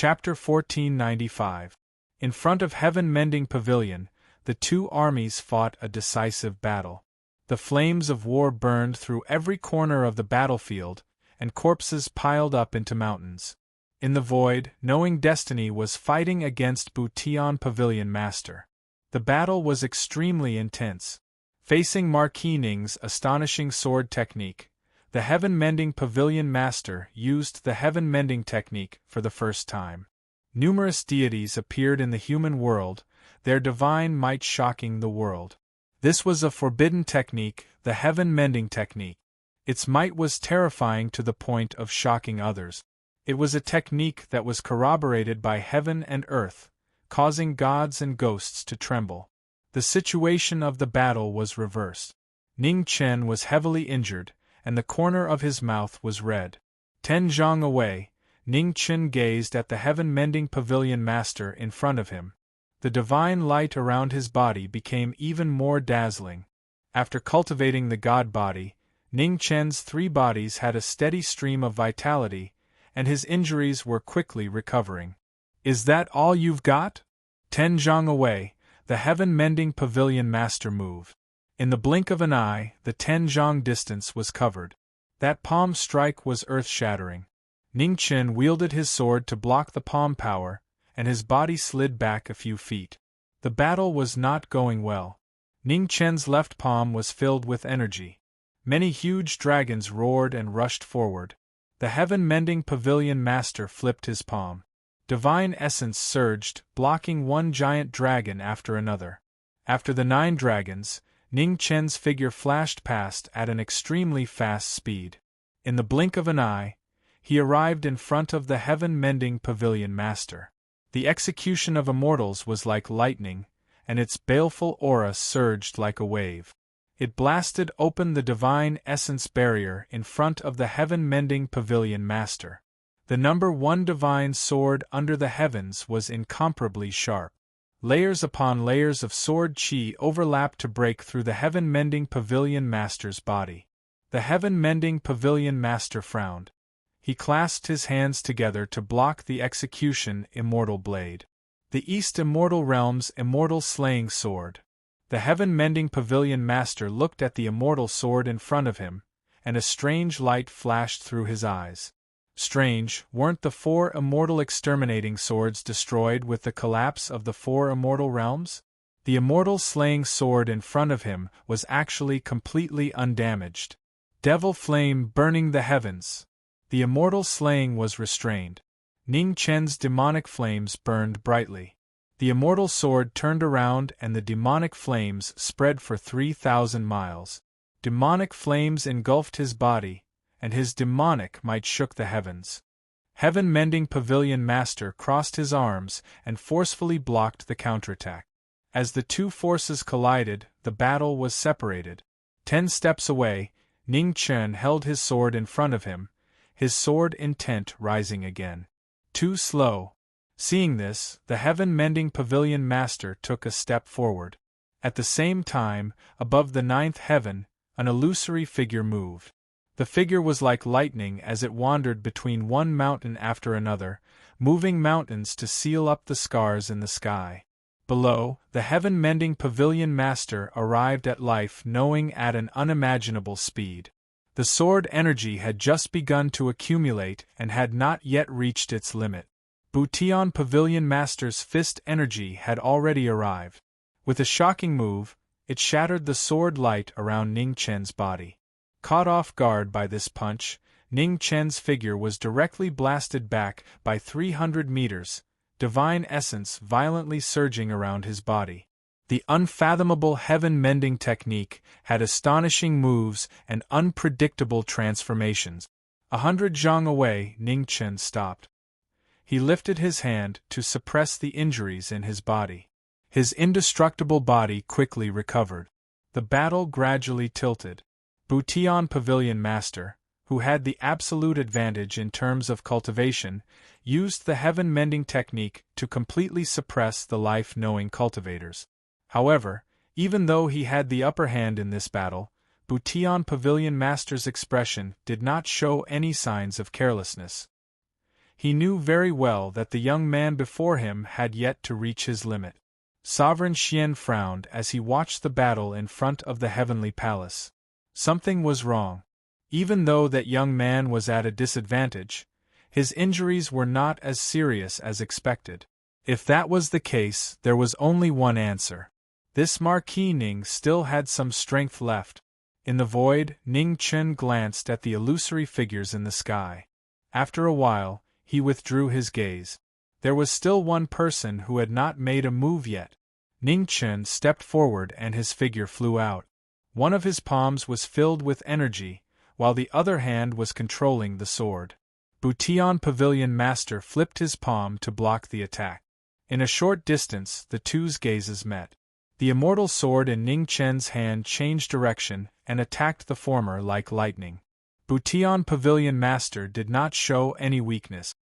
Chapter 1495. In front of Heaven-Mending Pavilion, the two armies fought a decisive battle. The flames of war burned through every corner of the battlefield, and corpses piled up into mountains. In the void, Knowing Destiny was fighting against Bution Pavilion Master. The battle was extremely intense. Facing Marquis Ning's astonishing sword technique, the Heaven-Mending Pavilion Master used the Heaven-Mending technique for the first time. Numerous deities appeared in the human world, their divine might shocking the world. This was a forbidden technique, the Heaven-Mending technique. Its might was terrifying to the point of shocking others. It was a technique that was corroborated by heaven and earth, causing gods and ghosts to tremble. The situation of the battle was reversed. Ning Chen was heavily injured, and the corner of his mouth was red. 10 zhang away, Ning Chen gazed at the Heaven-Mending Pavilion Master in front of him. The divine light around his body became even more dazzling. After cultivating the god body, Ning Chen's 3 bodies had a steady stream of vitality, and his injuries were quickly recovering. "Is that all you've got?" 10 zhang away, the Heaven-Mending Pavilion Master moved. In the blink of an eye, the 10 zhang distance was covered. That palm strike was earth-shattering. Ning Chen wielded his sword to block the palm power, and his body slid back a few feet. The battle was not going well. Ning Chen's left palm was filled with energy. Many huge dragons roared and rushed forward. The Heaven-Mending Pavilion Master flipped his palm. Divine essence surged, blocking one giant dragon after another. After the 9 dragons, Ning Chen's figure flashed past at an extremely fast speed. In the blink of an eye, he arrived in front of the Heaven-Mending Pavilion Master. The execution of immortals was like lightning, and its baleful aura surged like a wave. It blasted open the divine essence barrier in front of the Heaven-Mending Pavilion Master. The number 1 divine sword under the heavens was incomparably sharp. Layers upon layers of sword chi overlapped to break through the Heaven-Mending Pavilion Master's body. The Heaven-Mending Pavilion Master frowned. He clasped his hands together to block the execution immortal blade. The East Immortal Realm's immortal slaying sword. The Heaven-Mending Pavilion Master looked at the immortal sword in front of him, and a strange light flashed through his eyes. Strange, weren't the 4 immortal exterminating swords destroyed with the collapse of the 4 immortal realms? The immortal slaying sword in front of him was actually completely undamaged. Devil flame burning the heavens. The immortal slaying was restrained. Ning Chen's demonic flames burned brightly. The immortal sword turned around and the demonic flames spread for 3,000 miles. Demonic flames engulfed his body, and his demonic might shook the heavens. Heaven-Mending Pavilion Master crossed his arms and forcefully blocked the counterattack. As the 2 forces collided, the battle was separated. 10 steps away, Ning Chen held his sword in front of him, his sword intent rising again. Too slow. Seeing this, the Heaven-Mending Pavilion Master took a step forward. At the same time, above the 9th heaven, an illusory figure moved. The figure was like lightning as it wandered between one mountain after another, moving mountains to seal up the scars in the sky. Below, the Heaven-Mending Pavilion Master arrived at life knowing at an unimaginable speed. The sword energy had just begun to accumulate and had not yet reached its limit. Bution Pavilion Master's fist energy had already arrived. With a shocking move, it shattered the sword light around Ning Chen's body. Caught off guard by this punch, Ning Chen's figure was directly blasted back by 300 meters, divine essence violently surging around his body. The unfathomable Heaven-Mending technique had astonishing moves and unpredictable transformations. 100 zhang away, Ning Chen stopped. He lifted his hand to suppress the injuries in his body. His indestructible body quickly recovered. The battle gradually tilted. Bution Pavilion Master, who had the absolute advantage in terms of cultivation, used the Heaven-Mending technique to completely suppress the life-knowing cultivators. However, even though he had the upper hand in this battle, Bution Pavilion Master's expression did not show any signs of carelessness. He knew very well that the young man before him had yet to reach his limit. Sovereign Xian frowned as he watched the battle in front of the heavenly palace. Something was wrong. Even though that young man was at a disadvantage, his injuries were not as serious as expected. If that was the case, there was only one answer. This Marquis Ning still had some strength left. In the void, Ning Chen glanced at the illusory figures in the sky. After a while, he withdrew his gaze. There was still one person who had not made a move yet. Ning Chen stepped forward and his figure flew out. One of his palms was filled with energy, while the other hand was controlling the sword. Butian Pavilion Master flipped his palm to block the attack. In a short distance, the two's gazes met. The immortal sword in Ning Chen's hand changed direction and attacked the former like lightning. Butian Pavilion Master did not show any weakness.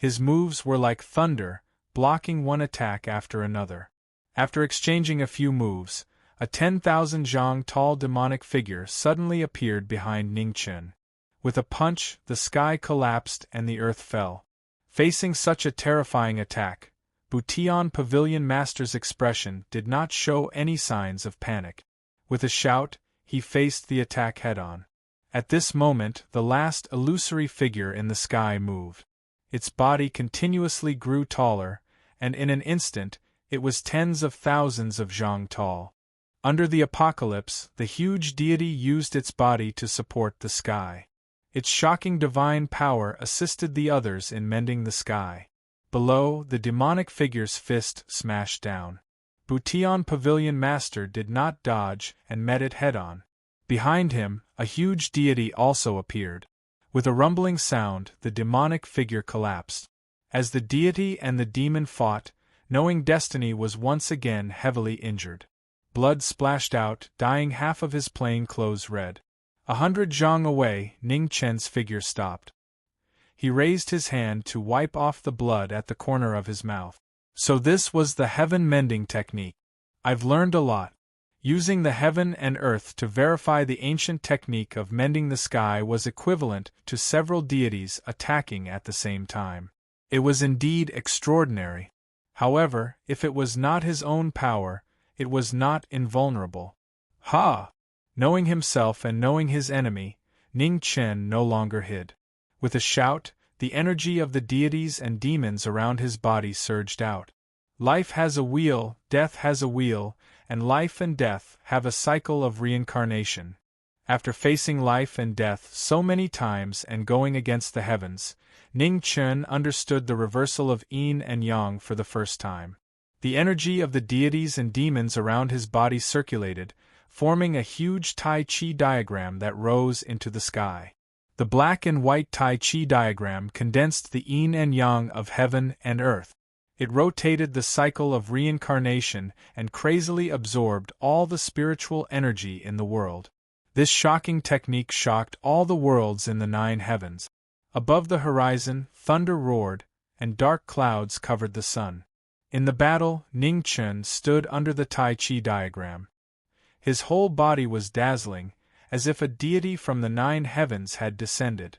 His moves were like thunder, blocking one attack after another. After exchanging a few moves, a 10,000 zhang tall demonic figure suddenly appeared behind Ning Chen. With a punch, the sky collapsed and the earth fell. Facing such a terrifying attack, Butian Pavilion Master's expression did not show any signs of panic. With a shout, he faced the attack head-on. At this moment, the last illusory figure in the sky moved. Its body continuously grew taller, and in an instant, it was tens of thousands of zhang tall. Under the apocalypse, the huge deity used its body to support the sky. Its shocking divine power assisted the others in mending the sky. Below, the demonic figure's fist smashed down. Butian Pavilion Master did not dodge and met it head-on. Behind him, a huge deity also appeared. With a rumbling sound, the demonic figure collapsed. As the deity and the demon fought, knowing destiny was once again heavily injured. Blood splashed out, dyeing half of his plain clothes red. 100 zhang away, Ning Chen's figure stopped. He raised his hand to wipe off the blood at the corner of his mouth. So this was the heaven mending technique. I've learned a lot. Using the heaven and earth to verify the ancient technique of mending the sky was equivalent to several deities attacking at the same time. It was indeed extraordinary. However, if it was not his own power, it was not invulnerable. Ha! Knowing himself and knowing his enemy, Ning Chen no longer hid. With a shout, the energy of the deities and demons around his body surged out. Life has a wheel, death has a wheel, and life and death have a cycle of reincarnation. After facing life and death so many times and going against the heavens, Ning Chen understood the reversal of yin and yang for the first time. The energy of the deities and demons around his body circulated, forming a huge Tai Chi diagram that rose into the sky. The black and white Tai Chi diagram condensed the yin and yang of heaven and earth. It rotated the cycle of reincarnation and crazily absorbed all the spiritual energy in the world. This shocking technique shocked all the worlds in the 9 heavens. Above the horizon, thunder roared, and dark clouds covered the sun. In the battle, Ning Chen stood under the Tai Chi diagram. His whole body was dazzling, as if a deity from the 9 heavens had descended.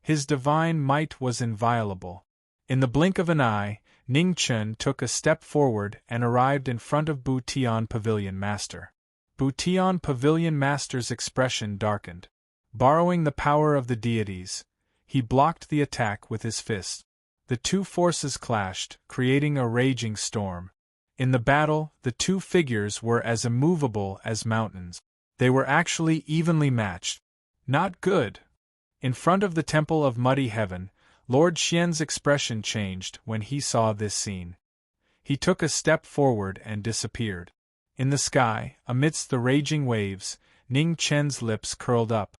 His divine might was inviolable. In the blink of an eye, Ning Chen took a step forward and arrived in front of Butian Pavilion Master. Butian Pavilion Master's expression darkened. Borrowing the power of the deities, he blocked the attack with his fist. The two forces clashed, creating a raging storm. In the battle, the two figures were as immovable as mountains. They were actually evenly matched. Not good. In front of the Temple of Muddy Heaven, Lord Xian's expression changed when he saw this scene. He took a step forward and disappeared. In the sky, amidst the raging waves, Ning Chen's lips curled up.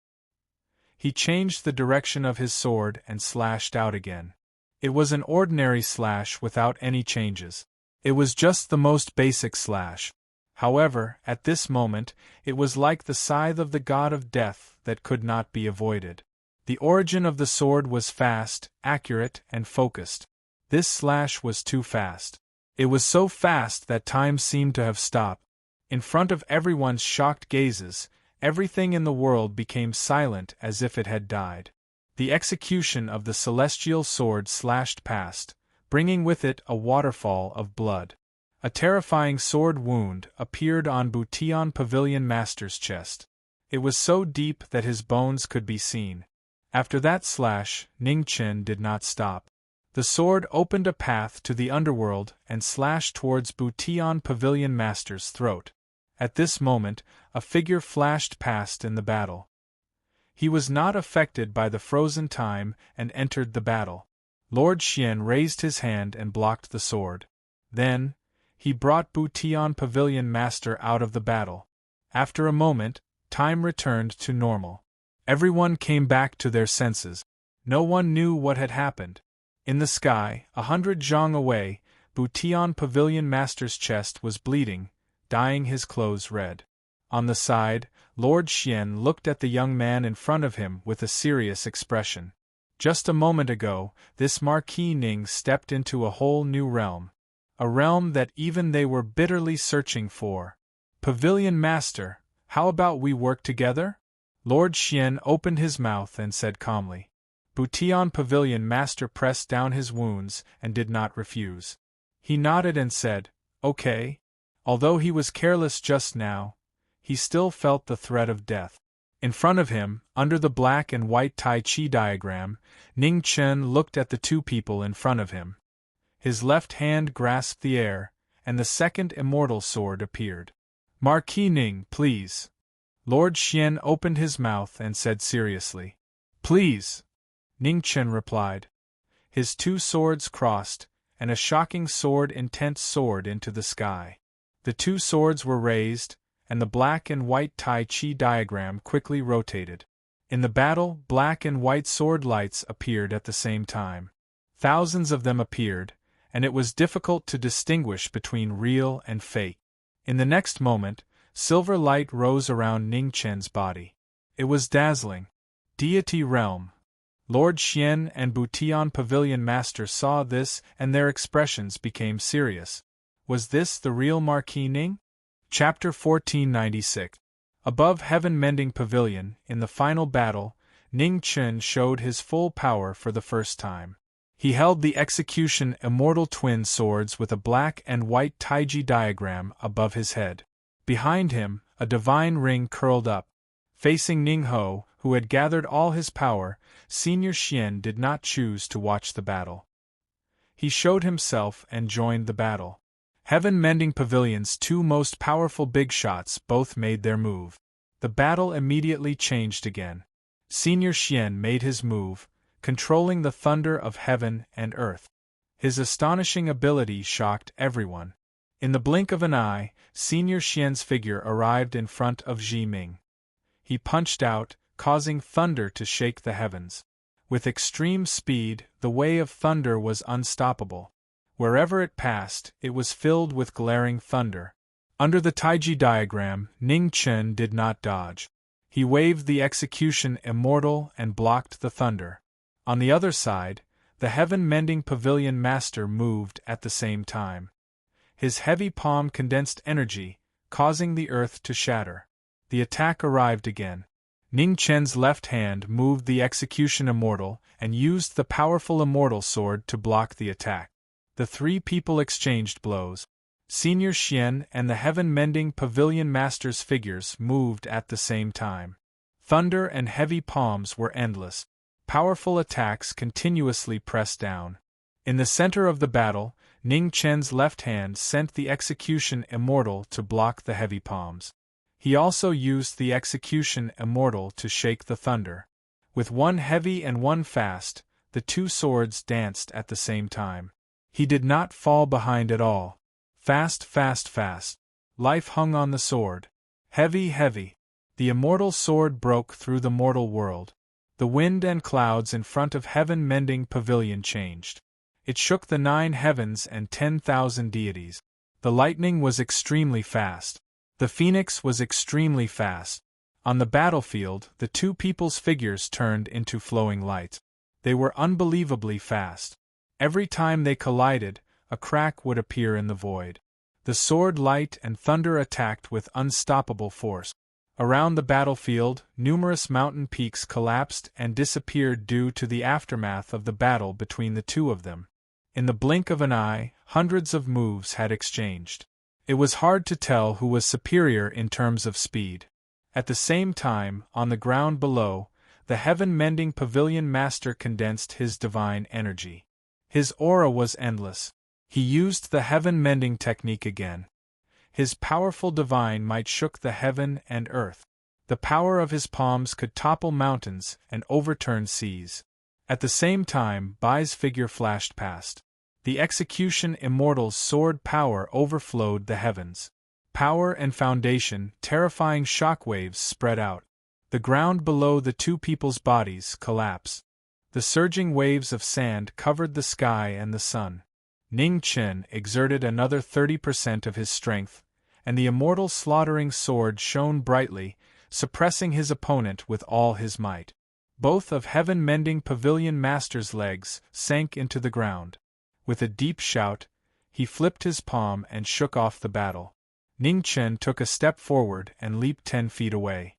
He changed the direction of his sword and slashed out again. It was an ordinary slash without any changes. It was just the most basic slash. However, at this moment, it was like the scythe of the god of death that could not be avoided. The origin of the sword was fast, accurate, and focused. This slash was too fast. It was so fast that time seemed to have stopped. In front of everyone's shocked gazes, everything in the world became silent as if it had died. The execution of the celestial sword slashed past, bringing with it a waterfall of blood. A terrifying sword wound appeared on Bution Pavilion Master's chest. It was so deep that his bones could be seen. After that slash, Ning Chen did not stop. The sword opened a path to the underworld and slashed towards Bution Pavilion Master's throat. At this moment, a figure flashed past in the battle. He was not affected by the frozen time and entered the battle. Lord Xian raised his hand and blocked the sword. Then, he brought Bution Pavilion Master out of the battle. After a moment, time returned to normal. Everyone came back to their senses. No one knew what had happened. In the sky, 100 zhang away, Bution Pavilion Master's chest was bleeding, dyeing his clothes red. On the side, Lord Xian looked at the young man in front of him with a serious expression. Just a moment ago, this Marquis Ning stepped into a whole new realm. A realm that even they were bitterly searching for. Pavilion Master, how about we work together? Lord Xian opened his mouth and said calmly. Bution Pavilion Master pressed down his wounds and did not refuse. He nodded and said, "Okay." Although he was careless just now, he still felt the threat of death. In front of him, under the black and white Tai Chi diagram, Ning Chen looked at the two people in front of him. His left hand grasped the air, and the second immortal sword appeared. "Marquis Ning, please." Lord Xian opened his mouth and said seriously. "Please." Ning Chen replied. His two swords crossed, and a shocking sword intense soared into the sky. The two swords were raised, and the black and white Tai Chi diagram quickly rotated. In the battle, black and white sword lights appeared at the same time. Thousands of them appeared, and it was difficult to distinguish between real and fake. In the next moment, silver light rose around Ning Chen's body. It was dazzling. Deity Realm. Lord Xian and Bution Pavilion Master saw this and their expressions became serious. Was this the real Marquis Ning? Chapter 1496. Above Heaven Mending Pavilion, in the final battle, Ning Chen showed his full power for the first time. He held the execution immortal twin swords with a black and white taiji diagram above his head. Behind him, a divine ring curled up. Facing Ning Ho, who had gathered all his power, Senior Xian did not choose to watch the battle. He showed himself and joined the battle. Heaven Mending Pavilion's two most powerful big shots both made their move. The battle immediately changed again. Senior Xian made his move, controlling the thunder of heaven and earth. His astonishing ability shocked everyone. In the blink of an eye, Senior Xian's figure arrived in front of Ji Ming. He punched out, causing thunder to shake the heavens. With extreme speed, the way of thunder was unstoppable. Wherever it passed, it was filled with glaring thunder. Under the taiji diagram, Ning Chen did not dodge. He waved the execution immortal and blocked the thunder. On the other side, the Heaven Mending Pavilion Master moved at the same time. His heavy palm condensed energy, causing the earth to shatter. The attack arrived again. Ning Chen's left hand moved the execution immortal and used the powerful immortal sword to block the attack. The three people exchanged blows. Senior Xian and the Heaven Mending Pavilion Master's figures moved at the same time. Thunder and heavy palms were endless. Powerful attacks continuously pressed down. In the center of the battle, Ning Chen's left hand sent the execution immortal to block the heavy palms. He also used the execution immortal to shake the thunder. With one heavy and one fast, the two swords danced at the same time. He did not fall behind at all. Fast, fast, fast. Life hung on the sword. Heavy, heavy. The immortal sword broke through the mortal world. The wind and clouds in front of Heaven Mending Pavilion changed. It shook the 9 heavens and 10,000 deities. The lightning was extremely fast. The phoenix was extremely fast. On the battlefield, the two people's figures turned into flowing light. They were unbelievably fast. Every time they collided, a crack would appear in the void. The sword light and thunder attacked with unstoppable force. Around the battlefield, numerous mountain peaks collapsed and disappeared due to the aftermath of the battle between the two of them. In the blink of an eye, hundreds of moves had exchanged. It was hard to tell who was superior in terms of speed. At the same time, on the ground below, the heaven-mending pavilion master condensed his divine energy. His aura was endless. He used the heaven-mending technique again. His powerful divine might shook the heaven and earth. The power of his palms could topple mountains and overturn seas. At the same time, Bai's figure flashed past. The execution immortal's sword power overflowed the heavens. Power and foundation, terrifying shockwaves spread out. The ground below the two people's bodies collapsed. The surging waves of sand covered the sky and the sun. Ning Chen exerted another 30% of his strength, and the immortal slaughtering sword shone brightly, suppressing his opponent with all his might. Both of heaven-mending pavilion master's legs sank into the ground. With a deep shout, he flipped his palm and shook off the battle. Ning Chen took a step forward and leaped 10 feet away.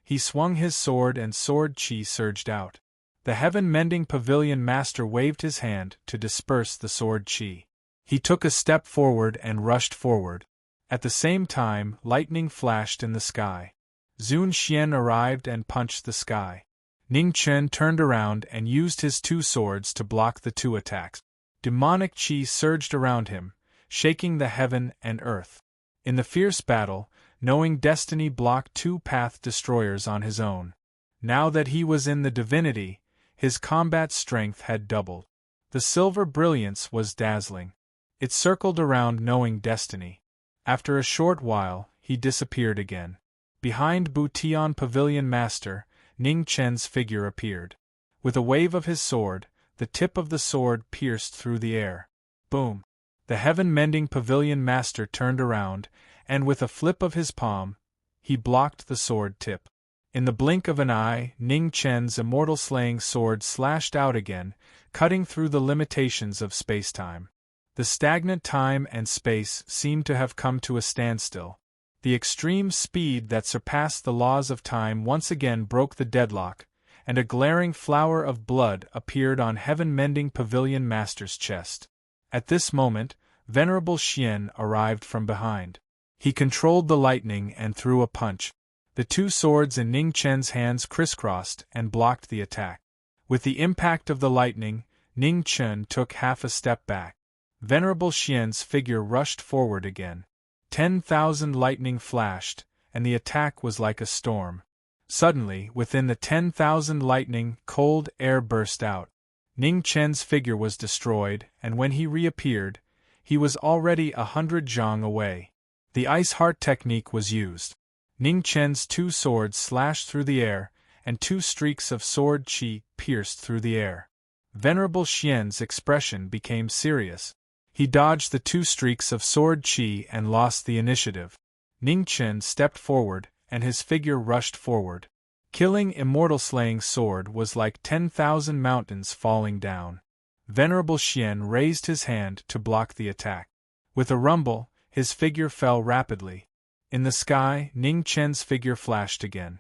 He swung his sword and sword chi surged out. The heaven-mending pavilion master waved his hand to disperse the sword chi. He took a step forward and rushed forward. At the same time, lightning flashed in the sky. Zun Xian arrived and punched the sky. Ning Chen turned around and used his two swords to block the two attacks. Demonic chi surged around him, shaking the heaven and earth. In the fierce battle, knowing destiny blocked two path destroyers on his own. Now that he was in the divinity, his combat strength had doubled. The silver brilliance was dazzling. It circled around knowing destiny. After a short while, he disappeared again. Behind Butian Pavilion Master, Ning Chen's figure appeared. With a wave of his sword, the tip of the sword pierced through the air. Boom! The heaven-mending Pavilion Master turned around, and with a flip of his palm, he blocked the sword tip. In the blink of an eye, Ning Chen's immortal-slaying sword slashed out again, cutting through the limitations of space-time. The stagnant time and space seemed to have come to a standstill. The extreme speed that surpassed the laws of time once again broke the deadlock, and a glaring flower of blood appeared on heaven-mending Pavilion Master's chest. At this moment, Venerable Xian arrived from behind. He controlled the lightning and threw a punch. The two swords in Ning Chen's hands crisscrossed and blocked the attack. With the impact of the lightning, Ning Chen took half a step back. Venerable Xian's figure rushed forward again. 10,000 lightning flashed, and the attack was like a storm. Suddenly, within the 10,000 lightning, cold air burst out. Ning Chen's figure was destroyed, and when he reappeared, he was already 100 zhang away. The Ice Heart technique was used. Ning Chen's two swords slashed through the air, and two streaks of sword chi pierced through the air. Venerable Xian's expression became serious. He dodged the two streaks of sword chi and lost the initiative. Ning Chen stepped forward, and his figure rushed forward. Killing immortal-slaying sword was like 10,000 mountains falling down. Venerable Xian raised his hand to block the attack. With a rumble, his figure fell rapidly. In the sky, Ning Chen's figure flashed again.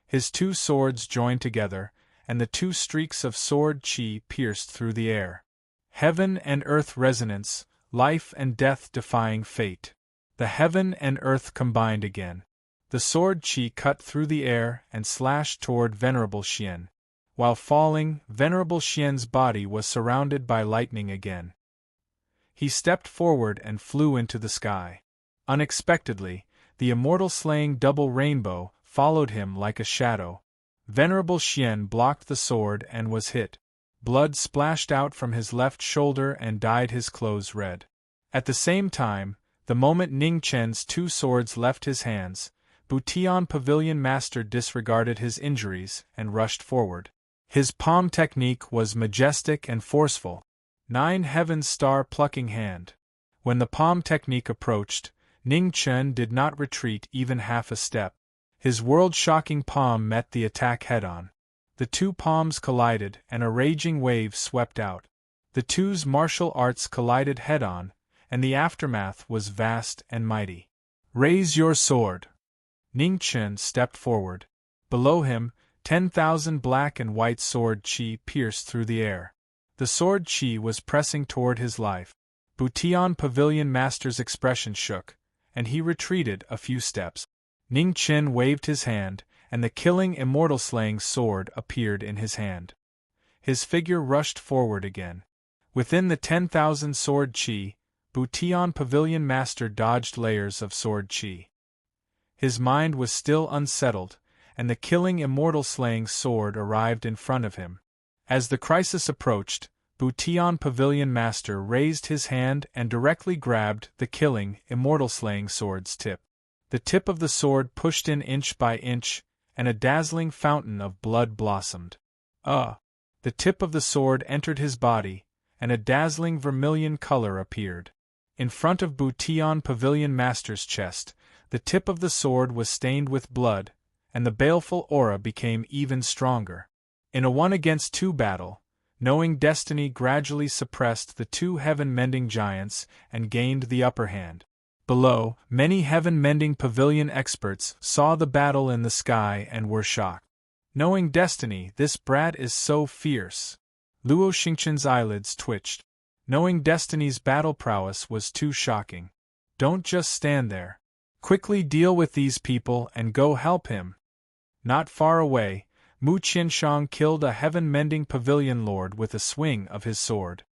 His two swords joined together, and the two streaks of sword chi pierced through the air. Heaven and earth resonance, life and death defying fate. The heaven and earth combined again. The sword chi cut through the air and slashed toward Venerable Xian. While falling, Venerable Xian's body was surrounded by lightning again. He stepped forward and flew into the sky. Unexpectedly, the immortal-slaying double rainbow followed him like a shadow. Venerable Xian blocked the sword and was hit. Blood splashed out from his left shoulder and dyed his clothes red. At the same time, the moment Ning Chen's two swords left his hands, Butian Pavilion Master disregarded his injuries and rushed forward. His palm technique was majestic and forceful. 9 Heaven's star-plucking hand. When the palm technique approached, Ning Chen did not retreat even half a step. His world-shocking palm met the attack head-on. The two palms collided and a raging wave swept out. The two's martial arts collided head-on, and the aftermath was vast and mighty. Raise your sword! Ning Chen stepped forward. Below him, 10,000 black and white sword chi pierced through the air. The sword chi was pressing toward his life. Butian Pavilion Master's expression shook, and he retreated a few steps. Ning Chen waved his hand, and the killing immortal-slaying sword appeared in his hand. His figure rushed forward again. Within the 10,000 sword chi, Butian Pavilion Master dodged layers of sword chi. His mind was still unsettled, and the killing immortal-slaying sword arrived in front of him. As the crisis approached, Butian Pavilion Master raised his hand and directly grabbed the killing immortal-slaying sword's tip. The tip of the sword pushed in inch by inch, and a dazzling fountain of blood blossomed. The tip of the sword entered his body, and a dazzling vermilion color appeared. In front of Butian Pavilion Master's chest, the tip of the sword was stained with blood, and the baleful aura became even stronger. In a 1-against-2 battle, Knowing Destiny gradually suppressed the two heaven-mending giants and gained the upper hand. Below, many heaven-mending pavilion experts saw the battle in the sky and were shocked. Knowing Destiny, this brat is so fierce. Luo Xingchen's eyelids twitched. Knowing Destiny's battle prowess was too shocking. Don't just stand there. Quickly deal with these people and go help him. Not far away, Mu Qianshang killed a heaven-mending pavilion lord with a swing of his sword.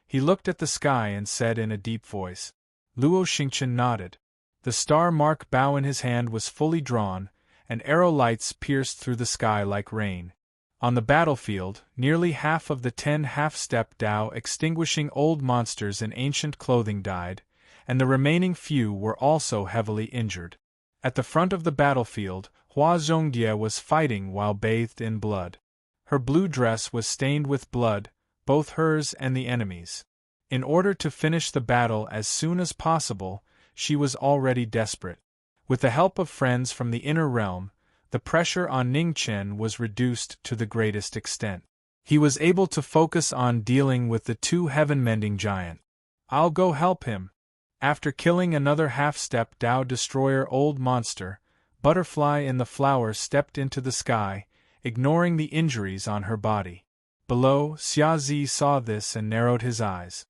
He looked at the sky and said in a deep voice. Luo Xingchen nodded. The star-mark bow in his hand was fully drawn, and arrow lights pierced through the sky like rain. On the battlefield, nearly half of the 10 half-step Dao extinguishing old monsters in ancient clothing died, and the remaining few were also heavily injured. At the front of the battlefield, Hua Zhongdia was fighting while bathed in blood. Her blue dress was stained with blood, both hers and the enemy's. In order to finish the battle as soon as possible, she was already desperate. With the help of friends from the inner realm, the pressure on Ning Chen was reduced to the greatest extent. He was able to focus on dealing with the two heaven-mending giants. I'll go help him. After killing another half-step Dao Destroyer old monster, Butterfly in the Flower stepped into the sky, ignoring the injuries on her body. Below, Xia Zi saw this and narrowed his eyes.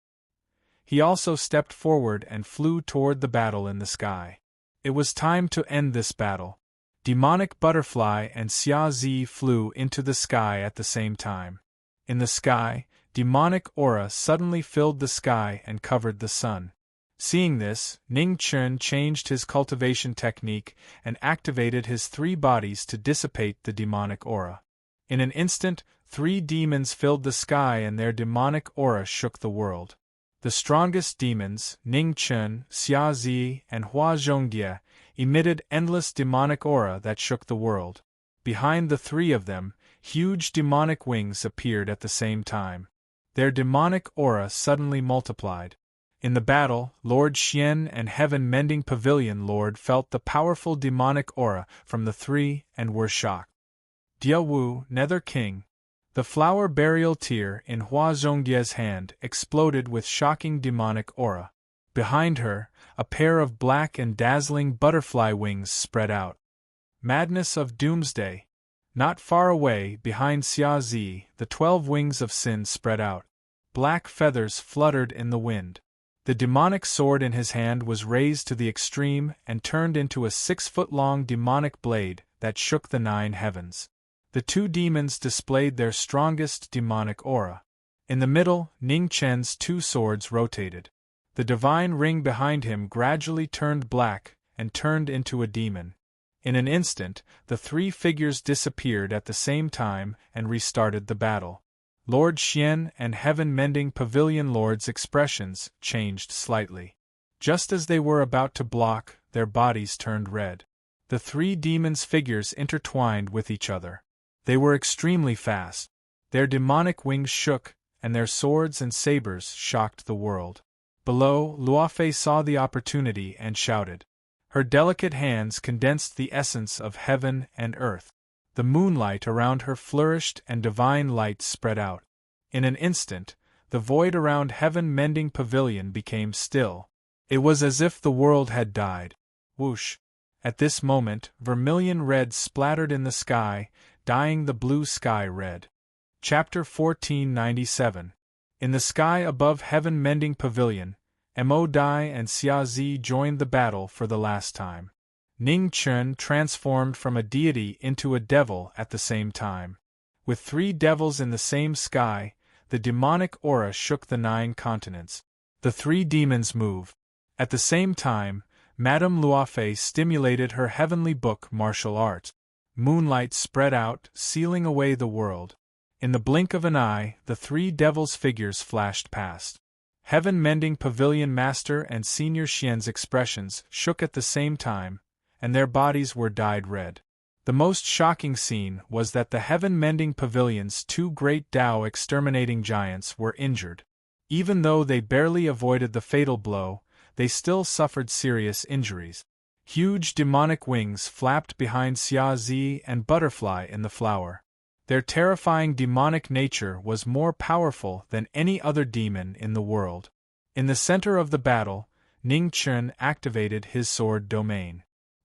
He also stepped forward and flew toward the battle in the sky. It was time to end this battle. Demonic Butterfly and Xia Zi flew into the sky at the same time. In the sky, demonic aura suddenly filled the sky and covered the sun. Seeing this, Ning Chen changed his cultivation technique and activated his 3 bodies to dissipate the demonic aura. In an instant, 3 demons filled the sky and their demonic aura shook the world. The strongest demons, Ning Chen, Xia Zi, and Hua Zhongdia, emitted endless demonic aura that shook the world. Behind the 3 of them, huge demonic wings appeared at the same time. Their demonic aura suddenly multiplied. In the battle, Lord Xian and Heaven-Mending Pavilion Lord felt the powerful demonic aura from the 3 and were shocked. Dia Wu, Nether King. The flower burial tear in Hua Zhongdia's hand exploded with shocking demonic aura. Behind her, a pair of black and dazzling butterfly wings spread out. Madness of Doomsday. Not far away, behind Xia Zi, the 12 wings of sin spread out. Black feathers fluttered in the wind. The demonic sword in his hand was raised to the extreme and turned into a 6-foot-long demonic blade that shook the 9 heavens. The 2 demons displayed their strongest demonic aura. In the middle, Ning Chen's 2 swords rotated. The divine ring behind him gradually turned black and turned into a demon. In an instant, the 3 figures disappeared at the same time and restarted the battle. Lord Xian and Heaven-Mending Pavilion Lord's expressions changed slightly. Just as they were about to block, their bodies turned red. The 3 demons' figures intertwined with each other. They were extremely fast. Their demonic wings shook, and their swords and sabers shocked the world. Below, Luofei saw the opportunity and shouted. Her delicate hands condensed the essence of heaven and earth. The moonlight around her flourished and divine light spread out. In an instant, the void around Heaven-Mending Pavilion became still. It was as if the world had died. Whoosh! At this moment, vermilion red splattered in the sky, dyeing the blue sky red. Chapter 1497. In the sky above heaven-mending pavilion, Mo Dai and Xia Zi joined the battle for the last time. Ning Chen transformed from a deity into a devil at the same time. With 3 devils in the same sky, the demonic aura shook the 9 continents. The 3 demons moved. At the same time, Madame Luofei stimulated her heavenly book martial arts. Moonlight spread out, sealing away the world. In the blink of an eye, the 3 devils' figures flashed past. Heaven-mending pavilion master and senior Xian's expressions shook at the same time, and their bodies were dyed red. The most shocking scene was that the heaven-mending pavilion's 2 great Tao exterminating giants were injured. Even though they barely avoided the fatal blow, they still suffered serious injuries. Huge demonic wings flapped behind Xia Zi and Butterfly in the Flower. Their terrifying demonic nature was more powerful than any other demon in the world. In the center of the battle, Ning Chen activated his sword domain.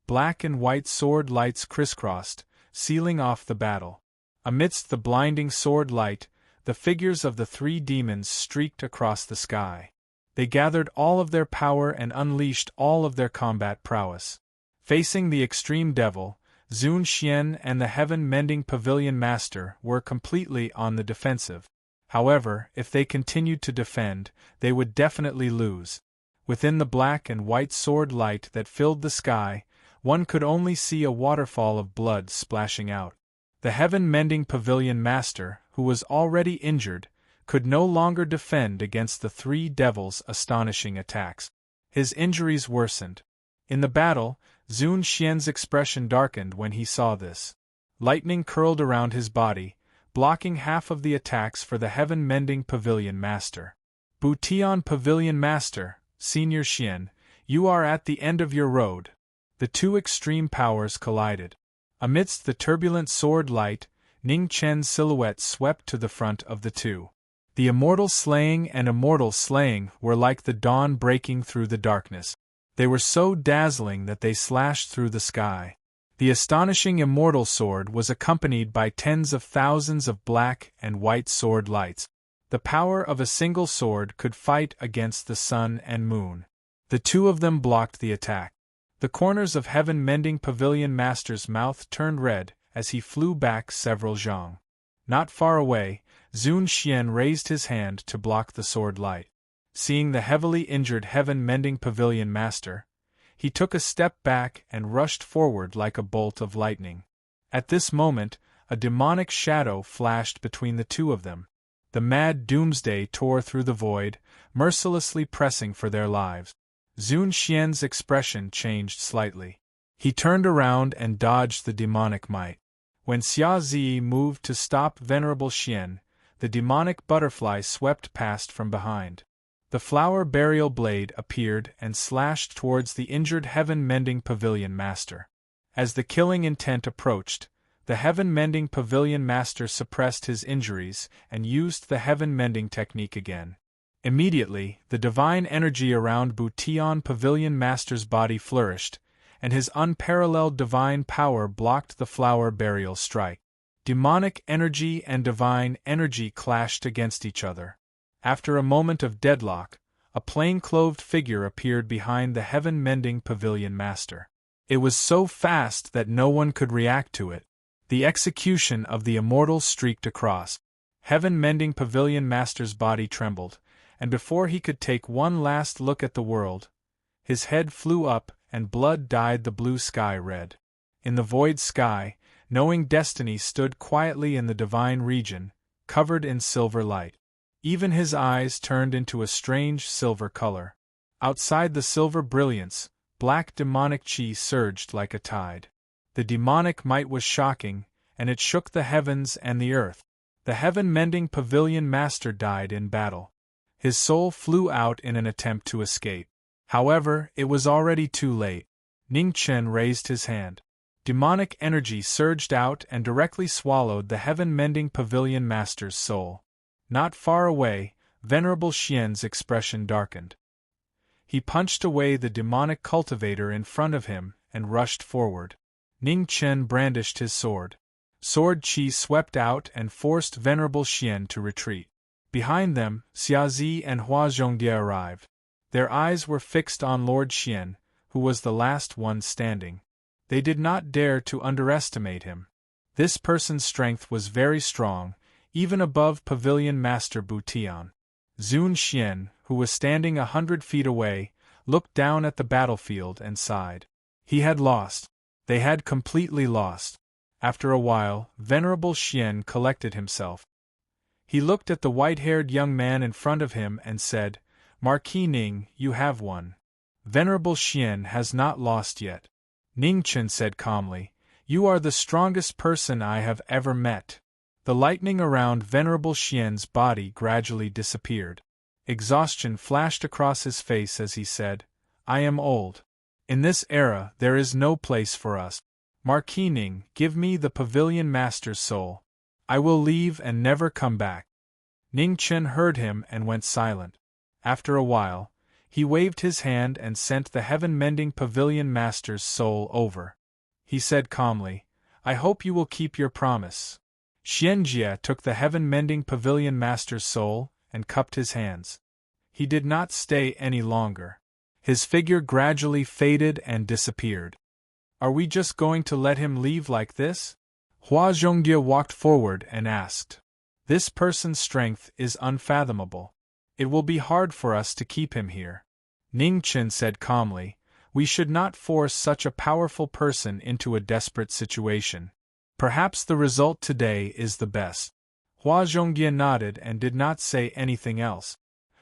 Black and white sword lights crisscrossed, sealing off the battle. Amidst the blinding sword light, the figures of the 3 demons streaked across the sky. They gathered all of their power and unleashed all of their combat prowess. Facing the extreme devil, Zun Xian and the heaven-mending pavilion master were completely on the defensive. However, if they continued to defend, they would definitely lose. Within the black and white sword light that filled the sky, one could only see a waterfall of blood splashing out. The heaven-mending pavilion master, who was already injured, could no longer defend against the 3 devils' astonishing attacks. His injuries worsened. In the battle, Zun Xian's expression darkened when he saw this. Lightning curled around his body, blocking half of the attacks for the heaven-mending pavilion master. Butian Pavilion Master, Senior Xian, you are at the end of your road. The 2 extreme powers collided. Amidst the turbulent sword light, Ning Chen's silhouette swept to the front of the 2. The immortal slaying and immortal slaying were like the dawn breaking through the darkness. They were so dazzling that they slashed through the sky. The astonishing immortal sword was accompanied by tens of thousands of black and white sword lights. The power of a single sword could fight against the sun and moon. The 2 of them blocked the attack. The corners of heaven-mending pavilion master's mouth turned red as he flew back several zhang. Not far away, Zun Xian raised his hand to block the sword light. Seeing the heavily injured heaven-mending pavilion master, he took a step back and rushed forward like a bolt of lightning. At this moment, a demonic shadow flashed between the 2 of them. The mad doomsday tore through the void, mercilessly pressing for their lives. Zun Xian's expression changed slightly. He turned around and dodged the demonic might. When Xia Zi moved to stop Venerable Xian, the demonic butterfly swept past from behind. The flower burial blade appeared and slashed towards the injured heaven-mending pavilion master. As the killing intent approached, the heaven-mending pavilion master suppressed his injuries and used the heaven-mending technique again. Immediately, the divine energy around Butian Pavilion Master's body flourished, and his unparalleled divine power blocked the flower burial strike. Demonic energy and divine energy clashed against each other. After a moment of deadlock, a plain-clothed figure appeared behind the heaven-mending pavilion master. It was so fast that no one could react to it. The execution of the immortal streaked across. Heaven-mending pavilion master's body trembled, and before he could take one last look at the world, his head flew up and blood dyed the blue sky red. In the void sky, knowing destiny stood quietly in the divine region, covered in silver light. Even his eyes turned into a strange silver color. Outside the silver brilliance, black demonic chi surged like a tide. The demonic might was shocking, and it shook the heavens and the earth. The heaven-mending pavilion master died in battle. His soul flew out in an attempt to escape. However, it was already too late. Ning Chen raised his hand. Demonic energy surged out and directly swallowed the heaven-mending pavilion master's soul. Not far away, Venerable Xian's expression darkened. He punched away the demonic cultivator in front of him and rushed forward. Ning Chen brandished his sword. Sword Qi swept out and forced Venerable Xian to retreat. Behind them, Xiazi and Hua Zhongdia arrived. Their eyes were fixed on Lord Xian, who was the last one standing. They did not dare to underestimate him. This person's strength was very strong, even above Pavilion Master Bu Tian. Zun Xian, who was standing 100 feet away, looked down at the battlefield and sighed. He had lost. They had completely lost. After a while, Venerable Xian collected himself. He looked at the white-haired young man in front of him and said, "Marquis Ning, you have won. Venerable Xian has not lost yet." Ning Chen said calmly, "You are the strongest person I have ever met." The lightning around Venerable Xian's body gradually disappeared. Exhaustion flashed across his face as he said, "I am old. In this era there is no place for us. Marquis Ning, give me the Pavilion Master's soul. I will leave and never come back." Ning Chen heard him and went silent. After a while, he waved his hand and sent the heaven-mending Pavilion Master's soul over. He said calmly, "I hope you will keep your promise." Xianjia took the heaven-mending Pavilion Master's soul and cupped his hands. He did not stay any longer. His figure gradually faded and disappeared. "Are we just going to let him leave like this?" Hua Zhongdia walked forward and asked. "This person's strength is unfathomable. It will be hard for us to keep him here." Ning Chen said calmly, "We should not force such a powerful person into a desperate situation. Perhaps the result today is the best." Hua Zhongdia nodded and did not say anything else.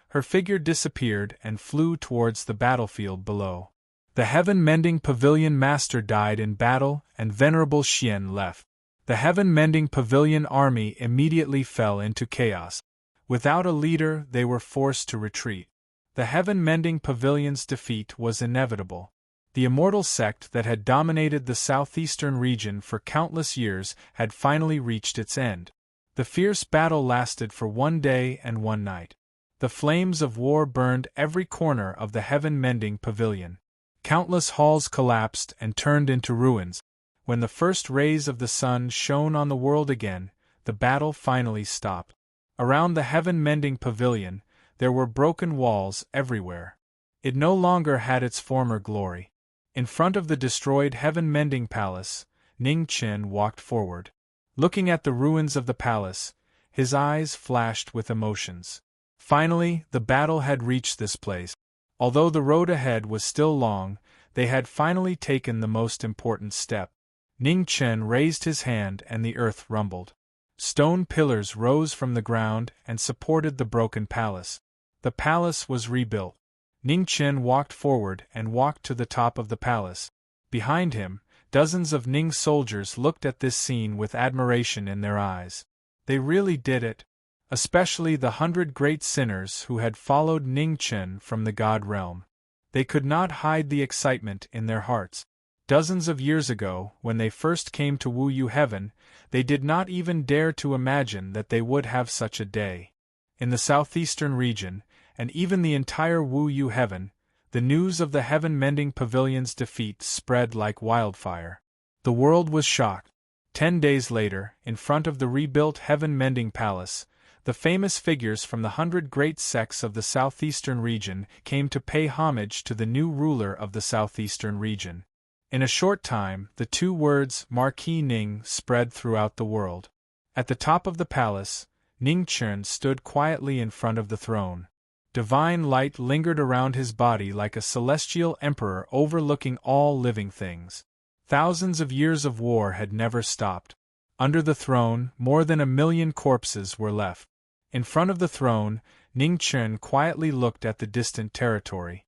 Her figure disappeared and flew towards the battlefield below. The heaven-mending Pavilion Master died in battle and Venerable Xian left. The heaven-mending Pavilion army immediately fell into chaos. Without a leader, they were forced to retreat. The heaven-mending Pavilion's defeat was inevitable. The immortal sect that had dominated the southeastern region for countless years had finally reached its end. The fierce battle lasted for 1 day and 1 night. The flames of war burned every corner of the heaven-mending pavilion. Countless halls collapsed and turned into ruins. When the first rays of the sun shone on the world again, the battle finally stopped. Around the heaven-mending pavilion, there were broken walls everywhere. It no longer had its former glory. In front of the destroyed heaven-mending palace, Ning Chen walked forward. Looking at the ruins of the palace, his eyes flashed with emotions. Finally, the battle had reached this place. Although the road ahead was still long, they had finally taken the most important step. Ning Chen raised his hand and the earth rumbled. Stone pillars rose from the ground and supported the broken palace. The palace was rebuilt. Ning Chen walked forward and walked to the top of the palace. Behind him, dozens of Ning soldiers looked at this scene with admiration in their eyes. They really did it. Especially the 100 great sinners who had followed Ning Chen from the God realm. They could not hide the excitement in their hearts. Dozens of years ago, when they first came to Wu Yu Heaven, they did not even dare to imagine that they would have such a day. In the southeastern region, and even the entire Wu Yu Heaven, the news of the heaven-mending pavilion's defeat spread like wildfire. The world was shocked. 10 days later, in front of the rebuilt heaven-mending palace, the famous figures from the 100 great sects of the southeastern region came to pay homage to the new ruler of the southeastern region. In a short time, the 2 words Marquis Ning spread throughout the world. At the top of the palace, Ning Chen stood quietly in front of the throne. Divine light lingered around his body like a celestial emperor overlooking all living things. Thousands of years of war had never stopped. Under the throne, more than 1 million corpses were left. In front of the throne, Ning Chen quietly looked at the distant territory.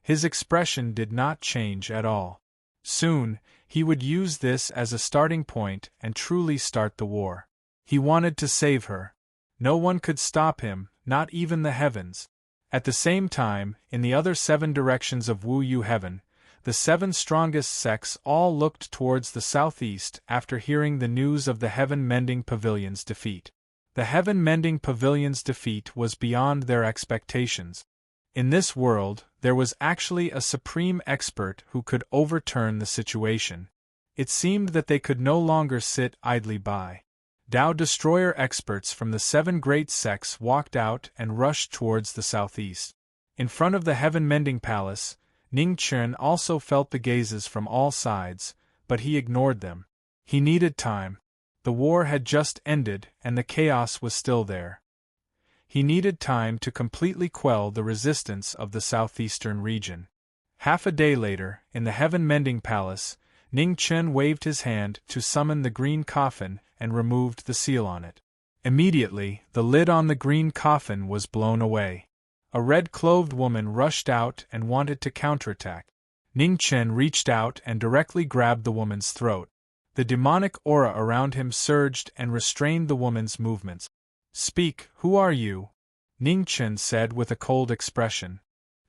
His expression did not change at all. Soon, he would use this as a starting point and truly start the war. He wanted to save her. No one could stop him, not even the heavens. At the same time, in the other 7 directions of Wu Yu Heaven, the 7 strongest sects all looked towards the southeast after hearing the news of the heaven-mending pavilion's defeat. The heaven-mending pavilion's defeat was beyond their expectations. In this world, there was actually a supreme expert who could overturn the situation. It seemed that they could no longer sit idly by. Tao destroyer experts from the 7 great sects walked out and rushed towards the southeast. In front of the heaven-mending palace, Ning Chen also felt the gazes from all sides, but he ignored them. He needed time. The war had just ended and the chaos was still there. He needed time to completely quell the resistance of the southeastern region. Half a day later, in the heaven-mending palace, Ning Chen waved his hand to summon the green coffin and removed the seal on it. Immediately, the lid on the green coffin was blown away. A red-clothed woman rushed out and wanted to counterattack. Ning Chen reached out and directly grabbed the woman's throat. The demonic aura around him surged and restrained the woman's movements. "Speak, who are you?" Ning Chen said with a cold expression.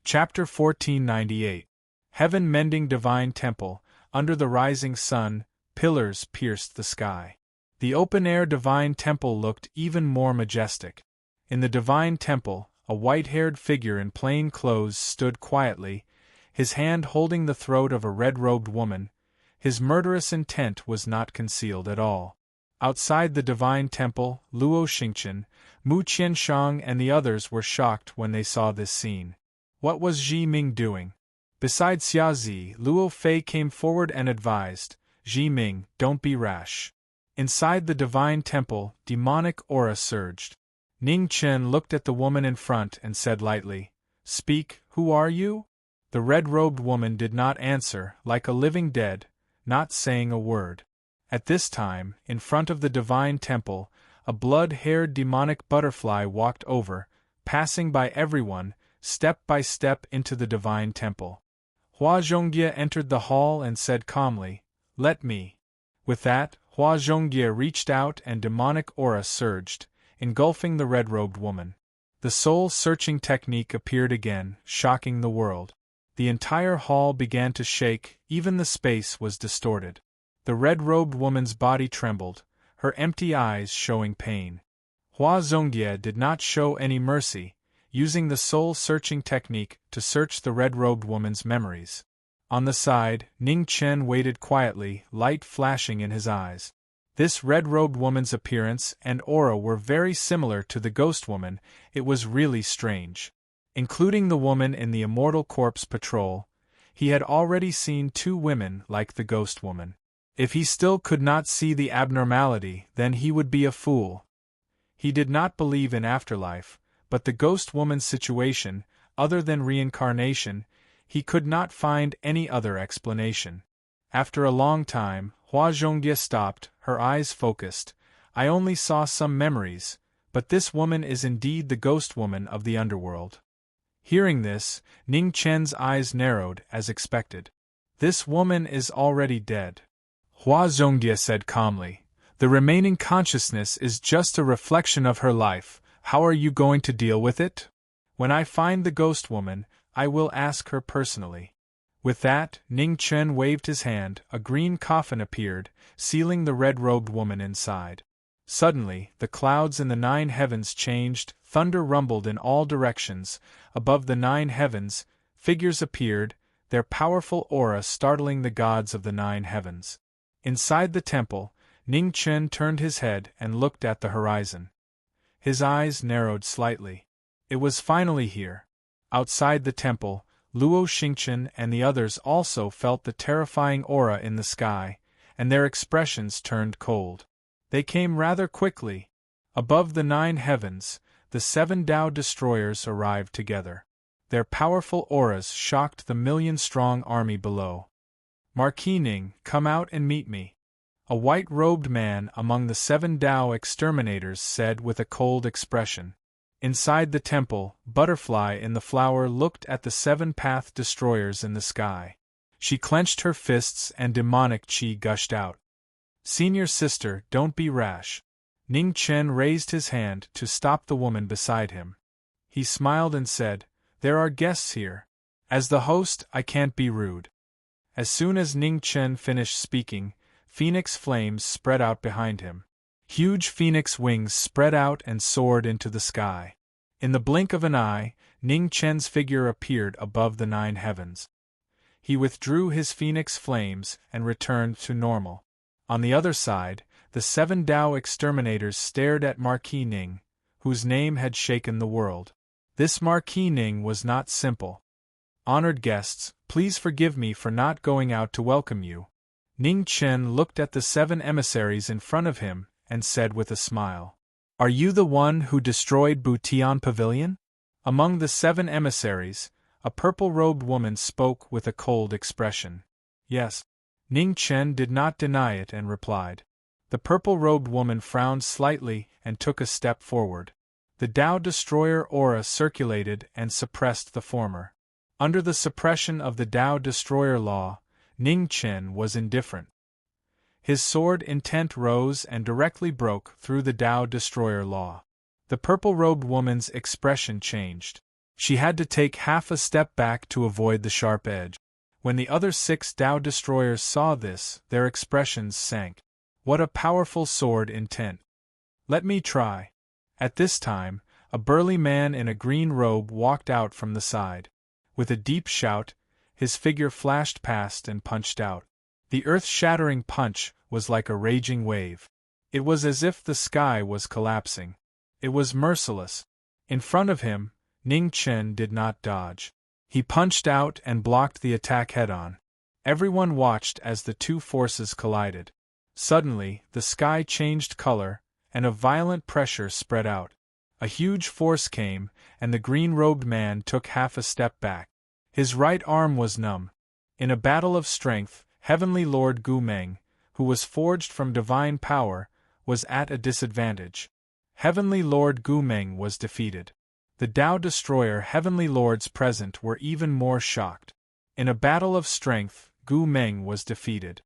Chapter 1498. Heaven-mending divine temple. Under the rising sun, pillars pierced the sky. The open-air divine temple looked even more majestic. In the divine temple, a white-haired figure in plain clothes stood quietly, his hand holding the throat of a red-robed woman. His murderous intent was not concealed at all. Outside the divine temple, Luo Xingqian, Mu Qianshang and the others were shocked when they saw this scene. What was Ji Ming doing? Besides Xiaozi, Luo Fei came forward and advised, "Ji Ming, don't be rash." Inside the divine temple, demonic aura surged. Ning Chen looked at the woman in front and said lightly, "Speak, who are you?" The red-robed woman did not answer, like a living dead, not saying a word. At this time, in front of the divine temple, a blood-haired demonic butterfly walked over, passing by everyone, step by step into the divine temple. Hua Zhongjie entered the hall and said calmly, "Let me." With that, Hua Zhongjie reached out and demonic aura surged, engulfing the red-robed woman. The soul-searching technique appeared again, shocking the world. The entire hall began to shake, even the space was distorted. The red-robed woman's body trembled, her empty eyes showing pain. Hua Zhongjie did not show any mercy, using the soul-searching technique to search the red-robed woman's memories. On the side, Ning Chen waited quietly, light flashing in his eyes. This red-robed woman's appearance and aura were very similar to the ghost woman. It was really strange. Including the woman in the Immortal Corpse Patrol, he had already seen 2 women like the ghost woman. If he still could not see the abnormality, then he would be a fool. He did not believe in afterlife, but the ghost woman's situation, other than reincarnation, he could not find any other explanation. After a long time, Hua Zhongjie stopped, her eyes focused. "I only saw some memories, but this woman is indeed the ghost woman of the underworld." Hearing this, Ning Chen's eyes narrowed, as expected. "This woman is already dead." Hua Zhongjie said calmly, "The remaining consciousness is just a reflection of her life. How are you going to deal with it? When I find the ghost woman, I will ask her personally." With that, Ning Chen waved his hand, a green coffin appeared, sealing the red-robed woman inside. Suddenly, the clouds in the 9 heavens changed, thunder rumbled in all directions. Above the 9 heavens, figures appeared, their powerful aura startling the gods of the 9 heavens. Inside the temple, Ning Chen turned his head and looked at the horizon. His eyes narrowed slightly. It was finally here. Outside the temple, Luo Xingqian and the others also felt the terrifying aura in the sky, and their expressions turned cold. They came rather quickly. Above the 9 heavens, the 7 Tao destroyers arrived together. Their powerful auras shocked the million-strong army below. "Marquis Ning, come out and meet me," a white-robed man among the 7 Tao exterminators said with a cold expression. Inside the temple, Butterfly in the Flower looked at the 7 Path destroyers in the sky. She clenched her fists and demonic chi gushed out. "Senior sister, don't be rash." Ning Chen raised his hand to stop the woman beside him. He smiled and said, "There are guests here. As the host, I can't be rude." As soon as Ning Chen finished speaking, phoenix flames spread out behind him. Huge phoenix wings spread out and soared into the sky. In the blink of an eye, Ning Chen's figure appeared above the 9 heavens. He withdrew his phoenix flames and returned to normal. On the other side, the 7 Dao exterminators stared at Marquis Ning, whose name had shaken the world. This Marquis Ning was not simple. "Honored guests, please forgive me for not going out to welcome you." Ning Chen looked at the 7 emissaries in front of him and said with a smile, "Are you the one who destroyed Butian Pavilion?" Among the 7 emissaries, a purple-robed woman spoke with a cold expression. "Yes." Ning Chen did not deny it and replied. The purple-robed woman frowned slightly and took a step forward. The Dao Destroyer aura circulated and suppressed the former. Under the suppression of the Dao Destroyer law, Ning Chen was indifferent. His sword intent rose and directly broke through the Dao Destroyer law. The purple-robed woman's expression changed. She had to take half a step back to avoid the sharp edge. When the other 6 Dao Destroyers saw this, their expressions sank. What a powerful sword intent! Let me try. At this time, a burly man in a green robe walked out from the side. With a deep shout, his figure flashed past and punched out. The earth-shattering punch was like a raging wave. It was as if the sky was collapsing. It was merciless. In front of him, Ning Chen did not dodge. He punched out and blocked the attack head-on. Everyone watched as the 2 forces collided. Suddenly, the sky changed color, and a violent pressure spread out. A huge force came, and the green-robed man took half a step back. His right arm was numb. In a battle of strength, Heavenly Lord Gu Meng, who was forged from divine power, was at a disadvantage. Heavenly Lord Gu Meng was defeated. The Dao Destroyer Heavenly Lords present were even more shocked. In a battle of strength, Gu Meng was defeated.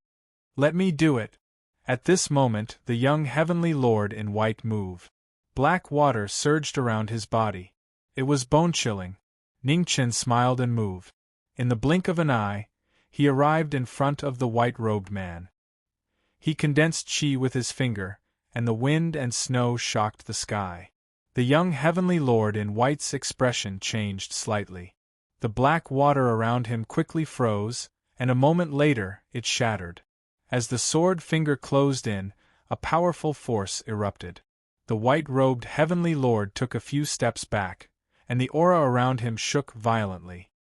"Let me do it." At this moment, the young Heavenly Lord in white moved. Black water surged around his body. It was bone-chilling. Ning Chen smiled and moved. In the blink of an eye, he arrived in front of the white-robed man. He condensed qi with his finger, and the wind and snow shocked the sky. The young Heavenly Lord in white's expression changed slightly. The black water around him quickly froze, and a moment later, it shattered. As the sword finger closed in, a powerful force erupted. The white-robed Heavenly Lord took a few steps back, and the aura around him shook violently.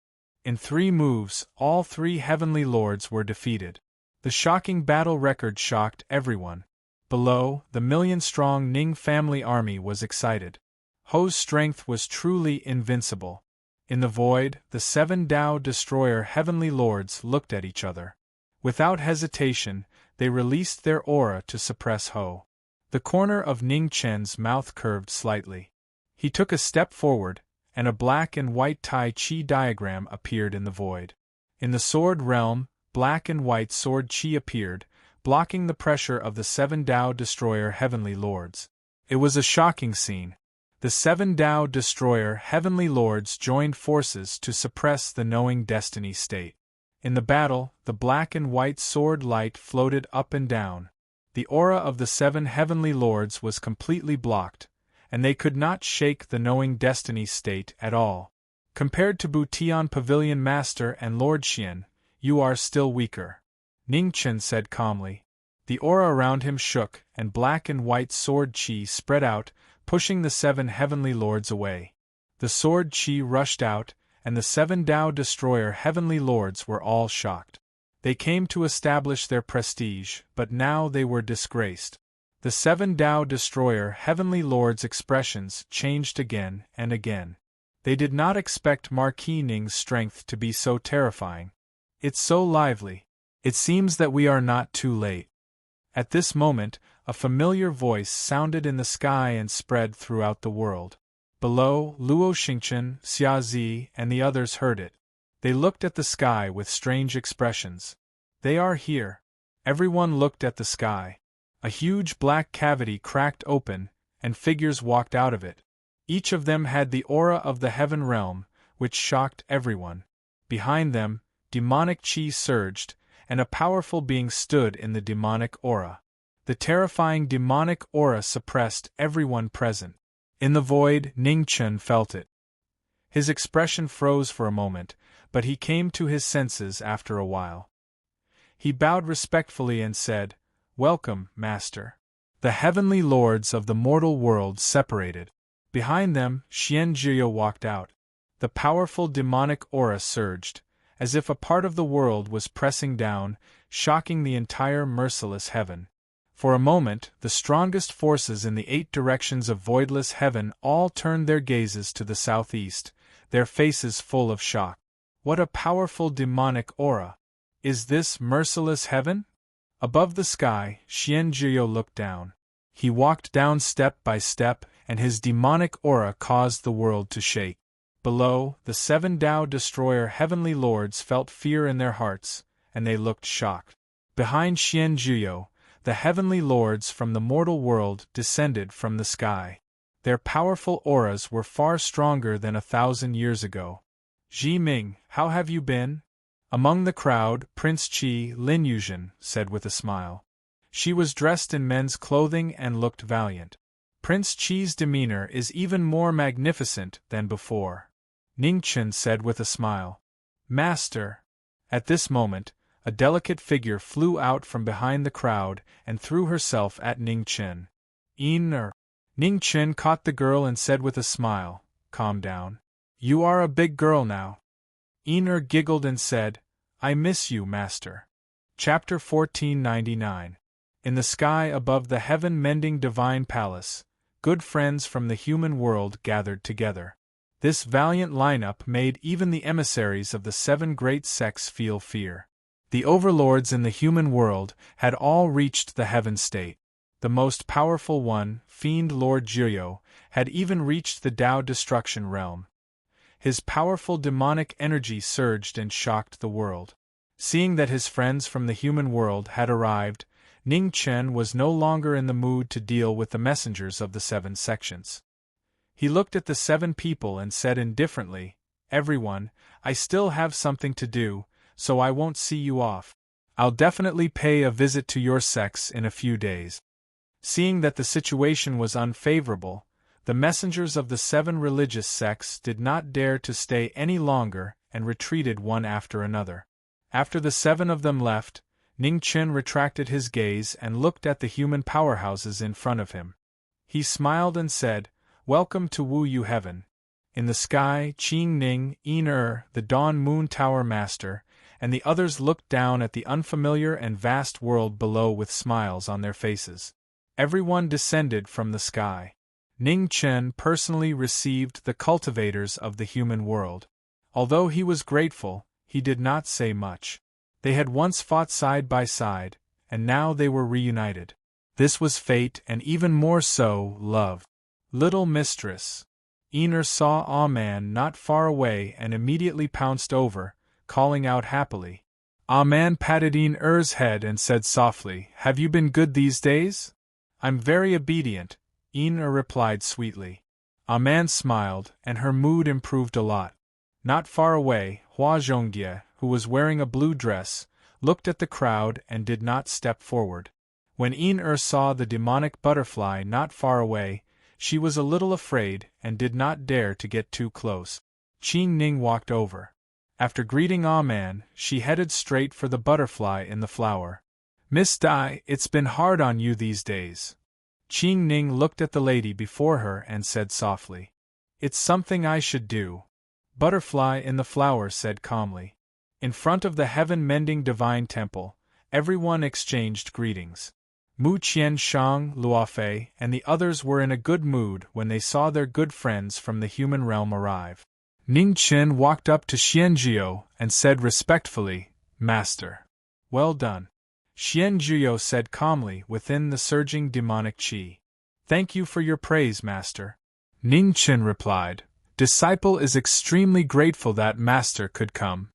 In 3 moves, all 3 Heavenly Lords were defeated. The shocking battle record shocked everyone. Below, the million-strong Ning family army was excited. Ho's strength was truly invincible. In the void, the 7 Dao Destroyer Heavenly Lords looked at each other. Without hesitation, they released their aura to suppress Ho. The corner of Ning Chen's mouth curved slightly. He took a step forward, and a black and white Tai Chi diagram appeared in the void. In the sword realm, black and white sword Chi appeared, blocking the pressure of the 7 Dao Destroyer Heavenly Lords. It was a shocking scene. The 7 Dao Destroyer Heavenly Lords joined forces to suppress the knowing destiny state. In the battle, the black and white sword light floated up and down. The aura of the 7 Heavenly Lords was completely blocked, and they could not shake the knowing destiny state at all. Compared to Butian Pavilion Master and Lord Xian, you are still weaker, Ning Chen said calmly. The aura around him shook, and black and white sword qi spread out, pushing the 7 Heavenly Lords away. The sword qi rushed out, and the 7 Dao Destroyer Heavenly Lords were all shocked. They came to establish their prestige, but now they were disgraced. The 7 Dao Destroyer Heavenly Lords' expressions changed again and again. They did not expect Marquis Ning's strength to be so terrifying. It's so lively. It seems that we are not too late. At this moment, a familiar voice sounded in the sky and spread throughout the world. Below, Luo Xingchen, Xia Zi, and the others heard it. They looked at the sky with strange expressions. They are here. Everyone looked at the sky. A huge black cavity cracked open, and figures walked out of it. Each of them had the aura of the heaven realm, which shocked everyone. Behind them, demonic qi surged, and a powerful being stood in the demonic aura. The terrifying demonic aura suppressed everyone present. In the void, Ning Chen felt it. His expression froze for a moment, but he came to his senses after a while. He bowed respectfully and said, "Welcome, Master." The heavenly lords of the mortal world separated. Behind them, Xianzhiyo walked out. The powerful demonic aura surged, as if a part of the world was pressing down, shocking the entire merciless heaven. For a moment, the strongest forces in the 8 directions of voidless heaven all turned their gazes to the southeast, their faces full of shock. What a powerful demonic aura! Is this merciless heaven? Above the sky, Xianzhiyo looked down. He walked down step by step, and his demonic aura caused the world to shake. Below, the 7 Tao Destroyer heavenly lords felt fear in their hearts, and they looked shocked. Behind Xianzhiyo, the heavenly lords from the mortal world descended from the sky. Their powerful auras were far stronger than 1,000 years ago. "Ji Ming, how have you been?" Among the crowd, Prince Qi Lin Yuzhen said with a smile. She was dressed in men's clothing and looked valiant. Prince Qi's demeanor is even more magnificent than before. Ning Chen said with a smile. "Master." At this moment, a delicate figure flew out from behind the crowd and threw herself at Ning Chen. "Yin-er." Ning Chen caught the girl and said with a smile, "Calm down. You are a big girl now." Yin-er giggled and said, "I miss you, Master." Chapter 1499. In the sky above the heaven-mending divine palace, good friends from the human world gathered together. This valiant lineup made even the emissaries of the 7 great sects feel fear. The overlords in the human world had all reached the heaven state. The most powerful one, Fiend Lord Jiyo, had even reached the Tao Destruction realm. His powerful demonic energy surged and shocked the world. Seeing that his friends from the human world had arrived, Ning Chen was no longer in the mood to deal with the messengers of the 7 sections. He looked at the 7 people and said indifferently, "Everyone, I still have something to do, so I won't see you off. I'll definitely pay a visit to your sects in a few days." Seeing that the situation was unfavorable, the messengers of the 7 religious sects did not dare to stay any longer and retreated one after another. After the 7 of them left, Ning Chen retracted his gaze and looked at the human powerhouses in front of him. He smiled and said, "Welcome to Wu Yu Heaven." In the sky, Qing Ning, Yin-er, the Dawn Moon Tower Master, and the others looked down at the unfamiliar and vast world below with smiles on their faces. Everyone descended from the sky. Ning Chen personally received the cultivators of the human world. Although he was grateful, he did not say much. They had once fought side by side, and now they were reunited. This was fate and even more so, love. "Little mistress." Yin-er saw Ah-man not far away and immediately pounced over, calling out happily. Ah-man patted Yin-er's head and said softly, "Have you been good these days?" "I'm very obedient," Yin-er replied sweetly. Ah-man smiled, and her mood improved a lot. Not far away, Hua Zhongye, who was wearing a blue dress, looked at the crowd and did not step forward. When Yin-er saw the demonic butterfly not far away, she was a little afraid and did not dare to get too close. Qing Ning walked over. After greeting Ah-man, she headed straight for the butterfly in the flower. "Miss Dai, it's been hard on you these days." Qing Ning looked at the lady before her and said softly, "It's something I should do." Butterfly in the flower said calmly. In front of the heaven-mending divine temple, everyone exchanged greetings. Mu Qianshang, Luofei, and the others were in a good mood when they saw their good friends from the human realm arrive. Ning Chen walked up to Xianzhiyo and said respectfully, "Master." "Well done." Xianzhiyo said calmly within the surging demonic qi. "Thank you for your praise, Master." Ning Chen replied, "Disciple is extremely grateful that Master could come.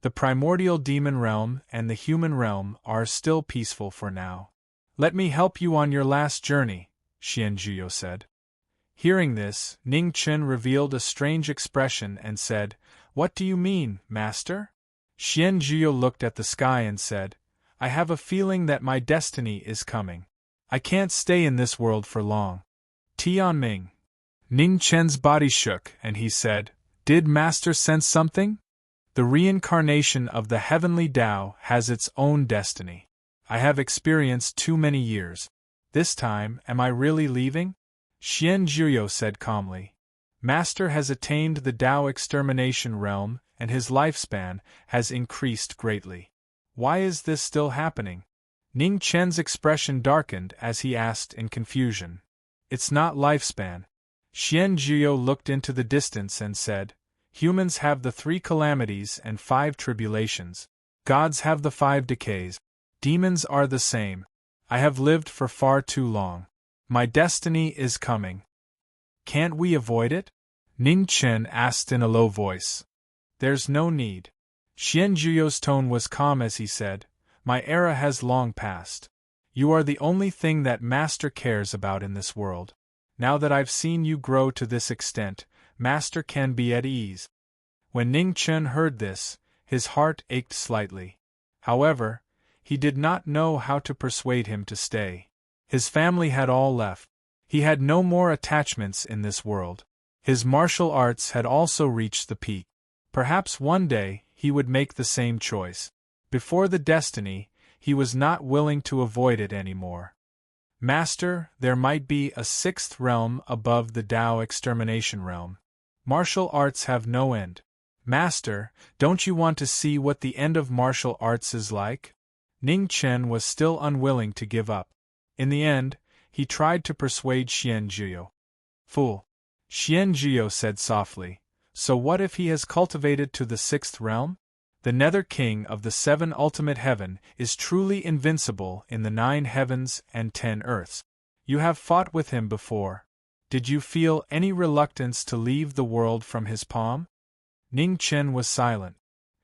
The primordial demon realm and the human realm are still peaceful for now. Let me help you on your last journey," Xianzhiyo said. Hearing this, Ning Chen revealed a strange expression and said, "What do you mean, Master?" Xianzhiyo looked at the sky and said, "I have a feeling that my destiny is coming. I can't stay in this world for long." Tianming. Ning Chen's body shook, and he said, "Did Master sense something? The reincarnation of the heavenly Tao has its own destiny. I have experienced too many years. This time, am I really leaving?" Xian Zhuyo said calmly. "Master has attained the Tao extermination realm, and his lifespan has increased greatly. Why is this still happening?" Ning Chen's expression darkened as he asked in confusion. "It's not lifespan." Xian Zhuyo looked into the distance and said, "Humans have the 3 calamities and 5 tribulations. Gods have the 5 decays. Demons are the same. I have lived for far too long. My destiny is coming. Can't we avoid it?" Ning Chen asked in a low voice. "There's no need." Xian Zhuyo's tone was calm as he said, "My era has long passed. You are the only thing that Master cares about in this world. Now that I've seen you grow to this extent, Master can be at ease." When Ning Chen heard this, his heart ached slightly. However, he did not know how to persuade him to stay. His family had all left. He had no more attachments in this world. His martial arts had also reached the peak. Perhaps one day he would make the same choice. Before the destiny, he was not willing to avoid it anymore. "Master, there might be a 6th realm above the Tao extermination realm. Martial arts have no end. Master, don't you want to see what the end of martial arts is like?" Ning Chen was still unwilling to give up. In the end, he tried to persuade Xian Zhuyo. "Fool!" Xian Zhuyo said softly. "So what if he has cultivated to the 6th realm? The Nether King of the 7 ultimate heaven is truly invincible in the 9 heavens and 10 earths. You have fought with him before. Did you feel any reluctance to leave the world from his palm?" Ning Chen was silent.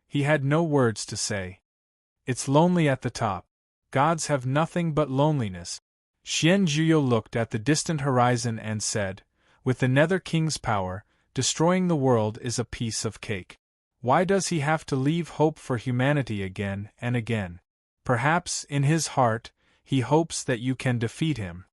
He had no words to say. "It's lonely at the top. Gods have nothing but loneliness." Xian Zhuyo looked at the distant horizon and said, "With the Nether King's power, destroying the world is a piece of cake. Why does he have to leave hope for humanity again and again? Perhaps, in his heart, he hopes that you can defeat him."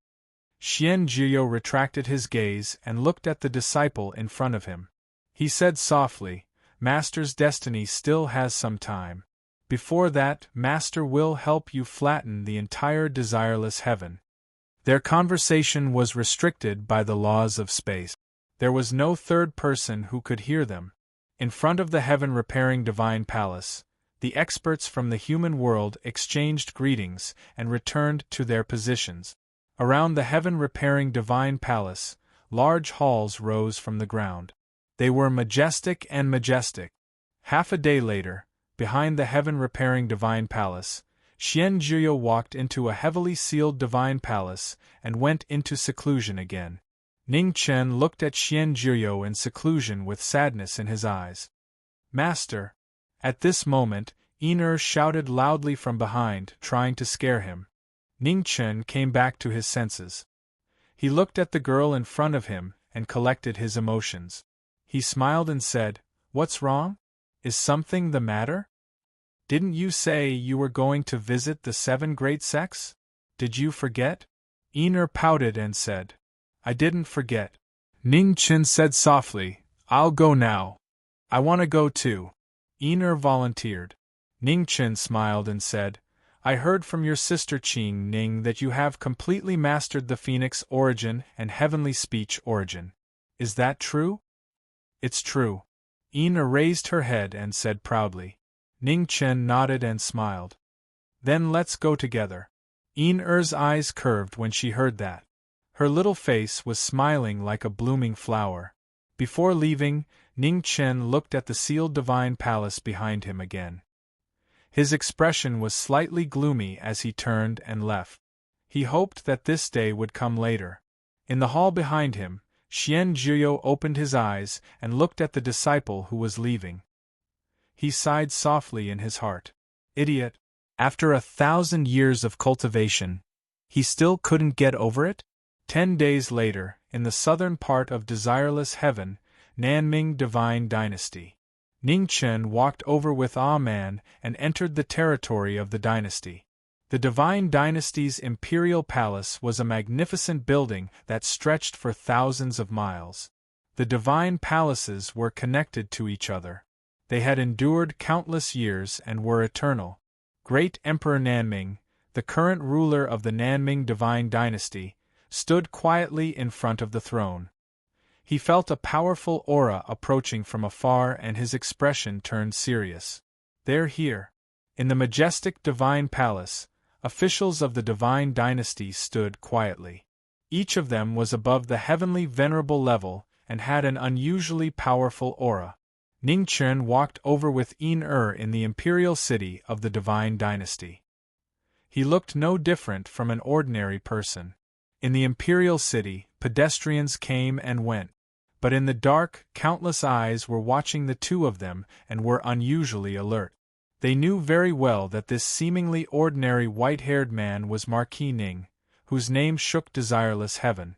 Xian Zhuyo retracted his gaze and looked at the disciple in front of him. He said softly, "Master's destiny still has some time. Before that, Master will help you flatten the entire desireless heaven." Their conversation was restricted by the laws of space. There was no third person who could hear them. In front of the heaven-repairing divine palace, the experts from the human world exchanged greetings and returned to their positions. Around the heaven-repairing divine palace, large halls rose from the ground. They were majestic and majestic. Half a day later, behind the heaven-repairing divine palace, Xian Zhuyo walked into a heavily sealed divine palace and went into seclusion again. Ning Chen looked at Xian Zhuyo in seclusion with sadness in his eyes. "Master!" At this moment, Yin shouted loudly from behind, trying to scare him. Ning Chen came back to his senses. He looked at the girl in front of him and collected his emotions. He smiled and said, "What's wrong? Is something the matter? Didn't you say you were going to visit the 7 great sects? Did you forget?" Yin pouted and said, "I didn't forget." Ning Chen said softly, "I'll go now. I want to go too." Yin volunteered. Ning Chen smiled and said, "I heard from your sister Qing Ning that you have completely mastered the Phoenix origin and heavenly speech origin. Is that true?" "It's true." Yin raised her head and said proudly. Ning Chen nodded and smiled. "Then let's go together." Yin's eyes curved when she heard that. Her little face was smiling like a blooming flower. Before leaving, Ning Chen looked at the sealed divine palace behind him again. His expression was slightly gloomy as he turned and left. He hoped that this day would come later. In the hall behind him, Xian Zhuyo opened his eyes and looked at the disciple who was leaving. He sighed softly in his heart. Idiot! After 1,000 years of cultivation, he still couldn't get over it? 10 days later, in the southern part of desireless heaven, Nanming Divine Dynasty. Ning Chen walked over with Ah Man and entered the territory of the dynasty. The Divine Dynasty's imperial palace was a magnificent building that stretched for thousands of miles. The divine palaces were connected to each other. They had endured countless years and were eternal. Great Emperor Nanming, the current ruler of the Nanming Divine Dynasty, stood quietly in front of the throne. He felt a powerful aura approaching from afar and his expression turned serious. "They're here." In the majestic divine palace, officials of the Divine Dynasty stood quietly. Each of them was above the heavenly venerable level and had an unusually powerful aura. Ningchen walked over with Yin-Er in the imperial city of the Divine Dynasty. He looked no different from an ordinary person. In the imperial city, pedestrians came and went. But in the dark, countless eyes were watching the two of them and were unusually alert. They knew very well that this seemingly ordinary white-haired man was Marquis Ning, whose name shook desireless heaven.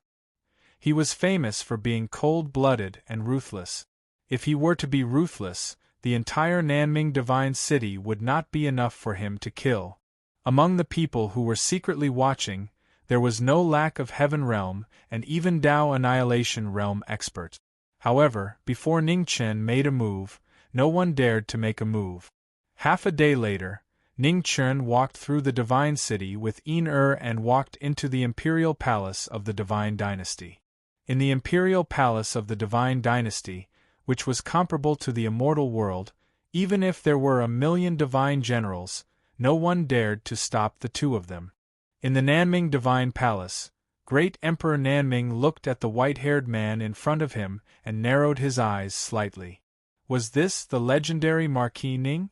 He was famous for being cold-blooded and ruthless. If he were to be ruthless, the entire Nanming Divine City would not be enough for him to kill. Among the people who were secretly watching, there was no lack of Heaven Realm and even Dao Annihilation Realm experts. However, before Ningchen made a move, no one dared to make a move. Half a day later, Ningchen walked through the Divine City with Yin-Er and walked into the Imperial Palace of the Divine Dynasty. In the Imperial Palace of the Divine Dynasty, which was comparable to the immortal world, even if there were 1,000,000 divine generals, no one dared to stop the two of them. In the Nanming Divine Palace, Great Emperor Nanming looked at the white-haired man in front of him and narrowed his eyes slightly. Was this the legendary Marquis Ning?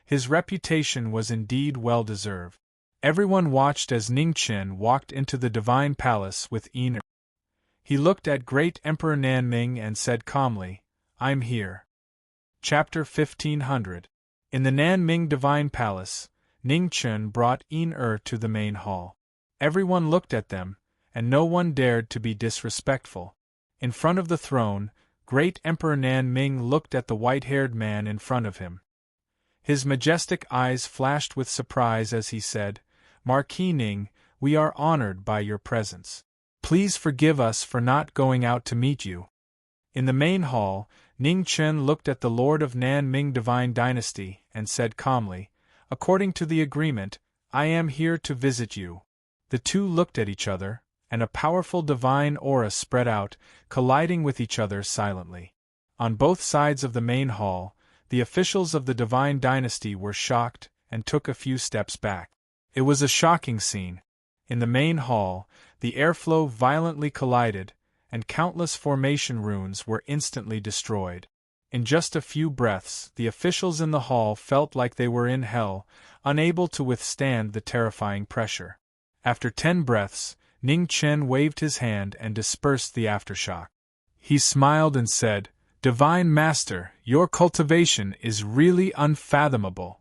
His reputation was indeed well-deserved. Everyone watched as Ningchen walked into the Divine Palace with Yin-Er. He looked at Great Emperor Nanming and said calmly, "I'm here." Chapter 1500. In the Nanming Divine Palace, Ningchen brought Yin-Er to the main hall. Everyone looked at them, and no one dared to be disrespectful. In front of the throne, Great Emperor Nanming looked at the white-haired man in front of him. His majestic eyes flashed with surprise as he said, "Marquis Ning, we are honored by your presence. Please forgive us for not going out to meet you." In the main hall, Ningchen looked at the Lord of Nanming Divine Dynasty and said calmly, "According to the agreement, I am here to visit you." The two looked at each other, and a powerful divine aura spread out, colliding with each other silently. On both sides of the main hall, the officials of the Divine Dynasty were shocked and took a few steps back. It was a shocking scene. In the main hall, the airflow violently collided, and countless formation runes were instantly destroyed. In just a few breaths, the officials in the hall felt like they were in hell, unable to withstand the terrifying pressure. After 10 breaths, Ningchen waved his hand and dispersed the aftershock. He smiled and said, "Divine Master, your cultivation is really unfathomable."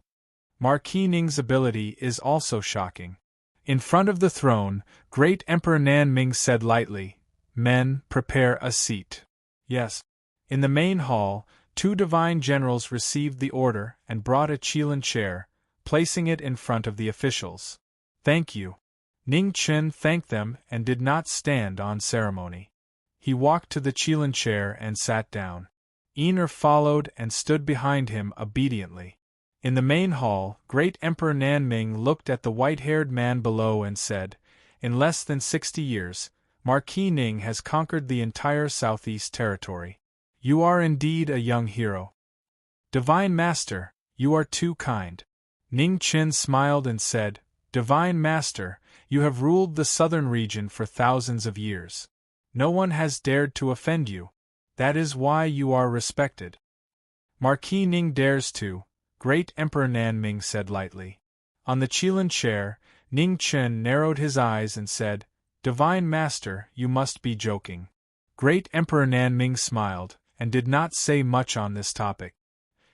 Marquis Ning's ability is also shocking. In front of the throne, Great Emperor Nanming said lightly, "Men, prepare a seat." Yes. In the main hall, 2 divine generals received the order and brought a Qilin chair, placing it in front of the officials. "Thank you." Ningchen thanked them and did not stand on ceremony. He walked to the Qilin chair and sat down. Yin-Er followed and stood behind him obediently. In the main hall, Great Emperor Nanming looked at the white-haired man below and said, "In less than 60 years, Marquis Ning has conquered the entire Southeast territory. You are indeed a young hero." "Divine Master, you are too kind." Ningchen smiled and said, "Divine Master, you have ruled the southern region for thousands of years. No one has dared to offend you. That is why you are respected." "Marquis Ning dares to," Great Emperor Nanming said lightly. On the Qilin chair, Ningchen narrowed his eyes and said, "Divine Master, you must be joking." Great Emperor Nanming smiled, and did not say much on this topic.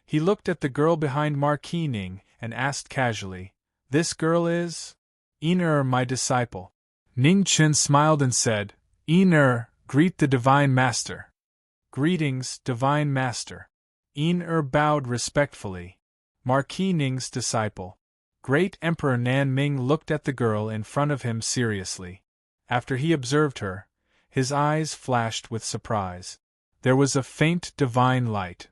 He looked at the girl behind Marquis Ning and asked casually, "This girl is?" "Yin-Er, my disciple." Ningchen smiled and said, "Yin-Er, greet the Divine Master." "Greetings, Divine Master." Yin-Er bowed respectfully. "Marquis Ning's disciple." Great Emperor Nan Ming looked at the girl in front of him seriously. After he observed her, his eyes flashed with surprise. There was a faint divine light.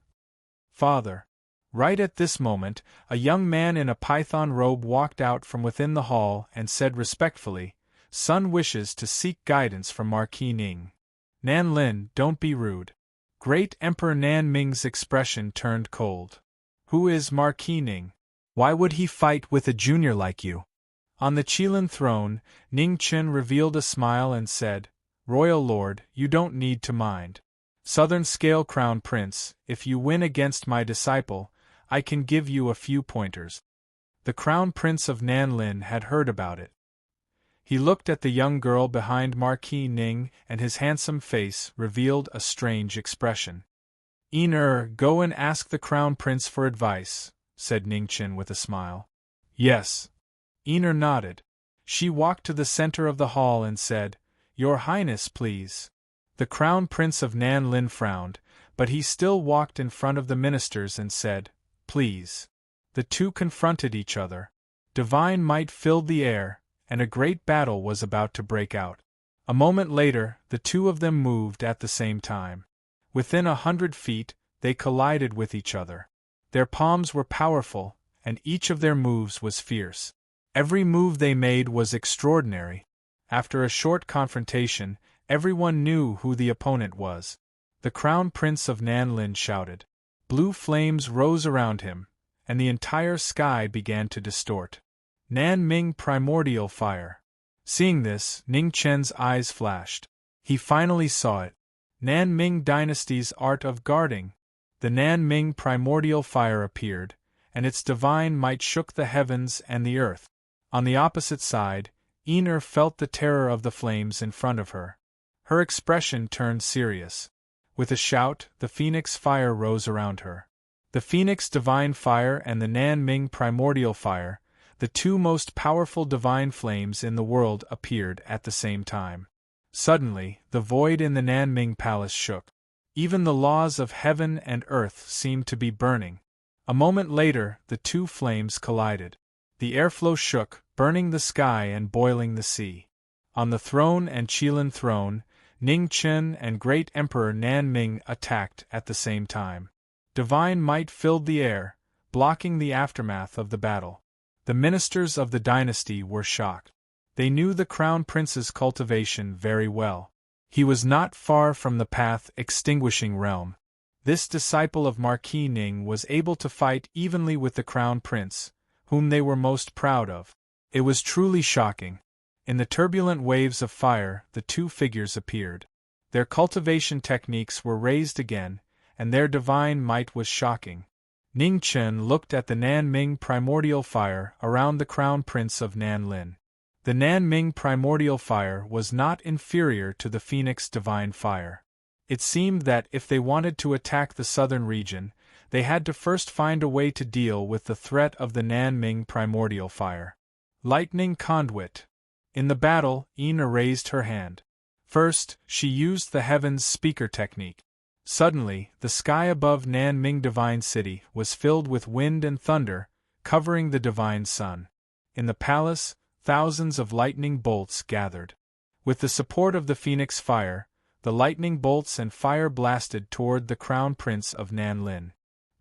Father. Right at this moment, a young man in a python robe walked out from within the hall and said respectfully, Son wishes to seek guidance from Marquis Ning. Nan Lin, don't be rude. Great Emperor Nan Ming's expression turned cold. Who is Marquis Ning? Why would he fight with a junior like you? On the Qilin throne, Ning Chen revealed a smile and said, Royal Lord, you don't need to mind. Southern Scale Crown Prince, if you win against my disciple, I can give you a few pointers. The Crown Prince of Nanlin had heard about it. He looked at the young girl behind Marquis Ning, and his handsome face revealed a strange expression. Go and ask the Crown Prince for advice, said Ningchen with a smile. Yes. Nodded. She walked to the center of the hall and said, Your Highness, please. The Crown Prince of Nanlin frowned, but he still walked in front of the ministers and said, Please. The two confronted each other. Divine might filled the air, and a great battle was about to break out. A moment later, the two of them moved at the same time. Within 100 feet, they collided with each other. Their palms were powerful, and each of their moves was fierce. Every move they made was extraordinary. After a short confrontation, everyone knew who the opponent was. The Crown Prince of Nanlin shouted. Blue flames rose around him, and the entire sky began to distort. Nan Ming Primordial Fire. Seeing this, Ning Chen's eyes flashed. He finally saw it. Nan Ming Dynasty's Art of Guarding. The Nan Ming Primordial Fire appeared, and its divine might shook the heavens and the earth. On the opposite side, felt the terror of the flames in front of her. Her expression turned serious. With a shout, the Phoenix Fire rose around her. The Phoenix Divine Fire and the Nan Ming Primordial Fire, the two most powerful divine flames in the world, appeared at the same time. Suddenly, the void in the Nan Ming Palace shook. Even the laws of heaven and earth seemed to be burning. A moment later, the two flames collided. The airflow shook, burning the sky and boiling the sea. On the throne and Qilin throne, Ning Chen and Great Emperor Nan Ming attacked at the same time. Divine might filled the air, blocking the aftermath of the battle. The ministers of the dynasty were shocked. They knew the Crown Prince's cultivation very well. He was not far from the path-extinguishing realm. This disciple of Marquis Ning was able to fight evenly with the Crown Prince, whom they were most proud of. It was truly shocking. In the turbulent waves of fire, the two figures appeared. Their cultivation techniques were raised again, and their divine might was shocking. Ning Chen looked at the Nan Ming Primordial Fire around the Crown Prince of Nanlin. The Nan Ming Primordial Fire was not inferior to the Phoenix Divine Fire. It seemed that if they wanted to attack the southern region, they had to first find a way to deal with the threat of the Nan Ming Primordial Fire. Lightning Conduit. In the battle, raised her hand. First, she used the Heavens Speaker technique. Suddenly, the sky above Nan Ming Divine City was filled with wind and thunder, covering the divine sun. In the palace, thousands of lightning bolts gathered. With the support of the Phoenix Fire, the lightning bolts and fire blasted toward the Crown Prince of Nanlin.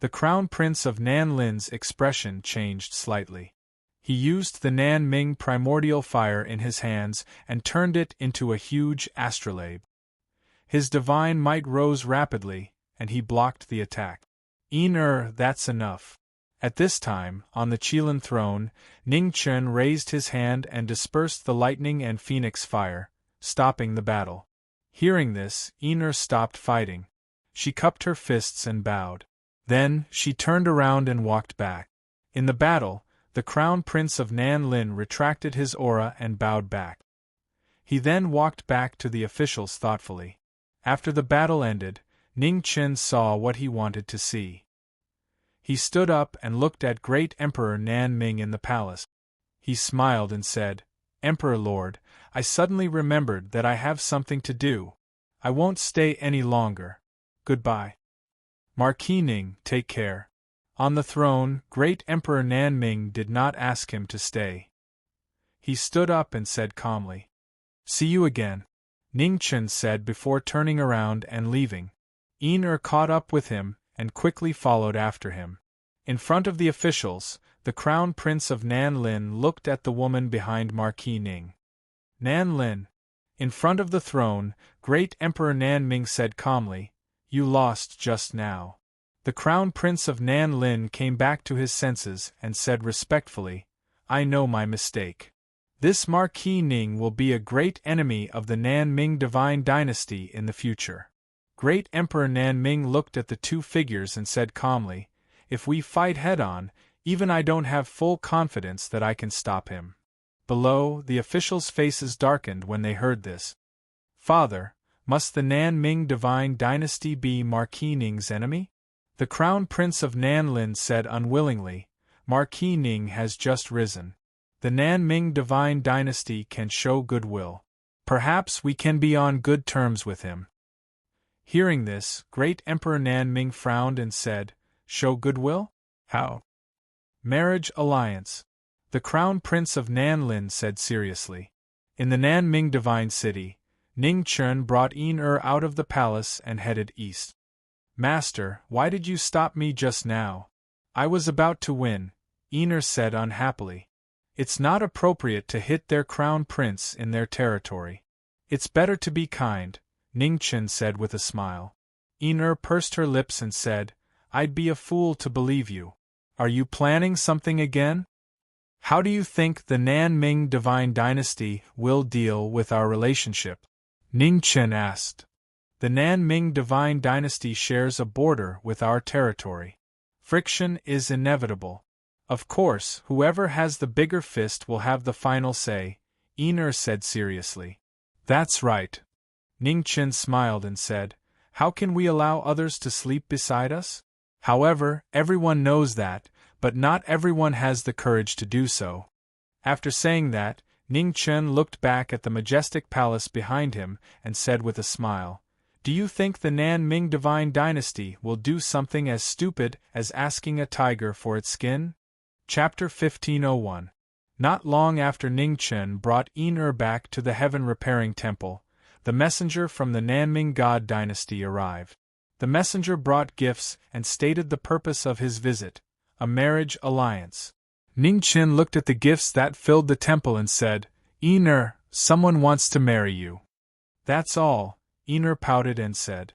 The Crown Prince of Nanlin's expression changed slightly. He used the Nan Ming Primordial Fire in his hands and turned it into a huge astrolabe. His divine might rose rapidly, and he blocked the attack. That's enough. At this time, on the Qilin throne, Ning Chen raised his hand and dispersed the lightning and phoenix fire, stopping the battle. Hearing this, stopped fighting. She cupped her fists and bowed. Then, she turned around and walked back. In the battle, the Crown Prince of Nanlin retracted his aura and bowed back. He then walked back to the officials thoughtfully. After the battle ended, Ning Chen saw what he wanted to see. He stood up and looked at Great Emperor Nan Ming in the palace. He smiled and said, Emperor Lord, I suddenly remembered that I have something to do. I won't stay any longer. Goodbye. Marquis Ning, take care. On the throne, great Emperor Nanming did not ask him to stay. He stood up and said calmly, "See you again," Ningchen said before turning around and leaving. Yin caught up with him and quickly followed after him. In front of the officials, the Crown Prince of Nanlin looked at the woman behind Marquis Ning. Nanlin. In front of the throne, great Emperor Nanming said calmly, "You lost just now." The Crown Prince of Nanlin came back to his senses and said respectfully, "I know my mistake. This Marquis Ning will be a great enemy of the Nanming divine dynasty in the future." Great Emperor Nanming looked at the two figures and said calmly, "If we fight head-on, even I don't have full confidence that I can stop him." Below, the officials' faces darkened when they heard this. "Father, must the Nanming divine dynasty be Marquis Ning's enemy?" The Crown Prince of Nanlin said unwillingly, "Marquis Ning has just risen. The Nanming divine dynasty can show goodwill. Perhaps we can be on good terms with him." Hearing this, great Emperor Nanming frowned and said, "Show goodwill? How?" "Marriage alliance," the Crown Prince of Nanlin said seriously. In the Nanming Divine City, Ningchen brought Yin out of the palace and headed east. "Master, why did you stop me just now? I was about to win," Yin said unhappily. "It's not appropriate to hit their crown prince in their territory. It's better to be kind," Ningchen said with a smile. Yin pursed her lips and said, "I'd be a fool to believe you. Are you planning something again? How do you think the Nanming divine dynasty will deal with our relationship?" Ningchen asked. "The Nanming divine dynasty shares a border with our territory. Friction is inevitable. Of course, whoever has the bigger fist will have the final say," Yin said seriously. "That's right." Ningchen smiled and said, "How can we allow others to sleep beside us? However, everyone knows that, but not everyone has the courage to do so." After saying that, Ningchen looked back at the majestic palace behind him and said with a smile, "Do you think the Nanming divine dynasty will do something as stupid as asking a tiger for its skin?" Chapter 1501. Not long after Ningchen brought Yin back to the heaven-repairing temple, the messenger from the Nanming God dynasty arrived. The messenger brought gifts and stated the purpose of his visit, a marriage alliance. Ningchen looked at the gifts that filled the temple and said, "Yin, someone wants to marry you." "That's all," Yin pouted and said.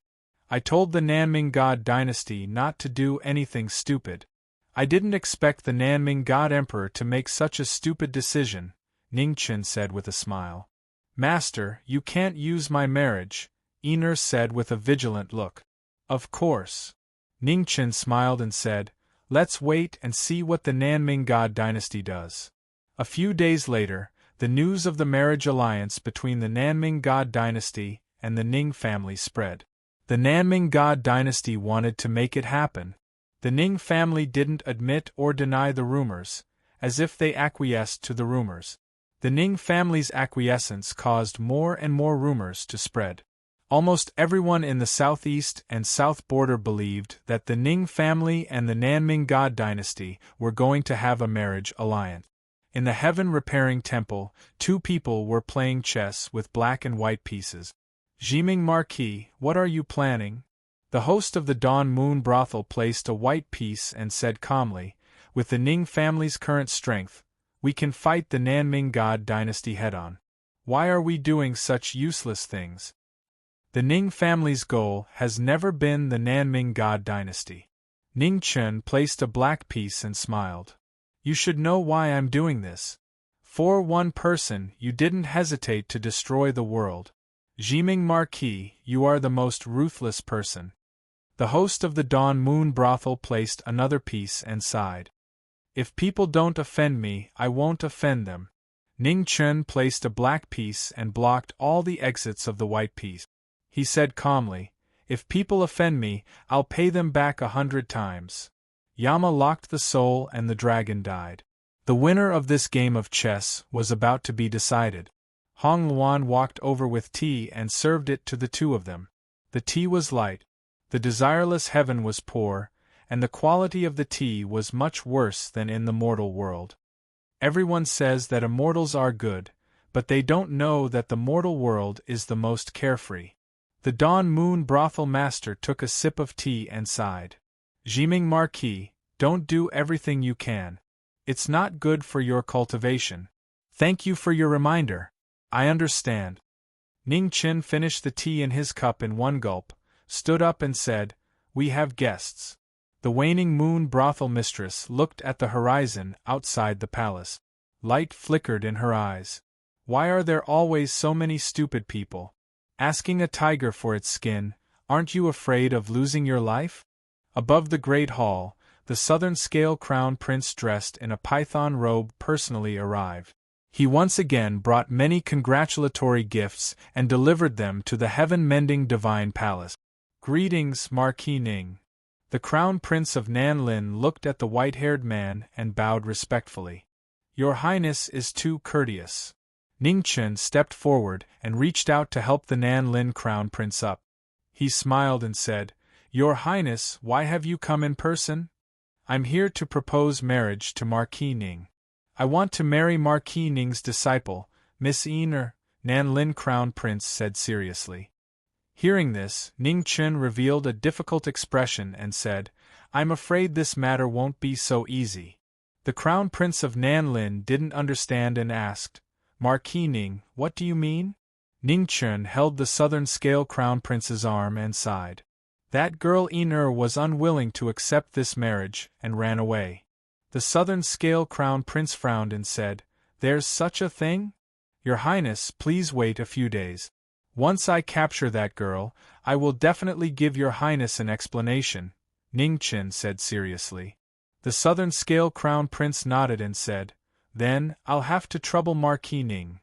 "I told the Nanming God dynasty not to do anything stupid. I didn't expect the Nanming God Emperor to make such a stupid decision," Ningchen said with a smile. "Master, you can't use my marriage," Yin said with a vigilant look. "Of course." Ningchen smiled and said, "Let's wait and see what the Nanming God dynasty does." A few days later, the news of the marriage alliance between the Nanming God dynasty and the Ning family spread. The Nanming God dynasty wanted to make it happen. The Ning family didn't admit or deny the rumors, as if they acquiesced to the rumors. The Ning family's acquiescence caused more and more rumors to spread. Almost everyone in the southeast and south border believed that the Ning family and the Nanming God dynasty were going to have a marriage alliance. In the heaven-repairing temple, two people were playing chess with black and white pieces. "Jiming Marquis, what are you planning?" The host of the Dawn Moon brothel placed a white piece and said calmly, "With the Ning family's current strength, we can fight the Nanming God dynasty head-on. Why are we doing such useless things? The Ning family's goal has never been the Nanming God dynasty." Ningchen placed a black piece and smiled. "You should know why I'm doing this. For one person, you didn't hesitate to destroy the world. Jiming Marquis, you are the most ruthless person." The host of the Dawn Moon brothel placed another piece and sighed. "If people don't offend me, I won't offend them." Ningchen placed a black piece and blocked all the exits of the white piece. He said calmly, "If people offend me, I'll pay them back 100 times. Yama locked the soul and the dragon died. The winner of this game of chess was about to be decided. Hong Luan walked over with tea and served it to the two of them. The tea was light. The desireless heaven was poor, and the quality of the tea was much worse than in the mortal world. Everyone says that immortals are good, but they don't know that the mortal world is the most carefree. The Dawn Moon brothel master took a sip of tea and sighed. Jiming Marquis, don't do everything you can. It's not good for your cultivation. Thank you for your reminder. I understand. Ning Chen finished the tea in his cup in one gulp, stood up and said, "We have guests." The waning moon brothel mistress looked at the horizon outside the palace. Light flickered in her eyes. Why are there always so many stupid people? Asking a tiger for its skin, aren't you afraid of losing your life? Above the great hall, the southern scale crown prince dressed in a python robe personally arrived. He once again brought many congratulatory gifts and delivered them to the heaven-mending divine palace. Greetings, Marquis Ning. The crown prince of Nanlin looked at the white-haired man and bowed respectfully. Your Highness is too courteous. Ning Chen stepped forward and reached out to help the Nanlin crown prince up. He smiled and said, Your Highness, why have you come in person? I'm here to propose marriage to Marquis Ning. I want to marry Marquis Ning's disciple, Miss Yin. Nanlin crown prince said seriously. Hearing this, Ning Chen revealed a difficult expression and said, I'm afraid this matter won't be so easy. The crown prince of Nanlin didn't understand and asked, Marquis Ning, what do you mean? Ning Chen held the southern scale crown prince's arm and sighed. That girl Yin was unwilling to accept this marriage and ran away. The southern scale crown prince frowned and said, There's such a thing? Your Highness, please wait a few days. Once I capture that girl, I will definitely give Your Highness an explanation, Ning Chen said seriously. The southern scale crown prince nodded and said, Then, I'll have to trouble Marquis Ning.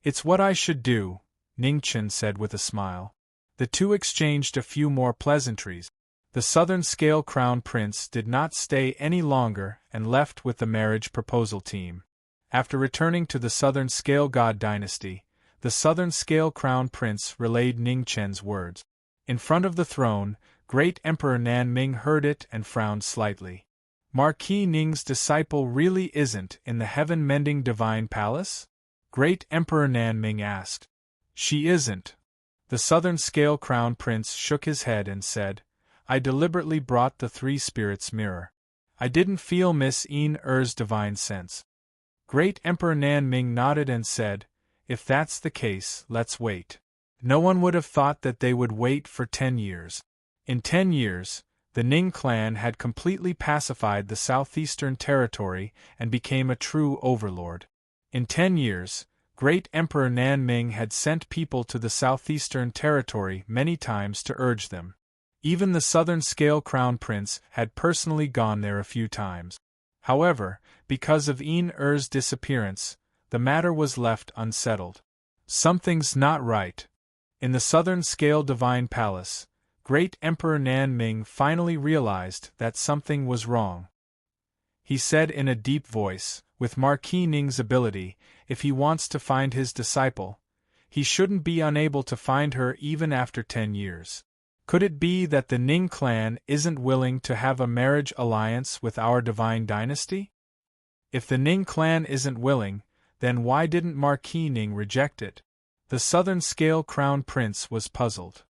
It's what I should do, Ning Chen said with a smile. The two exchanged a few more pleasantries. The southern scale crown prince did not stay any longer and left with the marriage proposal team. After returning to the southern scale god dynasty, the southern scale crown prince relayed Ning Chen's words. In front of the throne, great Emperor Nanming heard it and frowned slightly. Marquis Ning's disciple really isn't in the heaven-mending divine palace? Great Emperor Nanming asked. She isn't. The southern scale crown prince shook his head and said, I deliberately brought the three spirits mirror. I didn't feel Miss Yin-er's divine sense. Great Emperor Nanming nodded and said, If that's the case, let's wait. No one would have thought that they would wait for 10 years. In 10 years, the Ning clan had completely pacified the southeastern territory and became a true overlord. In 10 years, Great Emperor Nanming had sent people to the southeastern territory many times to urge them. Even the southern scale crown prince had personally gone there a few times. However, because of Yin-er's disappearance, the matter was left unsettled. Something's not right. In the southern scale divine palace, Great Emperor Nanming finally realized that something was wrong. He said in a deep voice, with Marquis Ning's ability, if he wants to find his disciple, he shouldn't be unable to find her even after 10 years. Could it be that the Ning clan isn't willing to have a marriage alliance with our divine dynasty? If the Ning clan isn't willing, then why didn't Marquis Ning reject it? The southern scale crown prince was puzzled.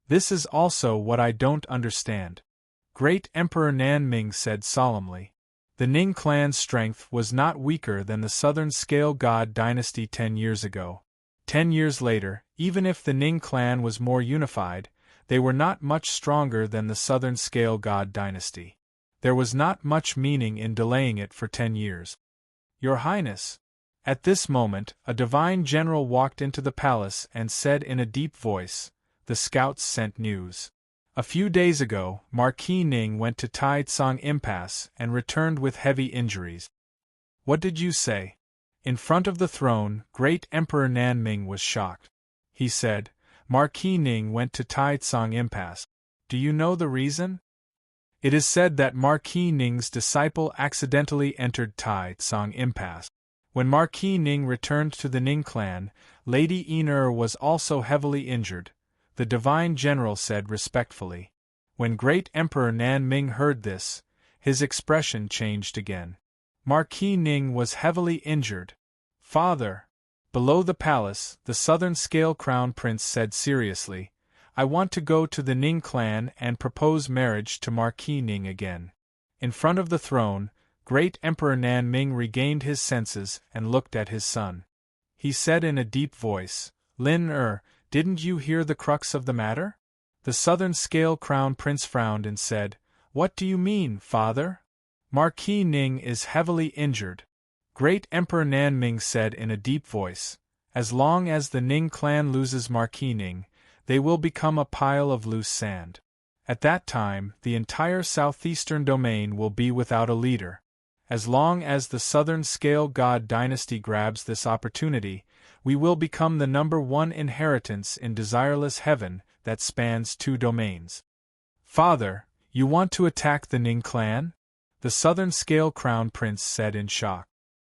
This is also what I don't understand. Great Emperor Nanming said solemnly. The Ning clan's strength was not weaker than the southern scale god dynasty 10 years ago. 10 years later, even if the Ning clan was more unified, they were not much stronger than the southern scale god dynasty. There was not much meaning in delaying it for 10 years. Your Highness. At this moment, a divine general walked into the palace and said in a deep voice, The scouts sent news. A few days ago, Marquis Ning went to Tai Tsang Impasse and returned with heavy injuries. What did you say? In front of the throne, Great Emperor Nanming was shocked. He said, Marquis Ning went to Tai Tsang Impasse. Do you know the reason? It is said that Marquis Ning's disciple accidentally entered Tai Tsang Impasse. When Marquis Ning returned to the Ning clan, Lady Yin was also heavily injured, the divine general said respectfully. When great Emperor Nan Ming heard this, his expression changed again. Marquis Ning was heavily injured. Father! Below the palace, the southern scale crown prince said seriously, I want to go to the Ning clan and propose marriage to Marquis Ning again. In front of the throne, great Emperor Nan Ming regained his senses and looked at his son. He said in a deep voice, Lin didn't you hear the crux of the matter? The southern scale crown prince frowned and said, What do you mean, father? Marquis Ning is heavily injured. Great Emperor Nan Ming said in a deep voice, As long as the Ning clan loses Marquis Ning, they will become a pile of loose sand. At that time, the entire southeastern domain will be without a leader. As long as the southern scale god dynasty grabs this opportunity, we will become the #1 inheritance in desireless heaven that spans 2 domains. Father, you want to attack the Ning clan? The southern scale crown prince said in shock.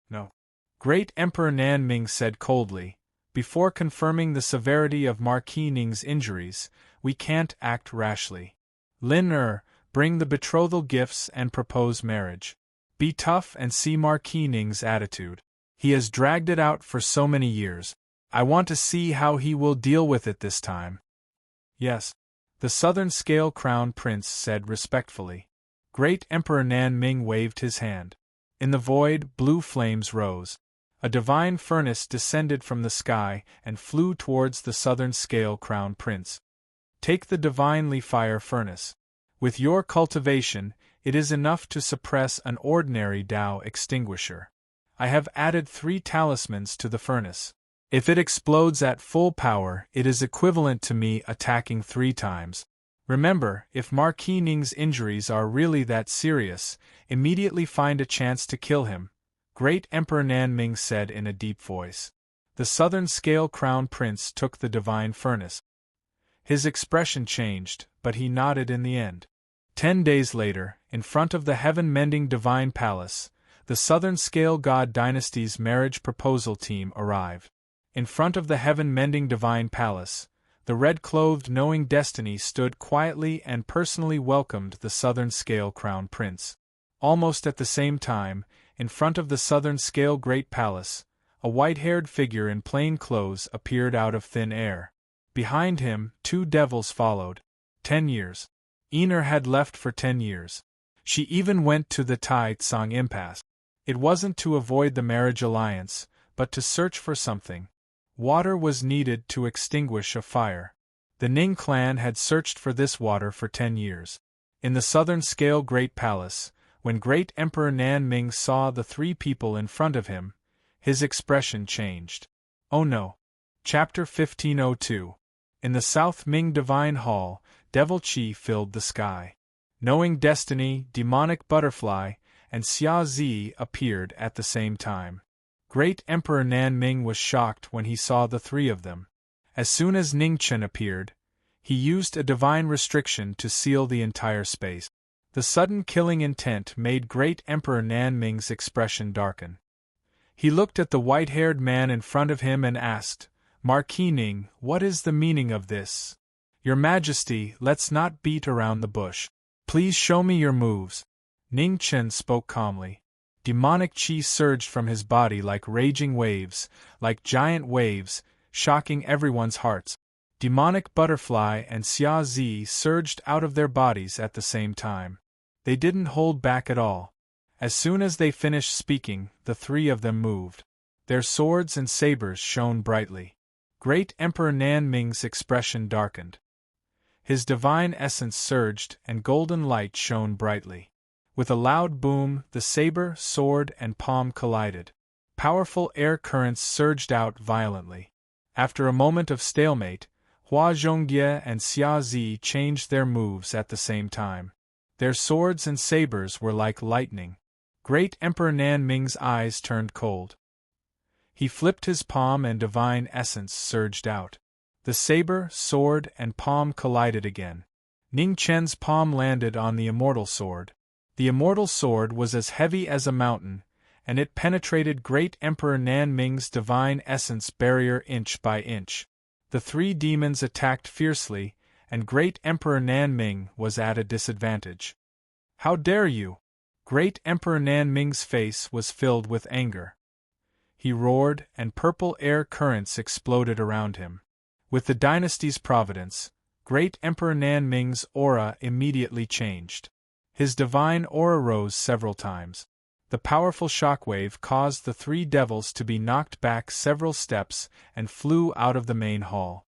No. Great Emperor Nan Ming said coldly, Before confirming the severity of Marquis Ning's injuries, we can't act rashly. Lin bring the betrothal gifts and propose marriage. Be tough and see Marquis Ning's attitude. He has dragged it out for so many years. I want to see how he will deal with it this time. Yes. The southern scale crown prince said respectfully. Great Emperor Nan Ming waved his hand. In the void, blue flames rose. A divine furnace descended from the sky and flew towards the southern scale crown prince. Take the divinely fire furnace. With your cultivation, it is enough to suppress an ordinary Tao extinguisher. I have added 3 talismans to the furnace. If it explodes at full power, it is equivalent to me attacking 3 times. Remember, if Marquis Ning's injuries are really that serious, immediately find a chance to kill him, Great Emperor Nan Ming said in a deep voice. The southern scale crown prince took the divine furnace. His expression changed, but he nodded in the end. 10 days later, in front of the heaven-mending divine palace, the southern scale god dynasty's marriage proposal team arrived. In front of the heaven-mending divine palace, the red-clothed knowing destiny stood quietly and personally welcomed the southern scale crown prince. Almost at the same time, in front of the southern scale great palace, a white-haired figure in plain clothes appeared out of thin air. Behind him, 2 devils followed. 10 years. Ener had left for 10 years. She even went to the Tai Tsang impasse. It wasn't to avoid the marriage alliance, but to search for something. Water was needed to extinguish a fire. The Ning clan had searched for this water for 10 years. In the southern scale great palace, when great Emperor Nan Ming saw the 3 people in front of him, his expression changed. Oh no. Chapter 1502. In the South Ming Divine Hall, Devil Chi filled the sky. Knowing Destiny, Demonic Butterfly, and Xia Zi appeared at the same time. Great Emperor Nan Ming was shocked when he saw the 3 of them. As soon as Ning Chen appeared, he used a divine restriction to seal the entire space. The sudden killing intent made Great Emperor Nan Ming's expression darken. He looked at the white-haired man in front of him and asked, Marquis Ning, what is the meaning of this? Your Majesty, let's not beat around the bush. Please show me your moves. Ning Chen spoke calmly. Demonic chi surged from his body like raging waves, like giant waves, shocking everyone's hearts. Demonic Butterfly and Xia Zi surged out of their bodies at the same time. They didn't hold back at all. As soon as they finished speaking, the 3 of them moved. Their swords and sabers shone brightly. Great Emperor Nan Ming's expression darkened. His divine essence surged and golden light shone brightly. With a loud boom, the saber, sword, and palm collided. Powerful air currents surged out violently. After a moment of stalemate, Hua Zhongye and Xia Zi changed their moves at the same time. Their swords and sabers were like lightning. Great Emperor Nan Ming's eyes turned cold. He flipped his palm and divine essence surged out. The saber, sword, and palm collided again. Ning Chen's palm landed on the immortal sword. The immortal sword was as heavy as a mountain, and it penetrated Great Emperor Nan Ming's divine essence barrier inch by inch. The 3 demons attacked fiercely, and Great Emperor Nanming was at a disadvantage. "How dare you!" Great Emperor Nanming's face was filled with anger. He roared, and purple air currents exploded around him. With the dynasty's providence, Great Emperor Nanming's aura immediately changed. His divine aura rose several times. The powerful shockwave caused the three devils to be knocked back several steps and flew out of the main hall.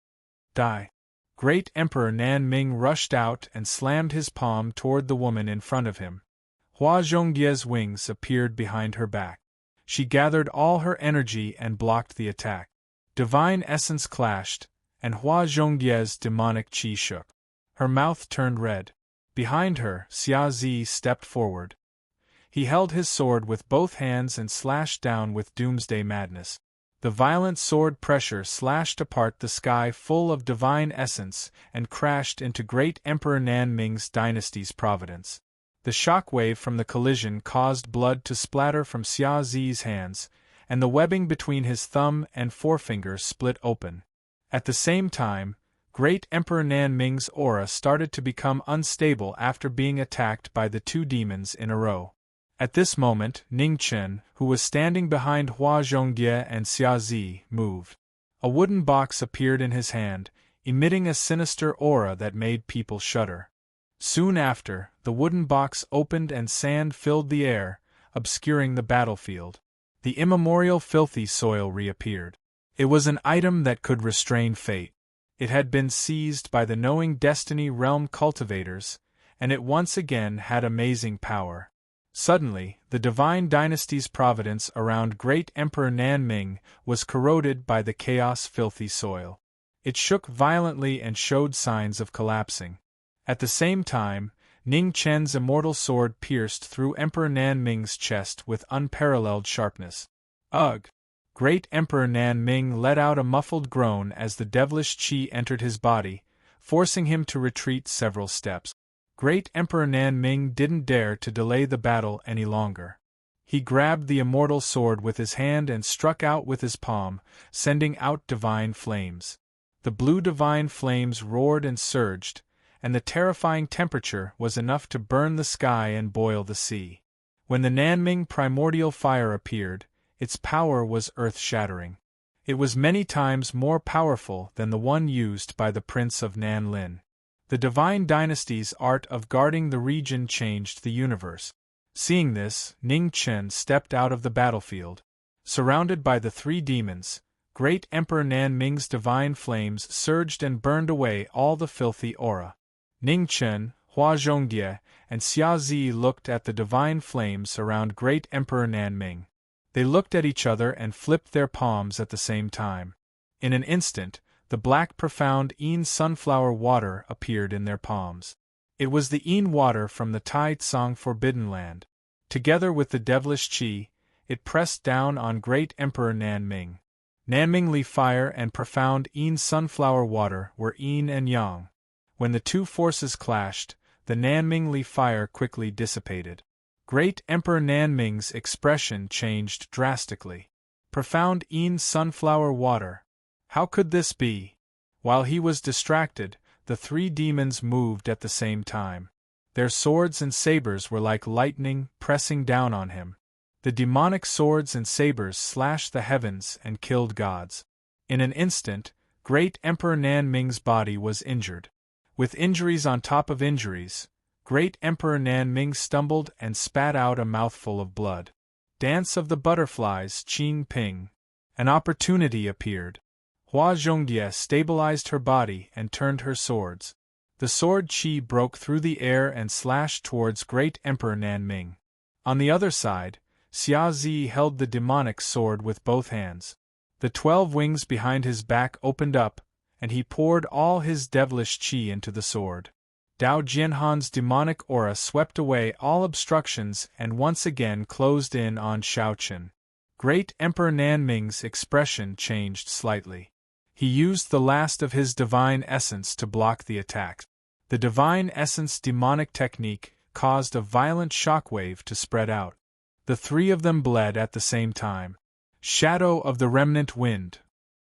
Die! Great Emperor Nanming rushed out and slammed his palm toward the woman in front of him. Hua Zhongyie's wings appeared behind her back. She gathered all her energy and blocked the attack. Divine essence clashed, and Hua Zhongyie's demonic qi shook. Her mouth turned red. Behind her, Xia Zi stepped forward. He held his sword with both hands and slashed down with doomsday madness. The violent sword pressure slashed apart the sky full of divine essence and crashed into Great Emperor Nanming's dynasty's providence. The shockwave from the collision caused blood to splatter from Xia Zi's hands, and the webbing between his thumb and forefinger split open. At the same time, Great Emperor Nanming's aura started to become unstable after being attacked by the two demons in a row. At this moment, Ning Chen, who was standing behind Hua Zhongyie and Xia Zi, moved. A wooden box appeared in his hand, emitting a sinister aura that made people shudder. Soon after, the wooden box opened and sand filled the air, obscuring the battlefield. The immemorial filthy soil reappeared. It was an item that could restrain fate. It had been seized by the knowing destiny realm cultivators, and it once again had amazing power. Suddenly, the divine dynasty's providence around Great Emperor Nanming was corroded by the chaos filthy soil. It shook violently and showed signs of collapsing. At the same time, Ning Chen's immortal sword pierced through Emperor Nanming's chest with unparalleled sharpness. Ugh! Great Emperor Nanming let out a muffled groan as the devilish qi entered his body, forcing him to retreat several steps. Great Emperor Nanming didn't dare to delay the battle any longer. He grabbed the immortal sword with his hand and struck out with his palm, sending out divine flames. The blue divine flames roared and surged, and the terrifying temperature was enough to burn the sky and boil the sea. When the Nanming primordial fire appeared, its power was earth-shattering. It was many times more powerful than the one used by the Prince of Nanlin. The divine dynasty's art of guarding the region changed the universe. Seeing this, Ning Chen stepped out of the battlefield. Surrounded by the three demons, Great Emperor Nanming's divine flames surged and burned away all the filthy aura. Ning Chen, Hua Zhongyie, and Xia Zi looked at the divine flames around Great Emperor Nanming. They looked at each other and flipped their palms at the same time. In an instant, the black profound Yin sunflower water appeared in their palms. It was the Yin water from the Tai Tsang Forbidden Land. Together with the devilish qi, it pressed down on Great Emperor Nanming. Nanming fire and profound Yin sunflower water were yin and yang. When the two forces clashed, the Nanming fire quickly dissipated. Great Emperor Nanming's expression changed drastically. Profound Yin sunflower water. How could this be? While he was distracted, the three demons moved at the same time. Their swords and sabers were like lightning, pressing down on him. The demonic swords and sabers slashed the heavens and killed gods. In an instant, Great Emperor Nanming's body was injured. With injuries on top of injuries, Great Emperor Nanming stumbled and spat out a mouthful of blood. Dance of the Butterflies, Qing Ping. An opportunity appeared. Hua Zhongyie stabilized her body and turned her swords. The sword qi broke through the air and slashed towards Great Emperor Nanming. On the other side, Xia Zi held the demonic sword with both hands. The 12 wings behind his back opened up, and he poured all his devilish qi into the sword. Dao Jianhan's demonic aura swept away all obstructions and once again closed in on Shaoqin. Great Emperor Nanming's expression changed slightly. He used the last of his divine essence to block the attack. The divine essence demonic technique caused a violent shockwave to spread out. The three of them bled at the same time. Shadow of the remnant wind.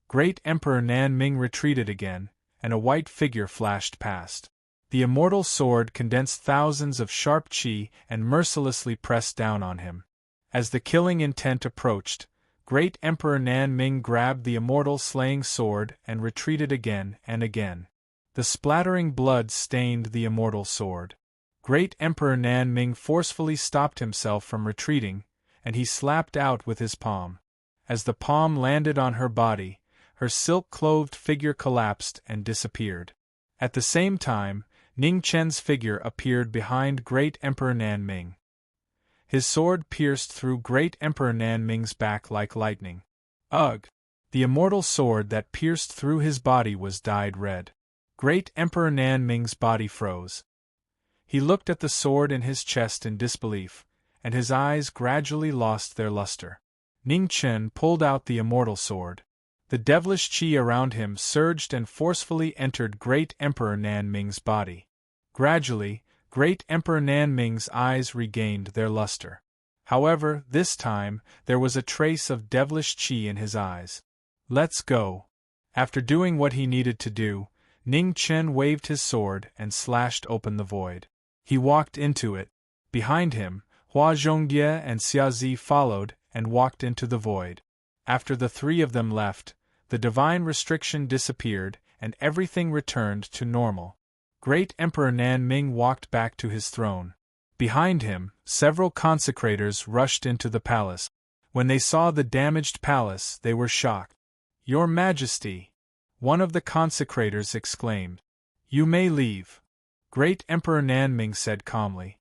Great Emperor Nanming retreated again, and a white figure flashed past. The immortal sword condensed thousands of sharp chi and mercilessly pressed down on him. As the killing intent approached, great Emperor Nan Ming grabbed the immortal slaying sword and retreated again and again. The splattering blood stained the immortal sword. Great Emperor Nan Ming forcefully stopped himself from retreating, and he slapped out with his palm. As the palm landed on her body, her silk-clothed figure collapsed and disappeared. At the same time, Ning Chen's figure appeared behind Great Emperor Nan Ming. His sword pierced through Great Emperor Nan Ming's back like lightning. Ugh! The immortal sword that pierced through his body was dyed red. Great Emperor Nan Ming's body froze. He looked at the sword in his chest in disbelief, and his eyes gradually lost their luster. Ning Chen pulled out the immortal sword. The devilish qi around him surged and forcefully entered Great Emperor Nan Ming's body. Gradually, Great Emperor Nan Ming's eyes regained their luster. However, this time, there was a trace of devilish qi in his eyes. "Let's go." After doing what he needed to do, Ning Chen waved his sword and slashed open the void. He walked into it. Behind him, Hua Zhongjie and Xiazi followed and walked into the void. After the three of them left, the divine restriction disappeared and everything returned to normal. Great Emperor Nan Ming walked back to his throne. Behind him, several consecrators rushed into the palace. When they saw the damaged palace, they were shocked. "Your Majesty!" one of the consecrators exclaimed. "You may leave." Great Emperor Nan Ming said calmly.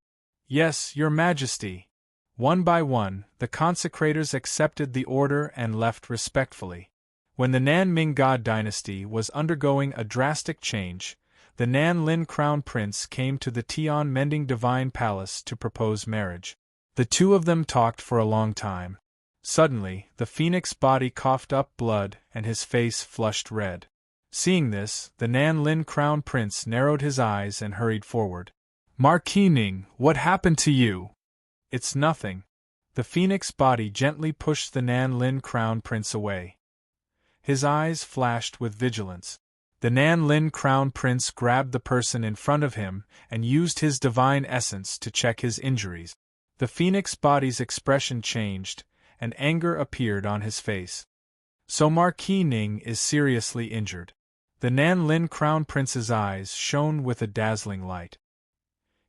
"Yes, Your Majesty." One by one, the consecrators accepted the order and left respectfully. When the Nan Ming God dynasty was undergoing a drastic change, the Nan Lin Crown Prince came to the Tian Mending Divine Palace to propose marriage. The two of them talked for a long time. Suddenly, the phoenix body coughed up blood and his face flushed red. Seeing this, the Nan Lin Crown Prince narrowed his eyes and hurried forward. "Marquis Ning, what happened to you?" "It's nothing." The phoenix body gently pushed the Nan Lin Crown Prince away. His eyes flashed with vigilance. The Nan Lin Crown Prince grabbed the person in front of him and used his divine essence to check his injuries. The phoenix body's expression changed, and anger appeared on his face. "So Marquis Ning is seriously injured." The Nan Lin Crown Prince's eyes shone with a dazzling light.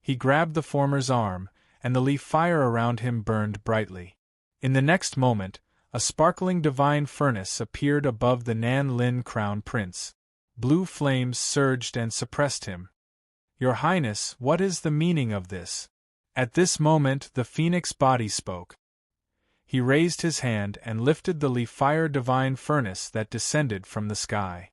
He grabbed the former's arm, and the leaf fire around him burned brightly. In the next moment, a sparkling divine furnace appeared above the Nan Lin Crown Prince. Blue flames surged and suppressed him. "Your Highness, what is the meaning of this?" At this moment the phoenix body spoke. He raised his hand and lifted the leaf fire divine furnace that descended from the sky.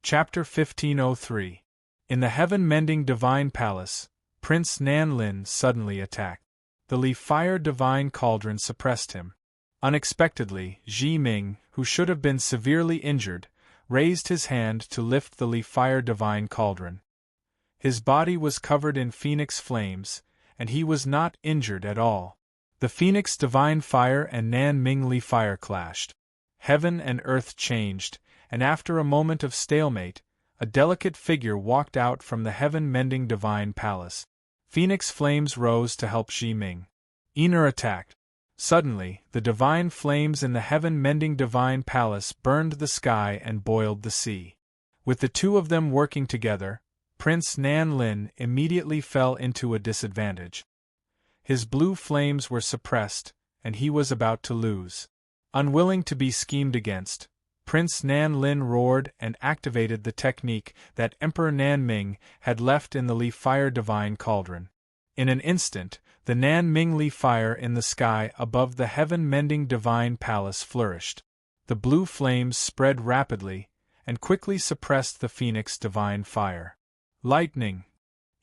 Chapter 1503. In the heaven-mending divine palace, Prince Nan Lin suddenly attacked. The leaf fire divine cauldron suppressed him. Unexpectedly, Zhi Ming, who should have been severely injured, raised his hand to lift the leaf fire divine cauldron. His body was covered in phoenix flames, and he was not injured at all. The phoenix divine fire and Nan Ming leaf fire clashed. Heaven and earth changed, and after a moment of stalemate, a delicate figure walked out from the heaven-mending divine palace. Phoenix flames rose to help Zhi Ming. Ener attacked. Suddenly, the divine flames in the heaven-mending divine palace burned the sky and boiled the sea. With the two of them working together, Prince Nan Lin immediately fell into a disadvantage. His blue flames were suppressed, and he was about to lose. Unwilling to be schemed against, Prince Nan Lin roared and activated the technique that Emperor Nan Ming had left in the leaf fire divine cauldron. In an instant, the Nan Ming leaf fire in the sky above the heaven-mending divine palace flourished. The blue flames spread rapidly, and quickly suppressed the phoenix divine fire. Lightning.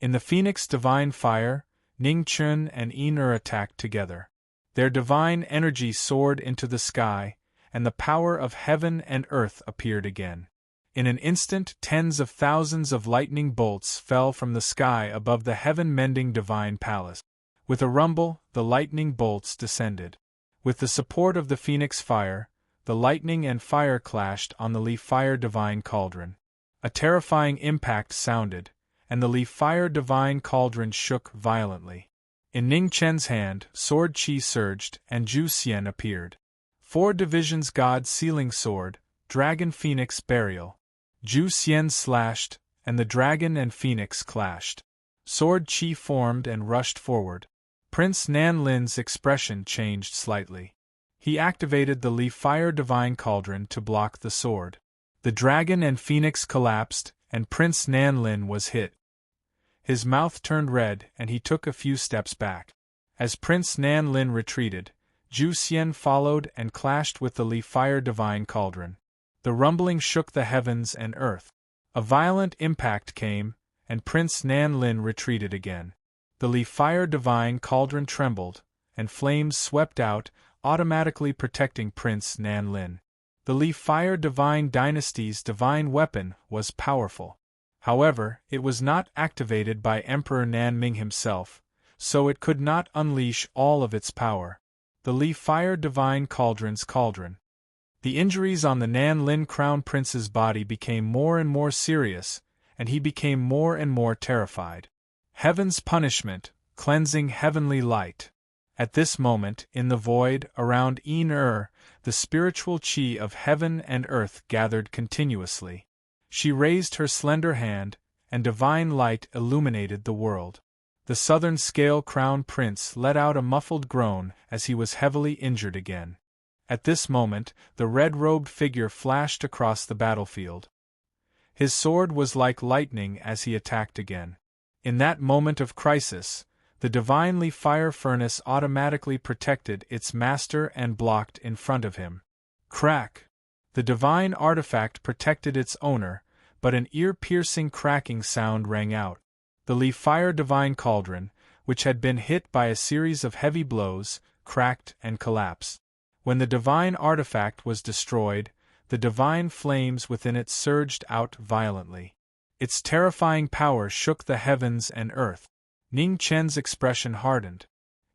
In the phoenix divine fire, Ning Chun and Ener attacked together. Their divine energy soared into the sky, and the power of heaven and earth appeared again. In an instant, tens of thousands of lightning bolts fell from the sky above the heaven-mending divine palace. With a rumble, the lightning bolts descended. With the support of the phoenix fire, the lightning and fire clashed on the leaf fire divine cauldron. A terrifying impact sounded, and the Li-Fire Divine Cauldron shook violently. In Ning Chen's hand, Sword Qi surged, and Zhu Xian appeared. 4 divisions God Sealing Sword, Dragon Phoenix Burial. Zhu Xian slashed, and the dragon and phoenix clashed. Sword Qi formed and rushed forward. Prince Nan Lin's expression changed slightly. He activated the Li-Fire Divine Cauldron to block the sword. The dragon and phoenix collapsed, and Prince Nan Lin was hit. His mouth turned red, and he took a few steps back. As Prince Nan Lin retreated, Zhu Xian followed and clashed with the Li-Fire Divine Cauldron. The rumbling shook the heavens and earth. A violent impact came, and Prince Nan Lin retreated again. The Li-Fire Divine Cauldron trembled, and flames swept out, automatically protecting Prince Nan Lin. The Li-Fire Divine Dynasty's divine weapon was powerful. However, it was not activated by Emperor Nan Ming himself, so it could not unleash all of its power. The Li-Fire Divine Cauldron's cauldron. The injuries on the Nan Lin Crown Prince's body became more and more serious, and he became more and more terrified. Heaven's punishment, cleansing heavenly light. At this moment, in the void, around Yin-Er, the spiritual qi of heaven and earth gathered continuously. She raised her slender hand, and divine light illuminated the world. The southern scale crown prince let out a muffled groan as he was heavily injured again. At this moment, the red-robed figure flashed across the battlefield. His sword was like lightning as he attacked again. In that moment of crisis, the divine Li-Fire furnace automatically protected its master and blocked in front of him. Crack! The divine artifact protected its owner, but an ear-piercing cracking sound rang out. The Li-Fire Divine Cauldron, which had been hit by a series of heavy blows, cracked and collapsed. When the divine artifact was destroyed, the divine flames within it surged out violently. Its terrifying power shook the heavens and earth. Ning Chen's expression hardened.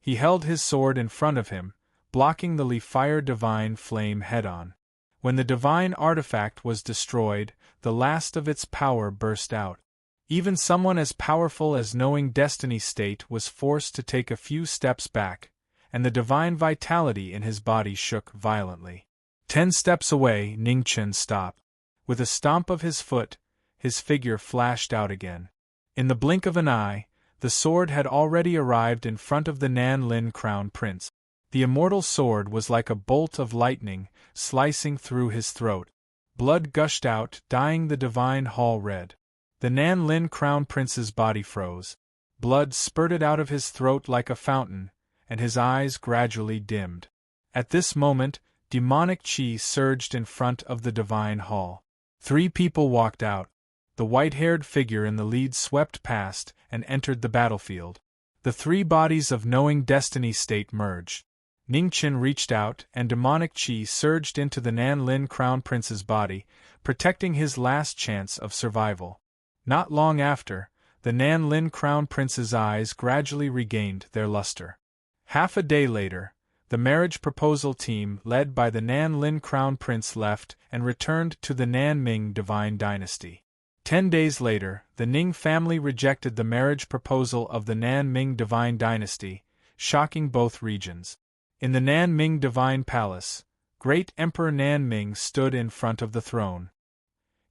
He held his sword in front of him, blocking the Li-Fire Divine Flame head-on. When the divine artifact was destroyed, the last of its power burst out. Even someone as powerful as Knowing Destiny State was forced to take a few steps back, and the divine vitality in his body shook violently. 10 steps away, Ning Chen stopped. With a stomp of his foot, his figure flashed out again. In the blink of an eye, the sword had already arrived in front of the Nan Lin Crown Prince. The immortal sword was like a bolt of lightning, slicing through his throat. Blood gushed out, dyeing the divine hall red. The Nan Lin Crown Prince's body froze. Blood spurted out of his throat like a fountain, and his eyes gradually dimmed. At this moment, demonic qi surged in front of the divine hall. 3 people walked out. The white-haired figure in the lead swept past and entered the battlefield. The 3 bodies of Knowing Destiny State merged. Ning Chen reached out, and demonic qi surged into the Nan Lin Crown Prince's body, protecting his last chance of survival. Not long after, the Nan Lin Crown Prince's eyes gradually regained their luster. Half a day later, the marriage proposal team led by the Nan Lin Crown Prince left and returned to the Nan Ming Divine Dynasty. 10 days later, the Ning family rejected the marriage proposal of the Nan Ming Divine Dynasty, shocking both regions. In the Nan Ming Divine Palace, great Emperor Nan Ming stood in front of the throne.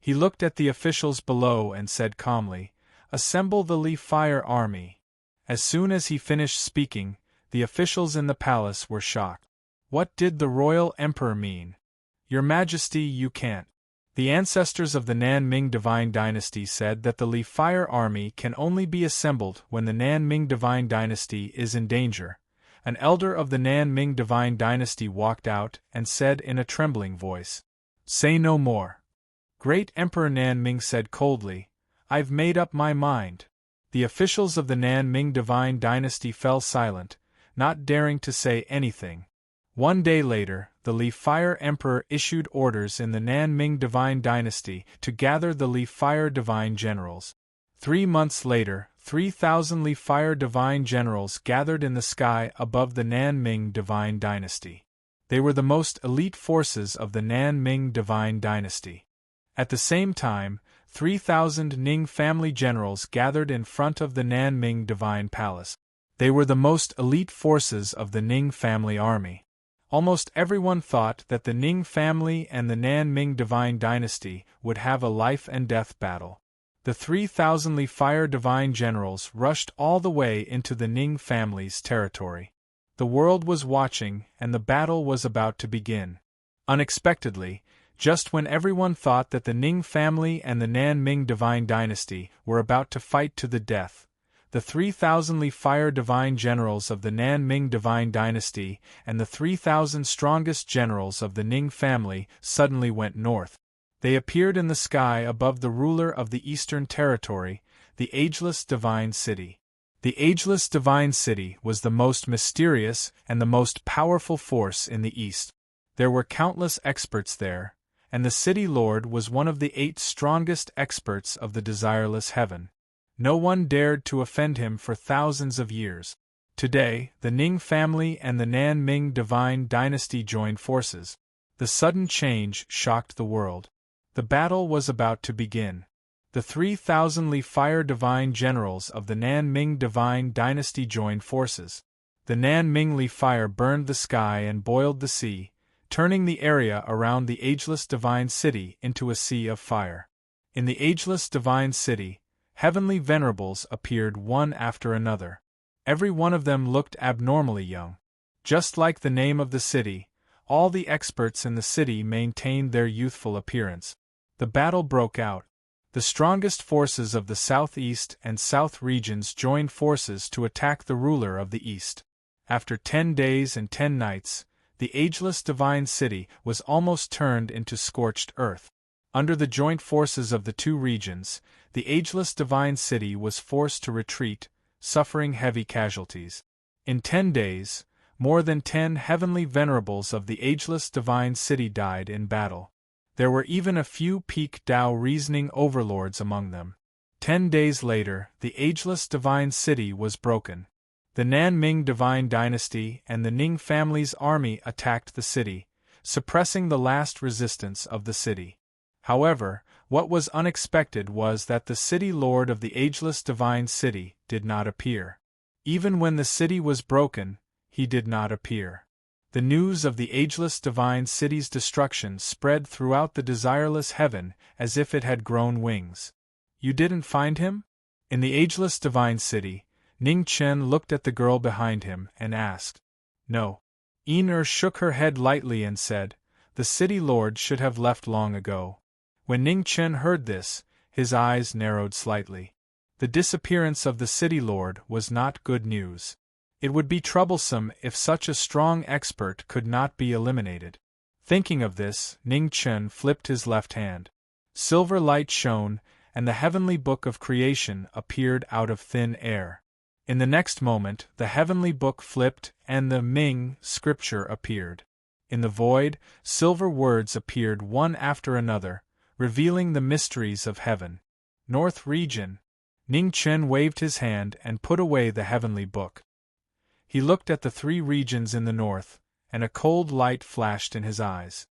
He looked at the officials below and said calmly, "Assemble the Li-Fire army." As soon as he finished speaking, the officials in the palace were shocked. What did the royal emperor mean? "Your Majesty, you can't." The ancestors of the Nan Ming Divine Dynasty said that the Li-Fire army can only be assembled when the Nan Ming Divine Dynasty is in danger. An elder of the Nan Ming Divine Dynasty walked out and said in a trembling voice, "Say no more." Great Emperor Nan Ming said coldly, "I've made up my mind." The officials of the Nan Ming Divine Dynasty fell silent, not daring to say anything. 1 day later, the Li-Fire Emperor issued orders in the Nan Ming Divine Dynasty to gather the Li-Fire Divine Generals. 3 months later, 3,000 Li-Fire Divine Generals gathered in the sky above the Nan Ming Divine Dynasty. They were the most elite forces of the Nan Ming Divine Dynasty. At the same time, 3,000 Ning family generals gathered in front of the Nanming Divine Palace. They were the most elite forces of the Ning family army. Almost everyone thought that the Ning family and the Nanming Divine Dynasty would have a life-and-death battle. The 3,000 Fire Divine Generals rushed all the way into the Ning family's territory. The world was watching, and the battle was about to begin. Unexpectedly, just when everyone thought that the Ning family and the Nanming Divine Dynasty were about to fight to the death, the 3,000 Fire Divine Generals of the Nanming Divine Dynasty and the 3,000 strongest generals of the Ning family suddenly went north. They appeared in the sky above the ruler of the Eastern Territory, the Ageless Divine City. The Ageless Divine City was the most mysterious and the most powerful force in the East. There were countless experts there, and the City Lord was one of the 8 strongest experts of the desireless heaven. No one dared to offend him for thousands of years. Today, the Ning family and the Nanming Divine Dynasty joined forces. The sudden change shocked the world. The battle was about to begin. The 3,000 Fire Divine Generals of the Nanming Divine Dynasty joined forces. The Nanming fire burned the sky and boiled the sea, turning the area around the Ageless Divine City into a sea of fire. In the Ageless Divine City, heavenly venerables appeared one after another. Every one of them looked abnormally young. Just like the name of the city, all the experts in the city maintained their youthful appearance. The battle broke out. The strongest forces of the southeast and south regions joined forces to attack the ruler of the east. After 10 days and 10 nights, the Ageless Divine City was almost turned into scorched earth. Under the joint forces of the two regions, the Ageless Divine City was forced to retreat, suffering heavy casualties. In 10 days, more than 10 heavenly venerables of the Ageless Divine City died in battle. There were even a few peak Tao reasoning overlords among them. 10 days later, the Ageless Divine City was broken. The Nanming Divine Dynasty and the Ning family's army attacked the city, suppressing the last resistance of the city. However, what was unexpected was that the City Lord of the Ageless Divine City did not appear. Even when the city was broken, he did not appear. The news of the Ageless Divine City's destruction spread throughout the desireless heaven as if it had grown wings. You didn't find him? In the Ageless Divine City, Ning Chen looked at the girl behind him and asked. No. Yin shook her head lightly and said, the City Lord should have left long ago. When Ning Chen heard this, his eyes narrowed slightly. The disappearance of the City Lord was not good news. It would be troublesome if such a strong expert could not be eliminated. Thinking of this, Ning Chen flipped his left hand. Silver light shone, and the heavenly book of creation appeared out of thin air. In the next moment, the heavenly book flipped, and the Ming scripture appeared. In the void, silver words appeared one after another, revealing the mysteries of heaven. North region. Ning Chen waved his hand and put away the heavenly book. He looked at the 3 regions in the north, and a cold light flashed in his eyes.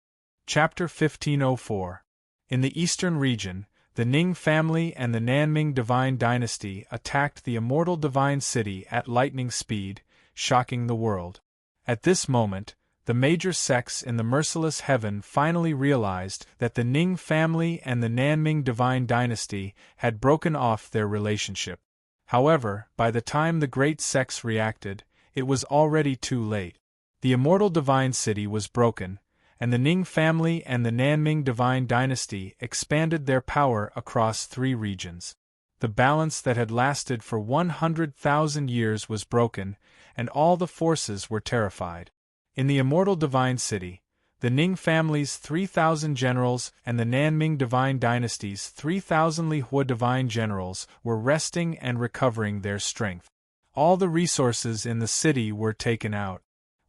Chapter 1504. In the eastern region, the Ning family and the Nanming Divine Dynasty attacked the immortal Divine City at lightning speed, shocking the world. At this moment, the major sects in the merciless heaven finally realized that the Ning family and the Nanming Divine Dynasty had broken off their relationship. However, by the time the great sects reacted, it was already too late. The immortal Divine City was broken, and the Ning family and the Nanming Divine Dynasty expanded their power across 3 regions. The balance that had lasted for 100,000 years was broken, and all the forces were terrified. In the immortal Divine City, the Ning family's 3,000 generals and the Nanming Divine Dynasty's 3,000 Lihua Divine generals were resting and recovering their strength. All the resources in the city were taken out.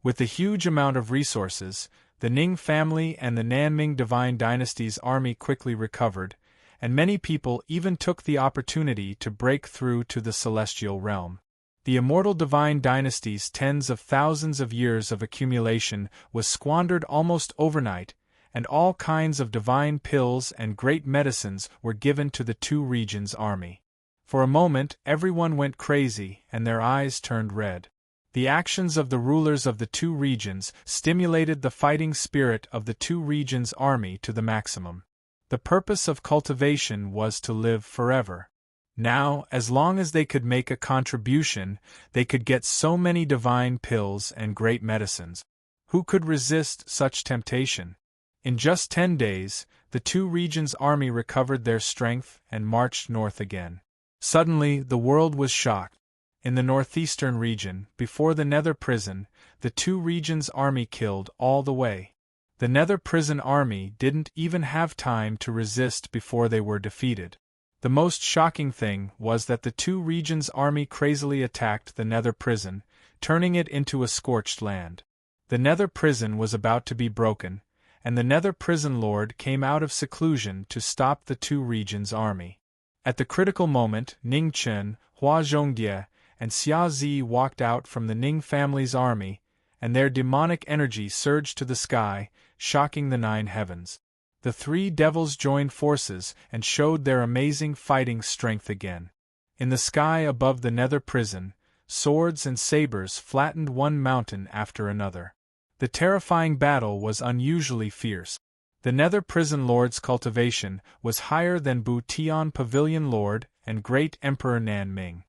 With the huge amount of resources, the Ning family and the Nanming Divine Dynasty's army quickly recovered, and many people even took the opportunity to break through to the celestial realm. The immortal Divine Dynasty's tens of thousands of years of accumulation was squandered almost overnight, and all kinds of divine pills and great medicines were given to the two regions' army. For a moment, everyone went crazy and their eyes turned red. The actions of the rulers of the two regions stimulated the fighting spirit of the two regions' army to the maximum. The purpose of cultivation was to live forever. Now, as long as they could make a contribution, they could get so many divine pills and great medicines. Who could resist such temptation? In just 10 days, the two regions' army recovered their strength and marched north again. Suddenly, the world was shocked. In the northeastern region, before the Nether Prison, the two regions' army killed all the way. The Nether Prison army didn't even have time to resist before they were defeated. The most shocking thing was that the two regions' army crazily attacked the Nether Prison, turning it into a scorched land. The Nether Prison was about to be broken, and the Nether Prison Lord came out of seclusion to stop the two regions' army. At the critical moment, Ning Chen, Hua Zhongde, and Xia Zi walked out from the Ning family's army, and their demonic energy surged to the sky, shocking the 9 heavens. The 3 devils joined forces and showed their amazing fighting strength again. In the sky above the Nether Prison, swords and sabers flattened one mountain after another. The terrifying battle was unusually fierce. The Nether Prison Lord's cultivation was higher than Bu Tian Pavilion Lord and Great Emperor Nan Ming.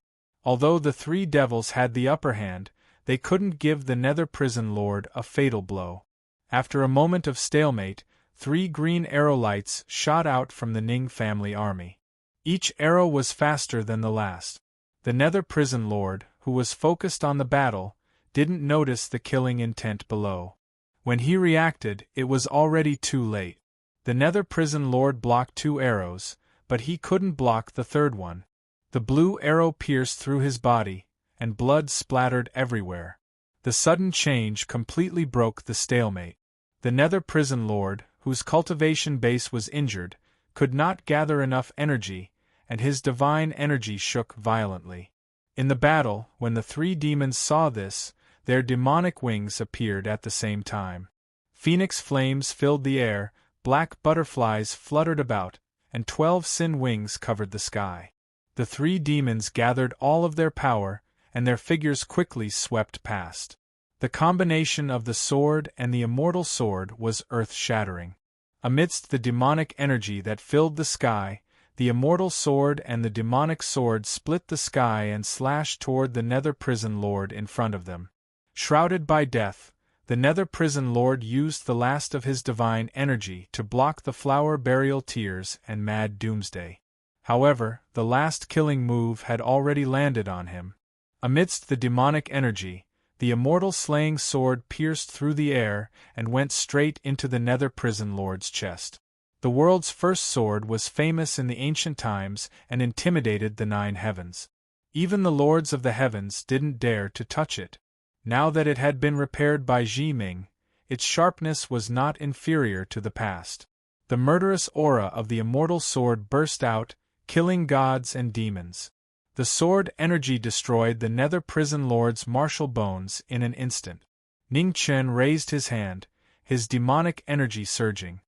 Although the 3 devils had the upper hand, they couldn't give the Nether Prison Lord a fatal blow. After a moment of stalemate, 3 green arrow lights shot out from the Ning family army. Each arrow was faster than the last. The Nether Prison Lord, who was focused on the battle, didn't notice the killing intent below. When he reacted, it was already too late. The Nether Prison Lord blocked 2 arrows, but he couldn't block the third one. The blue arrow pierced through his body, and blood splattered everywhere. The sudden change completely broke the stalemate. The Nether Prison Lord, whose cultivation base was injured, could not gather enough energy, and his divine energy shook violently. In the battle, when the 3 demons saw this, their demonic wings appeared at the same time. Phoenix flames filled the air, black butterflies fluttered about, and 12 sin wings covered the sky. The 3 demons gathered all of their power, and their figures quickly swept past. The combination of the sword and the immortal sword was earth-shattering. Amidst the demonic energy that filled the sky, the immortal sword and the demonic sword split the sky and slashed toward the Nether Prison Lord in front of them. Shrouded by death, the Nether Prison Lord used the last of his divine energy to block the flower burial tears and mad doomsday. However, the last killing move had already landed on him. Amidst the demonic energy, the immortal slaying sword pierced through the air and went straight into the Nether Prison Lord's chest. The world's first sword was famous in the ancient times and intimidated the 9 heavens. Even the lords of the heavens didn't dare to touch it. Now that it had been repaired by Ji Ming, its sharpness was not inferior to the past. The murderous aura of the immortal sword burst out, killing gods and demons. The sword energy destroyed the Nether Prison Lord's martial bones in an instant. Ning Chen raised his hand, his demonic energy surging.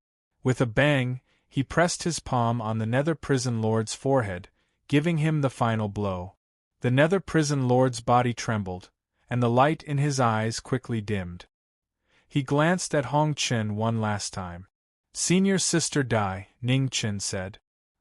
With a bang, he pressed his palm on the Nether Prison Lord's forehead, giving him the final blow. The Nether Prison Lord's body trembled, and the light in his eyes quickly dimmed. He glanced at Hong Chen one last time. "Senior Sister Dai," Ning Chen said.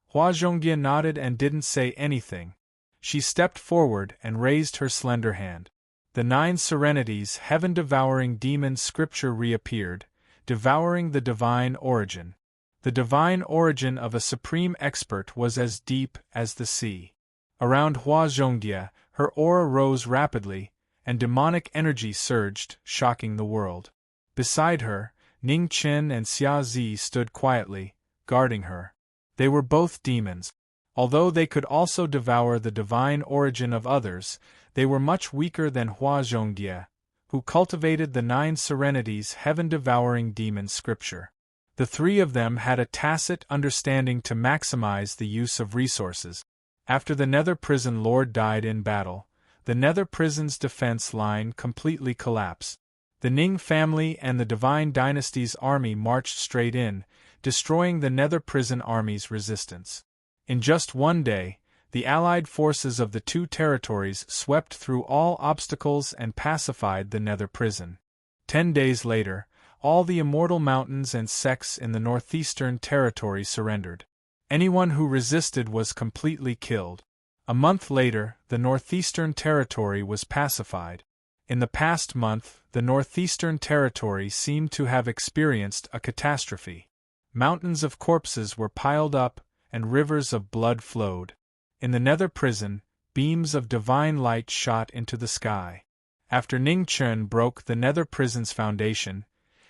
Hua Zhongye nodded and didn't say anything. She stepped forward and raised her slender hand. The 9 serenities, heaven-devouring demon scripture reappeared, devouring the divine origin. The divine origin of a supreme expert was as deep as the sea. Around Hua Zhongye, her aura rose rapidly, and demonic energy surged, shocking the world. Beside her, Ning Chen and Xia Zi stood quietly, guarding her. They were both demons. Although they could also devour the divine origin of others, they were much weaker than Hua Zhongye, who cultivated the 9 serenities' heaven-devouring demon scripture. The 3 of them had a tacit understanding to maximize the use of resources. After the Nether Prison Lord died in battle, the Nether Prison's defense line completely collapsed. The Ning family and the Divine Dynasty's army marched straight in, destroying the Nether Prison Army's resistance. In just one day, the allied forces of the two territories swept through all obstacles and pacified the Nether Prison. 10 days later, all the Immortal Mountains and sects in the Northeastern Territory surrendered. Anyone who resisted was completely killed. A month later, the Northeastern Territory was pacified. In the past month, the Northeastern Territory seemed to have experienced a catastrophe. Mountains of corpses were piled up, and rivers of blood flowed. In the Nether Prison, beams of divine light shot into the sky. After Ning Chen broke the Nether Prison's foundation,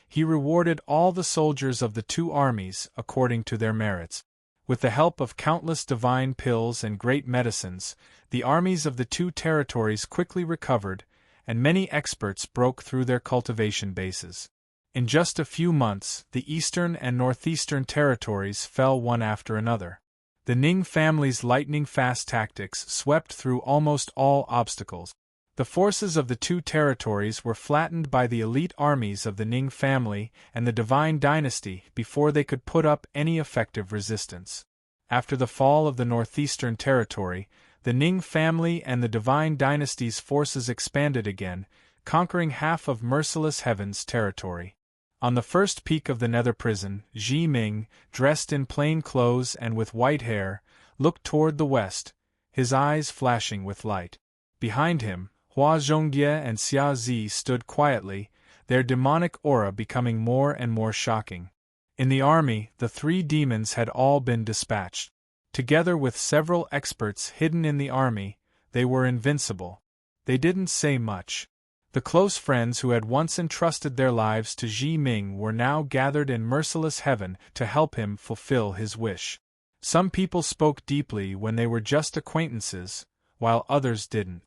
he rewarded all the soldiers of the two armies according to their merits. With the help of countless divine pills and great medicines, the armies of the two territories quickly recovered, and many experts broke through their cultivation bases. In just a few months, the eastern and northeastern territories fell one after another. The Ning family's lightning-fast tactics swept through almost all obstacles. The forces of the two territories were flattened by the elite armies of the Ning family and the Divine Dynasty before they could put up any effective resistance. After the fall of the Northeastern Territory, the Ning family and the Divine Dynasty's forces expanded again, conquering half of Merciless Heaven's territory. On the first peak of the Nether Prison, Ji Ming, dressed in plain clothes and with white hair, looked toward the west, his eyes flashing with light. Behind him, Hua Zhongjie and Xia Zi stood quietly, their demonic aura becoming more and more shocking. In the army, the three demons had all been dispatched. Together with several experts hidden in the army, they were invincible. They didn't say much. The close friends who had once entrusted their lives to Ji Ming were now gathered in Merciless Heaven to help him fulfill his wish. Some people spoke deeply when they were just acquaintances, while others didn't.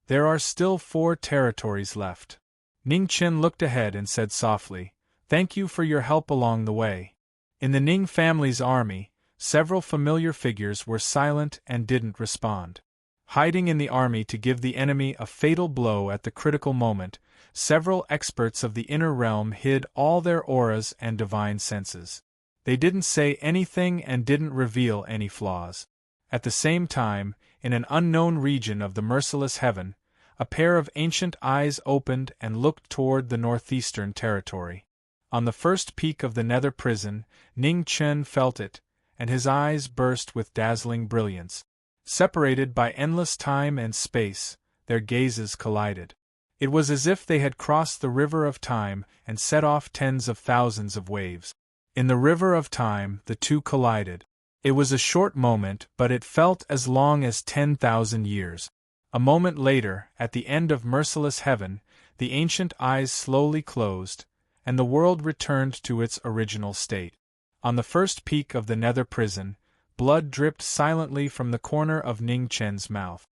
There are still 4 territories left. Ning Chen looked ahead and said softly, "Thank you for your help along the way." In the Ning family's army, several familiar figures were silent and didn't respond. Hiding in the army to give the enemy a fatal blow at the critical moment, several experts of the inner realm hid all their auras and divine senses. They didn't say anything and didn't reveal any flaws. At the same time, in an unknown region of the Merciless Heaven, a pair of ancient eyes opened and looked toward the Northeastern Territory. On the first peak of the Nether Prison, Ning Chen felt it, and his eyes burst with dazzling brilliance. Separated by endless time and space, their gazes collided. It was as if they had crossed the river of time and set off tens of thousands of waves. In the river of time, the two collided. It was a short moment, but it felt as long as 10,000 years. A moment later, at the end of Merciless Heaven, the ancient eyes slowly closed, and the world returned to its original state. On the first peak of the Nether Prison, blood dripped silently from the corner of Ning Chen's mouth.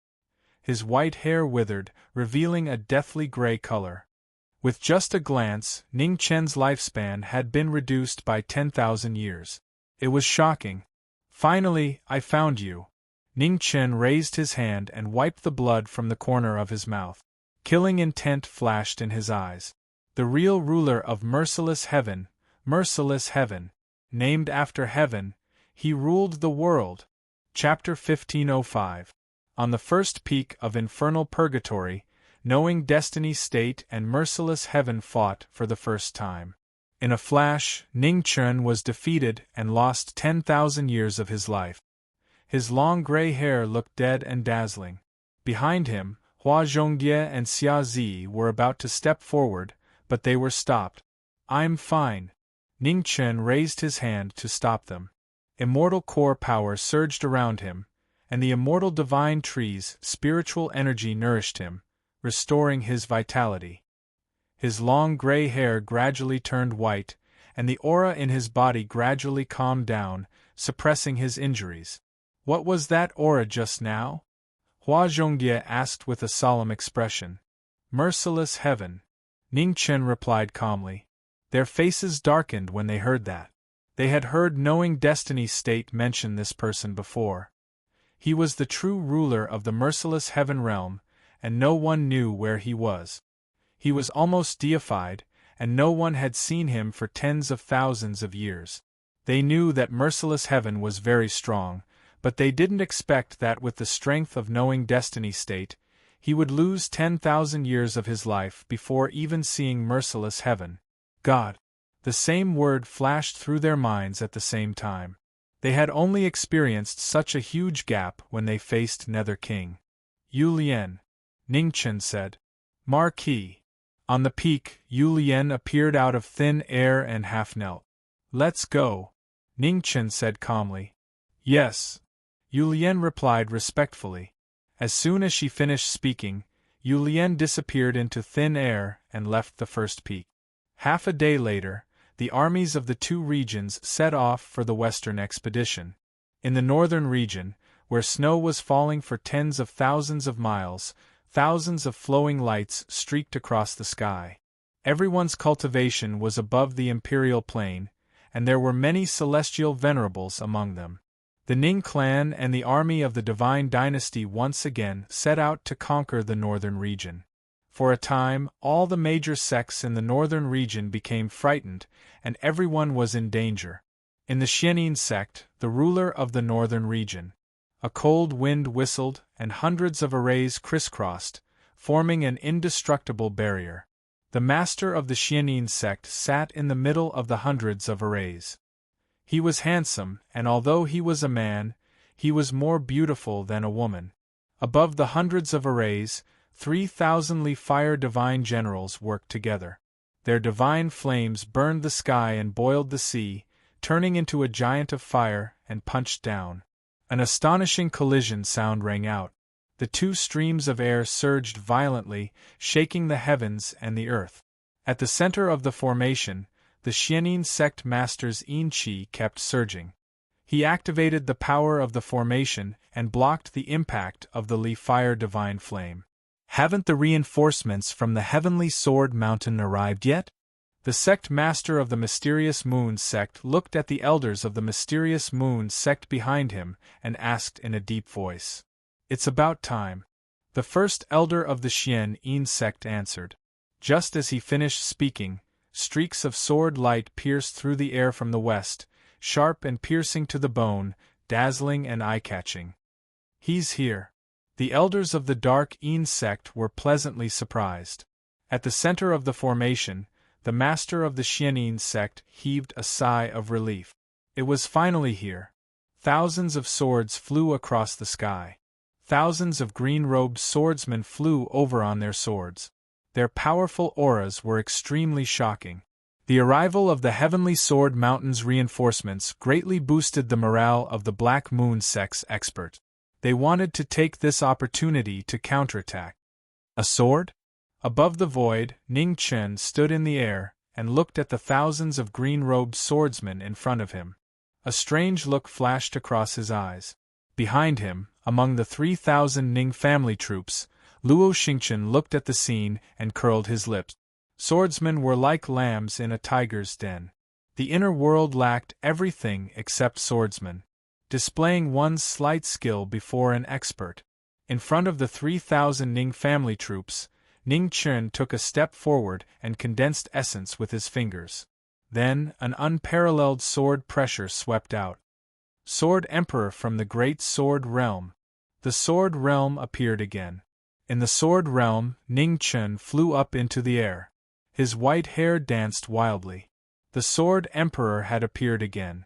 His white hair withered, revealing a deathly gray color. With just a glance, Ning Chen's lifespan had been reduced by 10,000 years. It was shocking. "Finally, I found you." Ning Chen raised his hand and wiped the blood from the corner of his mouth. Killing intent flashed in his eyes. The real ruler of Merciless Heaven, named after heaven, he ruled the world. Chapter 1505. On the first peak of Infernal Purgatory, knowing Destiny's State and Merciless Heaven fought for the first time. In a flash, Ning Chen was defeated and lost 10,000 years of his life. His long gray hair looked dead and dazzling. Behind him, Hua Zhongjie and Xia Zi were about to step forward, but they were stopped. "I'm fine." Ning Chen raised his hand to stop them. Immortal core power surged around him, and the immortal divine tree's spiritual energy nourished him, restoring his vitality. His long gray hair gradually turned white, and the aura in his body gradually calmed down, suppressing his injuries. "What was that aura just now?" Hua Zhongjie asked with a solemn expression. "Merciless Heaven," Ning Chen replied calmly. Their faces darkened when they heard that. They had heard Knowing Destiny's State mention this person before. He was the true ruler of the Merciless Heaven realm, and no one knew where he was. He was almost deified, and no one had seen him for tens of thousands of years. They knew that merciless heaven was very strong, but they didn't expect that with the strength of knowing destiny state, he would lose 10,000 years of his life before even seeing merciless heaven. God. The same word flashed through their minds at the same time. They had only experienced such a huge gap when they faced Nether King. Yu Lian. Ningchen said. Marquis. On the peak, Yu Lian appeared out of thin air and half knelt. Let's go, Ningchen said calmly. Yes. Yu Lian replied respectfully. As soon as she finished speaking, Yu Lian disappeared into thin air and left the first peak. Half a day later, the armies of the two regions set off for the western expedition. In the northern region, where snow was falling for tens of thousands of miles, thousands of flowing lights streaked across the sky. Everyone's cultivation was above the imperial plain, and there were many celestial venerables among them. The Ning clan and the army of the divine dynasty once again set out to conquer the northern region. For a time, all the major sects in the northern region became frightened, and everyone was in danger. In the Xianin sect, the ruler of the northern region, a cold wind whistled, and hundreds of arrays crisscrossed, forming an indestructible barrier. The master of the Xianin sect sat in the middle of the hundreds of arrays. He was handsome, and although he was a man, he was more beautiful than a woman. Above the hundreds of arrays, 3,000 fire divine generals worked together. Their divine flames burned the sky and boiled the sea, turning into a giant of fire, and punched down. An astonishing collision sound rang out. The two streams of air surged violently, shaking the heavens and the earth. At the center of the formation, the Xianin sect master's Yin Qi kept surging. He activated the power of the formation and blocked the impact of the Li fire divine flame. Haven't the reinforcements from the heavenly sword mountain arrived yet? The sect master of the mysterious moon sect looked at the elders of the mysterious moon sect behind him and asked in a deep voice. It's about time. The first elder of the Xian sect answered. Just as he finished speaking, streaks of sword light pierced through the air from the west, sharp and piercing to the bone, dazzling and eye-catching. He's here. The elders of the dark Yin sect were pleasantly surprised. At the center of the formation, the master of the Xianin sect heaved a sigh of relief. It was finally here. Thousands of swords flew across the sky. Thousands of green-robed swordsmen flew over on their swords. Their powerful auras were extremely shocking. The arrival of the Heavenly Sword Mountain's reinforcements greatly boosted the morale of the Black Moon sect's expert. They wanted to take this opportunity to counterattack. A sword? Above the void, Ning Chen stood in the air and looked at the thousands of green-robed swordsmen in front of him. A strange look flashed across his eyes. Behind him, among the 3,000 Ning family troops, Luo Xingchen looked at the scene and curled his lips. Swordsmen were like lambs in a tiger's den. The inner world lacked everything except swordsmen, displaying one's slight skill before an expert. In front of the 3,000 Ning family troops, Ning Chen took a step forward and condensed essence with his fingers. Then, an unparalleled sword pressure swept out. Sword Emperor from the Great Sword Realm. The Sword Realm appeared again. In the Sword Realm, Ning Chen flew up into the air. His white hair danced wildly. The Sword Emperor had appeared again.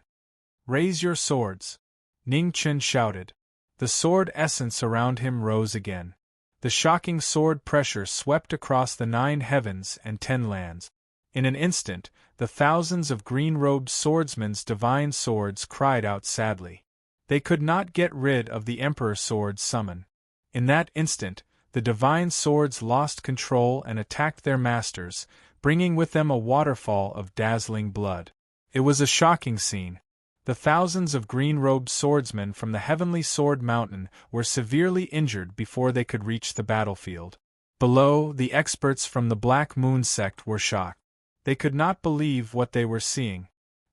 Raise your swords! Ning Chen shouted. The sword essence around him rose again. The shocking sword pressure swept across the 9 heavens and 10 lands. In an instant, the thousands of green-robed swordsmen's divine swords cried out sadly. They could not get rid of the Emperor Sword's summon. In that instant, the divine swords lost control and attacked their masters, bringing with them a waterfall of dazzling blood. It was a shocking scene. The thousands of green-robed swordsmen from the Heavenly Sword Mountain were severely injured before they could reach the battlefield. Below, the experts from the Black Moon sect were shocked. They could not believe what they were seeing.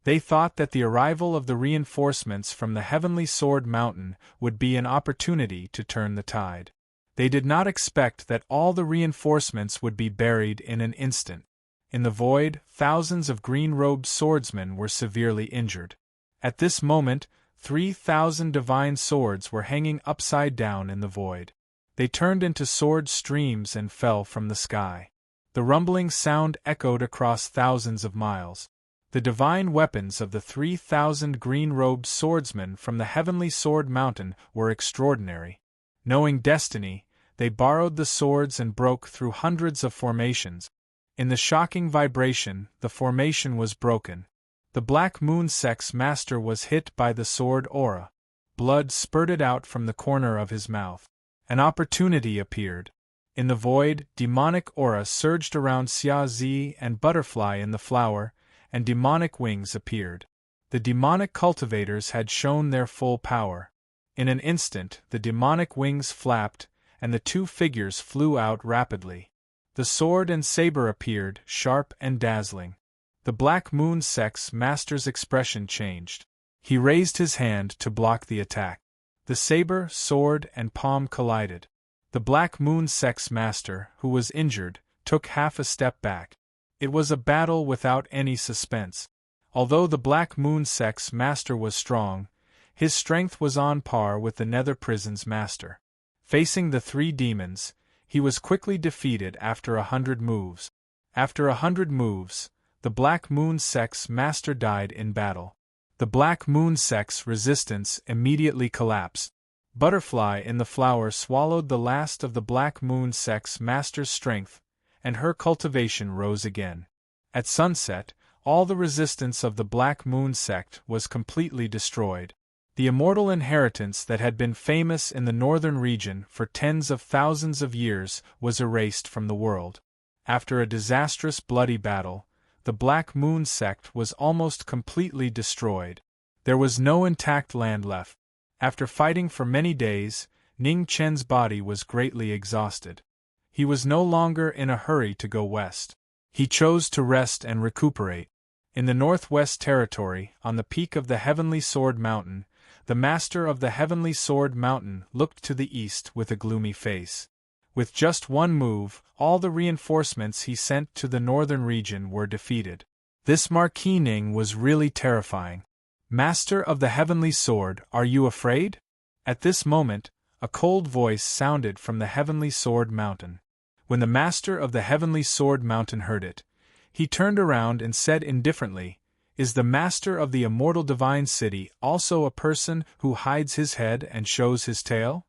They thought that the arrival of the reinforcements from the Heavenly Sword Mountain would be an opportunity to turn the tide. They did not expect that all the reinforcements would be buried in an instant. In the void, thousands of green-robed swordsmen were severely injured. At this moment, 3,000 divine swords were hanging upside down in the void. They turned into sword streams and fell from the sky. The rumbling sound echoed across thousands of miles. The divine weapons of the 3,000 green-robed swordsmen from the heavenly sword mountain were extraordinary. Knowing destiny, they borrowed the swords and broke through hundreds of formations. In the shocking vibration, the formation was broken. The Black Moon Sect's master was hit by the sword aura. Blood spurted out from the corner of his mouth. An opportunity appeared. In the void, demonic aura surged around Xia Zi and Butterfly in the flower, and demonic wings appeared. The demonic cultivators had shown their full power. In an instant, the demonic wings flapped, and the two figures flew out rapidly. The sword and saber appeared, sharp and dazzling. The Black Moon Sect's master's expression changed. He raised his hand to block the attack. The saber, sword, and palm collided. The Black Moon Sect's master, who was injured, took half a step back. It was a battle without any suspense. Although the Black Moon Sect's master was strong, his strength was on par with the Nether Prison's master. Facing the three demons, he was quickly defeated after 100 moves. After 100 moves, the Black Moon Sect's master died in battle. The Black Moon Sect's resistance immediately collapsed. Butterfly in the flower swallowed the last of the Black Moon Sect's master's strength, and her cultivation rose again. At sunset, all the resistance of the Black Moon Sect was completely destroyed. The immortal inheritance that had been famous in the northern region for tens of thousands of years was erased from the world. After a disastrous bloody battle, the Black Moon Sect was almost completely destroyed. There was no intact land left. After fighting for many days, Ning Chen's body was greatly exhausted. He was no longer in a hurry to go west. He chose to rest and recuperate. In the Northwest Territory, on the peak of the Heavenly Sword Mountain, the master of the Heavenly Sword Mountain looked to the east with a gloomy face. With just one move, all the reinforcements he sent to the northern region were defeated. This Marquis Ning was really terrifying. Master of the Heavenly Sword, are you afraid? At this moment, a cold voice sounded from the Heavenly Sword Mountain. When the master of the Heavenly Sword Mountain heard it, he turned around and said indifferently, "Is the master of the immortal divine city also a person who hides his head and shows his tail?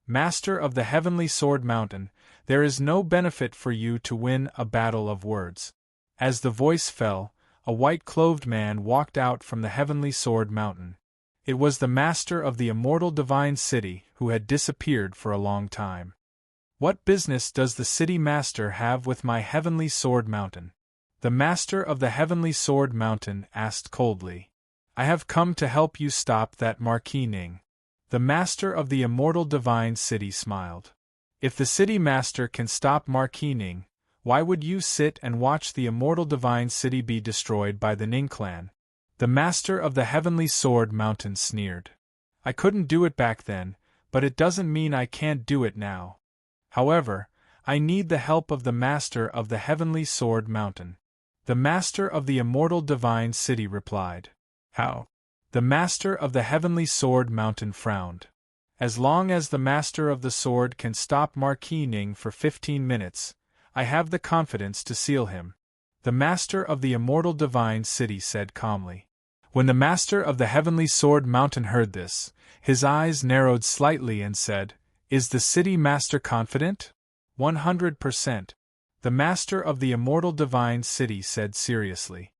Master of the Heavenly Sword Mountain, there is no benefit for you to win a battle of words." As the voice fell, a white-clothed man walked out from the Heavenly Sword Mountain. It was the master of the immortal divine city who had disappeared for a long time. "What business does the city master have with my Heavenly Sword Mountain?" The master of the Heavenly Sword Mountain asked coldly. "I have come to help you stop that Marquis Ning." The master of the immortal divine city smiled. "If the city master can stop Marquis Ning, why would you sit and watch the immortal divine city be destroyed by the Ning clan?" The master of the Heavenly Sword Mountain sneered. "I couldn't do it back then, but it doesn't mean I can't do it now. However, I need the help of the master of the Heavenly Sword Mountain." The master of the immortal divine city replied. "How?" The master of the Heavenly Sword Mountain frowned. "As long as the master of the sword can stop Marquis Ning for 15 minutes, I have the confidence to seal him." The master of the immortal divine city said calmly. When the master of the Heavenly Sword Mountain heard this, his eyes narrowed slightly and said, "Is the city master confident?" 100%. The master of the immortal divine city said seriously.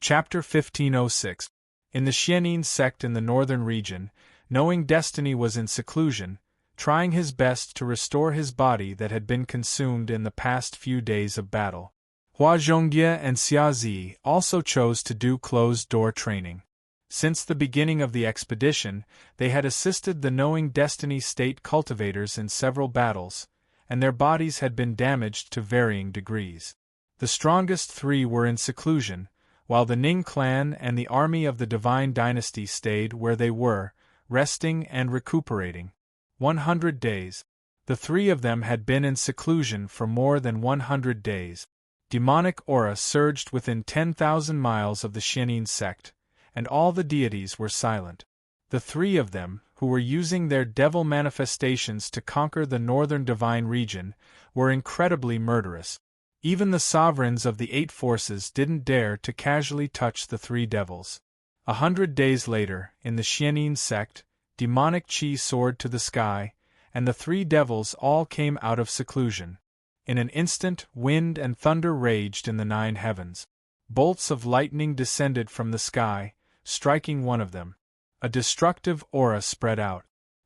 Chapter 1506. In the Xianin sect in the northern region, knowing destiny was in seclusion, trying his best to restore his body that had been consumed in the past few days of battle. Hua Zhongyue and Xia Zi also chose to do closed-door training. Since the beginning of the expedition, they had assisted the Knowing Destiny state cultivators in several battles, and their bodies had been damaged to varying degrees. The strongest three were in seclusion, while the Ning clan and the army of the Divine Dynasty stayed where they were, resting and recuperating. 100 days. The three of them had been in seclusion for more than 100 days. Demonic aura surged within 10,000 miles of the Xianin sect, and all the deities were silent. The three of them, who were using their devil manifestations to conquer the northern divine region, were incredibly murderous. Even the sovereigns of the 8 forces didn't dare to casually touch the 3 devils. 100 days later, in the Xianin sect, demonic qi soared to the sky, and the 3 devils all came out of seclusion. In an instant, wind and thunder raged in the 9 heavens. Bolts of lightning descended from the sky, striking one of them. A destructive aura spread out.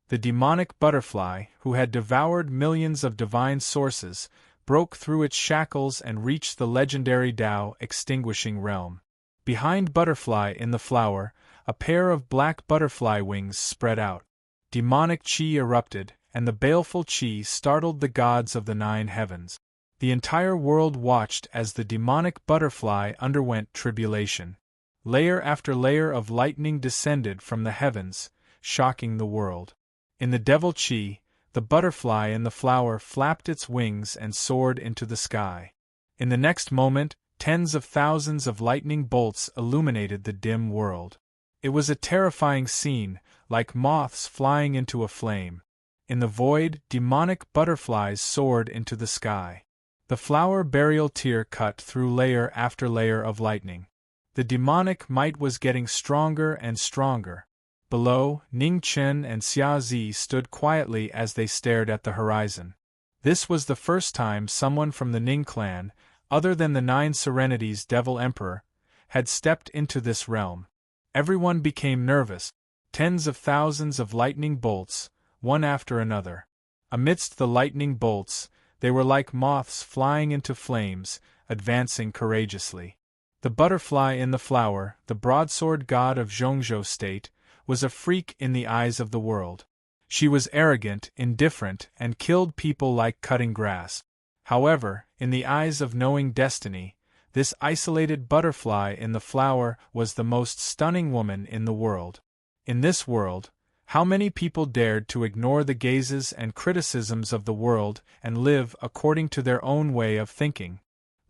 The demonic butterfly, who had devoured millions of divine sources, broke through its shackles and reached the legendary Tao extinguishing realm. Behind Butterfly in the flower, a pair of black butterfly wings spread out. Demonic qi erupted, and the baleful qi startled the gods of the 9 heavens. The entire world watched as the demonic butterfly underwent tribulation. Layer after layer of lightning descended from the heavens, shocking the world. In the devil qi, the butterfly in the flower flapped its wings and soared into the sky. In the next moment, tens of thousands of lightning bolts illuminated the dim world. It was a terrifying scene, like moths flying into a flame. In the void, demonic butterflies soared into the sky. The flower burial tear cut through layer after layer of lightning. The demonic might was getting stronger and stronger. Below, Ning Chen and Xia Zi stood quietly as they stared at the horizon. This was the first time someone from the Ning clan, other than the 9 Serenity's Devil Emperor, had stepped into this realm. Everyone became nervous. Tens of thousands of lightning bolts, one after another. Amidst the lightning bolts, they were like moths flying into flames, advancing courageously. The butterfly in the flower, the broadsword god of Zhongzhou state, was a freak in the eyes of the world. She was arrogant, indifferent, and killed people like cutting grass. However, in the eyes of knowing destiny, this isolated butterfly in the flower was the most stunning woman in the world. In this world, how many people dared to ignore the gazes and criticisms of the world and live according to their own way of thinking?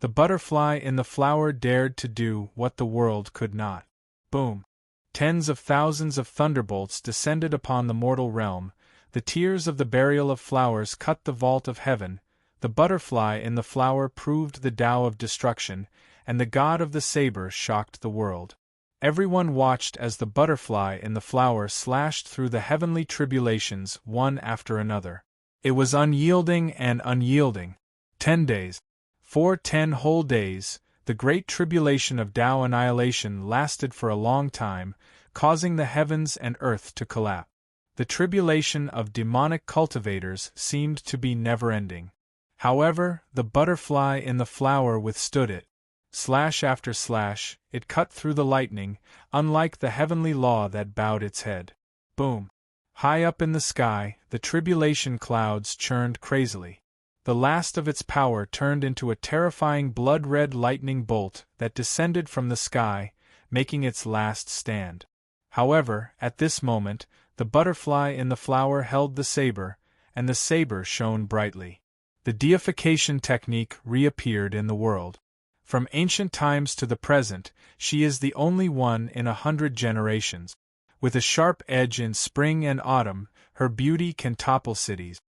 The butterfly in the flower dared to do what the world could not. Boom! Tens of thousands of thunderbolts descended upon the mortal realm. The tears of the burial of flowers cut the vault of heaven. The butterfly in the flower proved the Tao of destruction, and the god of the saber shocked the world. Everyone watched as the butterfly in the flower slashed through the heavenly tribulations one after another. It was unyielding and unyielding. 10 days. For 10 whole days, the great tribulation of Tao annihilation lasted for a long time, causing the heavens and earth to collapse. The tribulation of demonic cultivators seemed to be never-ending. However, the butterfly in the flower withstood it. Slash after slash, it cut through the lightning, unlike the heavenly law that bowed its head. Boom! High up in the sky, the tribulation clouds churned crazily. The last of its power turned into a terrifying blood-red lightning bolt that descended from the sky, making its last stand. However, at this moment, the butterfly in the flower held the saber, and the saber shone brightly. The deification technique reappeared in the world. From ancient times to the present, she is the only one in 100 generations. With a sharp edge in spring and autumn, her beauty can topple cities.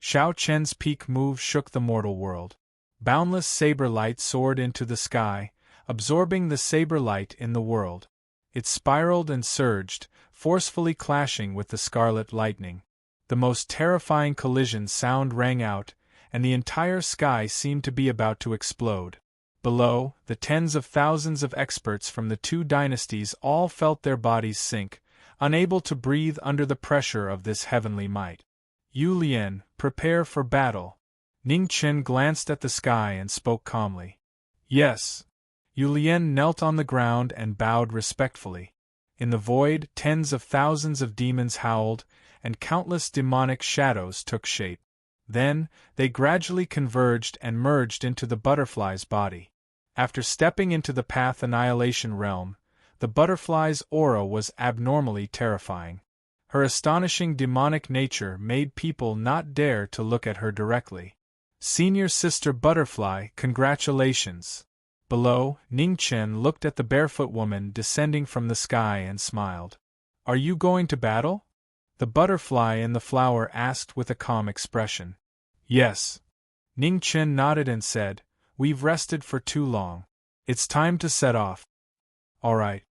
Xiao Chen's peak move shook the mortal world. Boundless saber light soared into the sky, absorbing the saber light in the world. It spiraled and surged, forcefully clashing with the scarlet lightning. The most terrifying collision sound rang out, and the entire sky seemed to be about to explode. Below, the tens of thousands of experts from the 2 dynasties all felt their bodies sink, unable to breathe under the pressure of this heavenly might. Yu Lian, prepare for battle. Ning Chen glanced at the sky and spoke calmly. Yes. Yu Lian knelt on the ground and bowed respectfully. In the void, tens of thousands of demons howled, and countless demonic shadows took shape. Then, they gradually converged and merged into the butterfly's body. After stepping into the Path Annihilation realm, the butterfly's aura was abnormally terrifying. Her astonishing demonic nature made people not dare to look at her directly. Senior Sister Butterfly, congratulations! Below, Ning Chen looked at the barefoot woman descending from the sky and smiled. Are you going to battle? The butterfly in the flower asked with a calm expression. Yes. Ning Chen nodded and said, We've rested for too long. It's time to set off. All right.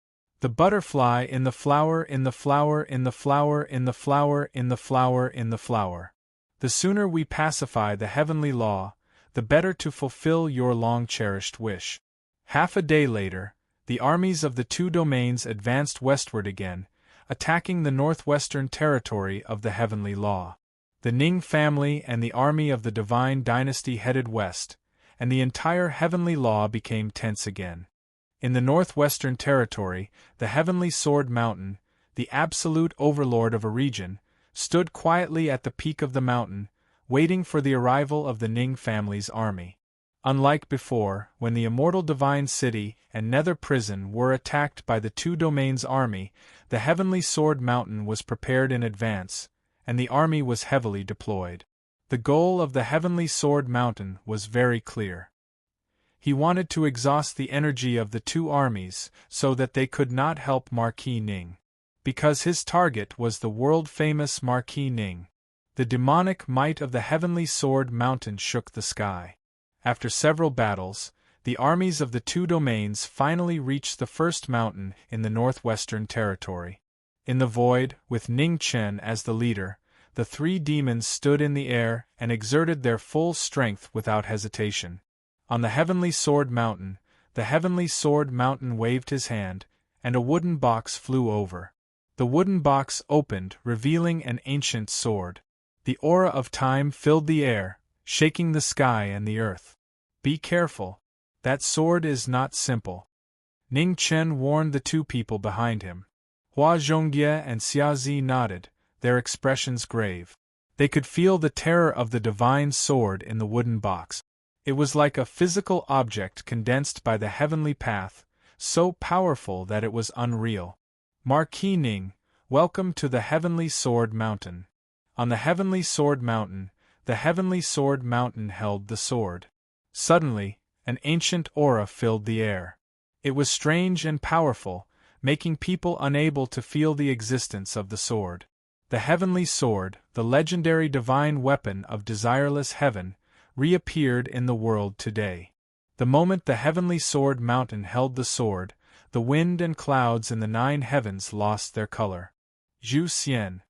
The butterfly in the flower, in the flower, in the flower, in the flower, in the flower, in the flower. The sooner we pacify the heavenly law, the better to fulfill your long-cherished wish. Half a day later, the armies of the two domains advanced westward again, attacking the northwestern territory of the heavenly law. The Ning family and the army of the divine dynasty headed west, and the entire heavenly law became tense again. In the northwestern territory, the heavenly sword mountain, the absolute overlord of a region, stood quietly at the peak of the mountain, waiting for the arrival of the Ning family's army. Unlike before, when the immortal divine city and nether prison were attacked by the two domains' army, the heavenly sword mountain was prepared in advance, and the army was heavily deployed. The goal of the heavenly sword mountain was very clear. He wanted to exhaust the energy of the two armies so that they could not help Marquis Ning. Because his target was the world-famous Marquis Ning. The demonic might of the heavenly sword mountain shook the sky. After several battles, the armies of the two domains finally reached the first mountain in the northwestern territory. In the void, with Ning Chen as the leader, the three demons stood in the air and exerted their full strength without hesitation. On the heavenly sword mountain, the heavenly sword mountain waved his hand, and a wooden box flew over. The wooden box opened, revealing an ancient sword. The aura of time filled the air, shaking the sky and the earth. Be careful. That sword is not simple. Ning Chen warned the two people behind him. Hua Zhongjie and Xia Zi nodded, their expressions grave. They could feel the terror of the divine sword in the wooden box. It was like a physical object condensed by the heavenly path, so powerful that it was unreal. Marquis Ning, welcome to the heavenly sword mountain. On the heavenly sword mountain, the heavenly sword mountain held the sword. Suddenly, an ancient aura filled the air. It was strange and powerful, making people unable to feel the existence of the sword. The heavenly sword, the legendary divine weapon of desireless heaven, reappeared in the world today. The moment the heavenly sword mountain held the sword, the wind and clouds in the 9 heavens lost their color. Zhu Xian.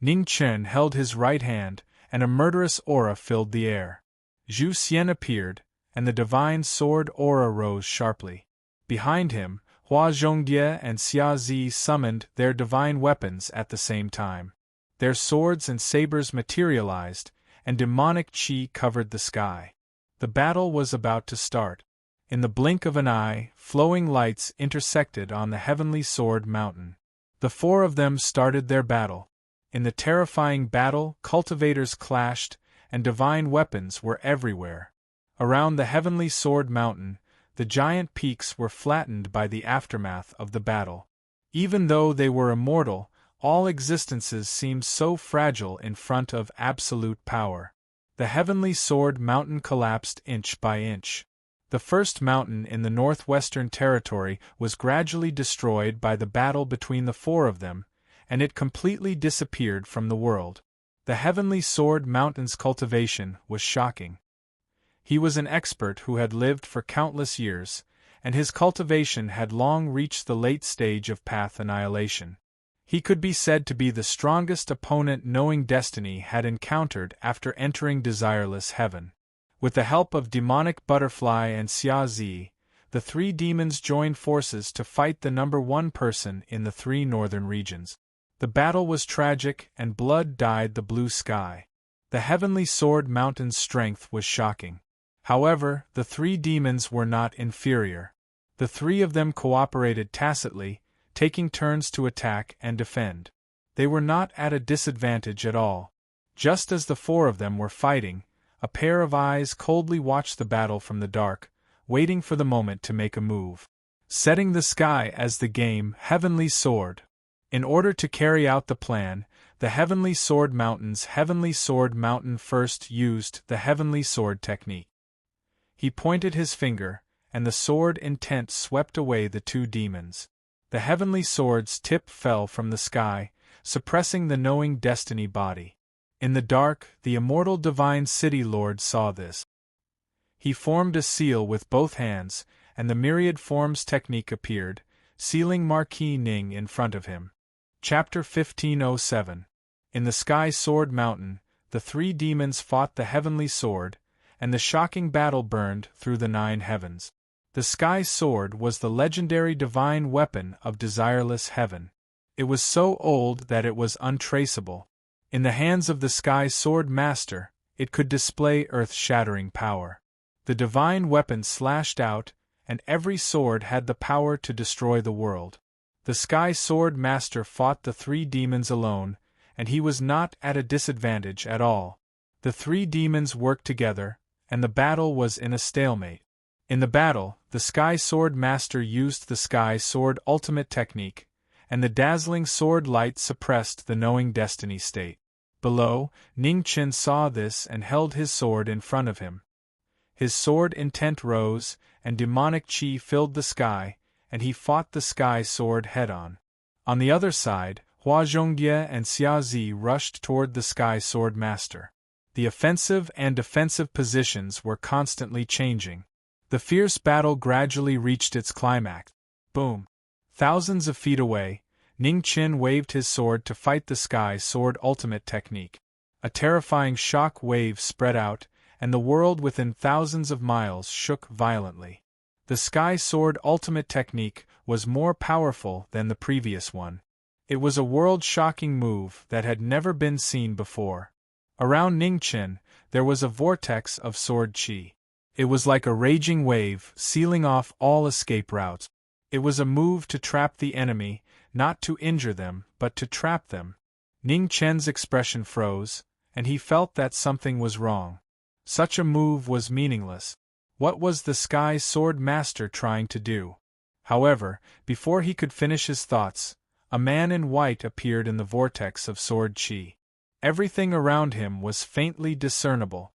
Ning Chen held his right hand, and a murderous aura filled the air. Zhu Xian appeared, and the divine sword aura rose sharply. Behind him, Hua Zhongjie and Xia Zi summoned their divine weapons at the same time. Their swords and sabers materialized, and demonic qi covered the sky. The battle was about to start. In the blink of an eye, flowing lights intersected on the heavenly sword mountain. The 4 of them started their battle. In the terrifying battle, cultivators clashed, and divine weapons were everywhere. Around the heavenly sword mountain, the giant peaks were flattened by the aftermath of the battle. Even though they were immortal, all existences seemed so fragile in front of absolute power. The heavenly sword mountain collapsed inch by inch. The first mountain in the northwestern territory was gradually destroyed by the battle between the 4 of them, and it completely disappeared from the world. The heavenly sword mountain's cultivation was shocking. He was an expert who had lived for countless years, and his cultivation had long reached the late stage of path annihilation. He could be said to be the strongest opponent knowing destiny had encountered after entering desireless heaven. With the help of demonic butterfly and Xia Zi, the 3 demons joined forces to fight the number 1 person in the 3 northern regions. The battle was tragic and blood dyed the blue sky. The heavenly sword mountain's strength was shocking. However, the 3 demons were not inferior. The 3 of them cooperated tacitly, taking turns to attack and defend. They were not at a disadvantage at all. Just as the 4 of them were fighting, a pair of eyes coldly watched the battle from the dark, waiting for the moment to make a move. Setting the sky as the game, heavenly sword. In order to carry out the plan, The Heavenly Sword Mountain's Heavenly Sword Mountain first used the Heavenly Sword technique. He pointed his finger, and the sword intent swept away the two demons. The Heavenly Sword's tip fell from the sky, suppressing the knowing destiny body. In the dark, the immortal divine city lord saw this. He formed a seal with both hands, and the myriad forms technique appeared, sealing Marquis Ning in front of him. Chapter 1507. In the Sky Sword Mountain, the three demons fought the Heavenly Sword, and the shocking battle burned through the 9 heavens. The Sky Sword was the legendary divine weapon of desireless heaven. It was so old that it was untraceable. In the hands of the Sky Sword Master, it could display earth-shattering power. The divine weapon slashed out, and every sword had the power to destroy the world. The Sky Sword Master fought the three demons alone, and he was not at a disadvantage at all. The three demons worked together, and the battle was in a stalemate. In the battle, the Sky Sword Master used the Sky Sword Ultimate technique, and the dazzling sword light suppressed the knowing destiny state. Below, Ning Qin saw this and held his sword in front of him. His sword intent rose, and demonic chi filled the sky, and he fought the Sky Sword head-on. On the other side, Hua Zhongjie and Xia Zi rushed toward the Sky Sword Master. The offensive and defensive positions were constantly changing. The fierce battle gradually reached its climax. Boom! Thousands of feet away, Ning Qin waved his sword to fight the Sky Sword Ultimate technique. A terrifying shock wave spread out, and the world within thousands of miles shook violently. The Sky Sword Ultimate technique was more powerful than the previous one. It was a world-shocking move that had never been seen before. Around Ning Qin, there was a vortex of sword chi. It was like a raging wave, sealing off all escape routes. It was a move to trap the enemy, not to injure them, but to trap them. Ning Qin's expression froze, and he felt that something was wrong. Such a move was meaningless. What was the Sky Sword Master trying to do? However, before he could finish his thoughts, a man in white appeared in the vortex of sword chi. Everything around him was faintly discernible.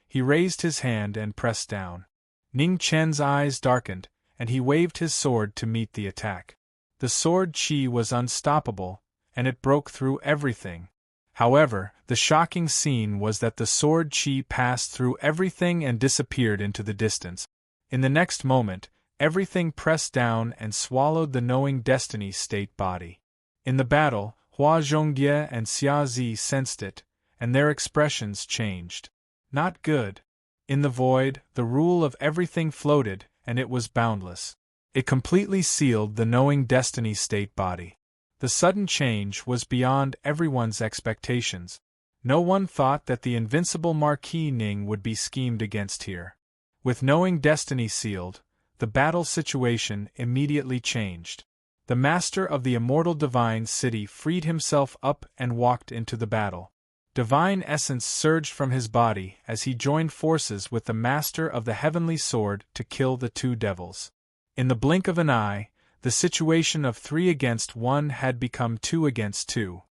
He raised his hand and pressed down. Ning Qin's eyes darkened, and he waved his sword to meet the attack. The sword chi was unstoppable, and it broke through everything. However, the shocking scene was that the sword chi passed through everything and disappeared into the distance. In the next moment, everything pressed down and swallowed the knowing destiny state body. In the battle, Hua Zhongjie and Xia Zi sensed it, and their expressions changed. Not good. In the void, the rule of everything floated, and it was boundless. It completely sealed the knowing destiny state body. The sudden change was beyond everyone's expectations. No one thought that the invincible Marquis Ning would be schemed against here. With knowing destiny sealed, the battle situation immediately changed. The master of the immortal divine city freed himself up and walked into the battle. Divine essence surged from his body as he joined forces with the master of the heavenly sword to kill the two devils. In the blink of an eye, the situation of 3 against 1 had become 2 against 2.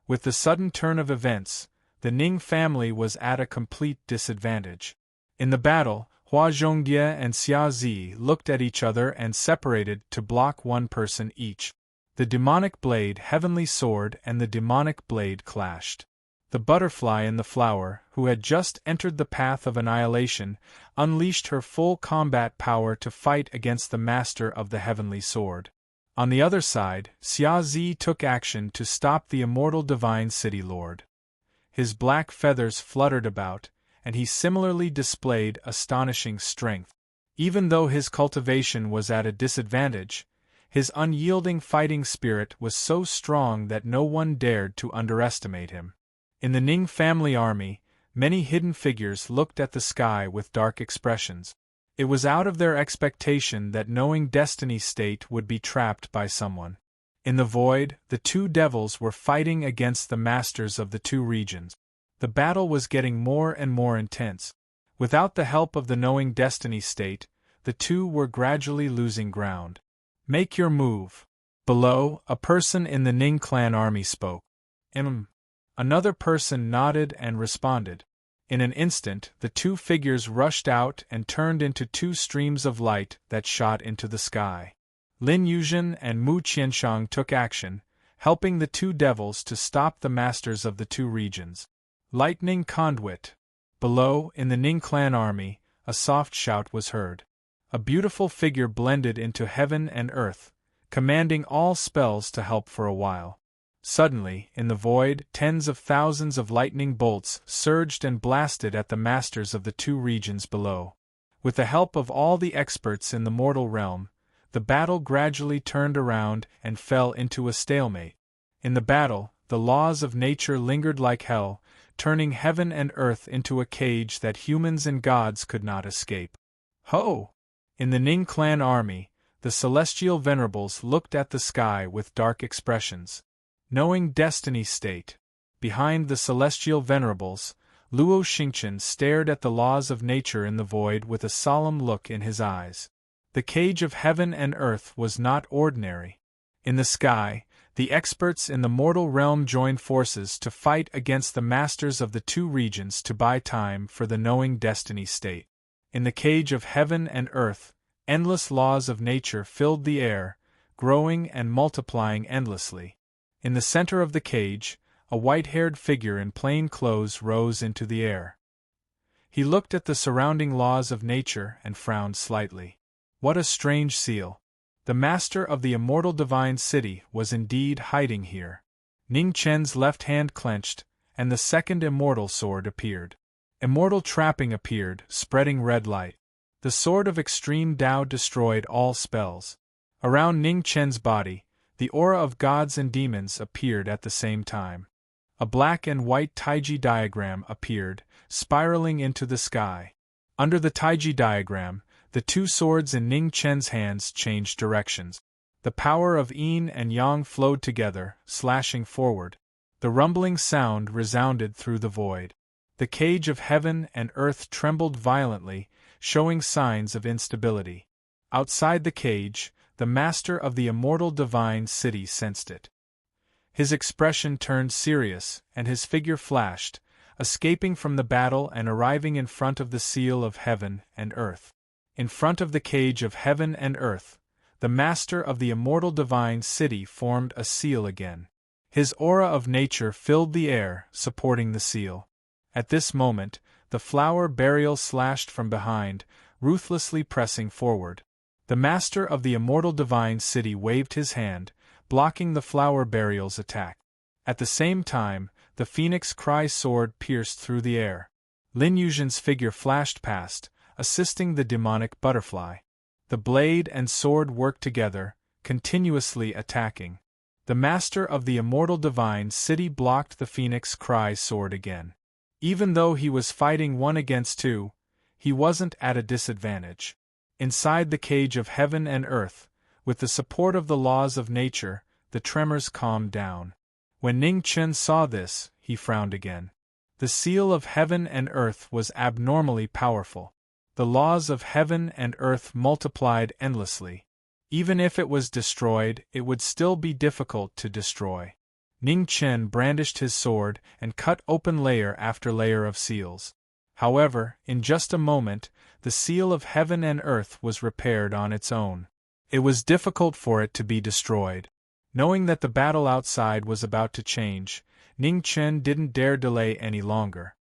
With the sudden turn of events, the Ning family was at a complete disadvantage. In the battle, Hua Zhongjie and Xia Zi looked at each other and separated to block one person each. The demonic blade heavenly sword and the demonic blade clashed. The butterfly in the flower, who had just entered the path of annihilation, unleashed her full combat power to fight against the master of the heavenly sword. On the other side, Xia Zi took action to stop the immortal divine city lord. His black feathers fluttered about, and he similarly displayed astonishing strength. Even though his cultivation was at a disadvantage, his unyielding fighting spirit was so strong that no one dared to underestimate him. In the Ning family army, many hidden figures looked at the sky with dark expressions. It was out of their expectation that knowing destiny state would be trapped by someone. In the void, the two devils were fighting against the masters of the two regions. The battle was getting more and more intense. Without the help of the knowing destiny state, the two were gradually losing ground. Make your move. Below, a person in the Ning clan army spoke. Another person nodded and responded. In an instant, the two figures rushed out and turned into two streams of light that shot into the sky. Lin Yuzhen and Mu Qianshang took action, helping the two devils to stop the masters of the two regions. Lightning conduit. Below, in the Ning clan army, a soft shout was heard. A beautiful figure blended into heaven and earth, commanding all spells to help for a while. Suddenly, in the void, tens of thousands of lightning bolts surged and blasted at the masters of the two regions below. With the help of all the experts in the mortal realm, the battle gradually turned around and fell into a stalemate. In the battle, the laws of nature lingered like hell, turning heaven and earth into a cage that humans and gods could not escape. Ho! In the Ning clan army, the celestial venerables looked at the sky with dark expressions. Knowing destiny state. Behind the celestial venerables, Luo Xingchen stared at the laws of nature in the void with a solemn look in his eyes. The cage of heaven and earth was not ordinary. In the sky, the experts in the mortal realm joined forces to fight against the masters of the two regions to buy time for the knowing destiny state. In the cage of heaven and earth, endless laws of nature filled the air, growing and multiplying endlessly. In the center of the cage, a white-haired figure in plain clothes rose into the air. He looked at the surrounding laws of nature and frowned slightly. What a strange seal! The master of the immortal divine city was indeed hiding here. Ning Chen's left hand clenched, and the second immortal sword appeared. Immortal trapping appeared, spreading red light. The sword of extreme Tao destroyed all spells. Around Ning Chen's body, the aura of gods and demons appeared at the same time. A black and white Taiji diagram appeared, spiraling into the sky. Under the Taiji diagram, the two swords in Ning Chen's hands changed directions. The power of yin and yang flowed together, slashing forward. The rumbling sound resounded through the void. The cage of heaven and earth trembled violently, showing signs of instability. Outside the cage, the master of the immortal divine city sensed it. His expression turned serious, and his figure flashed, escaping from the battle and arriving in front of the seal of heaven and earth. In front of the cage of heaven and earth, the master of the immortal divine city formed a seal again. His aura of nature filled the air, supporting the seal. At this moment, the flower burial slashed from behind, ruthlessly pressing forward. The master of the immortal divine city waved his hand, blocking the flower burial's attack. At the same time, the phoenix cry sword pierced through the air. Lin Yuzhen's figure flashed past, assisting the demonic butterfly. The blade and sword worked together, continuously attacking. The master of the immortal divine city blocked the phoenix cry sword again. Even though he was fighting one against two, he wasn't at a disadvantage. Inside the cage of heaven and earth, with the support of the laws of nature, the tremors calmed down. When Ning Chen saw this, he frowned again. The seal of heaven and earth was abnormally powerful. The laws of heaven and earth multiplied endlessly. Even if it was destroyed, it would still be difficult to destroy. Ning Chen brandished his sword and cut open layer after layer of seals. However, in just a moment, the seal of heaven and earth was repaired on its own. It was difficult for it to be destroyed. Knowing that the battle outside was about to change, Ning Chen didn't dare delay any longer.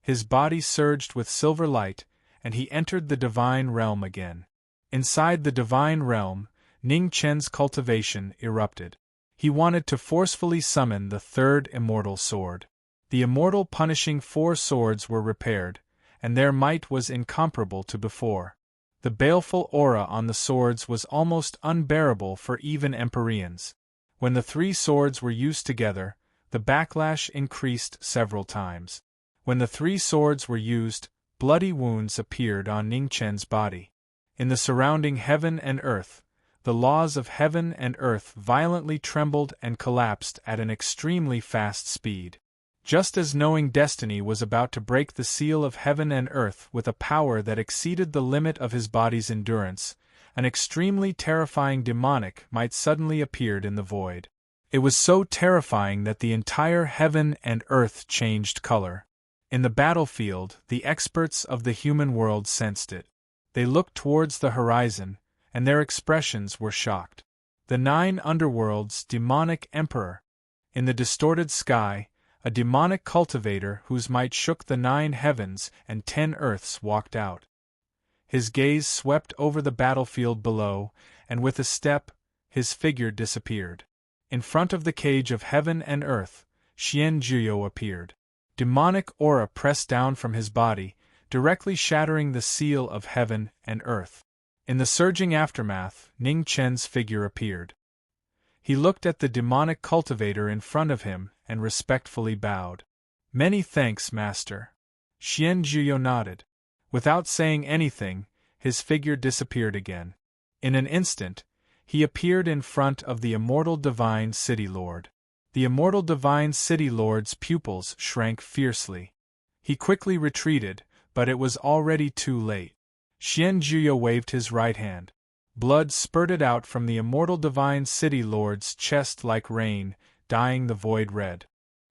His body surged with silver light, and he entered the divine realm again. Inside the divine realm, Ning Chen's cultivation erupted. He wanted to forcefully summon the third immortal sword. The immortal punishing four swords were repaired, and their might was incomparable to before. The baleful aura on the swords was almost unbearable for even Empyreans. When the three swords were used together, the backlash increased several times. When the three swords were used, bloody wounds appeared on Ning Chen's body. In the surrounding heaven and earth, the laws of heaven and earth violently trembled and collapsed at an extremely fast speed. Just as knowing destiny was about to break the seal of heaven and earth with a power that exceeded the limit of his body's endurance, an extremely terrifying demonic might suddenly appear in the void. It was so terrifying that the entire heaven and earth changed color. In the battlefield, the experts of the human world sensed it. They looked towards the horizon, and their expressions were shocked. The 9 underworlds' demonic emperor. In the distorted sky, a demonic cultivator whose might shook the 9 heavens and 10 earths walked out. His gaze swept over the battlefield below, and with a step, his figure disappeared. In front of the cage of heaven and earth, Xian Juyo appeared. Demonic aura pressed down from his body, directly shattering the seal of heaven and earth. In the surging aftermath, Ning Chen's figure appeared. He looked at the demonic cultivator in front of him and respectfully bowed. "Many thanks, Master." Xian Juyo nodded. Without saying anything, his figure disappeared again. In an instant, he appeared in front of the immortal Divine City Lord. The immortal Divine City Lord's pupils shrank fiercely. He quickly retreated, but it was already too late. Xian Juyo waved his right hand. Blood spurted out from the immortal Divine City Lord's chest like rain, dyeing the void red.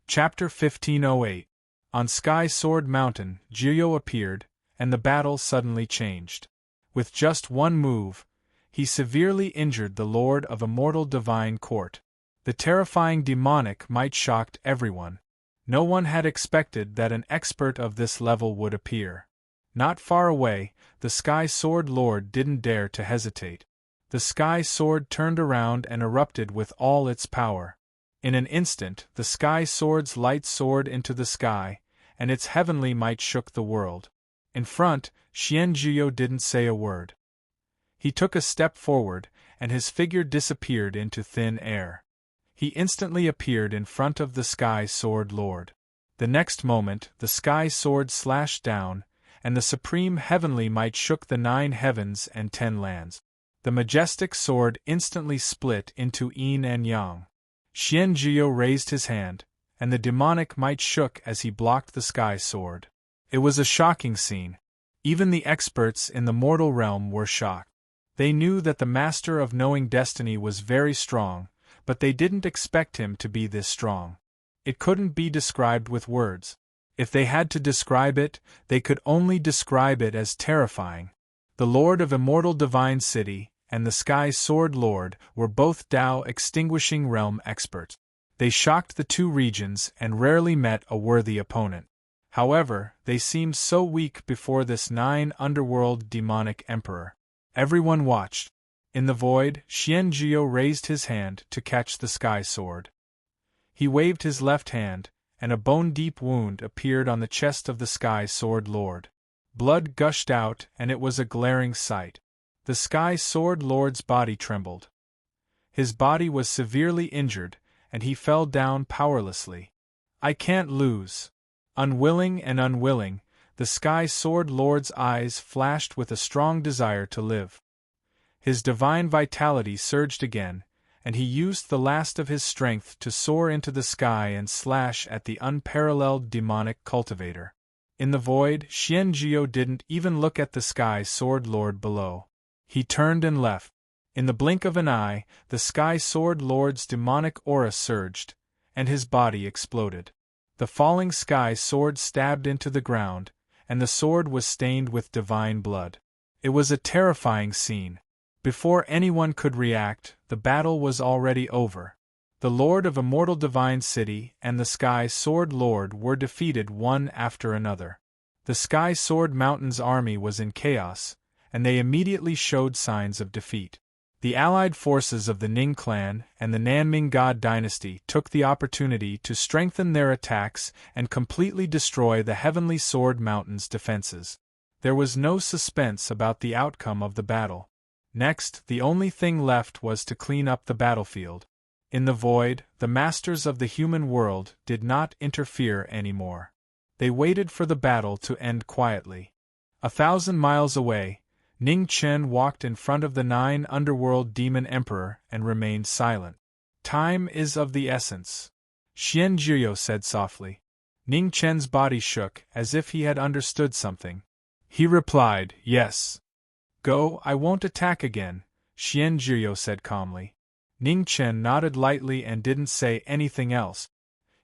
Chapter 1508. On Sky Sword Mountain, Juyo appeared, and the battle suddenly changed. With just one move, he severely injured the Lord of Immortal Divine Court. The terrifying demonic might shocked everyone. No one had expected that an expert of this level would appear. Not far away, the Sky Sword Lord didn't dare to hesitate. The Sky Sword turned around and erupted with all its power. In an instant, the Sky Sword's light soared into the sky, and its heavenly might shook the world. In front, Xian Juyo didn't say a word. He took a step forward, and his figure disappeared into thin air. He instantly appeared in front of the Sky Sword Lord. The next moment, the Sky Sword slashed down, and the supreme heavenly might shook the 9 heavens and 10 lands. The majestic sword instantly split into yin and yang. Xian Juyo raised his hand, and the demonic might shook as he blocked the Sky Sword. It was a shocking scene. Even the experts in the mortal realm were shocked. They knew that the Master of Knowing Destiny was very strong, but they didn't expect him to be this strong. It couldn't be described with words. If they had to describe it, they could only describe it as terrifying. The Lord of Immortal Divine City and the Sky Sword Lord were both Tao Extinguishing Realm experts. They shocked the 2 regions and rarely met a worthy opponent. However, they seemed so weak before this 9 underworld demonic emperor. Everyone watched. In the void, Xian Juyo raised his hand to catch the Sky Sword. He waved his left hand, and a bone-deep wound appeared on the chest of the Sky Sword Lord. Blood gushed out, and it was a glaring sight. The Sky Sword Lord's body trembled. His body was severely injured, and he fell down powerlessly. "I can't lose." Unwilling and unwilling, the Sky Sword Lord's eyes flashed with a strong desire to live. His divine vitality surged again, and he used the last of his strength to soar into the sky and slash at the unparalleled demonic cultivator. In the void, Xian Juyo didn't even look at the Sky Sword Lord below. He turned and left. In the blink of an eye, the Sky Sword Lord's demonic aura surged, and his body exploded. The falling Sky Sword stabbed into the ground, and the sword was stained with divine blood. It was a terrifying scene. Before anyone could react, the battle was already over. The Lord of Immortal Divine City and the Sky Sword Lord were defeated one after another. The Sky Sword Mountain's army was in chaos, and they immediately showed signs of defeat. The allied forces of the Ning clan and the Nanming God dynasty took the opportunity to strengthen their attacks and completely destroy the Heavenly Sword Mountain's defenses. There was no suspense about the outcome of the battle. Next, the only thing left was to clean up the battlefield. In the void, the masters of the human world did not interfere anymore. They waited for the battle to end quietly. 1,000 miles away, Ning Chen walked in front of the 9 underworld demon emperor and remained silent. "Time is of the essence," Xian Juyo said softly. Ning Chen's body shook as if he had understood something. He replied, "Yes." "Go, I won't attack again," Xian Juyo said calmly. Ning Chen nodded lightly and didn't say anything else.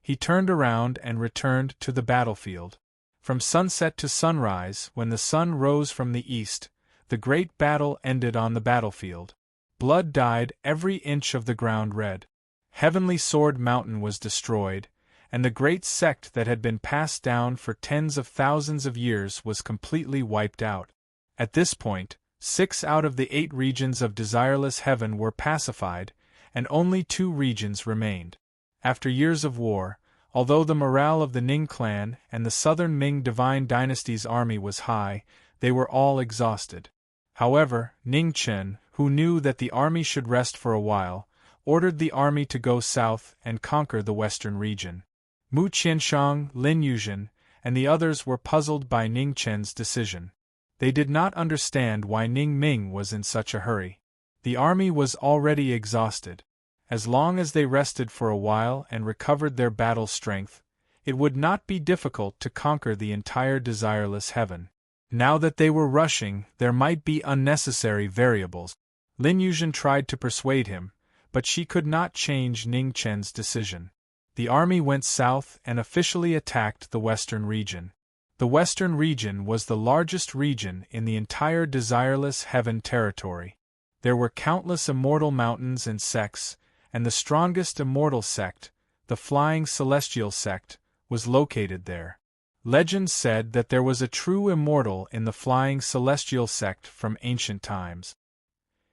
He turned around and returned to the battlefield. From sunset to sunrise, when the sun rose from the east, the great battle ended on the battlefield. Blood dyed every inch of the ground red. Heavenly Sword Mountain was destroyed, and the great sect that had been passed down for tens of thousands of years was completely wiped out. At this point, 6 out of the 8 regions of desireless heaven were pacified, and only 2 regions remained. After years of war, although the morale of the Ning clan and the southern Ming Divine Dynasty's army was high, they were all exhausted. However, Ning Chen, who knew that the army should rest for a while, ordered the army to go south and conquer the western region. Mu Qianshang, Lin Yuzhen, and the others were puzzled by Ning Chen's decision. They did not understand why Ning Ming was in such a hurry. The army was already exhausted. As long as they rested for a while and recovered their battle strength, it would not be difficult to conquer the entire desireless heaven. Now that they were rushing, there might be unnecessary variables. Lin Yuzhen tried to persuade him, but she could not change Ning Chen's decision. The army went south and officially attacked the western region. The western region was the largest region in the entire desireless heaven territory. There were countless immortal mountains and sects, and the strongest immortal sect, the Flying Celestial Sect, was located there. Legend said that there was a true immortal in the Flying Celestial Sect from ancient times.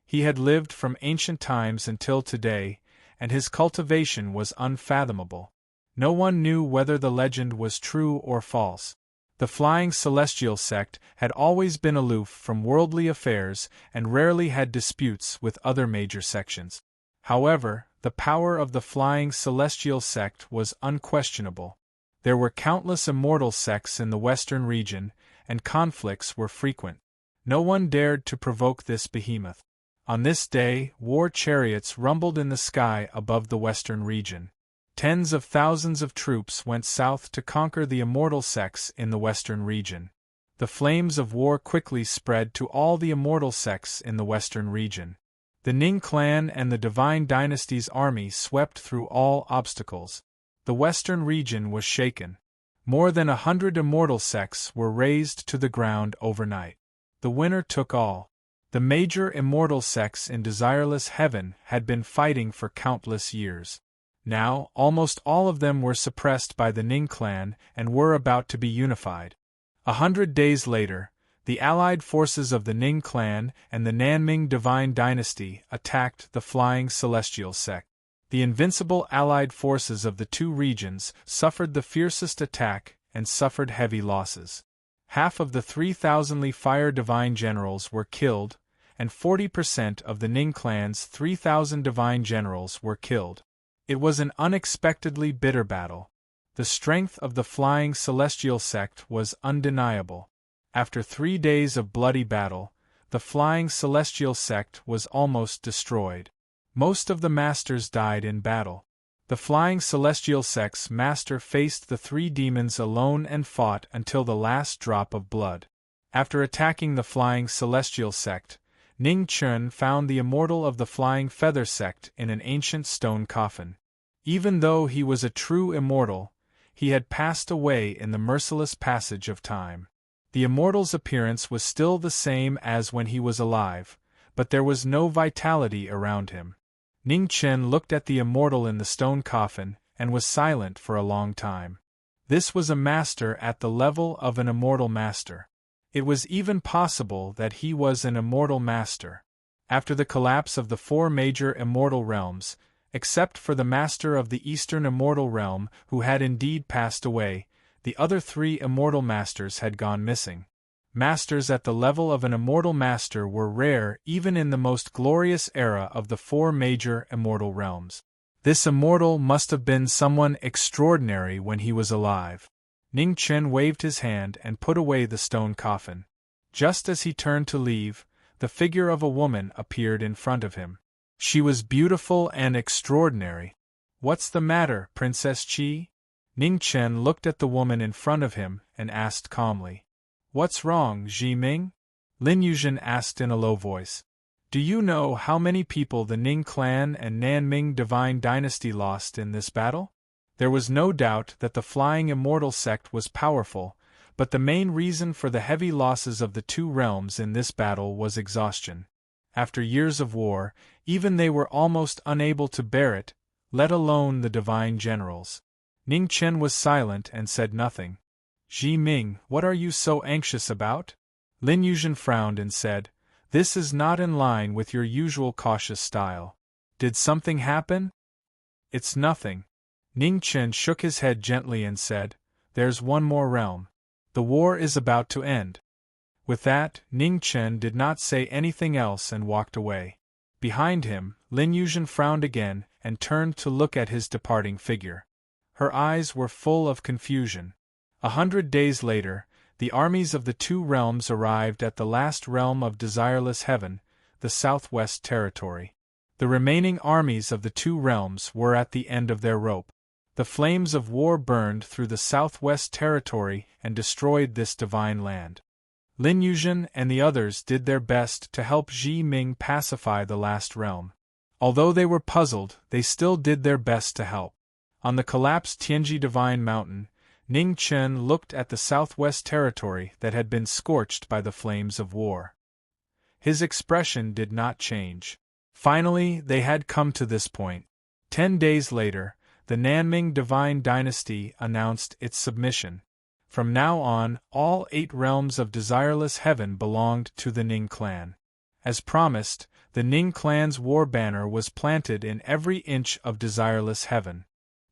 He had lived from ancient times until today, and his cultivation was unfathomable. No one knew whether the legend was true or false. The Flying Celestial Sect had always been aloof from worldly affairs and rarely had disputes with other major sections. However, the power of the Flying Celestial Sect was unquestionable. There were countless immortal sects in the western region, and conflicts were frequent. No one dared to provoke this behemoth. On this day, war chariots rumbled in the sky above the western region. Tens of thousands of troops went south to conquer the immortal sects in the western region. The flames of war quickly spread to all the immortal sects in the western region. The Ning clan and the Divine Dynasty's army swept through all obstacles. The western region was shaken. More than 100 immortal sects were razed to the ground overnight. The winner took all. The major immortal sects in desireless heaven had been fighting for countless years. Now, almost all of them were suppressed by the Ning clan and were about to be unified. 100 days later, the allied forces of the Ning clan and the Nanming Divine Dynasty attacked the Flying Celestial Sect. The invincible allied forces of the 2 regions suffered the fiercest attack and suffered heavy losses. Half of the 3,000 Fire Divine Generals were killed, and 40% of the Ning clan's 3,000 Divine Generals were killed. It was an unexpectedly bitter battle. The strength of the Flying Celestial Sect was undeniable. After 3 days of bloody battle, the Flying Celestial Sect was almost destroyed. Most of the masters died in battle. The Flying Celestial Sect's master faced the 3 demons alone and fought until the last drop of blood. After attacking the Flying Celestial Sect, Ning Chen found the immortal of the Flying Feather Sect in an ancient stone coffin. Even though he was a true immortal, he had passed away in the merciless passage of time. The immortal's appearance was still the same as when he was alive, but there was no vitality around him. Ning Chen looked at the immortal in the stone coffin and was silent for a long time. This was a master at the level of an immortal master. It was even possible that he was an immortal master. After the collapse of the 4 major immortal realms, except for the master of the Eastern Immortal Realm who had indeed passed away, the other 3 immortal masters had gone missing. Masters at the level of an immortal master were rare even in the most glorious era of the 4 major immortal realms. This immortal must have been someone extraordinary when he was alive. Ning Chen waved his hand and put away the stone coffin. Just as he turned to leave, the figure of a woman appeared in front of him. She was beautiful and extraordinary. "What's the matter, Princess Qi?" Ning Chen looked at the woman in front of him and asked calmly. "What's wrong, Ji Ming?" Lin Yuzhen asked in a low voice. Do you know how many people the Ning clan and Nanming divine dynasty lost in this battle? There was no doubt that the Flying Immortal sect was powerful, but the main reason for the heavy losses of the two realms in this battle was exhaustion. After years of war, even they were almost unable to bear it, let alone the divine generals. Ning Chen was silent and said nothing. Ji Ming, what are you so anxious about? Lin Yuzhen frowned and said, this is not in line with your usual cautious style. Did something happen? It's nothing. Ning Chen shook his head gently and said, there's one more realm. The war is about to end. With that, Ning Chen did not say anything else and walked away. Behind him, Lin Yuzhen frowned again and turned to look at his departing figure. Her eyes were full of confusion. 100 days later, the armies of the two realms arrived at the last realm of desireless heaven, the Southwest Territory. The remaining armies of the two realms were at the end of their rope. The flames of war burned through the Southwest Territory and destroyed this divine land. Lin Yuzhen and the others did their best to help Ji Ming pacify the last realm. Although they were puzzled, they still did their best to help. On the collapsed Tianji Divine Mountain, Ning Chen looked at the Southwest Territory that had been scorched by the flames of war. His expression did not change. Finally, they had come to this point. 10 days later, the Nanming Divine Dynasty announced its submission. From now on, all 8 realms of desireless heaven belonged to the Ning clan. As promised, the Ning clan's war banner was planted in every inch of desireless heaven.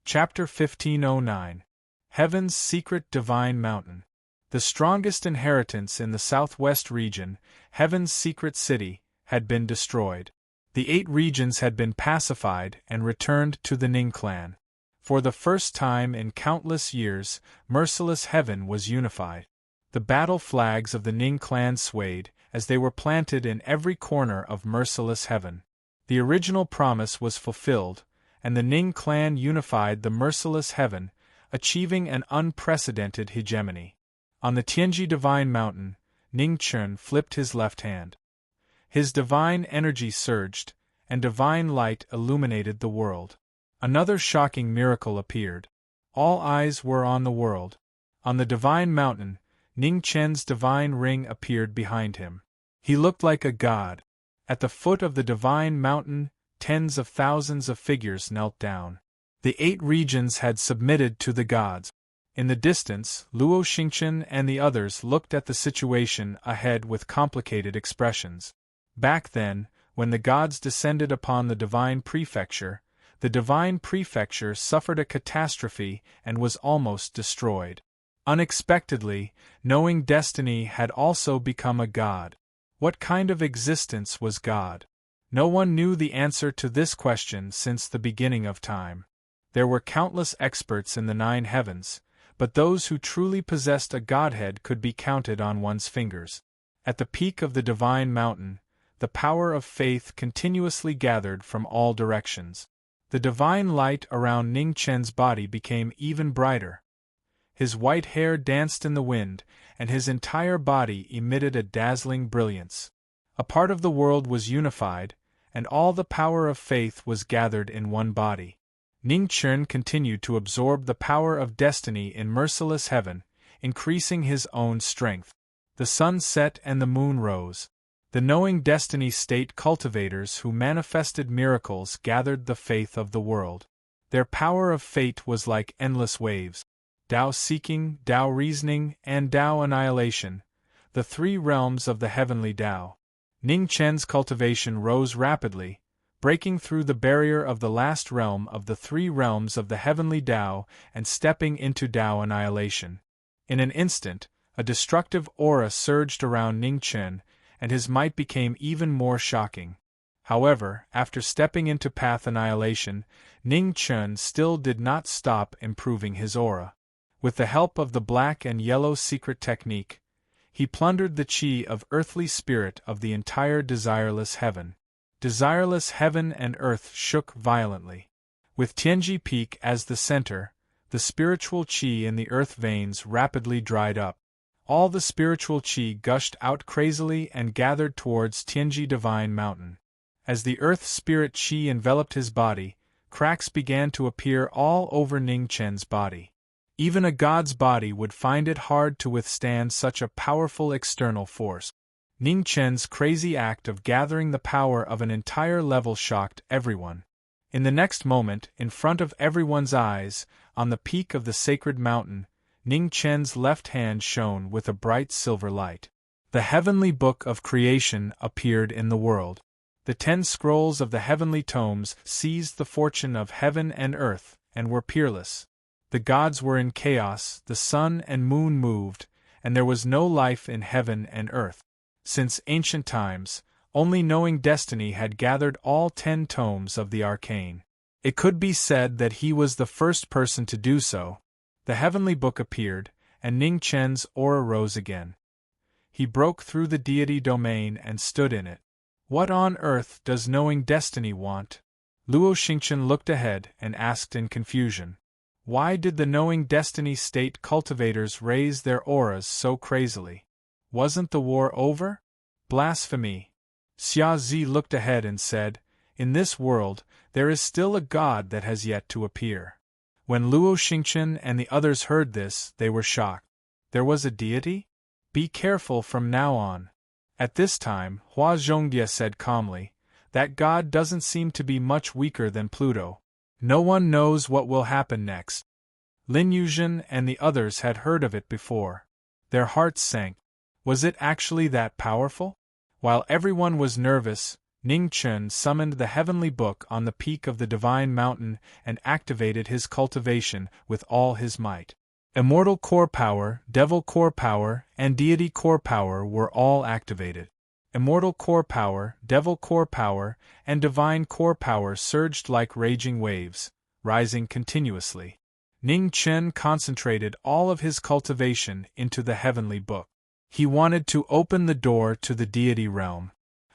Chapter 1509. Heaven's Secret Divine Mountain. The strongest inheritance in the southwest region, Heaven's Secret City, had been destroyed. The 8 regions had been pacified and returned to the Ning clan. For the first time in countless years, merciless heaven was unified. The battle flags of the Ning clan swayed as they were planted in every corner of merciless heaven. The original promise was fulfilled, and the Ning clan unified the merciless heaven, achieving an unprecedented hegemony. On the Tianji Divine Mountain, Ning Chen flipped his left hand. His divine energy surged, and divine light illuminated the world. Another shocking miracle appeared. All eyes were on the world. On the Divine Mountain, Ning Chen's divine ring appeared behind him. He looked like a god. At the foot of the Divine Mountain, tens of thousands of figures knelt down. The 8 regions had submitted to the gods. In the distance, Luo Xingchen and the others looked at the situation ahead with complicated expressions. Back then, when the gods descended upon the Divine Prefecture suffered a catastrophe and was almost destroyed. Unexpectedly, knowing destiny had also become a god. What kind of existence was God? No one knew the answer to this question since the beginning of time. There were countless experts in the 9 heavens, but those who truly possessed a godhead could be counted on one's fingers. At the peak of the Divine Mountain, the power of faith continuously gathered from all directions. The divine light around Ning Chen's body became even brighter. His white hair danced in the wind, and his entire body emitted a dazzling brilliance. A part of the world was unified, and all the power of faith was gathered in one body. Ning Chen continued to absorb the power of destiny in merciless heaven, increasing his own strength. The sun set and the moon rose. The knowing destiny state cultivators who manifested miracles gathered the faith of the world. Their power of fate was like endless waves. Tao seeking, Tao reasoning, and Tao annihilation, the 3 realms of the heavenly Tao. Ning Chen's cultivation rose rapidly, breaking through the barrier of the last realm of the 3 realms of the heavenly Tao and stepping into Tao annihilation. In an instant, a destructive aura surged around Ning Chen, and his might became even more shocking. However, after stepping into path annihilation, Ning Chen still did not stop improving his aura. With the help of the black and yellow secret technique, he plundered the qi of earthly spirit of the entire desireless heaven. Desireless heaven and earth shook violently. With Tianji Peak as the center, the spiritual qi in the earth veins rapidly dried up. All the spiritual qi gushed out crazily and gathered towards Tianji Divine Mountain. As the earth spirit qi enveloped his body, cracks began to appear all over Ning Chen's body. Even a god's body would find it hard to withstand such a powerful external force. Ning Chen's crazy act of gathering the power of an entire level shocked everyone. In the next moment, in front of everyone's eyes, on the peak of the sacred mountain, Ning Chen's left hand shone with a bright silver light. The heavenly book of creation appeared in the world. The 10 scrolls of the heavenly tomes seized the fortune of heaven and earth, and were peerless. The gods were in chaos, the sun and moon moved, and there was no life in heaven and earth. Since ancient times, only knowing destiny had gathered all 10 tomes of the arcane. It could be said that he was the first person to do so. The heavenly book appeared, and Ning Chen's aura rose again. He broke through the deity domain and stood in it. What on earth does knowing destiny want? Luo Xingchen looked ahead and asked in confusion. Why did the knowing destiny state cultivators raise their auras so crazily? Wasn't the war over? Blasphemy! Xia Zi looked ahead and said, In this world, there is still a god that has yet to appear. When Luo Xingchen and the others heard this, they were shocked. There was a deity? Be careful from now on. At this time, Hua Zhongye said calmly, That god doesn't seem to be much weaker than Pluto. No one knows what will happen next. Lin Yuzhen and the others had heard of it before. Their hearts sank. Was it actually that powerful? While everyone was nervous, Ning Chen summoned the heavenly book on the peak of the divine mountain and activated his cultivation with all his might. Immortal core power, devil core power, and deity core power were all activated. Immortal core power, devil core power, and divine core power surged like raging waves, rising continuously. Ning Chen concentrated all of his cultivation into the heavenly book. He wanted to open the door to the deity realm.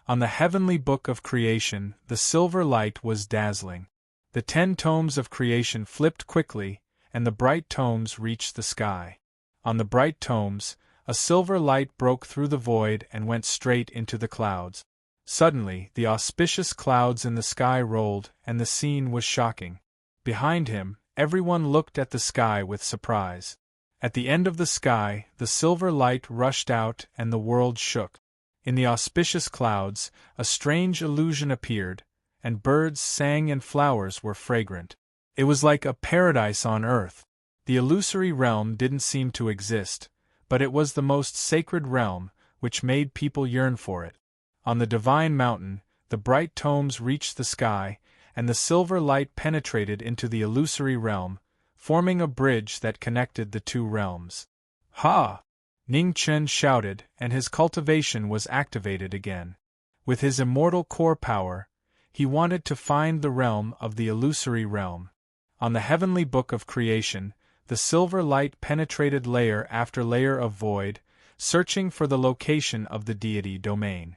On the heavenly book of creation, the silver light was dazzling. The 10 tomes of creation flipped quickly, and the bright tomes reached the sky. On the bright tomes, a silver light broke through the void and went straight into the clouds. Suddenly, the auspicious clouds in the sky rolled, and the scene was shocking. Behind him, everyone looked at the sky with surprise. At the end of the sky, the silver light rushed out and the world shook. In the auspicious clouds, a strange illusion appeared, and birds sang and flowers were fragrant. It was like a paradise on earth. The illusory realm didn't seem to exist, but it was the most sacred realm, which made people yearn for it. On the divine mountain, the bright tomes reached the sky, and the silver light penetrated into the illusory realm, forming a bridge that connected the 2 realms. Ha! Ning Chen shouted, and his cultivation was activated again. With his immortal core power, he wanted to find the realm of the illusory realm. On the heavenly book of creation, the silver light penetrated layer after layer of void, searching for the location of the deity domain.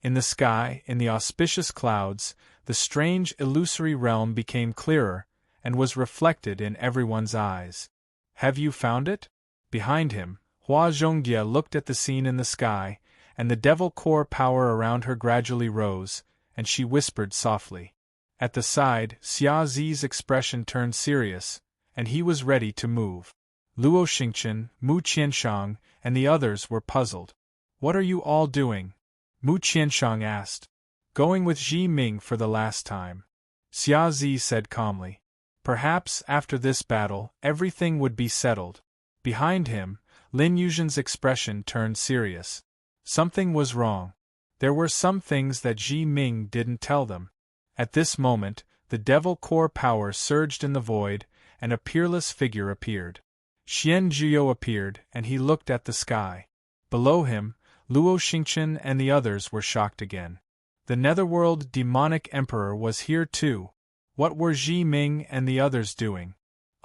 In the sky, in the auspicious clouds, the strange illusory realm became clearer, and was reflected in everyone's eyes. Have you found it? Behind him, Hua Zhongye looked at the scene in the sky, and the devil core power around her gradually rose, and she whispered softly. At the side, Xia Zi's expression turned serious, and he was ready to move. Luo Xingchen, Mu Qianshang, and the others were puzzled. What are you all doing? Mu Qianshang asked. Going with Ji Ming for the last time. Xia Zi said calmly. Perhaps after this battle, everything would be settled. Behind him, Lin Yuzhen's expression turned serious. Something was wrong. There were some things that Ji Ming didn't tell them. At this moment, the devil core power surged in the void, and a peerless figure appeared. Xian Zhuyo appeared, and he looked at the sky. Below him, Luo Xingchen and the others were shocked again. The netherworld demonic emperor was here too. What were Ji Ming and the others doing?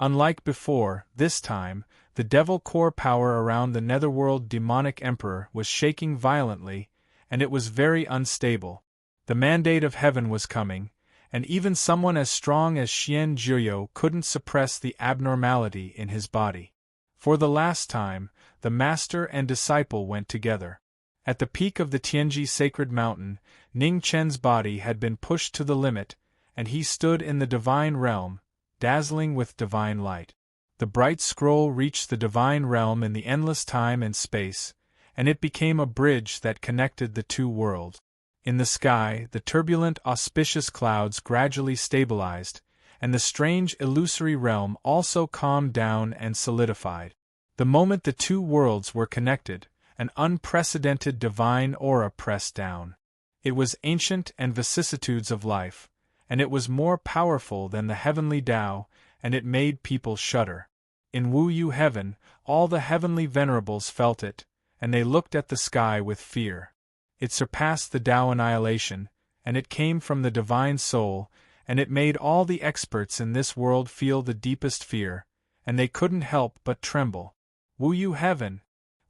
Unlike before, this time, the devil core power around the netherworld demonic emperor was shaking violently, and it was very unstable. The mandate of heaven was coming, and even someone as strong as Xian Zhuyo couldn't suppress the abnormality in his body. For the last time, the master and disciple went together. At the peak of the Tianji sacred mountain, Ning Chen's body had been pushed to the limit, and he stood in the divine realm, dazzling with divine light. The bright scroll reached the divine realm in the endless time and space, and it became a bridge that connected the two worlds. In the sky, the turbulent, auspicious clouds gradually stabilized, and the strange, illusory realm also calmed down and solidified. The moment the two worlds were connected, an unprecedented divine aura pressed down. It was ancient and vicissitudes of life, and it was more powerful than the heavenly Tao, and it made people shudder. In Wu Yu heaven, all the heavenly venerables felt it, and they looked at the sky with fear. It surpassed the Tao annihilation, and it came from the divine soul, and it made all the experts in this world feel the deepest fear, and they couldn't help but tremble. Wu Yu heaven!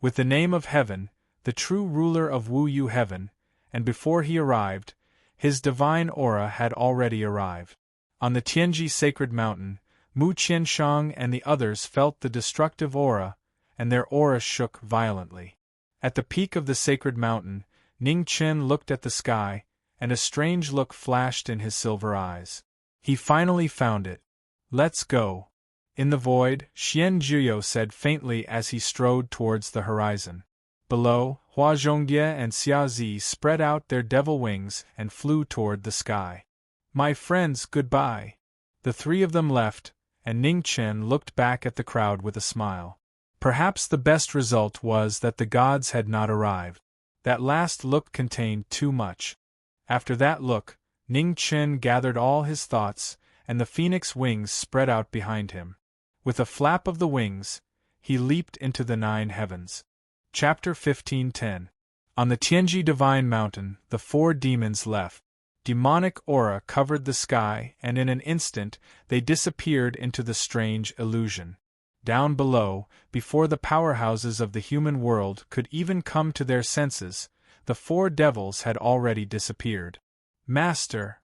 With the name of heaven, the true ruler of Wu Yu heaven, and before he arrived, his divine aura had already arrived. On the Tianji sacred mountain, Mu Qianshang and the others felt the destructive aura, and their aura shook violently. At the peak of the sacred mountain, Ning Chen looked at the sky, and a strange look flashed in his silver eyes. He finally found it. "Let's go." In the void, Xian Jiyo said faintly as he strode towards the horizon. Below, Hua Zhongye and Xia Zi spread out their devil wings and flew toward the sky. "My friends, goodbye." The three of them left, and Ning Chen looked back at the crowd with a smile. Perhaps the best result was that the gods had not arrived. That last look contained too much. After that look, Ning Chen gathered all his thoughts, and the phoenix wings spread out behind him. With a flap of the wings, he leaped into the 9 heavens. Chapter 15:10. On the Tianji Divine Mountain, the 4 demons left. Demonic aura covered the sky, and in an instant, they disappeared into the strange illusion. Down below, before the powerhouses of the human world could even come to their senses, the 4 devils had already disappeared. "Master!"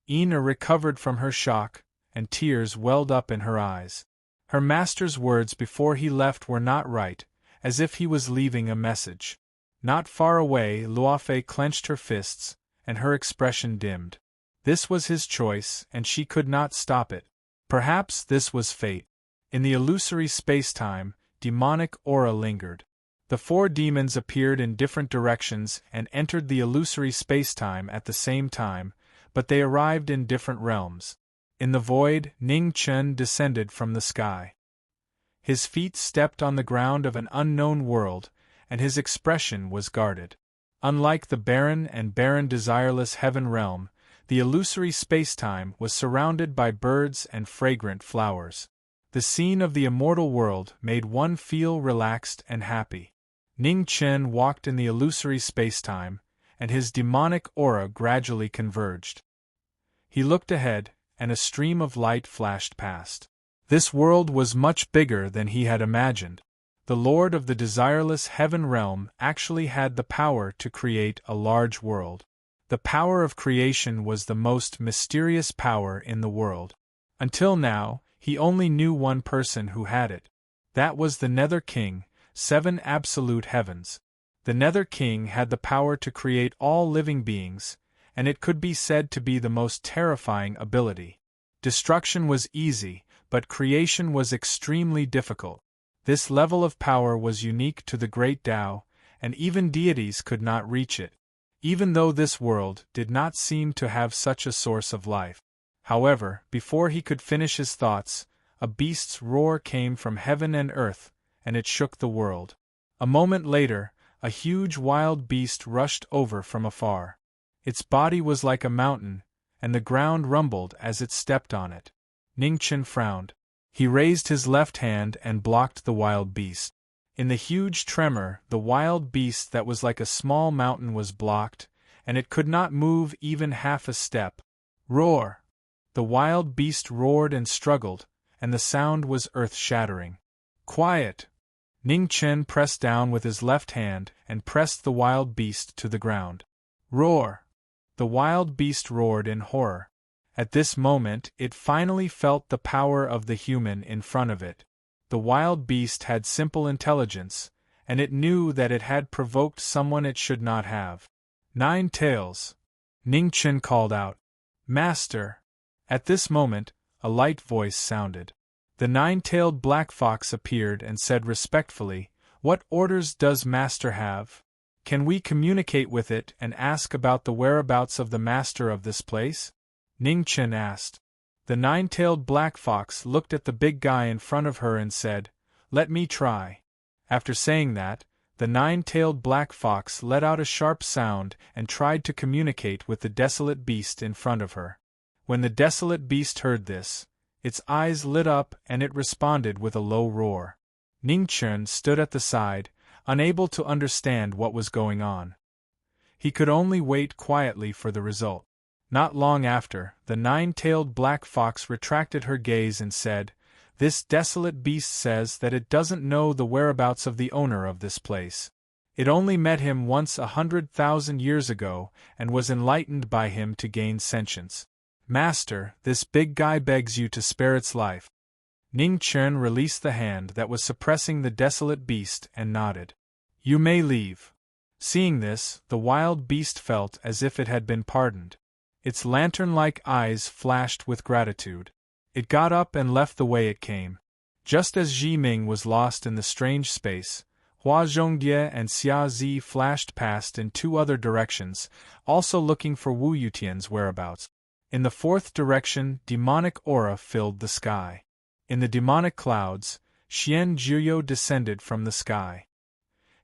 Ina recovered from her shock, and tears welled up in her eyes. Her master's words before he left were not right, as if he was leaving a message. Not far away, Luofei clenched her fists, and her expression dimmed. This was his choice, and she could not stop it. Perhaps this was fate. In the illusory space-time, demonic aura lingered. The 4 demons appeared in different directions and entered the illusory space-time at the same time, but they arrived in different realms. In the void, Ning Chen descended from the sky. His feet stepped on the ground of an unknown world, and his expression was guarded. Unlike the barren and desireless heaven realm, the illusory space-time was surrounded by birds and fragrant flowers. The scene of the immortal world made one feel relaxed and happy. Ning Chen walked in the illusory space-time, and his demonic aura gradually converged. He looked ahead, and a stream of light flashed past. This world was much bigger than he had imagined. The Lord of the desireless heaven realm actually had the power to create a large world. The power of creation was the most mysterious power in the world. Until now, he only knew one person who had it. That was the Nether King, 7 absolute heavens. The Nether King had the power to create all living beings, and it could be said to be the most terrifying ability. Destruction was easy, but creation was extremely difficult. This level of power was unique to the great Tao, and even deities could not reach it, even though this world did not seem to have such a source of life. However, before he could finish his thoughts, a beast's roar came from heaven and earth, and it shook the world. A moment later, a huge wild beast rushed over from afar. Its body was like a mountain, and the ground rumbled as it stepped on it. Ning Chen frowned. He raised his left hand and blocked the wild beast. In the huge tremor, the wild beast that was like a small mountain was blocked, and it could not move even half a step. Roar! The wild beast roared and struggled, and the sound was earth-shattering. Quiet! Ning Chen pressed down with his left hand and pressed the wild beast to the ground. Roar! The wild beast roared in horror. At this moment, it finally felt the power of the human in front of it. The wild beast had simple intelligence, and it knew that it had provoked someone it should not have. 9 tails! Ning Chen called out. Master! At this moment, a light voice sounded. The 9-tailed black fox appeared and said respectfully, "What orders does Master have? Can we communicate with it and ask about the whereabouts of the master of this place?" Ning Chen asked. The 9-tailed black fox looked at the big guy in front of her and said, "Let me try." After saying that, the 9-tailed black fox let out a sharp sound and tried to communicate with the desolate beast in front of her. When the desolate beast heard this, its eyes lit up and it responded with a low roar. Ning Chen stood at the side, unable to understand what was going on. He could only wait quietly for the result. Not long after, the 9-tailed black fox retracted her gaze and said, "This desolate beast says that it doesn't know the whereabouts of the owner of this place. It only met him once 100,000 years ago and was enlightened by him to gain sentience. Master, this big guy begs you to spare its life." Ning Chen released the hand that was suppressing the desolate beast and nodded. "You may leave." Seeing this, the wild beast felt as if it had been pardoned. Its lantern-like eyes flashed with gratitude. It got up and left the way it came. Just as Ji Ming was lost in the strange space, Hua Zhongjie and Xia Zi flashed past in 2 other directions, also looking for Wu Yutian's whereabouts. In the 4th direction, demonic aura filled the sky. In the demonic clouds, Xian Jiuyo descended from the sky.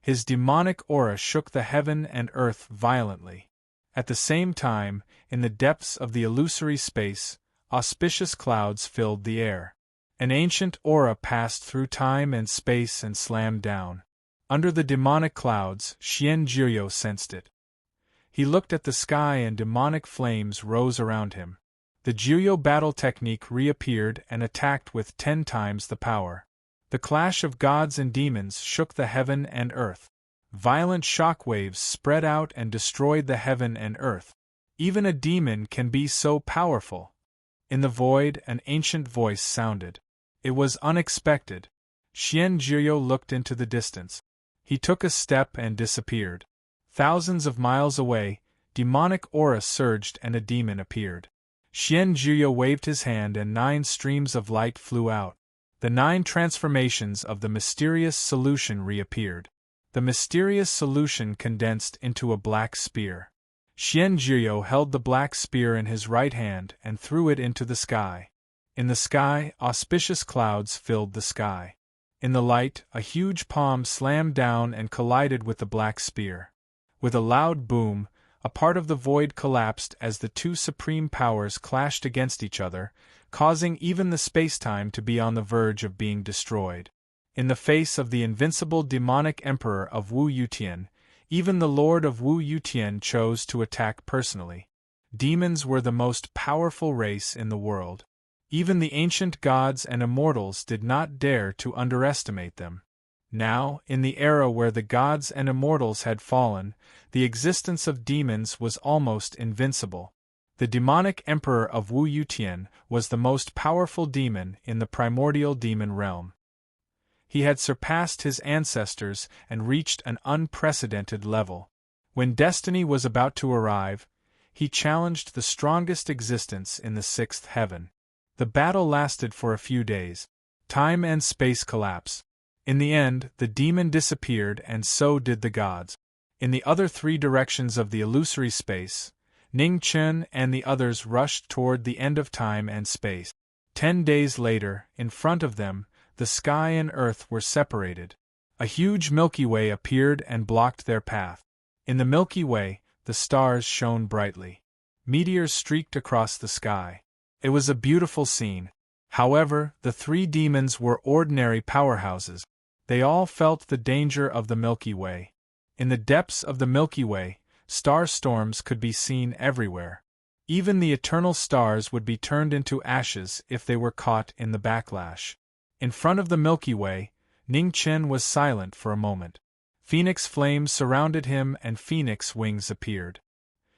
His demonic aura shook the heaven and earth violently. At the same time, in the depths of the illusory space, auspicious clouds filled the air. An ancient aura passed through time and space and slammed down. Under the demonic clouds, Xian Jiuyo sensed it. He looked at the sky and demonic flames rose around him. The Jiuyo battle technique reappeared and attacked with 10 times the power. The clash of gods and demons shook the heaven and earth. Violent shock waves spread out and destroyed the heaven and earth. Even a demon can be so powerful. In the void, an ancient voice sounded. It was unexpected. Xian Jiuyo looked into the distance. He took a step and disappeared. Thousands of miles away, demonic aura surged and a demon appeared. Xian Jiuyo waved his hand and 9 streams of light flew out. The 9 transformations of the mysterious solution reappeared. The mysterious solution condensed into a black spear. Xian Jiuyo held the black spear in his right hand and threw it into the sky. In the sky, auspicious clouds filled the sky. In the light, a huge palm slammed down and collided with the black spear. With a loud boom, a part of the void collapsed as the 2 supreme powers clashed against each other, causing even the spacetime to be on the verge of being destroyed. In the face of the invincible demonic emperor of Wu Yutian, even the lord of Wu Yutian chose to attack personally. Demons were the most powerful race in the world. Even the ancient gods and immortals did not dare to underestimate them. Now, in the era where the gods and immortals had fallen, the existence of demons was almost invincible. The demonic emperor of Wu Yutian was the most powerful demon in the primordial demon realm. He had surpassed his ancestors and reached an unprecedented level. When destiny was about to arrive, he challenged the strongest existence in the 6th heaven. The battle lasted for a few days. Time and space collapsed. In the end, the demon disappeared and so did the gods. In the other 3 directions of the illusory space, Ning Chen and the others rushed toward the end of time and space. 10 days later, in front of them, the sky and earth were separated. A huge Milky Way appeared and blocked their path. In the Milky Way, the stars shone brightly. Meteors streaked across the sky. It was a beautiful scene. However, the 3 demons were ordinary powerhouses. They all felt the danger of the Milky Way. In the depths of the Milky Way, star storms could be seen everywhere. Even the eternal stars would be turned into ashes if they were caught in the backlash. In front of the Milky Way, Ning Chen was silent for a moment. Phoenix flames surrounded him and phoenix wings appeared.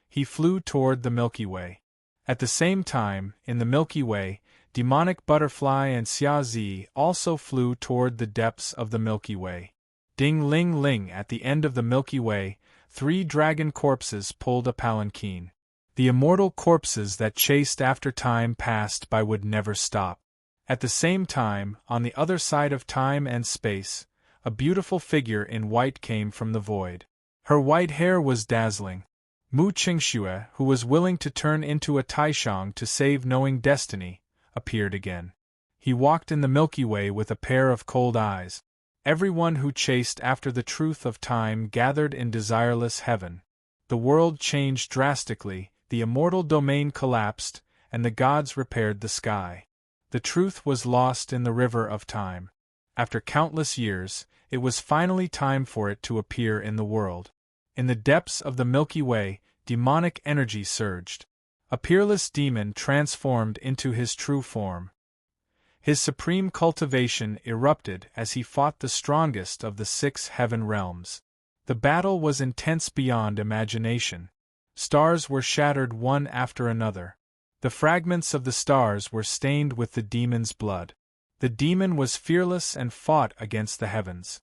He flew toward the Milky Way. At the same time, in the Milky Way, demonic butterfly and Xia Zi also flew toward the depths of the Milky Way. Ding-ling-ling, at the end of the Milky Way, 3 dragon corpses pulled a palanquin. The immortal corpses that chased after time passed by would never stop. At the same time, on the other side of time and space, a beautiful figure in white came from the void. Her white hair was dazzling. Mu Qingxue, who was willing to turn into a Taishang to save knowing destiny, appeared again. He walked in the Milky Way with a pair of cold eyes. Everyone who chased after the truth of time gathered in desireless heaven. The world changed drastically, the immortal domain collapsed, and the gods repaired the sky. The truth was lost in the river of time. After countless years, it was finally time for it to appear in the world. In the depths of the Milky Way, demonic energy surged. A peerless demon transformed into his true form. His supreme cultivation erupted as he fought the strongest of the 6 heaven realms. The battle was intense beyond imagination. Stars were shattered one after another. The fragments of the stars were stained with the demon's blood. The demon was fearless and fought against the heavens.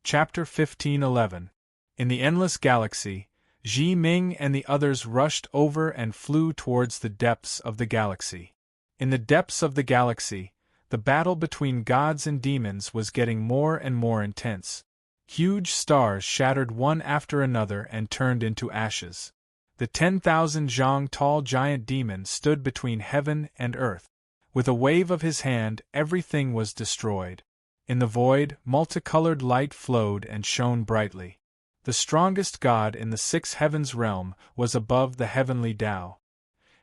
Chapter 15:11. In the endless galaxy, Ji Ming and the others rushed over and flew towards the depths of the galaxy. In the depths of the galaxy, the battle between gods and demons was getting more and more intense. Huge stars shattered one after another and turned into ashes. The 10,000 zhang tall giant demon stood between heaven and earth. With a wave of his hand, everything was destroyed. In the void, multicolored light flowed and shone brightly. The strongest god in the 6 heavens realm was above the heavenly Tao.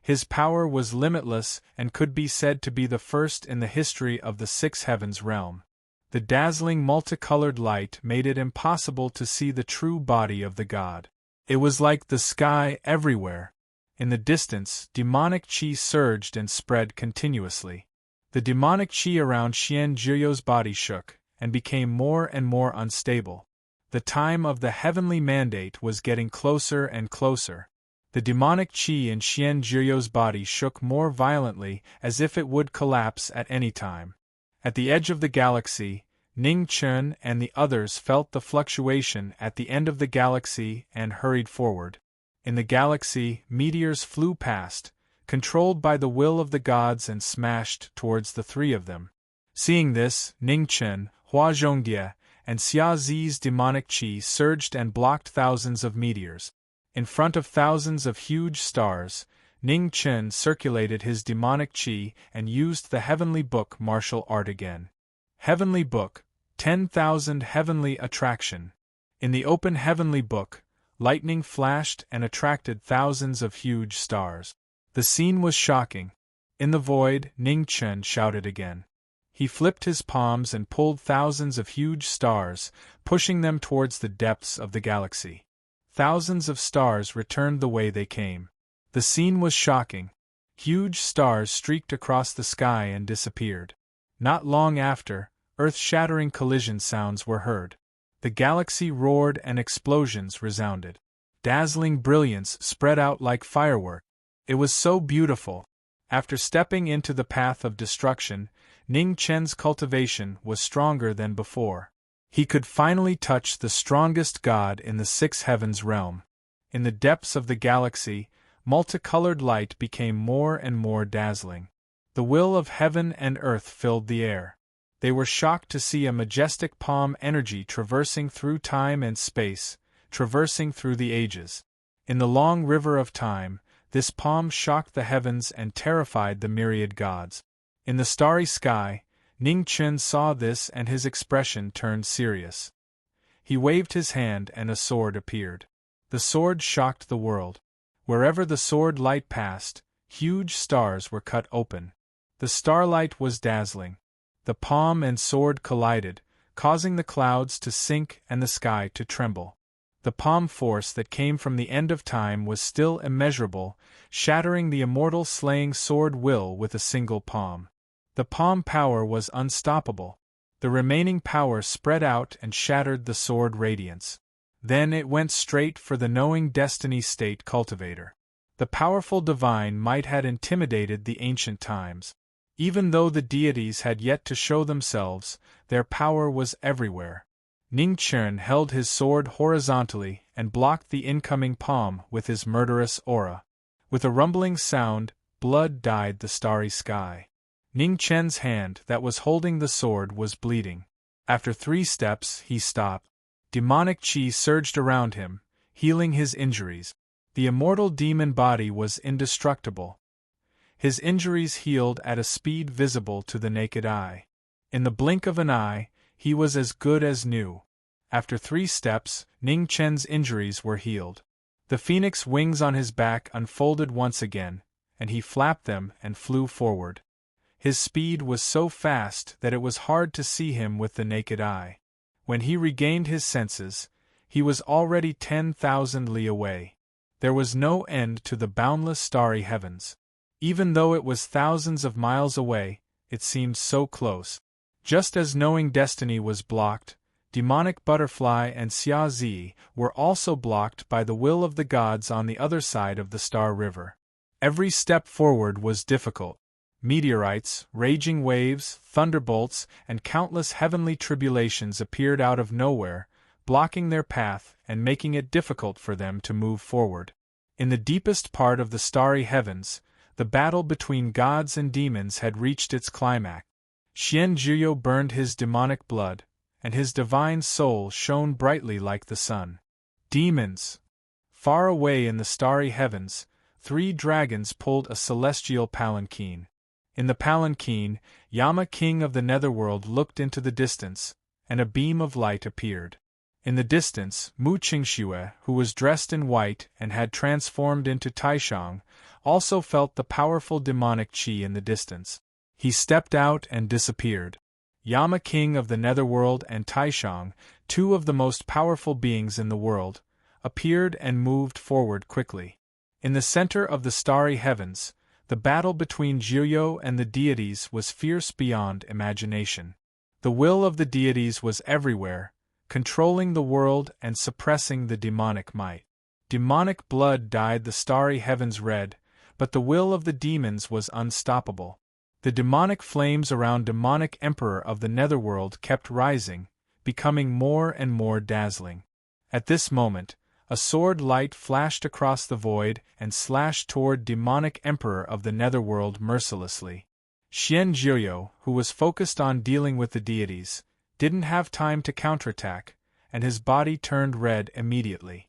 His power was limitless and could be said to be the first in the history of the 6 heavens realm. The dazzling multicolored light made it impossible to see the true body of the god. It was like the sky everywhere. In the distance, demonic qi surged and spread continuously. The demonic qi around Xian Zhiyo's body shook, and became more and more unstable. The time of the heavenly mandate was getting closer and closer. The demonic qi in Xian Zhiyo's body shook more violently, as if it would collapse at any time. At the edge of the galaxy, Ning Chen and the others felt the fluctuation at the end of the galaxy and hurried forward. In the galaxy, meteors flew past, controlled by the will of the gods, and smashed towards the 3 of them. Seeing this, Ning Chen, Hua Zhongdia, and Xia Zi's demonic qi surged and blocked thousands of meteors. In front of thousands of huge stars, Ning Chen circulated his demonic qi and used the heavenly book martial art again. Heavenly book, 10,000 heavenly attraction. In the open heavenly book, lightning flashed and attracted thousands of huge stars. The scene was shocking. In the void, Ning Chen shouted again. He flipped his palms and pulled thousands of huge stars, pushing them towards the depths of the galaxy. Thousands of stars returned the way they came. The scene was shocking. Huge stars streaked across the sky and disappeared. Not long after, earth-shattering collision sounds were heard. The galaxy roared and explosions resounded. Dazzling brilliance spread out like fireworks. It was so beautiful. After stepping into the path of destruction, Ning Chen's cultivation was stronger than before. He could finally touch the strongest god in the 6 heavens realm. In the depths of the galaxy, multicolored light became more and more dazzling. The will of heaven and earth filled the air. They were shocked to see a majestic palm energy traversing through time and space, traversing through the ages. In the long river of time, this palm shocked the heavens and terrified the myriad gods. In the starry sky, Ning Chen saw this and his expression turned serious. He waved his hand and a sword appeared. The sword shocked the world. Wherever the sword light passed, huge stars were cut open. The starlight was dazzling. The palm and sword collided, causing the clouds to sink and the sky to tremble. The palm force that came from the end of time was still immeasurable, shattering the immortal slaying sword will with a single palm. The palm power was unstoppable. The remaining power spread out and shattered the sword radiance. Then it went straight for the knowing destiny state cultivator. The powerful divine might had intimidated the ancient times. Even though the deities had yet to show themselves, their power was everywhere. Ning Chen held his sword horizontally and blocked the incoming palm with his murderous aura. With a rumbling sound, blood dyed the starry sky. Ning Chen's hand that was holding the sword was bleeding. After 3 steps, he stopped. Demonic chi surged around him, healing his injuries. The immortal demon body was indestructible. His injuries healed at a speed visible to the naked eye. In the blink of an eye, he was as good as new. After 3 steps, Ning Chen's injuries were healed. The phoenix wings on his back unfolded once again, and he flapped them and flew forward. His speed was so fast that it was hard to see him with the naked eye. When he regained his senses, he was already 10,000 li away. There was no end to the boundless starry heavens. Even though it was thousands of miles away, it seemed so close. Just as knowing destiny was blocked, demonic butterfly and Xia Zi were also blocked by the will of the gods on the other side of the Star River. Every step forward was difficult. Meteorites, raging waves, thunderbolts, and countless heavenly tribulations appeared out of nowhere, blocking their path and making it difficult for them to move forward. In the deepest part of the starry heavens, the battle between gods and demons had reached its climax. Xian Jiuyo burned his demonic blood, and his divine soul shone brightly like the sun. Demons! Far away in the starry heavens, 3 dragons pulled a celestial palanquin. In the palanquin, Yama, king of the netherworld, looked into the distance, and a beam of light appeared. In the distance, Mu Qingxue, who was dressed in white and had transformed into Taishang, also felt the powerful demonic qi in the distance. He stepped out and disappeared. Yama, king of the netherworld, and Taishang, 2 of the most powerful beings in the world, appeared and moved forward quickly. In the center of the starry heavens, the battle between Jiuyo and the deities was fierce beyond imagination. The will of the deities was everywhere, controlling the world and suppressing the demonic might. Demonic blood dyed the starry heavens red, but the will of the demons was unstoppable. The demonic flames around demonic emperor of the netherworld kept rising, becoming more and more dazzling. At this moment, a sword light flashed across the void and slashed toward demonic emperor of the netherworld mercilessly. Xian Jiuyo, who was focused on dealing with the deities, didn't have time to counterattack, and his body turned red immediately.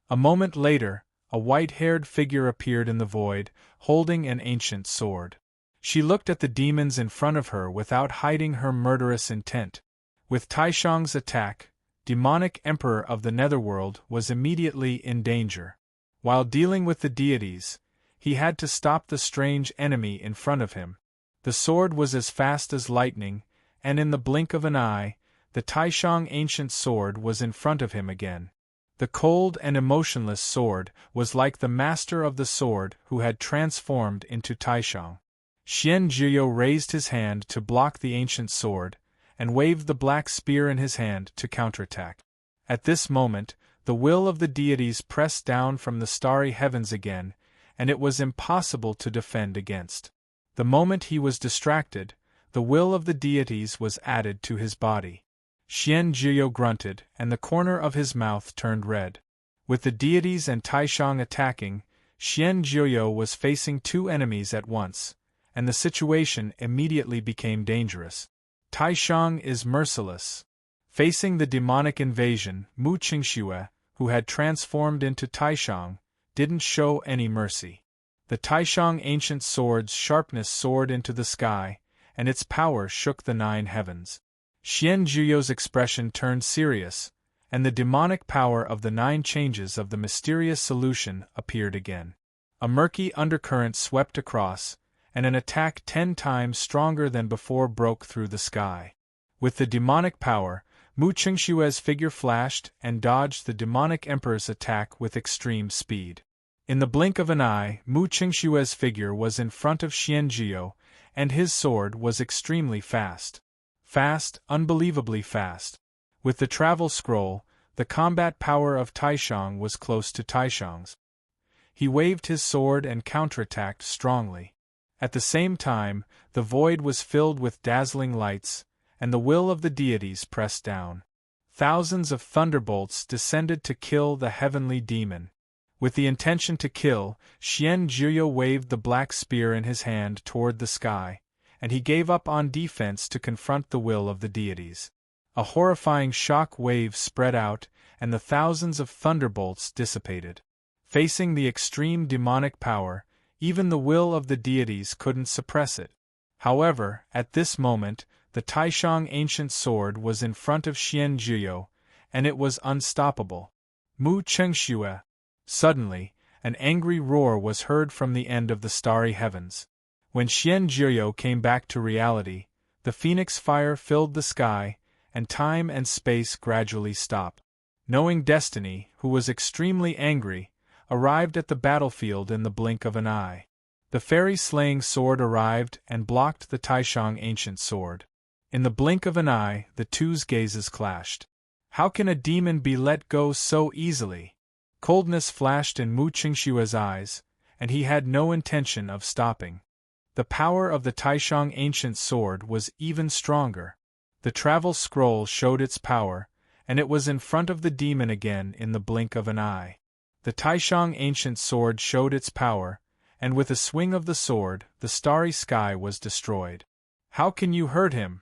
A moment later, a white-haired figure appeared in the void, holding an ancient sword. She looked at the demons in front of her without hiding her murderous intent. With Taishang's attack, demonic emperor of the netherworld was immediately in danger. While dealing with the deities, he had to stop the strange enemy in front of him. The sword was as fast as lightning, and in the blink of an eye, the Taishang ancient sword was in front of him again. The cold and emotionless sword was like the master of the sword who had transformed into Taishang. Xian Jiuyo raised his hand to block the ancient sword, and waved the black spear in his hand to counterattack. At this moment, the will of the deities pressed down from the starry heavens again, and it was impossible to defend against. The moment he was distracted, the will of the deities was added to his body. Xian Jiuyo grunted, and the corner of his mouth turned red. With the deities and Taishang attacking, Xian Jiuyo was facing 2 enemies at once, and the situation immediately became dangerous. Taishang is merciless. Facing the demonic invasion, Mu Qingxue, who had transformed into Taishang, didn't show any mercy. The Taishang ancient sword's sharpness soared into the sky, and its power shook the 9 heavens. Xian Jiuyo's expression turned serious, and the demonic power of the 9 changes of the mysterious solution appeared again. A murky undercurrent swept across, and an attack 10 times stronger than before broke through the sky. With the demonic power, Mu Qingxue's figure flashed and dodged the demonic emperor's attack with extreme speed. In the blink of an eye, Mu Qingxue's figure was in front of Xian Jiuyo, and his sword was extremely fast. Fast, unbelievably fast. With the travel scroll, the combat power of Taishang was close to Taishang's. He waved his sword and counterattacked strongly. At the same time, the void was filled with dazzling lights, and the will of the deities pressed down. thousands of thunderbolts descended to kill the heavenly demon. With the intention to kill, Xian Jiuyo waved the black spear in his hand toward the sky, and he gave up on defense to confront the will of the deities. A horrifying shock wave spread out, and the thousands of thunderbolts dissipated. Facing the extreme demonic power, even the will of the deities couldn't suppress it. However, at this moment, the Taishang ancient sword was in front of Xian Jiuyo, and it was unstoppable. Mu Chengxue. Suddenly, an angry roar was heard from the end of the starry heavens. When Xian Jiuyo came back to reality, the phoenix fire filled the sky, and time and space gradually stopped. Knowing Destiny, who was extremely angry, arrived at the battlefield in the blink of an eye. The fairy-slaying sword arrived and blocked the Taishang ancient sword. In the blink of an eye, the two's gazes clashed. How can a demon be let go so easily? Coldness flashed in Mu Qingshue's eyes, and he had no intention of stopping. The power of the Taishang ancient sword was even stronger. The travel scroll showed its power, and it was in front of the demon again in the blink of an eye. The Taishang ancient sword showed its power, and with a swing of the sword, the starry sky was destroyed. How can you hurt him?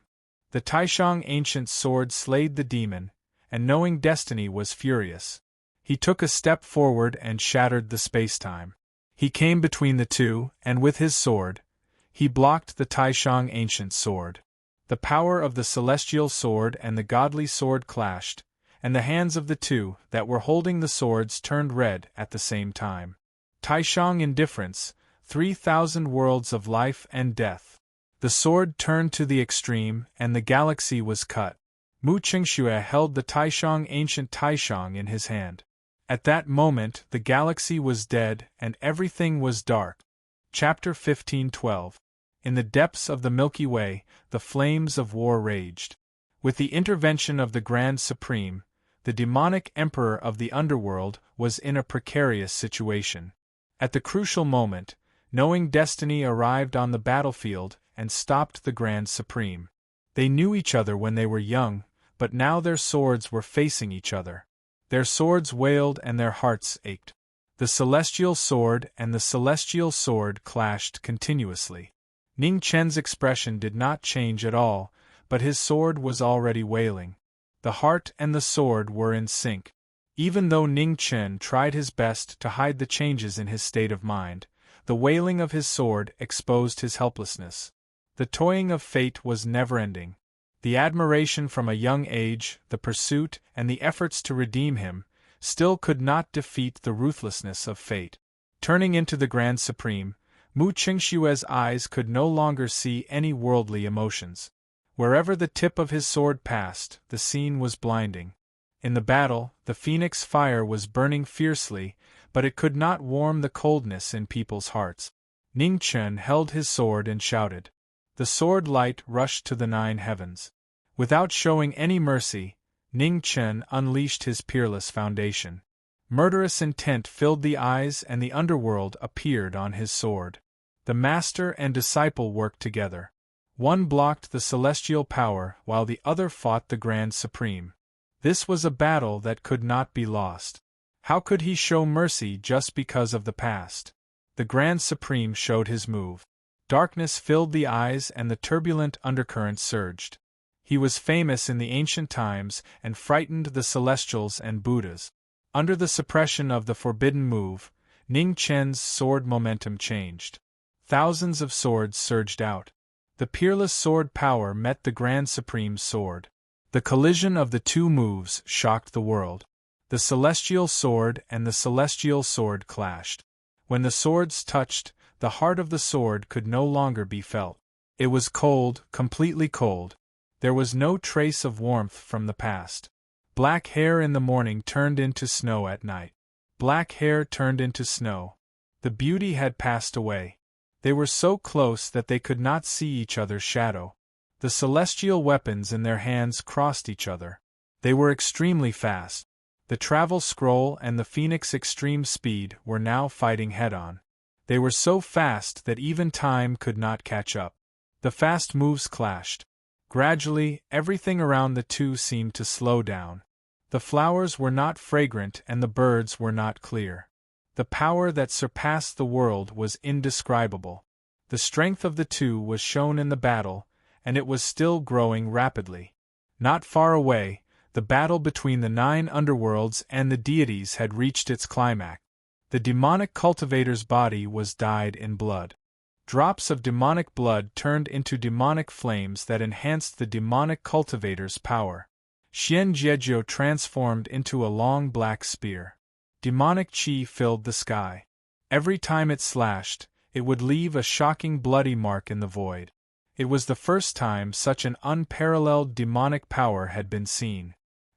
The Taishang ancient sword slayed the demon, and knowing Destiny was furious. He took a step forward and shattered the spacetime. He came between the two, and with his sword, he blocked the Taishang ancient sword. The power of the celestial sword and the godly sword clashed, and the hands of the two that were holding the swords turned red at the same time. Taishang indifference, 3,000 worlds of life and death. The sword turned to the extreme, and the galaxy was cut. Mu Qingsue held the Taishang ancient Taishang in his hand. At that moment the galaxy was dead and everything was dark. Chapter 1512. In the depths of the Milky Way, the flames of war raged. With the intervention of the Grand Supreme, the demonic emperor of the underworld was in a precarious situation. At the crucial moment, knowing Destiny arrived on the battlefield and stopped the Grand Supreme. They knew each other when they were young, but now their swords were facing each other. Their swords wailed and their hearts ached. The celestial sword and the celestial sword clashed continuously. Ning Chen's expression did not change at all, but his sword was already wailing. The heart and the sword were in sync. Even though Ning Chen tried his best to hide the changes in his state of mind, the wailing of his sword exposed his helplessness. The toying of fate was never-ending. The admiration from a young age, the pursuit, and the efforts to redeem him, still could not defeat the ruthlessness of fate. Turning into the Grand Supreme, Mu Qingshue's eyes could no longer see any worldly emotions. Wherever the tip of his sword passed, the scene was blinding. In the battle, the phoenix fire was burning fiercely, but it could not warm the coldness in people's hearts. Ning Chen held his sword and shouted. The sword light rushed to the 9 heavens. Without showing any mercy, Ning Chen unleashed his peerless foundation. Murderous intent filled the eyes and the underworld appeared on his sword. The master and disciple worked together. One blocked the celestial power while the other fought the Grand Supreme. This was a battle that could not be lost. How could he show mercy just because of the past? The Grand Supreme showed his move. Darkness filled the eyes and the turbulent undercurrent surged. He was famous in the ancient times and frightened the Celestials and Buddhas. Under the suppression of the forbidden move, Ning Chen's sword momentum changed. Thousands of swords surged out. The peerless sword power met the Grand Supreme's sword. The collision of the two moves shocked the world. The celestial sword and the celestial sword clashed. When the swords touched, the heart of the sword could no longer be felt. It was cold, completely cold. There was no trace of warmth from the past. Black hair in the morning turned into snow at night. Black hair turned into snow. The beauty had passed away. They were so close that they could not see each other's shadow. The celestial weapons in their hands crossed each other. They were extremely fast. The travel scroll and the phoenix extreme speed were now fighting head-on. They were so fast that even time could not catch up. The fast moves clashed. Gradually, everything around the two seemed to slow down. The flowers were not fragrant and the birds were not clear. The power that surpassed the world was indescribable. The strength of the two was shown in the battle, and it was still growing rapidly. Not far away, the battle between the 9 underworlds and the deities had reached its climax. The demonic cultivator's body was dyed in blood. Drops of demonic blood turned into demonic flames that enhanced the demonic cultivator's power. Xian Jiejiu transformed into a long black spear. Demonic qi filled the sky. Every time it slashed, it would leave a shocking bloody mark in the void. It was the first time such an unparalleled demonic power had been seen.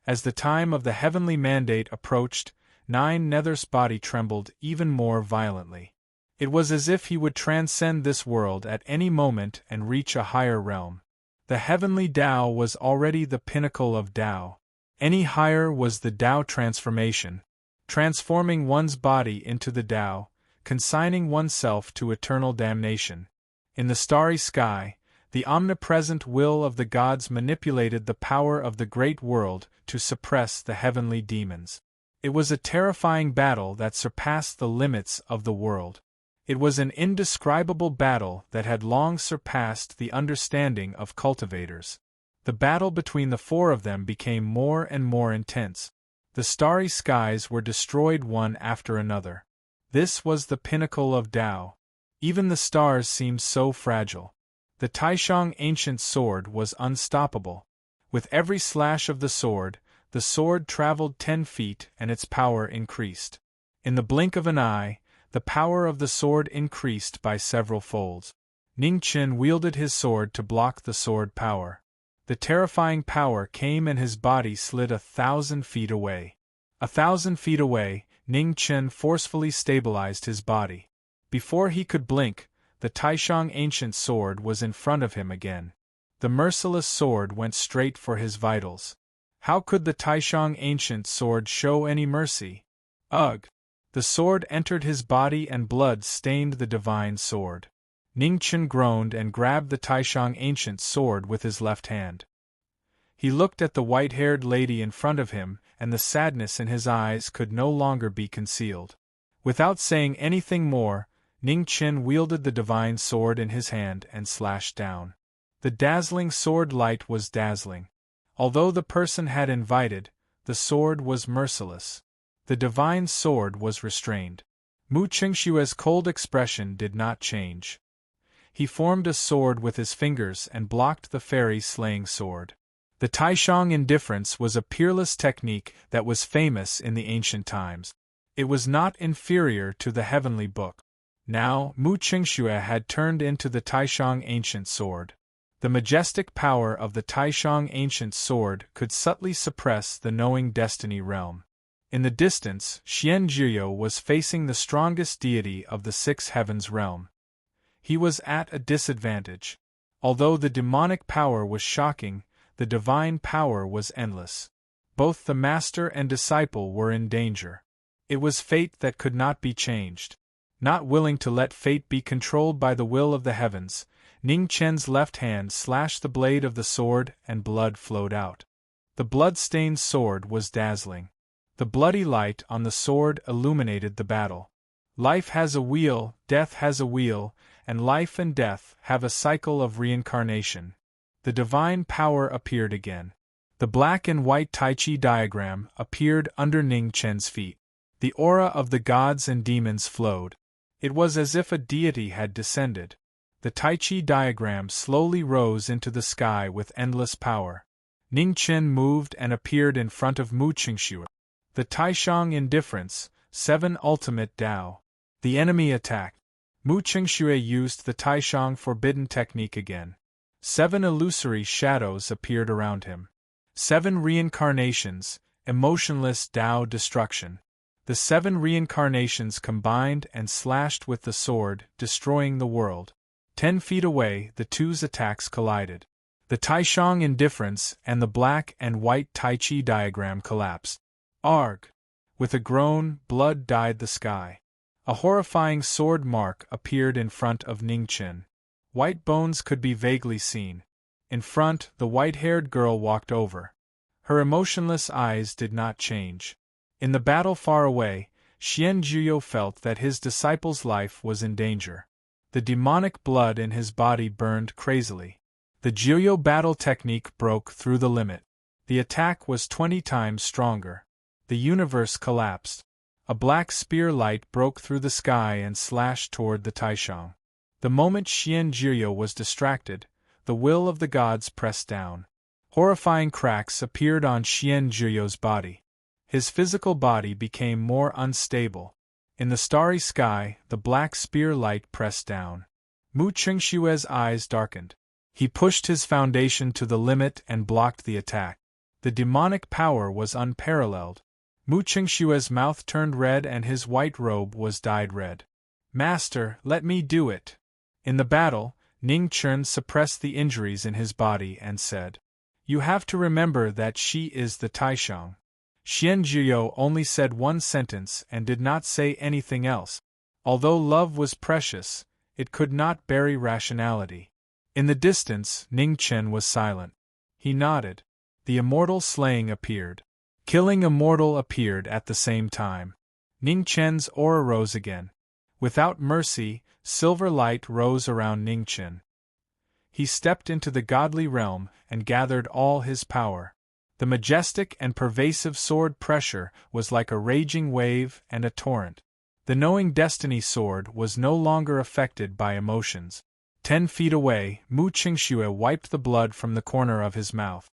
As the time of the heavenly mandate approached, 9 Nether's body trembled even more violently. It was as if he would transcend this world at any moment and reach a higher realm. The heavenly Tao was already the pinnacle of Tao. Any higher was the Tao transformation, transforming one's body into the Tao, consigning oneself to eternal damnation. In the starry sky, the omnipresent will of the gods manipulated the power of the great world to suppress the heavenly demons. It was a terrifying battle that surpassed the limits of the world. It was an indescribable battle that had long surpassed the understanding of cultivators. The battle between the 4 of them became more and more intense. The starry skies were destroyed one after another. This was the pinnacle of Tao. Even the stars seemed so fragile. The Taishang ancient sword was unstoppable. With every slash of the sword traveled 10 feet and its power increased. In the blink of an eye, the power of the sword increased by several folds. Ning Qin wielded his sword to block the sword power. The terrifying power came and his body slid 1,000 feet away. 1,000 feet away, Ning Qin forcefully stabilized his body. Before he could blink, the Taishang ancient sword was in front of him again. The merciless sword went straight for his vitals. How could the Taishang ancient sword show any mercy? Ugh! The sword entered his body and blood stained the divine sword. Ning Qin groaned and grabbed the Taishang ancient sword with his left hand. He looked at the white-haired lady in front of him, and the sadness in his eyes could no longer be concealed. Without saying anything more, Ning Qin wielded the divine sword in his hand and slashed down. The dazzling sword light was dazzling. Although the person had invited, the sword was merciless. The divine sword was restrained. Mu Qingshue's cold expression did not change. He formed a sword with his fingers and blocked the fairy-slaying sword. The Taishang indifference was a peerless technique that was famous in the ancient times. It was not inferior to the heavenly book. Now, Mu Qingxue had turned into the Taishang ancient sword. The majestic power of the Taishang ancient sword could subtly suppress the knowing destiny realm. In the distance, Xian Jiejiu was facing the strongest deity of the 6 heavens realm. He was at a disadvantage. Although the demonic power was shocking, the divine power was endless. Both the master and disciple were in danger. It was fate that could not be changed. Not willing to let fate be controlled by the will of the heavens, Ning Qin's left hand slashed the blade of the sword and blood flowed out. The blood-stained sword was dazzling. The bloody light on the sword illuminated the battle. Life has a wheel, death has a wheel, and life and death have a cycle of reincarnation. The divine power appeared again. The black and white Tai Chi diagram appeared under Ning Qin's feet. The aura of the gods and demons flowed. It was as if a deity had descended. The Tai Chi diagram slowly rose into the sky with endless power. Ning Qin moved and appeared in front of Mu Qingxue. The Taishang indifference, 7 ultimate Tao. The enemy attacked. Mu Qingxue used the Taishang forbidden technique again. 7 illusory shadows appeared around him. 7 reincarnations, emotionless Tao destruction. The 7 reincarnations combined and slashed with the sword, destroying the world. 10 feet away, the two's attacks collided. The Taishang indifference and the black and white Tai Chi diagram collapsed. Arg! With a groan, blood dyed the sky. A horrifying sword mark appeared in front of Ning Qin. White bones could be vaguely seen. In front, the white-haired girl walked over. Her emotionless eyes did not change. In the battle far away, Xian Juyo felt that his disciple's life was in danger. The demonic blood in his body burned crazily. The Juyo battle technique broke through the limit. The attack was 20 times stronger. The universe collapsed. A black spear light broke through the sky and slashed toward the Taishang. The moment Xian Juyo was distracted, the will of the gods pressed down. Horrifying cracks appeared on Xian Juyo's body. His physical body became more unstable. In the starry sky, the black spear light pressed down. Mu Qingshue's eyes darkened. He pushed his foundation to the limit and blocked the attack. The demonic power was unparalleled. Mu Qingshue's mouth turned red and his white robe was dyed red. "Master, let me do it." In the battle, Ning Chen suppressed the injuries in his body and said, "You have to remember that she is the Taishang." Xian Juyo only said one sentence and did not say anything else. Although love was precious, it could not bury rationality. In the distance, Ning Chen was silent. He nodded. The immortal slaying appeared. Killing immortal appeared at the same time. Ning Chen's aura rose again. Without mercy, silver light rose around Ning Chen. He stepped into the godly realm and gathered all his power. The majestic and pervasive sword pressure was like a raging wave and a torrent. The knowing destiny sword was no longer affected by emotions. 10 feet away, Mu Qingxue wiped the blood from the corner of his mouth.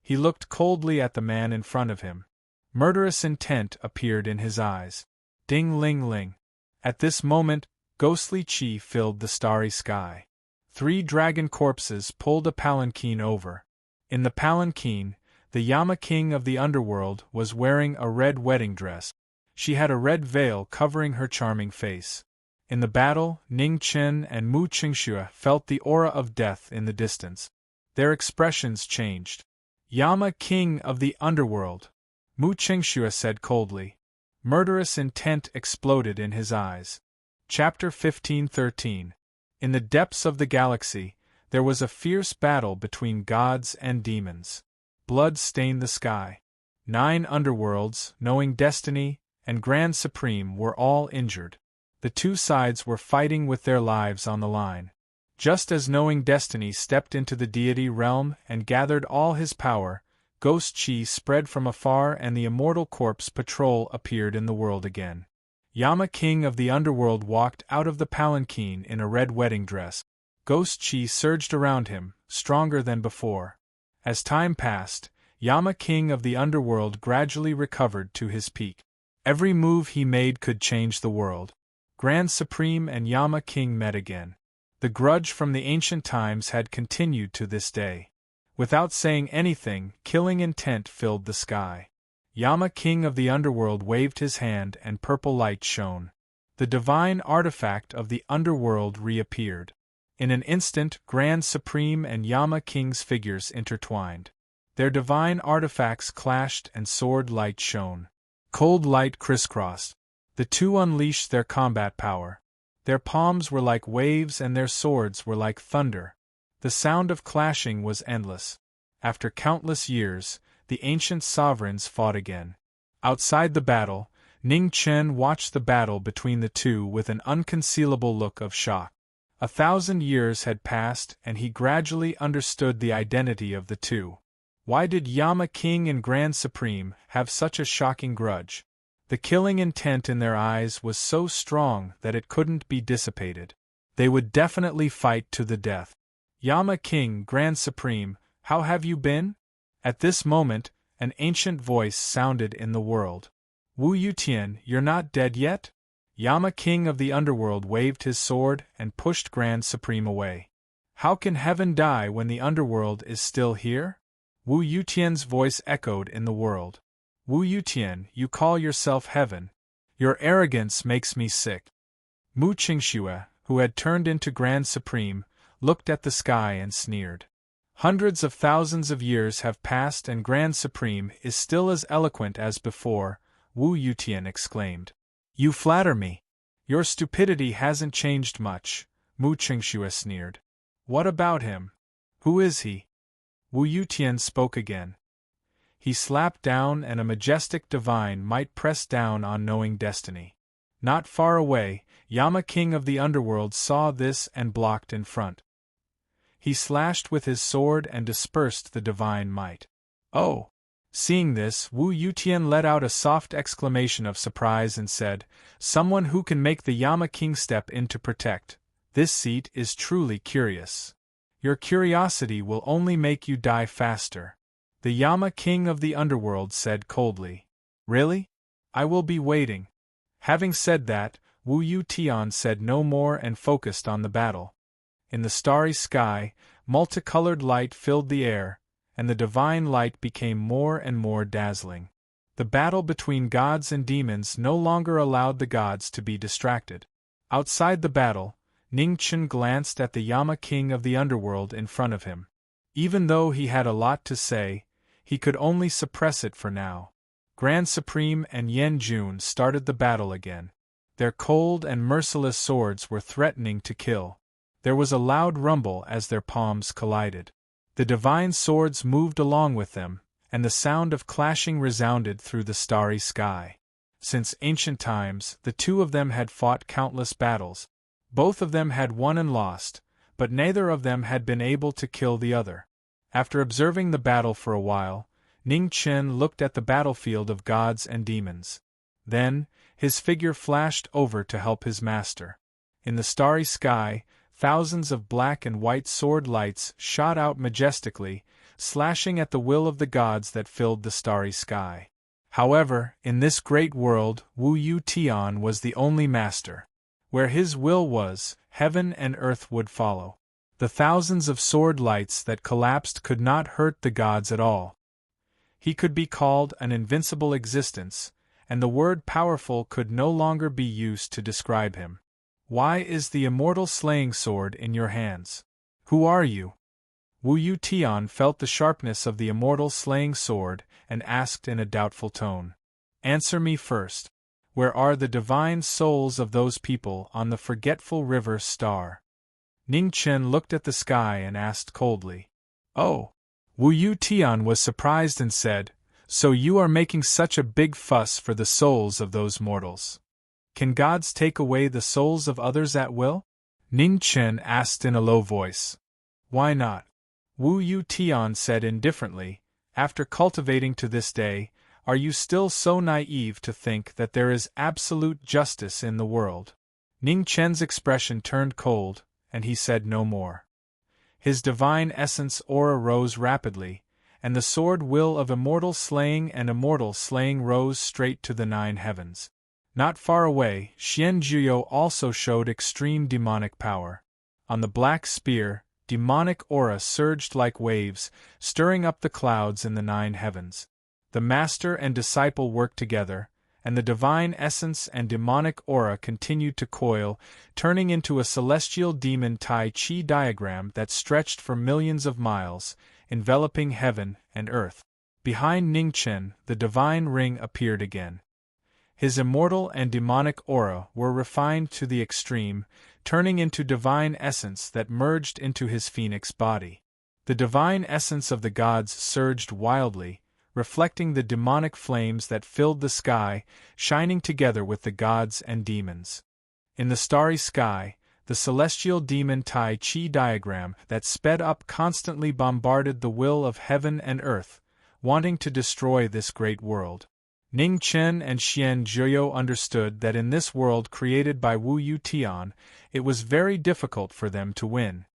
He looked coldly at the man in front of him. Murderous intent appeared in his eyes. Ding-ling-ling. At this moment, ghostly chi filled the starry sky. 3 dragon corpses pulled a palanquin over. In the palanquin, the Yama king of the underworld was wearing a red wedding dress. She had a red veil covering her charming face. In the battle, Ning Chen and Mu Qingxue felt the aura of death in the distance. Their expressions changed. "Yama king of the underworld," Mu Qingxue said coldly. Murderous intent exploded in his eyes. Chapter 15:13. In the depths of the galaxy, there was a fierce battle between gods and demons. Blood stained the sky. 9 underworlds, knowing destiny, and Grand Supreme were all injured. The two sides were fighting with their lives on the line. Just as knowing destiny stepped into the deity realm and gathered all his power, ghost chi spread from afar and the immortal corpse patrol appeared in the world again. Yama king of the underworld walked out of the palanquin in a red wedding dress. Ghost chi surged around him, stronger than before. As time passed, Yama king of the underworld gradually recovered to his peak. Every move he made could change the world. Grand Supreme and Yama king met again. The grudge from the ancient times had continued to this day. Without saying anything, killing intent filled the sky. Yama king of the underworld waved his hand and purple light shone. The divine artifact of the underworld reappeared. In an instant, Grand Supreme and Yama king's figures intertwined. Their divine artifacts clashed and sword light shone. Cold light crisscrossed. The two unleashed their combat power. Their palms were like waves and their swords were like thunder. The sound of clashing was endless. After countless years, the ancient sovereigns fought again. Outside the battle, Ning Chen watched the battle between the two with an unconcealable look of shock. 1,000 years had passed and he gradually understood the identity of the two. Why did Yama King and Grand Supreme have such a shocking grudge? The killing intent in their eyes was so strong that it couldn't be dissipated. They would definitely fight to the death. Yama King, Grand Supreme, how have you been? At this moment, an ancient voice sounded in the world. Wu Yutian, you're not dead yet? Yama King of the underworld waved his sword and pushed Grand Supreme away. How can heaven die when the underworld is still here? Wu Yutian's voice echoed in the world. Wu Yutian, you call yourself heaven. Your arrogance makes me sick. Mu Qingxue, who had turned into Grand Supreme, looked at the sky and sneered. Hundreds of thousands of years have passed and Grand Supreme is still as eloquent as before, Wu Yutian exclaimed. You flatter me. Your stupidity hasn't changed much, Mu Qingxue sneered. What about him? Who is he? Wu Yutian spoke again. He slapped down, and a majestic divine might press down on knowing destiny. Not far away, Yama, king of the underworld, saw this and blocked in front. He slashed with his sword and dispersed the divine might. Oh! Seeing this, Wu Yutian let out a soft exclamation of surprise and said, "Someone who can make the Yama king step in to protect. This seat is truly curious. Your curiosity will only make you die faster." The Yama king of the underworld said coldly. "Really? I will be waiting." Having said that, Wu Yutian said no more and focused on the battle. In the starry sky, multicolored light filled the air, and the divine light became more and more dazzling. The battle between gods and demons no longer allowed the gods to be distracted. Outside the battle, Ning Chen glanced at the Yama king of the underworld in front of him. Even though he had a lot to say, he could only suppress it for now. Grand Supreme and Yen Jun started the battle again. Their cold and merciless swords were threatening to kill. There was a loud rumble as their palms collided. The divine swords moved along with them, and the sound of clashing resounded through the starry sky. Since ancient times, the two of them had fought countless battles. Both of them had won and lost, but neither of them had been able to kill the other. After observing the battle for a while, Ning Chen looked at the battlefield of gods and demons. Then, his figure flashed over to help his master. In the starry sky, thousands of black and white sword lights shot out majestically, slashing at the will of the gods that filled the starry sky. However, in this great world, Wu Yutian was the only master. Where his will was, heaven and earth would follow. The thousands of sword lights that collapsed could not hurt the gods at all. He could be called an invincible existence, and the word powerful could no longer be used to describe him. Why is the immortal slaying sword in your hands? Who are you? Wu Yutian felt the sharpness of the immortal slaying sword and asked in a doubtful tone. Answer me first. Where are the divine souls of those people on the forgetful river Star? Ning Chen looked at the sky and asked coldly. Oh! Wu Yutian was surprised and said, "So you are making such a big fuss for the souls of those mortals. Can gods take away the souls of others at will?" Ning Chen asked in a low voice. "Why not?" Wu Yutian said indifferently, "After cultivating to this day, are you still so naive to think that there is absolute justice in the world?" Ning Chen's expression turned cold, and he said no more. His divine essence aura rose rapidly, and the sword will of immortal slaying and immortal slaying rose straight to the 9 heavens. Not far away, Xian Juyo also showed extreme demonic power. On the black spear, demonic aura surged like waves, stirring up the clouds in the 9 heavens. The master and disciple worked together, and the divine essence and demonic aura continued to coil, turning into a celestial demon Tai Chi diagram that stretched for millions of miles, enveloping heaven and earth. Behind Ning Chen, the divine ring appeared again. His immortal and demonic aura were refined to the extreme, turning into divine essence that merged into his phoenix body. The divine essence of the gods surged wildly, reflecting the demonic flames that filled the sky, shining together with the gods and demons. In the starry sky, the celestial demon Tai Chi diagram that sped up constantly bombarded the will of heaven and earth, wanting to destroy this great world. Ning Chen and Xian Juyo understood that in this world created by Wu Yutian, it was very difficult for them to win.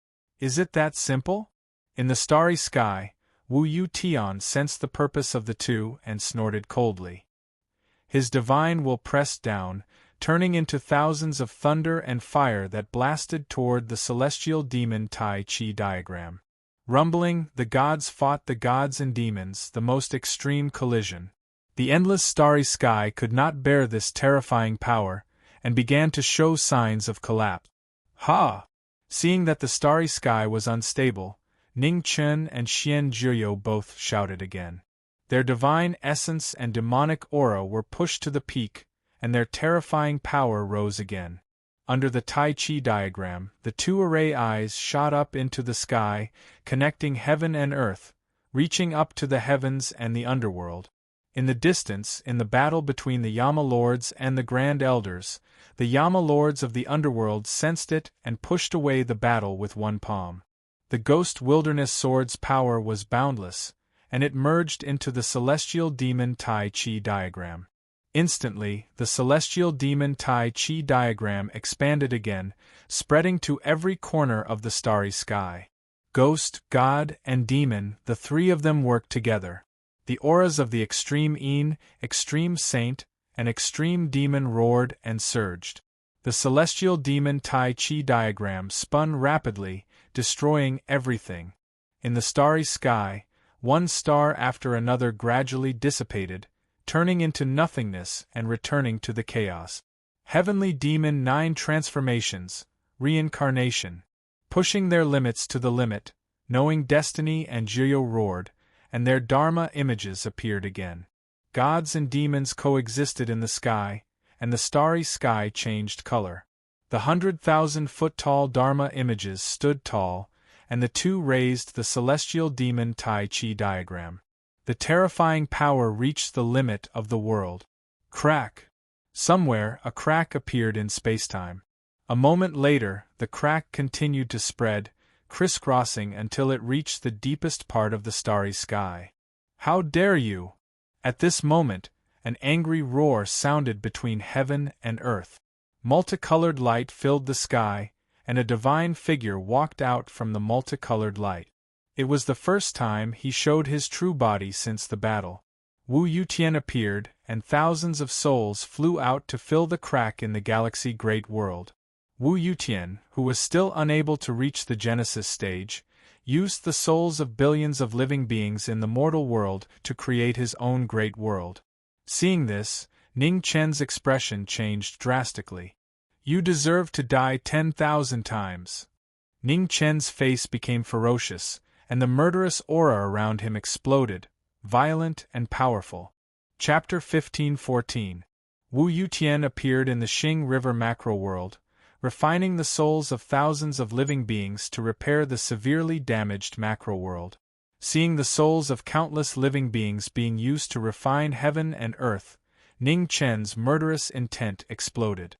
Is it that simple? In the starry sky, Wu Yutian sensed the purpose of the two and snorted coldly. His divine will pressed down, turning into thousands of thunder and fire that blasted toward the celestial demon Tai Chi diagram. Rumbling, the gods fought the gods and demons, the most extreme collision. The endless starry sky could not bear this terrifying power, and began to show signs of collapse. Ha! Seeing that the starry sky was unstable, Ning Chen and Xian Juyo both shouted again. Their divine essence and demonic aura were pushed to the peak, and their terrifying power rose again. Under the Tai Chi diagram, the two array eyes shot up into the sky, connecting heaven and earth, reaching up to the heavens and the underworld. In the distance, in the battle between the Yama Lords and the Grand Elders, the Yama Lords of the underworld sensed it and pushed away the battle with one palm. The Ghost Wilderness Sword's power was boundless, and it merged into the Celestial Demon Tai Chi diagram. Instantly, the Celestial Demon Tai Chi diagram expanded again, spreading to every corner of the starry sky. Ghost, God, and Demon, the three of them worked together. The auras of the Extreme Een, Extreme Saint, and Extreme Demon roared and surged. The Celestial Demon Tai Chi diagram spun rapidly, destroying everything. In the starry sky, one star after another gradually dissipated, turning into nothingness and returning to the chaos. Heavenly Demon 9 transformations, reincarnation. Pushing their limits to the limit, knowing destiny and Jiyo roared, and their Dharma images appeared again. Gods and demons coexisted in the sky, and the starry sky changed color. The 100,000-foot-tall Dharma images stood tall, and the two raised the Celestial Demon Tai Chi diagram. The terrifying power reached the limit of the world. Crack! Somewhere, a crack appeared in spacetime. A moment later, the crack continued to spread, crisscrossing until it reached the deepest part of the starry sky. How dare you! At this moment, an angry roar sounded between heaven and earth. Multicolored light filled the sky, and a divine figure walked out from the multicolored light. It was the first time he showed his true body since the battle. Wu Yutian appeared, and thousands of souls flew out to fill the crack in the galaxy great world. Wu Yutian, who was still unable to reach the Genesis stage, used the souls of billions of living beings in the mortal world to create his own great world. Seeing this, Ning Chen's expression changed drastically. You deserve to die 10,000 times. Ning Chen's face became ferocious, and the murderous aura around him exploded, violent and powerful. Chapter 15-14. Wu Yutian appeared in the Xing River macro world, refining the souls of thousands of living beings to repair the severely damaged macro world. Seeing the souls of countless living beings being used to refine heaven and earth, Ning Chen's murderous intent exploded.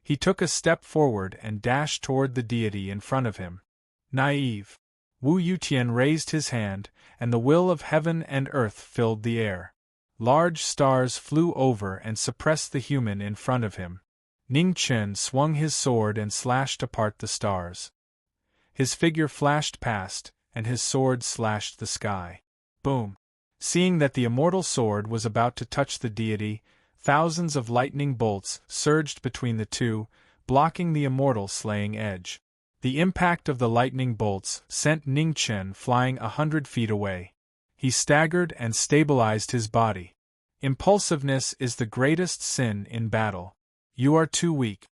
He took a step forward and dashed toward the deity in front of him. Naive. Wu Yutian raised his hand, and the will of heaven and earth filled the air. Large stars flew over and suppressed the human in front of him. Ning Chen swung his sword and slashed apart the stars. His figure flashed past, and his sword slashed the sky. Boom! Seeing that the immortal sword was about to touch the deity, thousands of lightning bolts surged between the two, blocking the immortal slaying edge. The impact of the lightning bolts sent Ning Chen flying 100 feet away. He staggered and stabilized his body. Impulsiveness is the greatest sin in battle. You are too weak.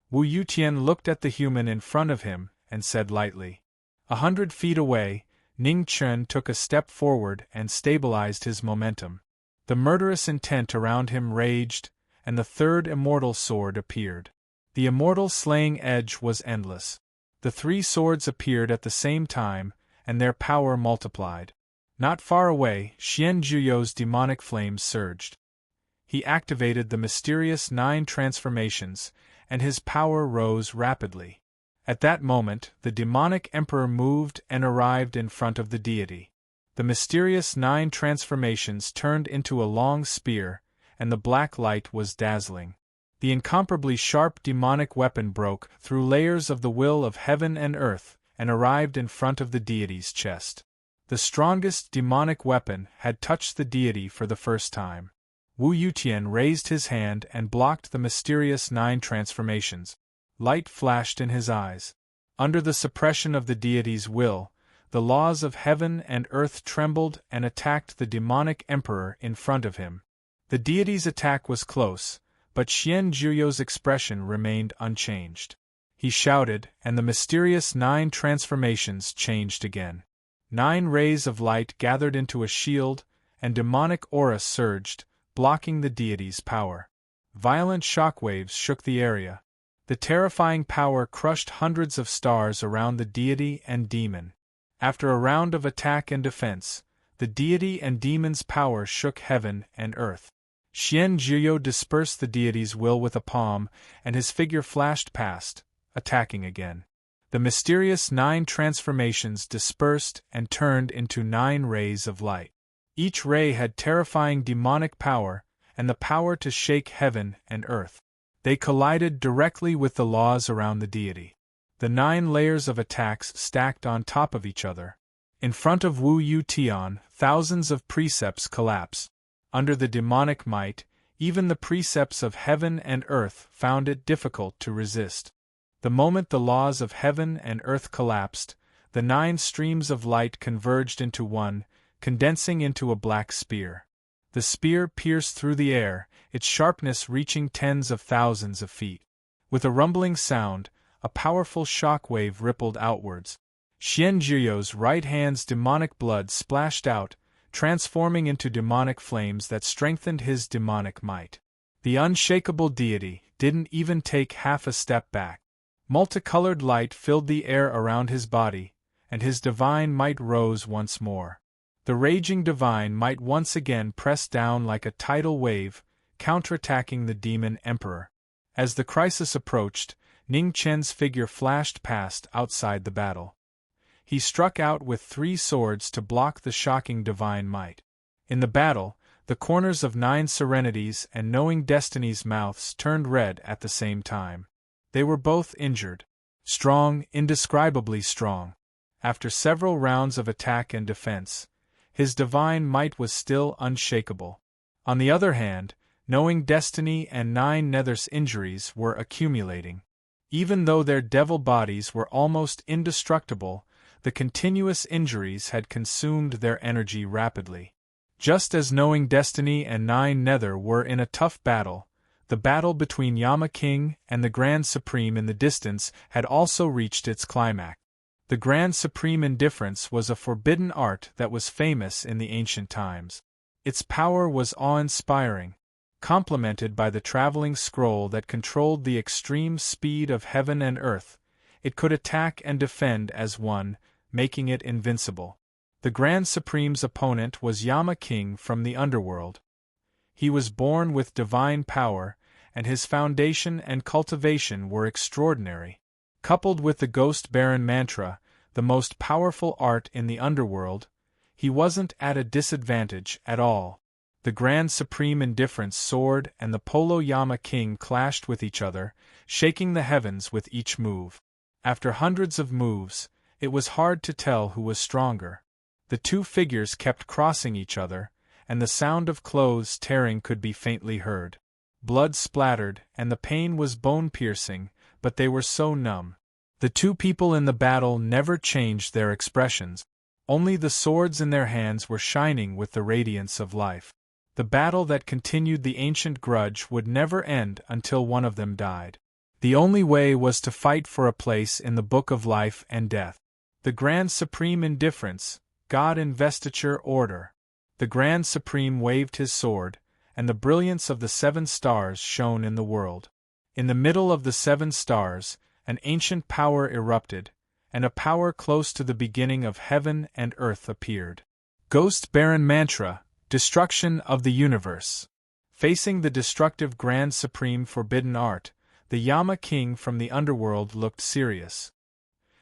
Wu Yutian looked at the human in front of him and said lightly. 100 feet away, Ning Chen took a step forward and stabilized his momentum. The murderous intent around him raged, and the third immortal sword appeared. The immortal slaying edge was endless. The three swords appeared at the same time, and their power multiplied. Not far away, Xian Juyo's demonic flames surged. He activated the mysterious 9 transformations, and his power rose rapidly. At that moment, the demonic emperor moved and arrived in front of the deity. The mysterious 9 transformations turned into a long spear, and the black light was dazzling. The incomparably sharp demonic weapon broke through layers of the will of heaven and earth, and arrived in front of the deity's chest. The strongest demonic weapon had touched the deity for the first time. Wu Yutian raised his hand and blocked the mysterious 9 transformations. Light flashed in his eyes. Under the suppression of the deity's will, the laws of heaven and earth trembled and attacked the demonic emperor in front of him. The deity's attack was close, but Xian Juyo's expression remained unchanged. He shouted, and the mysterious 9 transformations changed again. 9 rays of light gathered into a shield, and demonic aura surged, blocking the deity's power. Violent shockwaves shook the area. The terrifying power crushed hundreds of stars around the deity and demon. After a round of attack and defense, the deity and demon's power shook heaven and earth. Xian Jiuyou dispersed the deity's will with a palm, and his figure flashed past, attacking again. The mysterious 9 transformations dispersed and turned into 9 rays of light. Each ray had terrifying demonic power, and the power to shake heaven and earth. They collided directly with the laws around the deity. The 9 layers of attacks stacked on top of each other. In front of Wu Yu Tian, thousands of precepts collapsed. Under the demonic might, even the precepts of heaven and earth found it difficult to resist. The moment the laws of heaven and earth collapsed, the 9 streams of light converged into one, condensing into a black spear. The spear pierced through the air, its sharpness reaching tens of thousands of feet. With a rumbling sound, a powerful shock wave rippled outwards. Xian Jiuyou's right hand's demonic blood splashed out, transforming into demonic flames that strengthened his demonic might. The unshakable deity didn't even take half a step back. Multicolored light filled the air around his body, and his divine might rose once more. The raging divine might once again pressed down like a tidal wave, counterattacking the demon emperor. As the crisis approached, Ning Chen's figure flashed past outside the battle. He struck out with 3 swords to block the shocking divine might. In the battle, the corners of 9 serenities and knowing destiny's mouths turned red at the same time. They were both injured. Strong, indescribably strong. After several rounds of attack and defense, his divine might was still unshakable. On the other hand, knowing destiny and 9 Nether's injuries were accumulating. Even though their devil bodies were almost indestructible, the continuous injuries had consumed their energy rapidly. Just as knowing destiny and 9 Nether were in a tough battle, the battle between Yama King and the Grand Supreme in the distance had also reached its climax. The Grand Supreme Indifference was a forbidden art that was famous in the ancient times. Its power was awe-inspiring, complemented by the traveling scroll that controlled the extreme speed of heaven and earth. It could attack and defend as one, making it invincible. The Grand Supreme's opponent was Yama King from the underworld. He was born with divine power, and his foundation and cultivation were extraordinary. Coupled with the Ghost Baron mantra, the most powerful art in the underworld, he wasn't at a disadvantage at all. The Grand Supreme Indifference sword and the Polo Yama King clashed with each other, shaking the heavens with each move. After hundreds of moves, it was hard to tell who was stronger. The 2 figures kept crossing each other, and the sound of clothes tearing could be faintly heard. Blood splattered, and the pain was bone-piercing, but they were so numb. The 2 people in the battle never changed their expressions. Only the swords in their hands were shining with the radiance of life. The battle that continued the ancient grudge would never end until one of them died. The only way was to fight for a place in the book of life and death. The Grand Supreme Indifference, God Investiture Order. The Grand Supreme waved his sword, and the brilliance of the 7 stars shone in the world. In the middle of the 7 stars, an ancient power erupted, and a power close to the beginning of heaven and earth appeared. Ghost Baron Mantra, Destruction of the Universe. Facing the destructive Grand Supreme Forbidden Art, the Yama King from the underworld looked serious.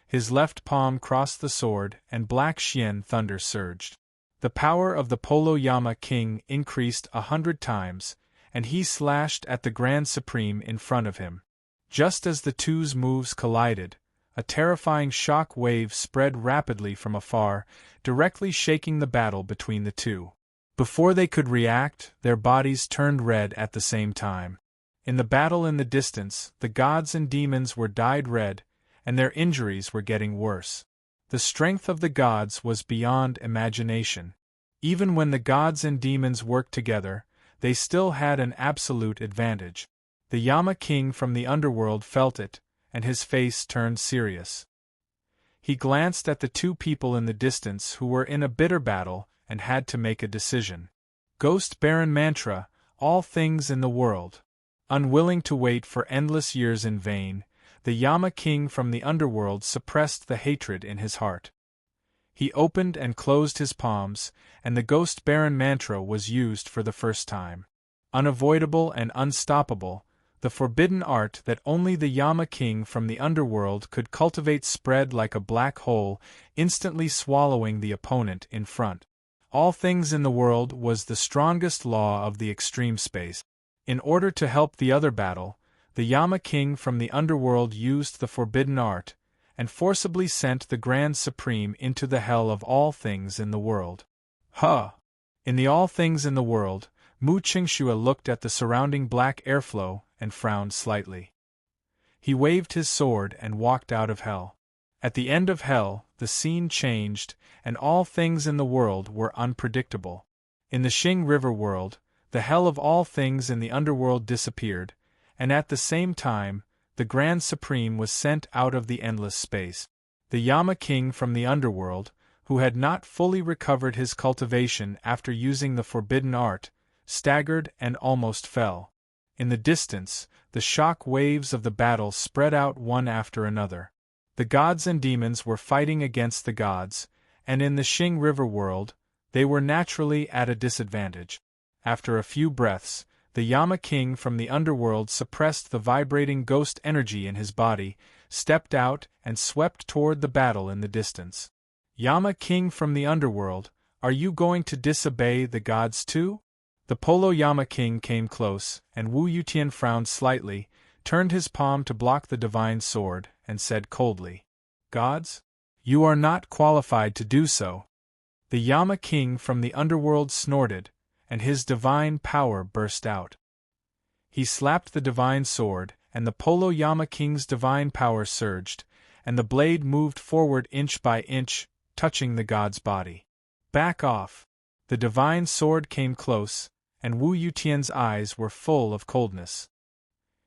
His left palm crossed the sword, and black Xian thunder surged. The power of the Polo Yama King increased 100 times, and he slashed at the Grand Supreme in front of him. Just as the two's moves collided, a terrifying shock wave spread rapidly from afar, directly shaking the battle between the 2. Before they could react, their bodies turned red at the same time. In the battle in the distance, the gods and demons were dyed red, and their injuries were getting worse. The strength of the gods was beyond imagination. Even when the gods and demons worked together, they still had an absolute advantage. The Yama King from the underworld felt it, and his face turned serious. He glanced at the 2 people in the distance who were in a bitter battle and had to make a decision. Ghost Baron Mantra, all things in the world. Unwilling to wait for endless years in vain, the Yama king from the underworld suppressed the hatred in his heart. He opened and closed his palms, and the Ghost Baron mantra was used for the first time. Unavoidable and unstoppable, the forbidden art that only the Yama king from the underworld could cultivate spread like a black hole, instantly swallowing the opponent in front. All things in the world was the strongest law of the extreme space. In order to help the other battle, the Yama king from the underworld used the forbidden art, and forcibly sent the Grand Supreme into the hell of all things in the world. Huh! In the all things in the world, Mu Qingxue looked at the surrounding black airflow and frowned slightly. He waved his sword and walked out of hell. At the end of hell, the scene changed, and all things in the world were unpredictable. In the Xing River world, the hell of all things in the underworld disappeared, and at the same time, the Grand Supreme was sent out of the endless space. The Yama king from the underworld, who had not fully recovered his cultivation after using the forbidden art, staggered and almost fell. In the distance, the shock waves of the battle spread out one after another. The gods and demons were fighting against the gods, and in the Xing River world, they were naturally at a disadvantage. After a few breaths, the Yama king from the underworld suppressed the vibrating ghost energy in his body, stepped out, and swept toward the battle in the distance. Yama king from the underworld, are you going to disobey the gods too? The Polo Yama king came close, and Wu Yutian frowned slightly, turned his palm to block the divine sword, and said coldly, "Gods? You are not qualified to do so." The Yama king from the underworld snorted, and his divine power burst out. He slapped the divine sword, and the Polo Yama king's divine power surged, and the blade moved forward inch by inch, touching the god's body. "Back off!" The divine sword came close, and Wu Yutian's eyes were full of coldness.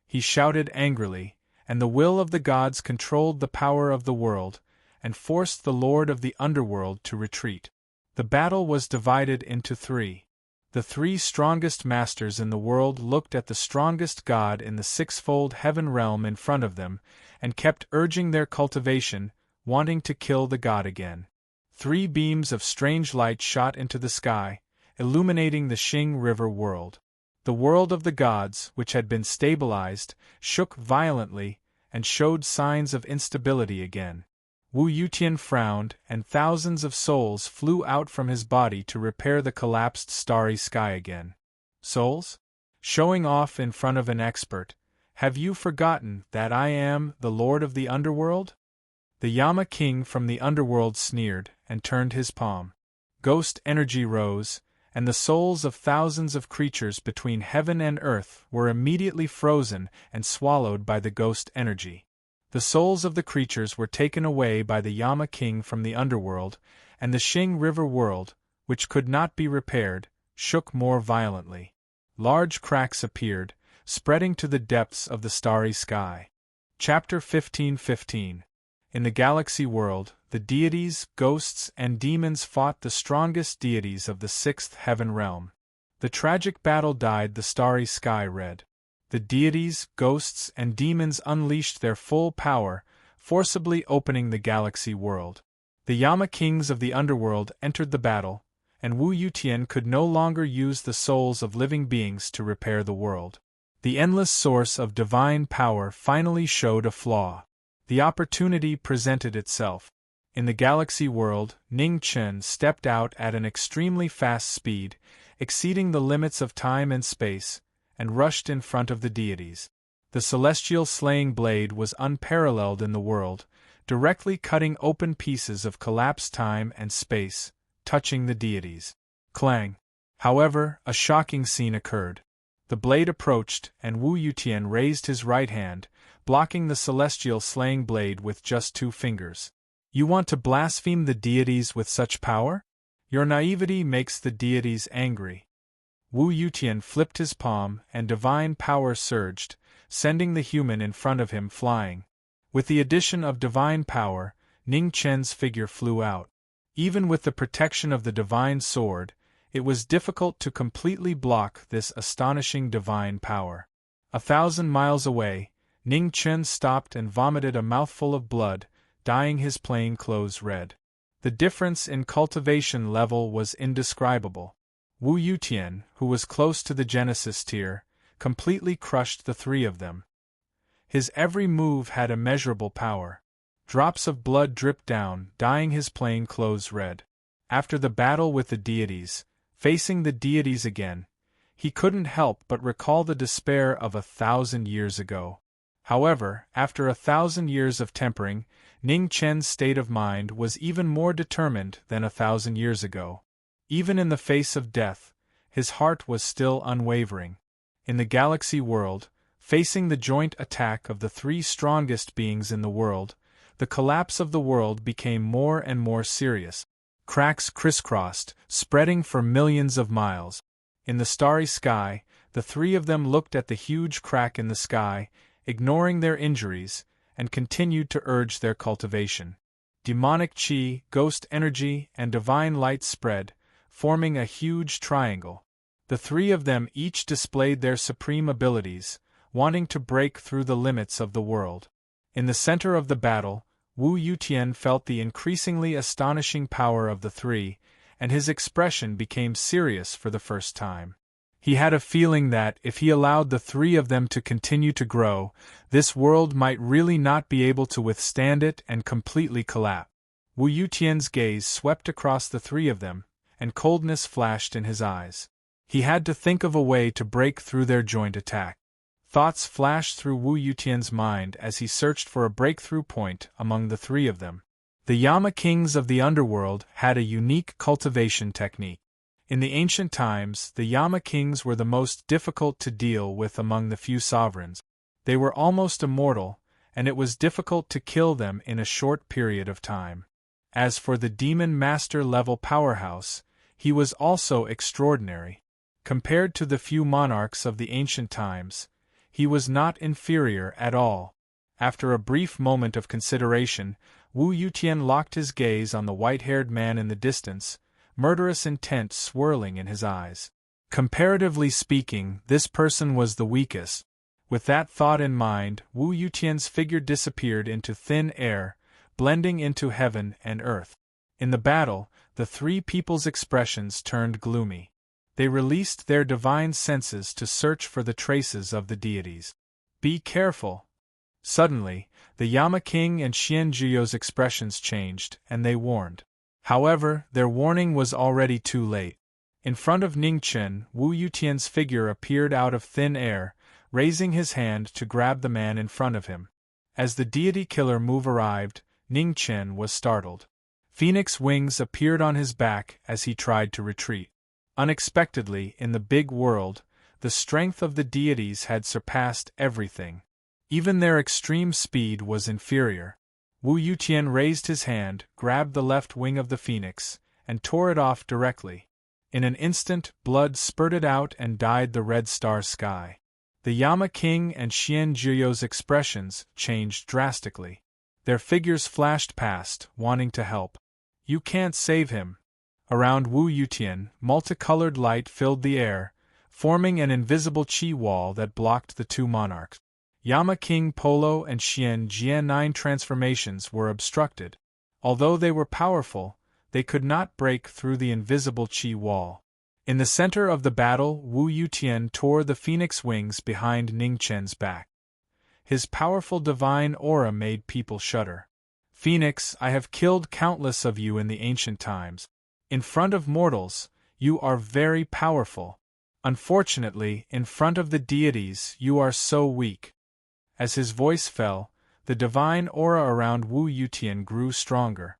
He shouted angrily, and the will of the gods controlled the power of the world, and forced the lord of the underworld to retreat. The battle was divided into three. The three strongest masters in the world looked at the strongest god in the sixfold heaven realm in front of them, and kept urging their cultivation, wanting to kill the god again. 3 beams of strange light shot into the sky, illuminating the Xing River world. The world of the gods, which had been stabilized, shook violently, and showed signs of instability again. Wu Yutian frowned, and thousands of souls flew out from his body to repair the collapsed starry sky again. Souls? Showing off in front of an expert, have you forgotten that I am the Lord of the Underworld? The Yama king from the underworld sneered, and turned his palm. Ghost energy rose, and the souls of thousands of creatures between heaven and earth were immediately frozen and swallowed by the ghost energy. The souls of the creatures were taken away by the Yama king from the underworld, and the Xing River world, which could not be repaired, shook more violently. Large cracks appeared, spreading to the depths of the starry sky. Chapter 15:15. In the galaxy world, the deities, ghosts, and demons fought the strongest deities of the 6th heaven realm. The tragic battle dyed the starry sky red. The deities, ghosts, and demons unleashed their full power, forcibly opening the galaxy world. The Yama kings of the underworld entered the battle, and Wu Yutian could no longer use the souls of living beings to repair the world. The endless source of divine power finally showed a flaw. The opportunity presented itself. In the galaxy world, Ning Chen stepped out at an extremely fast speed, exceeding the limits of time and space, and rushed in front of the deities. The celestial slaying blade was unparalleled in the world, directly cutting open pieces of collapsed time and space, touching the deities. Clang! However, a shocking scene occurred. The blade approached, and Wu Yutian raised his right hand, blocking the celestial slaying blade with just 2 fingers. You want to blaspheme the deities with such power? Your naivety makes the deities angry. Wu Yutian flipped his palm, and divine power surged, sending the human in front of him flying. With the addition of divine power, Ning Chen's figure flew out. Even with the protection of the divine sword, it was difficult to completely block this astonishing divine power. 1,000 miles away, Ning Chen stopped and vomited a mouthful of blood, dyeing his plain clothes red. The difference in cultivation level was indescribable. Wu Yutian, who was close to the Genesis tier, completely crushed the three of them. His every move had immeasurable power. Drops of blood dripped down, dyeing his plain clothes red. After the battle with the deities, facing the deities again, he couldn't help but recall the despair of 1,000 years ago. However, after 1,000 years of tempering, Ning Chen's state of mind was even more determined than 1,000 years ago. Even in the face of death, his heart was still unwavering. In the galaxy world, facing the joint attack of the three strongest beings in the world, the collapse of the world became more and more serious. Cracks crisscrossed, spreading for millions of miles. In the starry sky, the three of them looked at the huge crack in the sky, ignoring their injuries, and continued to urge their cultivation. Demonic chi, ghost energy, and divine light spread, forming a huge triangle. The three of them each displayed their supreme abilities, wanting to break through the limits of the world. In the center of the battle, Wu Yutian felt the increasingly astonishing power of the three, and his expression became serious for the first time. He had a feeling that, if he allowed the three of them to continue to grow, this world might really not be able to withstand it and completely collapse. Wu Yutian's gaze swept across the three of them, and coldness flashed in his eyes. He had to think of a way to break through their joint attack. Thoughts flashed through Wu Yutian's mind as he searched for a breakthrough point among the three of them. The Yama kings of the underworld had a unique cultivation technique. In the ancient times, the Yama kings were the most difficult to deal with among the few sovereigns. They were almost immortal, and it was difficult to kill them in a short period of time. As for the demon master level powerhouse, he was also extraordinary. Compared to the few monarchs of the ancient times, he was not inferior at all. After a brief moment of consideration, Wu Yutian locked his gaze on the white-haired man in the distance, murderous intent swirling in his eyes. Comparatively speaking, this person was the weakest. With that thought in mind, Wu Yutian's figure disappeared into thin air, blending into heaven and earth. In the battle, the three people's expressions turned gloomy. They released their divine senses to search for the traces of the deities. Be careful. Suddenly, the Yama King and Xian Juyo's expressions changed, and they warned. However, their warning was already too late. In front of Ning Chen, Wu Yutian's figure appeared out of thin air, raising his hand to grab the man in front of him. As the deity killer move arrived, Ning Chen was startled. Phoenix wings appeared on his back as he tried to retreat. Unexpectedly, in the big world, the strength of the deities had surpassed everything. Even their extreme speed was inferior. Wu Yutian raised his hand, grabbed the left wing of the phoenix, and tore it off directly. In an instant, blood spurted out and dyed the red star sky. The Yama King and Xian Juyo's expressions changed drastically. Their figures flashed past, wanting to help. You can't save him. Around Wu Yutian, multicolored light filled the air, forming an invisible chi wall that blocked the two monarchs. Yama King Polo and Xian Jian 9 transformations were obstructed. Although they were powerful, they could not break through the invisible chi wall. In the center of the battle, Wu Yutian tore the phoenix wings behind Ning Chen's back. His powerful divine aura made people shudder. Phoenix, I have killed countless of you in the ancient times. In front of mortals, you are very powerful. Unfortunately, in front of the deities, you are so weak. As his voice fell, the divine aura around Wu Yutian grew stronger.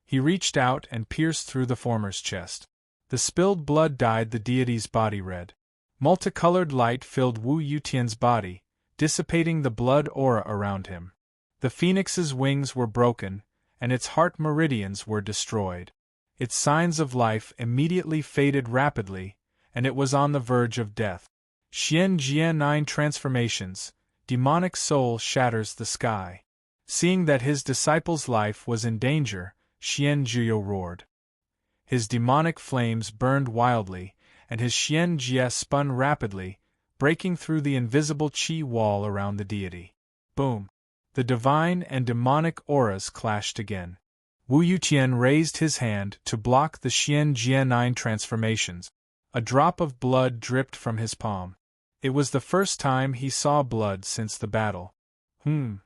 He reached out and pierced through the former's chest. The spilled blood dyed the deity's body red. Multicolored light filled Wu Yutian's body, dissipating the blood aura around him. The phoenix's wings were broken, and its heart meridians were destroyed. Its signs of life immediately faded rapidly, and it was on the verge of death. Xian Jian 9 transformations. Demonic soul shatters the sky. Seeing that his disciple's life was in danger, Xian Juyo roared. His demonic flames burned wildly, and his Xian Jie spun rapidly, breaking through the invisible chi wall around the deity. Boom! The divine and demonic auras clashed again. Wu Yutian raised his hand to block the Xian Jia 9 transformations. A drop of blood dripped from his palm. It was the first time he saw blood since the battle. Wu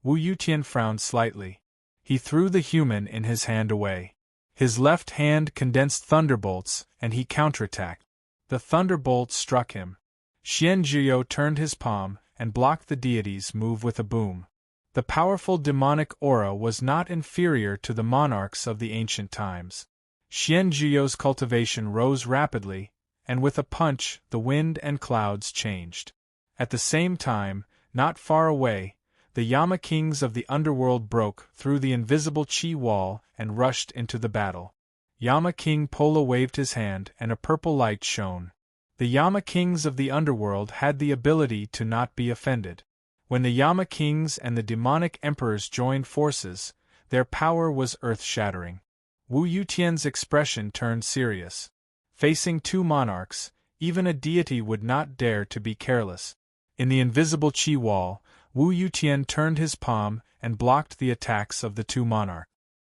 Yutian frowned slightly. He threw the human in his hand away. His left hand condensed thunderbolts, and he counterattacked. The thunderbolt struck him. Xian Jiao turned his palm and blocked the deity's move with a boom. The powerful demonic aura was not inferior to the monarchs of the ancient times. Xian Jiao's cultivation rose rapidly, and with a punch the wind and clouds changed. At the same time, not far away, the Yama kings of the underworld broke through the invisible chi wall and rushed into the battle. Yama King Pola waved his hand and a purple light shone. The Yama kings of the underworld had the ability to not be offended. When the Yama kings and the demonic emperors joined forces, their power was earth-shattering. Wu Yutian's expression turned serious. Facing two monarchs, even a deity would not dare to be careless. In the invisible chi wall, Wu Yutian turned his palm and blocked the attacks of the two monarchs.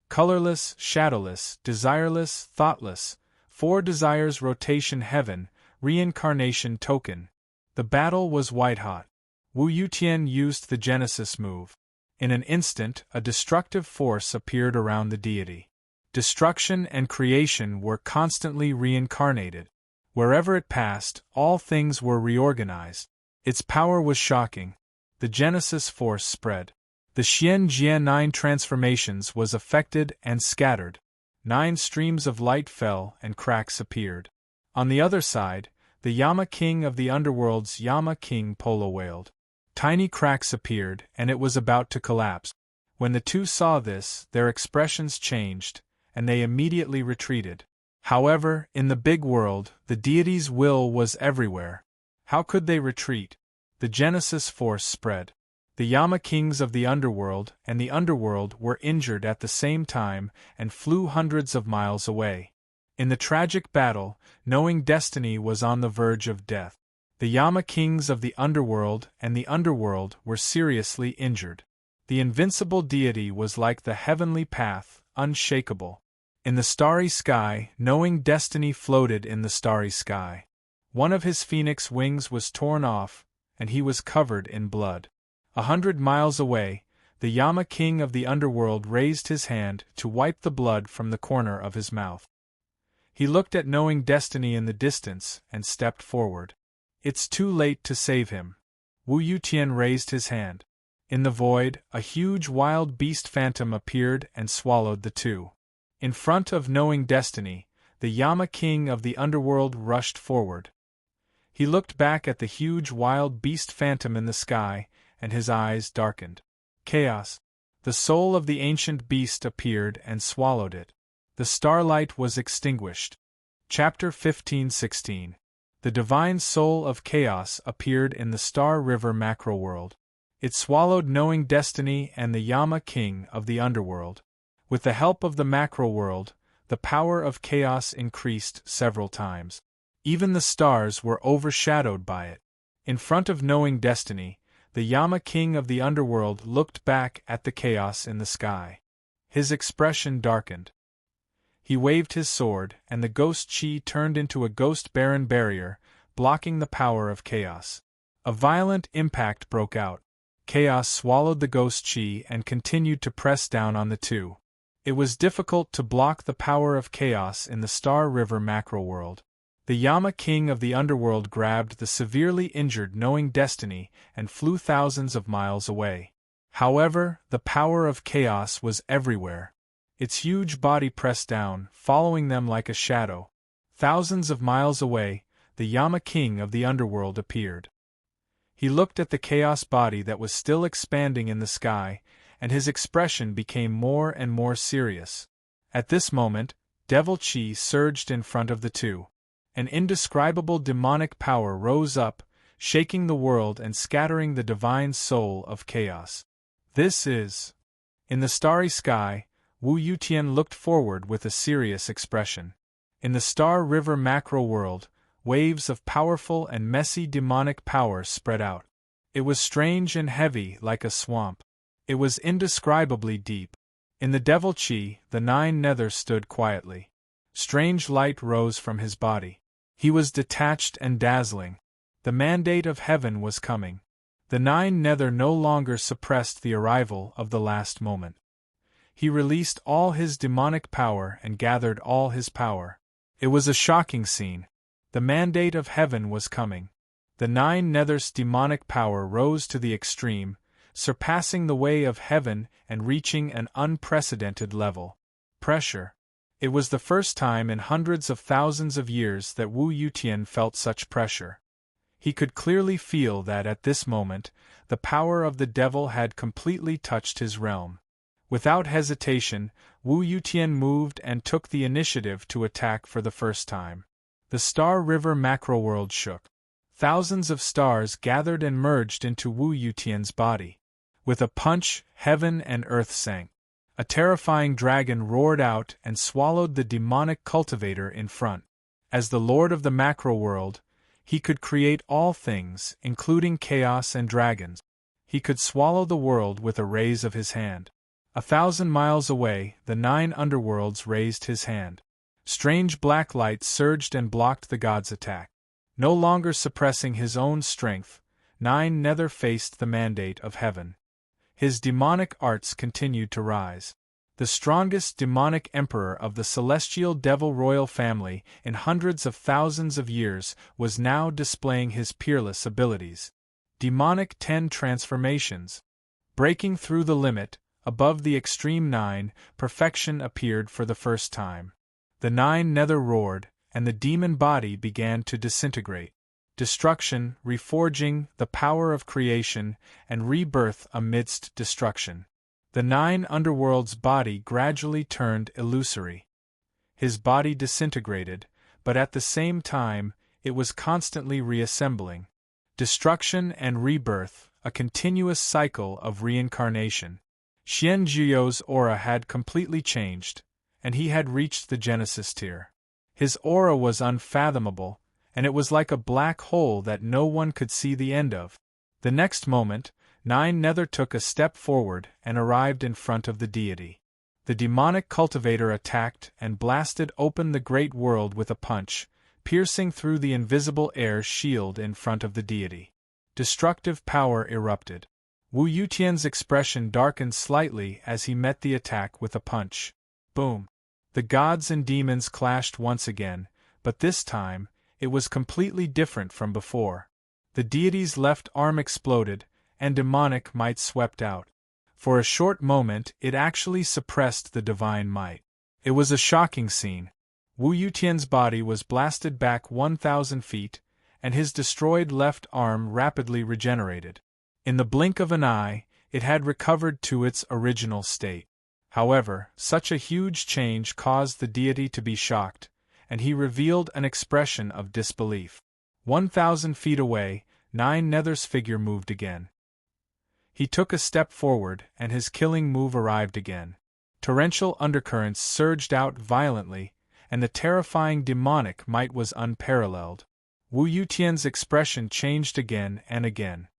Colorless, shadowless, desireless, thoughtless, 4 desires rotation heaven, reincarnation token. The battle was white-hot. Wu Yutian used the Genesis move. In an instant, a destructive force appeared around the deity. Destruction and creation were constantly reincarnated. Wherever it passed, all things were reorganized. Its power was shocking. The Genesis force spread. The Xian Jia 9 transformations was affected and scattered. 9 streams of light fell and cracks appeared. On the other side, the Yama king of the underworld's Yama king Pola wailed. Tiny cracks appeared and it was about to collapse. When the two saw this, their expressions changed, and they immediately retreated. However, in the big world, the deity's will was everywhere. How could they retreat? The Genesis force spread. The Yama kings of the underworld and the underworld were injured at the same time and flew hundreds of miles away. In the tragic battle, knowing destiny was on the verge of death. The Yama kings of the underworld and the underworld were seriously injured. The invincible deity was like the heavenly path, unshakable. In the starry sky, knowing destiny floated in the starry sky. One of his phoenix wings was torn off, and he was covered in blood. 100 miles away, the Yama king of the underworld raised his hand to wipe the blood from the corner of his mouth. He looked at knowing destiny in the distance and stepped forward. It's too late to save him. Wu Yutian raised his hand. In the void, a huge wild beast phantom appeared and swallowed the two. In front of knowing destiny, the Yama king of the underworld rushed forward. He looked back at the huge wild beast phantom in the sky, and his eyes darkened. Chaos. The soul of the ancient beast appeared and swallowed it. The starlight was extinguished. Chapter 15-16. The divine soul of chaos appeared in the Star River macro-world. It swallowed knowing destiny and the Yama king of the underworld. With the help of the macro-world, the power of chaos increased several times. Even the stars were overshadowed by it. In front of knowing destiny, the Yama king of the underworld looked back at the chaos in the sky. His expression darkened. He waved his sword, and the ghost chi turned into a ghost barren barrier, blocking the power of chaos. A violent impact broke out. Chaos swallowed the ghost chi and continued to press down on the two. It was difficult to block the power of chaos in the Star River macro-world. The Yama king of the underworld grabbed the severely injured knowing destiny and flew thousands of miles away. However, the power of chaos was everywhere. Its huge body pressed down, following them like a shadow. Thousands of miles away, the Yama king of the underworld appeared. He looked at the chaos body that was still expanding in the sky, and his expression became more and more serious. At this moment, devil chi surged in front of the two. An indescribable demonic power rose up, shaking the world and scattering the divine soul of chaos. This is... In the starry sky, Wu Yutian looked forward with a serious expression. In the Star River macro-world, waves of powerful and messy demonic power spread out. It was strange and heavy like a swamp. It was indescribably deep. In the devil chi, the nine nether stood quietly. Strange light rose from his body. He was detached and dazzling. The mandate of heaven was coming. The nine nether no longer suppressed the arrival of the last moment. He released all his demonic power and gathered all his power. It was a shocking scene. The mandate of heaven was coming. The nine nether's demonic power rose to the extreme, surpassing the way of heaven and reaching an unprecedented level. Pressure. It was the first time in hundreds of thousands of years that Wu Yutian felt such pressure. He could clearly feel that at this moment, the power of the devil had completely touched his realm. Without hesitation, Wu Yutian moved and took the initiative to attack for the first time. The Star River macroworld shook. Thousands of stars gathered and merged into Wu Yutian's body. With a punch, heaven and earth sank. A terrifying dragon roared out and swallowed the demonic cultivator in front. As the lord of the macroworld, he could create all things, including chaos and dragons. He could swallow the world with a raise of his hand. 1,000 miles away, the 9 underworlds raised his hand. Strange black light surged and blocked the god's attack. No longer suppressing his own strength, 9 nether faced the mandate of heaven. His demonic arts continued to rise. The strongest demonic emperor of the celestial devil royal family in hundreds of thousands of years was now displaying his peerless abilities. Demonic 10 transformations. Breaking through the limit, above the extreme 9, perfection appeared for the first time. The 9 nether roared, and the demon body began to disintegrate. Destruction, reforging, the power of creation, and rebirth amidst destruction. The 9 underworld's body gradually turned illusory. His body disintegrated, but at the same time, it was constantly reassembling. Destruction and rebirth, a continuous cycle of reincarnation. Xian Zhiyou's aura had completely changed, and he had reached the Genesis tier. His aura was unfathomable, and it was like a black hole that no one could see the end of. The next moment, 9 nether took a step forward and arrived in front of the deity. The demonic cultivator attacked and blasted open the great world with a punch, piercing through the invisible air shield in front of the deity. Destructive power erupted. Wu Yutian's expression darkened slightly as he met the attack with a punch. Boom! The gods and demons clashed once again, but this time, it was completely different from before. The deity's left arm exploded, and demonic might swept out. For a short moment it actually suppressed the divine might. It was a shocking scene. Wu Yutian's body was blasted back 1,000 feet, and his destroyed left arm rapidly regenerated. In the blink of an eye, it had recovered to its original state. However, such a huge change caused the deity to be shocked, and he revealed an expression of disbelief. 1,000 feet away, 9 nether's figure moved again. He took a step forward, and his killing move arrived again. Torrential undercurrents surged out violently, and the terrifying demonic might was unparalleled. Wu Yutian's expression changed again and again.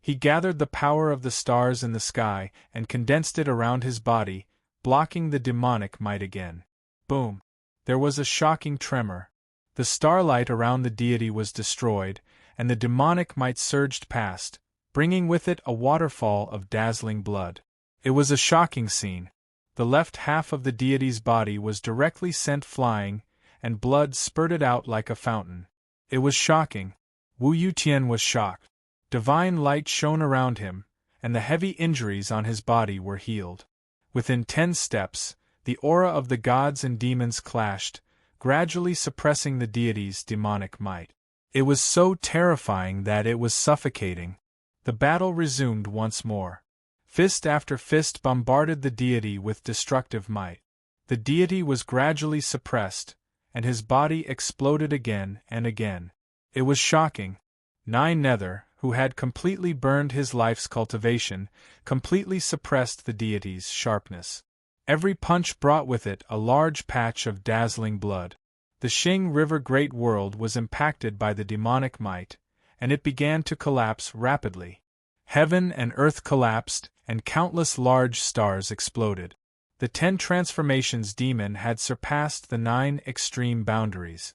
He gathered the power of the stars in the sky and condensed it around his body, blocking the demonic might again. Boom! There was a shocking tremor. The starlight around the deity was destroyed, and the demonic might surged past, bringing with it a waterfall of dazzling blood. It was a shocking scene. The left half of the deity's body was directly sent flying, and blood spurted out like a fountain. It was shocking. Wu Yutian was shocked. Divine light shone around him, and the heavy injuries on his body were healed. Within 10 steps, the aura of the gods and demons clashed, gradually suppressing the deity's demonic might. It was so terrifying that it was suffocating. The battle resumed once more. Fist after fist bombarded the deity with destructive might. The deity was gradually suppressed, and his body exploded again and again. It was shocking. 9 nether, who had completely burned his life's cultivation, completely suppressed the deity's sharpness. Every punch brought with it a large patch of dazzling blood. The Xing River Great World was impacted by the demonic might, and it began to collapse rapidly. Heaven and earth collapsed, and countless large stars exploded. The 10 transformations demon had surpassed the 9 extreme boundaries.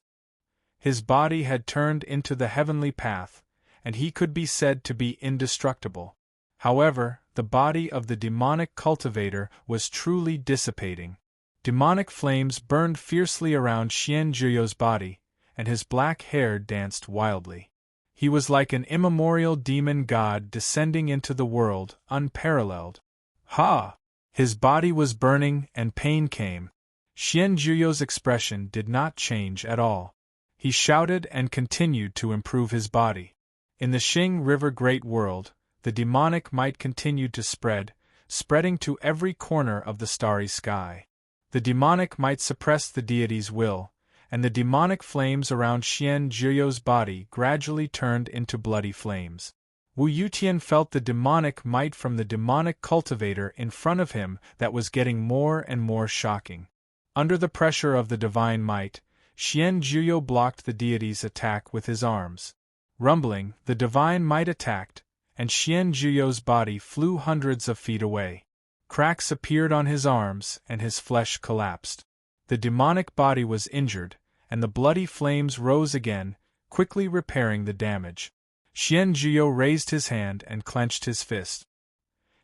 His body had turned into the heavenly path, and he could be said to be indestructible. However, the body of the demonic cultivator was truly dissipating. Demonic flames burned fiercely around Xian Zhuyo's body, and his black hair danced wildly. He was like an immemorial demon god descending into the world, unparalleled. Ha! His body was burning, and pain came. Xian Zhuyo's expression did not change at all. He shouted and continued to improve his body. In the Xing River Great World, the demonic might continued to spreading to every corner of the starry sky. The demonic might suppress the deity's will, and the demonic flames around Xian Zhuyo's body gradually turned into bloody flames. Wu Yutian felt the demonic might from the demonic cultivator in front of him that was getting more and more shocking. Under the pressure of the divine might, Xian Zhuyo blocked the deity's attack with his arms. Rumbling, the divine might attacked, and Xian Zhuyo's body flew hundreds of feet away. Cracks appeared on his arms, and his flesh collapsed. The demonic body was injured, and the bloody flames rose again, quickly repairing the damage. Xian Zhuyo raised his hand and clenched his fist.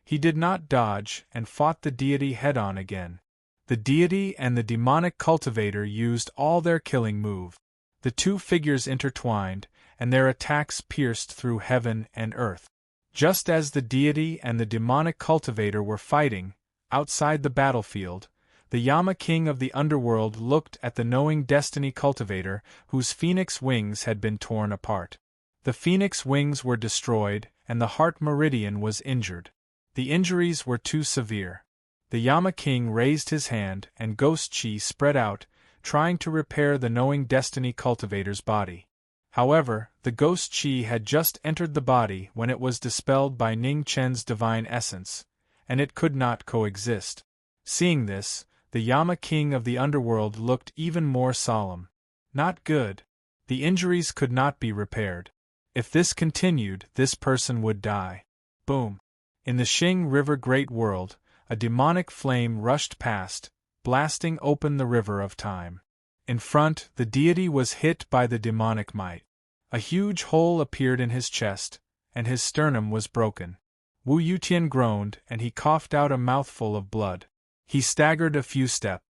He did not dodge, and fought the deity head-on again. The deity and the demonic cultivator used all their killing move. The two figures intertwined, and their attacks pierced through heaven and earth. Just as the deity and the demonic cultivator were fighting, outside the battlefield, the Yama king of the underworld looked at the knowing destiny cultivator whose phoenix wings had been torn apart. The phoenix wings were destroyed, and the heart meridian was injured. The injuries were too severe. The Yama king raised his hand, and ghost chi spread out, trying to repair the knowing destiny cultivator's body. However, the ghost chi had just entered the body when it was dispelled by Ning Chen's divine essence, and it could not coexist. Seeing this, the Yama king of the underworld looked even more solemn. Not good. The injuries could not be repaired. If this continued, this person would die. Boom. In the Xing River Great World, a demonic flame rushed past, blasting open the river of time. In front, the deity was hit by the demonic might. A huge hole appeared in his chest, and his sternum was broken. Wu Yutian groaned, and he coughed out a mouthful of blood. He staggered a few steps.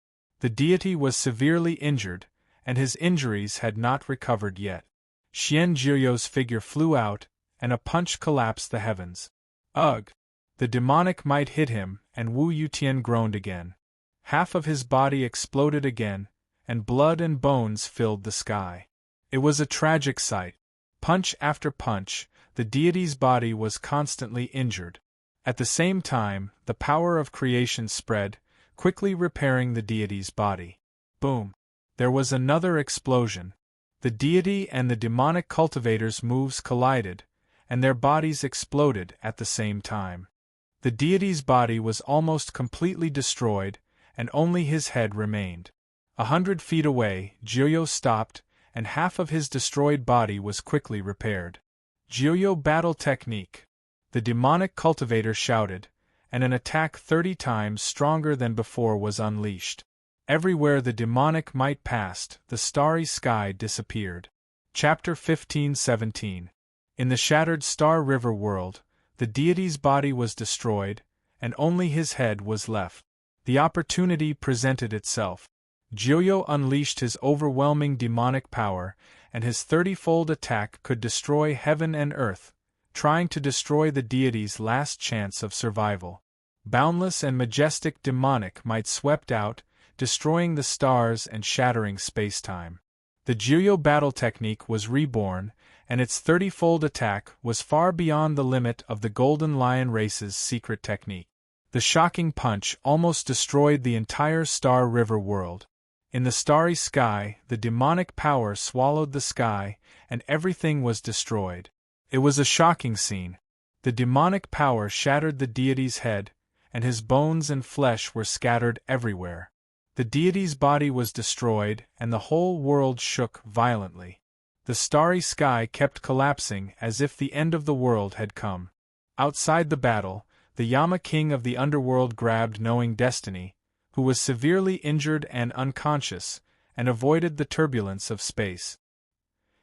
The deity was severely injured, and his injuries had not recovered yet. Xian Zhuyo's figure flew out, and a punch collapsed the heavens. Ugh! The demonic might hit him, and Wu Yutian groaned again. Half of his body exploded again, and blood and bones filled the sky. It was a tragic sight. Punch after punch, the deity's body was constantly injured. At the same time, the power of creation spread, quickly repairing the deity's body. Boom! There was another explosion. The deity and the demonic cultivator's moves collided, and their bodies exploded at the same time. The deity's body was almost completely destroyed, and only his head remained. 100 feet away, Zhuyo stopped, and half of his destroyed body was quickly repaired. Zhuyo battle technique. The demonic cultivator shouted, and an attack 30 times stronger than before was unleashed. Everywhere the demonic might passed, the starry sky disappeared. Chapter 15-17. In the shattered Star River world, the deity's body was destroyed, and only his head was left. The opportunity presented itself. Zhuyo unleashed his overwhelming demonic power, and his 30-fold attack could destroy heaven and earth, trying to destroy the deity's last chance of survival. Boundless and majestic demonic might swept out, destroying the stars and shattering space-time. The Zhuyo battle technique was reborn, and its 30-fold attack was far beyond the limit of the Golden Lion race's secret technique. The shocking punch almost destroyed the entire Star River world. In the starry sky, the demonic power swallowed the sky, and everything was destroyed. It was a shocking scene. The demonic power shattered the deity's head, and his bones and flesh were scattered everywhere. The deity's body was destroyed, and the whole world shook violently. The starry sky kept collapsing as if the end of the world had come. Outside the battle, the Yama king of the underworld grabbed Knowing Destiny, who was severely injured and unconscious, and avoided the turbulence of space.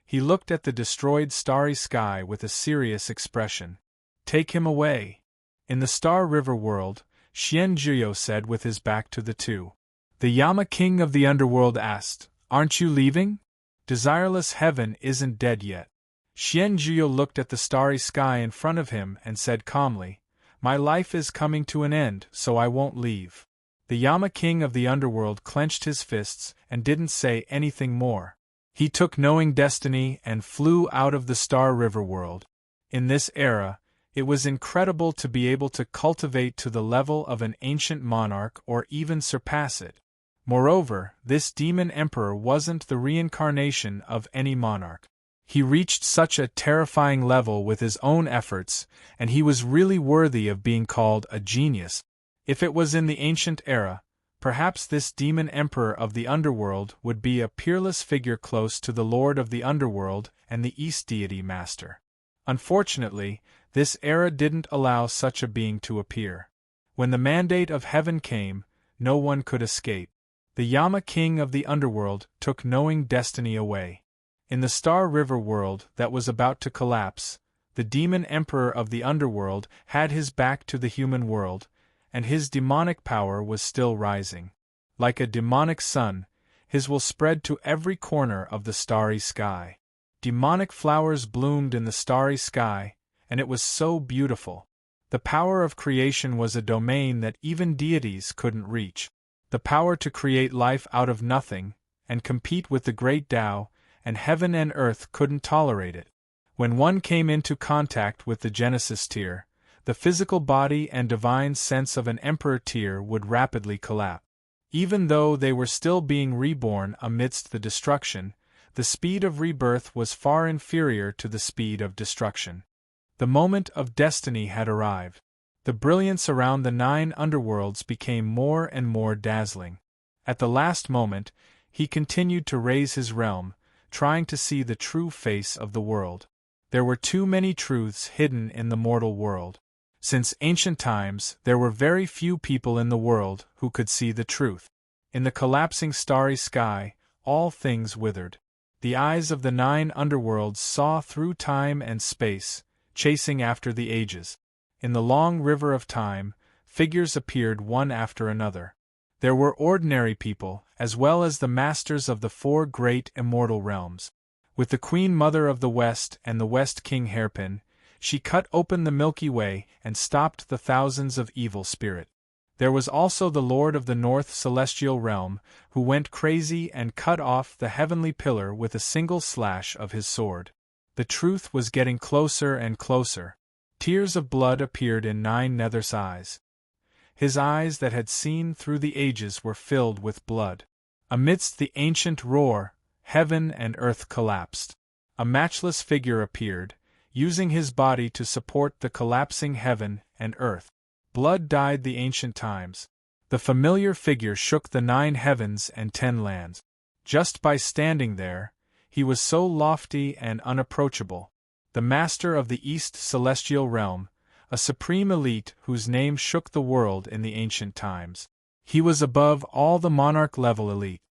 He looked at the destroyed starry sky with a serious expression. "Take him away." In the Star River world, Xianjuyo said with his back to the two. The Yama king of the underworld asked, "Aren't you leaving? Desireless heaven isn't dead yet." Xianjuyo looked at the starry sky in front of him and said calmly, "My life is coming to an end, so I won't leave." The Yama king of the underworld clenched his fists and didn't say anything more. He took Knowing Destiny and flew out of the Star River world. In this era, it was incredible to be able to cultivate to the level of an ancient monarch or even surpass it. Moreover, this demon emperor wasn't the reincarnation of any monarch. He reached such a terrifying level with his own efforts, and he was really worthy of being called a genius. If it was in the ancient era, perhaps this demon emperor of the underworld would be a peerless figure close to the lord of the underworld and the East deity master. Unfortunately, this era didn't allow such a being to appear. When the mandate of heaven came, no one could escape. The Yama king of the underworld took Knowing Destiny away. In the Star River world that was about to collapse, the demon emperor of the underworld had his back to the human world, and his demonic power was still rising. Like a demonic sun, his will spread to every corner of the starry sky. Demonic flowers bloomed in the starry sky, and it was so beautiful. The power of creation was a domain that even deities couldn't reach. The power to create life out of nothing, and compete with the great Tao, and heaven and earth couldn't tolerate it. When one came into contact with the Genesis tier, the physical body and divine sense of an Emperor tier would rapidly collapse. Even though they were still being reborn amidst the destruction, the speed of rebirth was far inferior to the speed of destruction. The moment of destiny had arrived. The brilliance around the 9 underworlds became more and more dazzling. At the last moment, he continued to raise his realm, trying to see the true face of the world. There were too many truths hidden in the mortal world. Since ancient times, there were very few people in the world who could see the truth. In the collapsing starry sky, all things withered. The eyes of the 9 underworlds saw through time and space, chasing after the ages. In the long river of time, figures appeared one after another. There were ordinary people, as well as the masters of the 4 great immortal realms. With the Queen Mother of the West and the West King Hairpin, she cut open the Milky Way and stopped the thousands of evil spirits. There was also the Lord of the North Celestial Realm, who went crazy and cut off the heavenly pillar with a single slash of his sword. The truth was getting closer and closer. Tears of blood appeared in 9 Nether's eyes. His eyes that had seen through the ages were filled with blood. Amidst the ancient roar, heaven and earth collapsed. A matchless figure appeared, using his body to support the collapsing heaven and earth. Blood dyed the ancient times. The familiar figure shook the 9 heavens and 10 lands. Just by standing there, he was so lofty and unapproachable. The master of the East Celestial Realm, a supreme elite whose name shook the world in the ancient times. He was above all the monarch-level elite.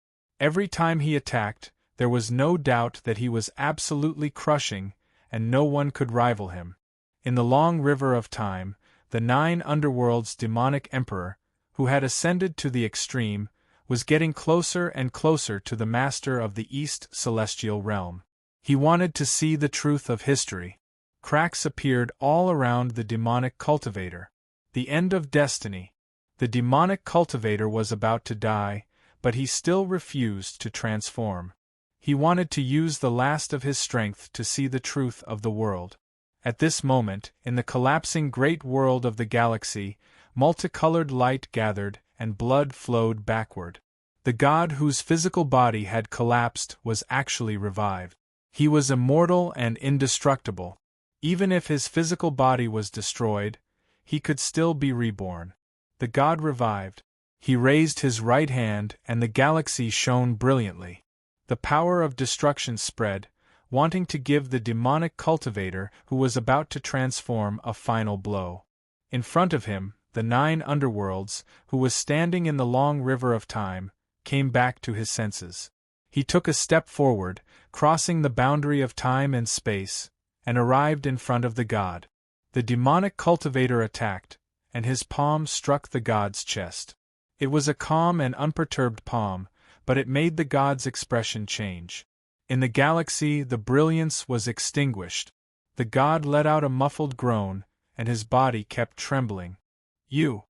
Every time he attacked, there was no doubt that he was absolutely crushing, and no one could rival him. In the long river of time, the 9 underworlds' demonic emperor, who had ascended to the extreme, was getting closer and closer to the master of the East Celestial Realm. He wanted to see the truth of history. Cracks appeared all around the demonic cultivator. The end of destiny. The demonic cultivator was about to die, but he still refused to transform. He wanted to use the last of his strength to see the truth of the world. At this moment, in the collapsing great world of the galaxy, multicolored light gathered and blood flowed backward. The god whose physical body had collapsed was actually revived. He was immortal and indestructible. Even if his physical body was destroyed, he could still be reborn. The god revived. He raised his right hand, and the galaxy shone brilliantly. The power of destruction spread, wanting to give the demonic cultivator who was about to transform a final blow. In front of him, the 9 underworlds, who was standing in the long river of time, came back to his senses. He took a step forward, crossing the boundary of time and space, and arrived in front of the god. The demonic cultivator attacked, and his palm struck the god's chest. It was a calm and unperturbed palm, but it made the god's expression change. In the galaxy, the brilliance was extinguished. The god let out a muffled groan, and his body kept trembling. Wu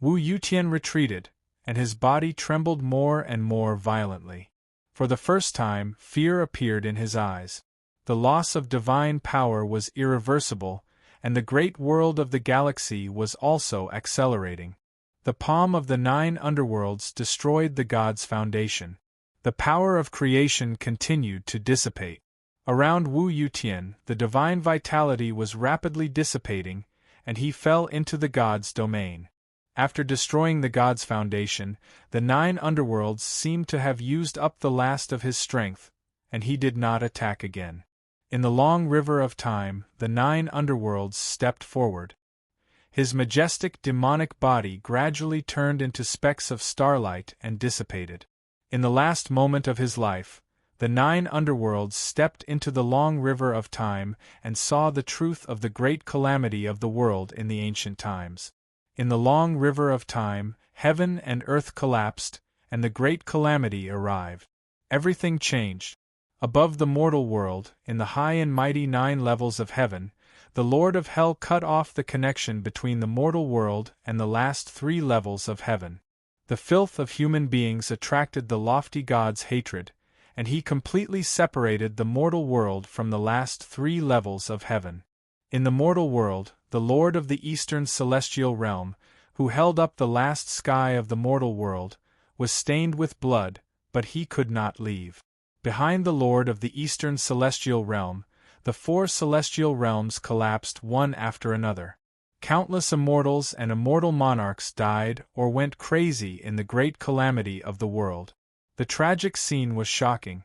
Yutian retreated, and his body trembled more and more violently. For the first time, fear appeared in his eyes. The loss of divine power was irreversible, and the great world of the galaxy was also accelerating. The palm of the 9 underworlds destroyed the god's foundation. The power of creation continued to dissipate. Around Wu Yutian, the divine vitality was rapidly dissipating, and he fell into the god's domain. After destroying the god's foundation, the 9 underworlds seemed to have used up the last of his strength, and he did not attack again. In the long river of time, the 9 underworlds stepped forward. His majestic demonic body gradually turned into specks of starlight and dissipated. In the last moment of his life, the 9 underworlds stepped into the long river of time and saw the truth of the great calamity of the world in the ancient times. In the long river of time, heaven and earth collapsed, and the great calamity arrived. Everything changed. Above the mortal world, in the high and mighty 9 levels of heaven, the Lord of Hell cut off the connection between the mortal world and the last 3 levels of heaven. The filth of human beings attracted the lofty god's hatred, and he completely separated the mortal world from the last 3 levels of heaven. In the mortal world, the Lord of the Eastern Celestial Realm, who held up the last sky of the mortal world, was stained with blood, but he could not leave. Behind the Lord of the Eastern Celestial Realm, the 4 celestial realms collapsed one after another. Countless immortals and immortal monarchs died or went crazy in the great calamity of the world. The tragic scene was shocking.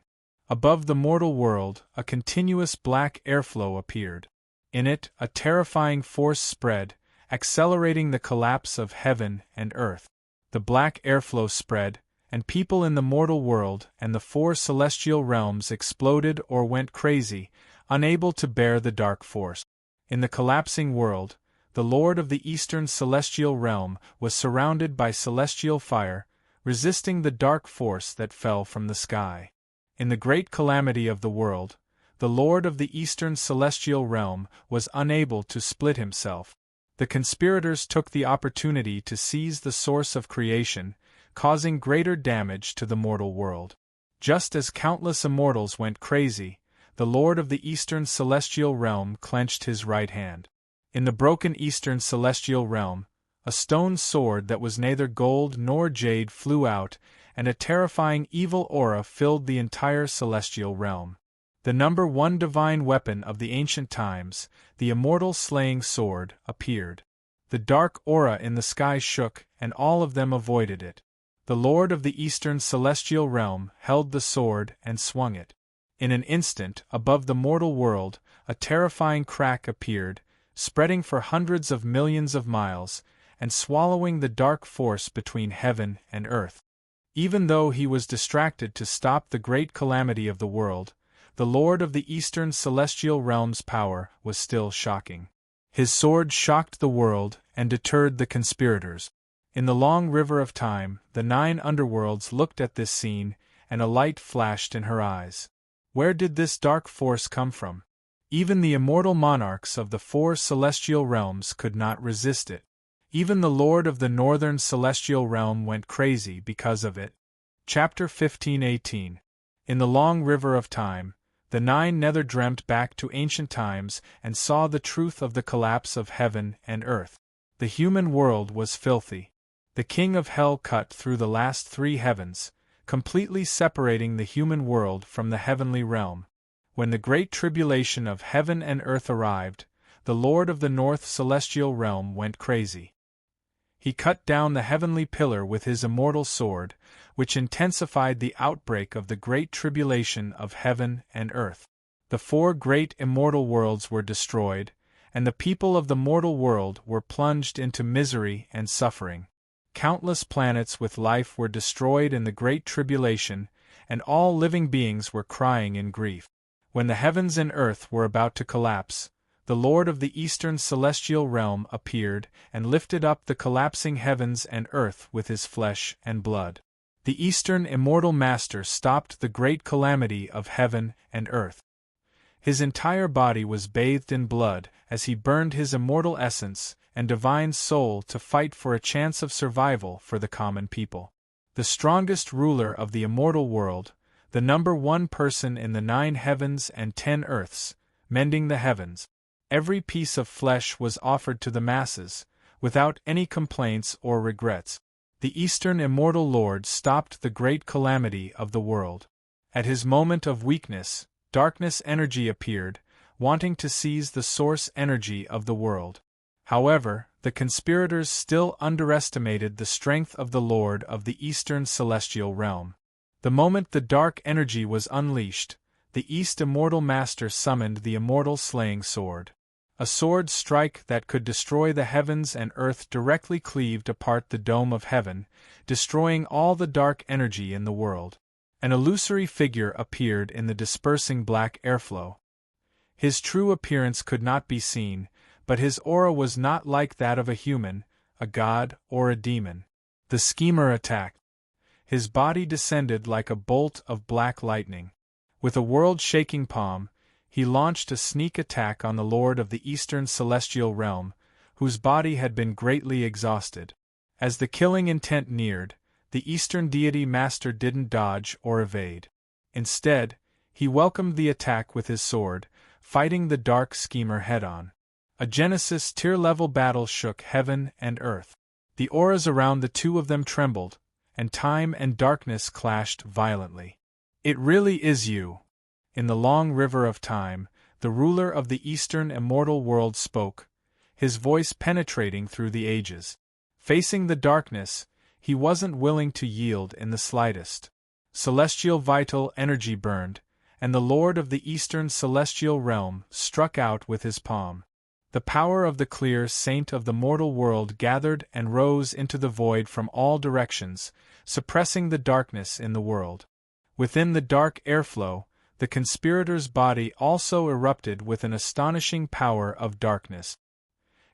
Above the mortal world, a continuous black airflow appeared. In it, a terrifying force spread, accelerating the collapse of heaven and earth. The black airflow spread, and people in the mortal world and the 4 celestial realms exploded or went crazy, unable to bear the dark force. In the collapsing world, the Lord of the Eastern Celestial Realm was surrounded by celestial fire, resisting the dark force that fell from the sky. In the great calamity of the world, the Lord of the Eastern Celestial Realm was unable to split himself. The conspirators took the opportunity to seize the source of creation, causing greater damage to the mortal world. Just as countless immortals went crazy, the Lord of the Eastern Celestial Realm clenched his right hand. In the broken Eastern Celestial Realm, a stone sword that was neither gold nor jade flew out, and a terrifying evil aura filled the entire celestial realm. The number 1 divine weapon of the ancient times, the immortal slaying sword, appeared. The dark aura in the sky shook, and all of them avoided it. The Lord of the Eastern Celestial Realm held the sword and swung it. In an instant, above the mortal world, a terrifying crack appeared, spreading for hundreds of millions of miles, and swallowing the dark force between heaven and earth. Even though he was distracted to stop the great calamity of the world, the Lord of the Eastern Celestial Realm's power was still shocking. His sword shocked the world and deterred the conspirators. In the long river of time, the 9 underworlds looked at this scene, and a light flashed in her eyes. Where did this dark force come from? Even the immortal monarchs of the 4 celestial realms could not resist it. Even the Lord of the Northern Celestial Realm went crazy because of it. Chapter 15:18. In the long river of time, the 9 nether dreamt back to ancient times and saw the truth of the collapse of heaven and earth. The human world was filthy. The king of hell cut through the last 3 heavens, completely separating the human world from the heavenly realm. When the great tribulation of heaven and earth arrived, the Lord of the North Celestial Realm went crazy. He cut down the heavenly pillar with his immortal sword, which intensified the outbreak of the great tribulation of heaven and earth. The 4 great immortal worlds were destroyed, and the people of the mortal world were plunged into misery and suffering. Countless planets with life were destroyed in the great tribulation, and all living beings were crying in grief. When the heavens and earth were about to collapse, the Lord of the eastern celestial realm appeared and lifted up the collapsing heavens and earth with his flesh and blood. The eastern immortal master stopped the great calamity of heaven and earth. His entire body was bathed in blood as he burned his immortal essence and divine soul to fight for a chance of survival for the common people. The strongest ruler of the immortal world, the number 1 person in the 9 heavens and 10 earths, mending the heavens. Every piece of flesh was offered to the masses, without any complaints or regrets. The Eastern Immortal Lord stopped the great calamity of the world. At his moment of weakness, darkness energy appeared, wanting to seize the source energy of the world. However, the conspirators still underestimated the strength of the Lord of the Eastern Celestial Realm. The moment the dark energy was unleashed, the East Immortal Master summoned the immortal slaying sword. A sword strike that could destroy the heavens and earth directly cleaved apart the dome of heaven, destroying all the dark energy in the world. An illusory figure appeared in the dispersing black airflow. His true appearance could not be seen, but his aura was not like that of a human, a god, or a demon. The schemer attacked. His body descended like a bolt of black lightning. With a world-shaking palm, he launched a sneak attack on the Lord of the Eastern Celestial Realm, whose body had been greatly exhausted. As the killing intent neared, the Eastern deity master didn't dodge or evade. Instead, he welcomed the attack with his sword, fighting the dark schemer head-on. A Genesis tier-level battle shook heaven and earth. The auras around the two of them trembled, and time and darkness clashed violently. It really is you. In the long river of time, the ruler of the Eastern immortal world spoke, his voice penetrating through the ages. Facing the darkness, he wasn't willing to yield in the slightest. Celestial vital energy burned, and the Lord of the Eastern Celestial Realm struck out with his palm. The power of the clear saint of the mortal world gathered and rose into the void from all directions, suppressing the darkness in the world. Within the dark airflow, the conspirator's body also erupted with an astonishing power of darkness.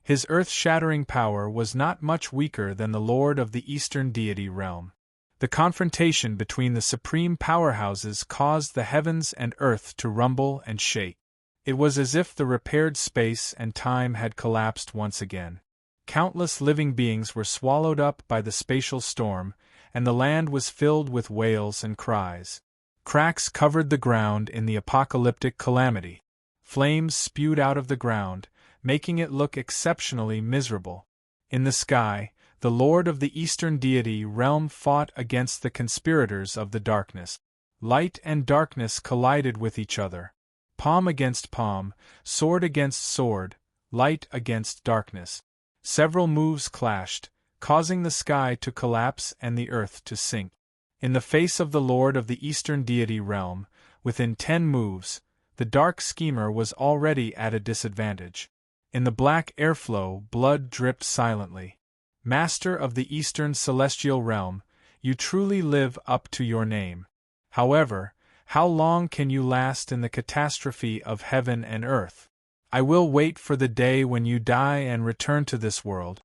His earth-shattering power was not much weaker than the Lord of the Eastern deity realm. The confrontation between the supreme powerhouses caused the heavens and earth to rumble and shake. It was as if the repaired space and time had collapsed once again. Countless living beings were swallowed up by the spatial storm, and the land was filled with wails and cries. Cracks covered the ground in the apocalyptic calamity. Flames spewed out of the ground, making it look exceptionally miserable. In the sky, the Lord of the Eastern deity realm fought against the conspirators of the darkness. Light and darkness collided with each other. Palm against palm, sword against sword, light against darkness. Several moves clashed, causing the sky to collapse and the earth to sink. In the face of the Lord of the Eastern deity realm, within 10 moves, the dark schemer was already at a disadvantage. In the black airflow, blood dripped silently. Master of the Eastern Celestial Realm, you truly live up to your name. However, how long can you last in the catastrophe of heaven and earth? I will wait for the day when you die and return to this world.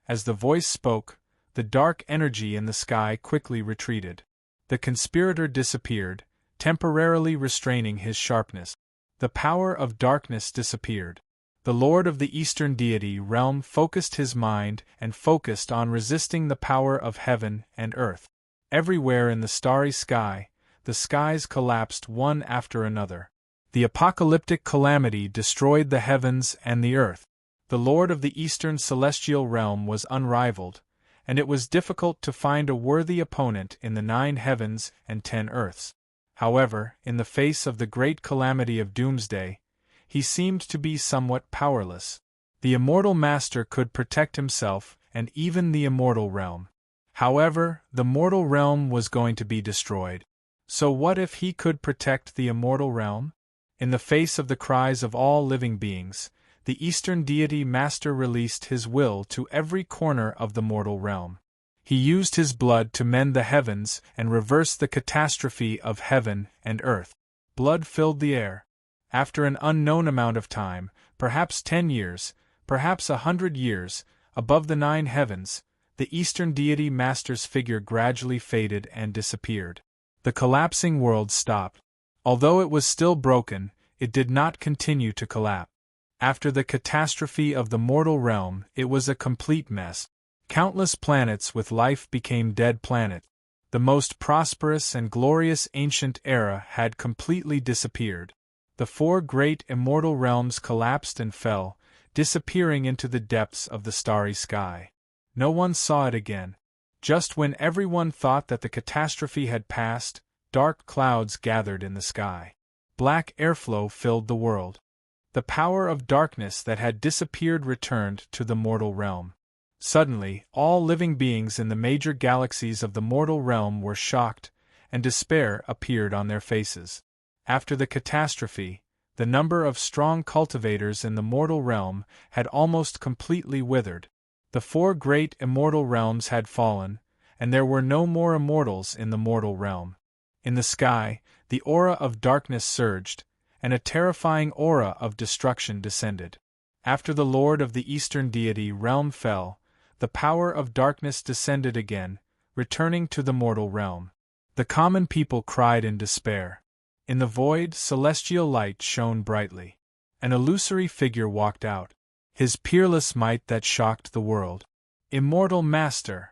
As the voice spoke, the dark energy in the sky quickly retreated. The conspirator disappeared, temporarily restraining his sharpness. The power of darkness disappeared. The Lord of the Eastern deity realm focused his mind and focused on resisting the power of heaven and earth. Everywhere in the starry sky, the skies collapsed one after another. The apocalyptic calamity destroyed the heavens and the earth. The Lord of the Eastern Celestial Realm was unrivaled, and it was difficult to find a worthy opponent in the 9 heavens and 10 earths. However, in the face of the great calamity of doomsday, he seemed to be somewhat powerless. The immortal master could protect himself and even the immortal realm. However, the mortal realm was going to be destroyed. So what if he could protect the immortal realm? In the face of the cries of all living beings, the Eastern deity master released his will to every corner of the mortal realm. He used his blood to mend the heavens and reverse the catastrophe of heaven and earth. Blood filled the air. After an unknown amount of time, perhaps 10 years, perhaps 100 years, above the 9 heavens, the Eastern deity master's figure gradually faded and disappeared. The collapsing world stopped. Although it was still broken, it did not continue to collapse. After the catastrophe of the mortal realm, it was a complete mess. Countless planets with life became dead planets. The most prosperous and glorious ancient era had completely disappeared. The 4 great immortal realms collapsed and fell, disappearing into the depths of the starry sky. No one saw it again. Just when everyone thought that the catastrophe had passed, dark clouds gathered in the sky. Black airflow filled the world. The power of darkness that had disappeared returned to the mortal realm. Suddenly, all living beings in the major galaxies of the mortal realm were shocked, and despair appeared on their faces. After the catastrophe, the number of strong cultivators in the mortal realm had almost completely withered. The 4 great immortal realms had fallen, and there were no more immortals in the mortal realm. In the sky, the aura of darkness surged, and a terrifying aura of destruction descended. After the Lord of the Eastern deity realm fell, the power of darkness descended again, returning to the mortal realm. The common people cried in despair. In the void, celestial light shone brightly. An illusory figure walked out. His peerless might that shocked the world. Immortal Master!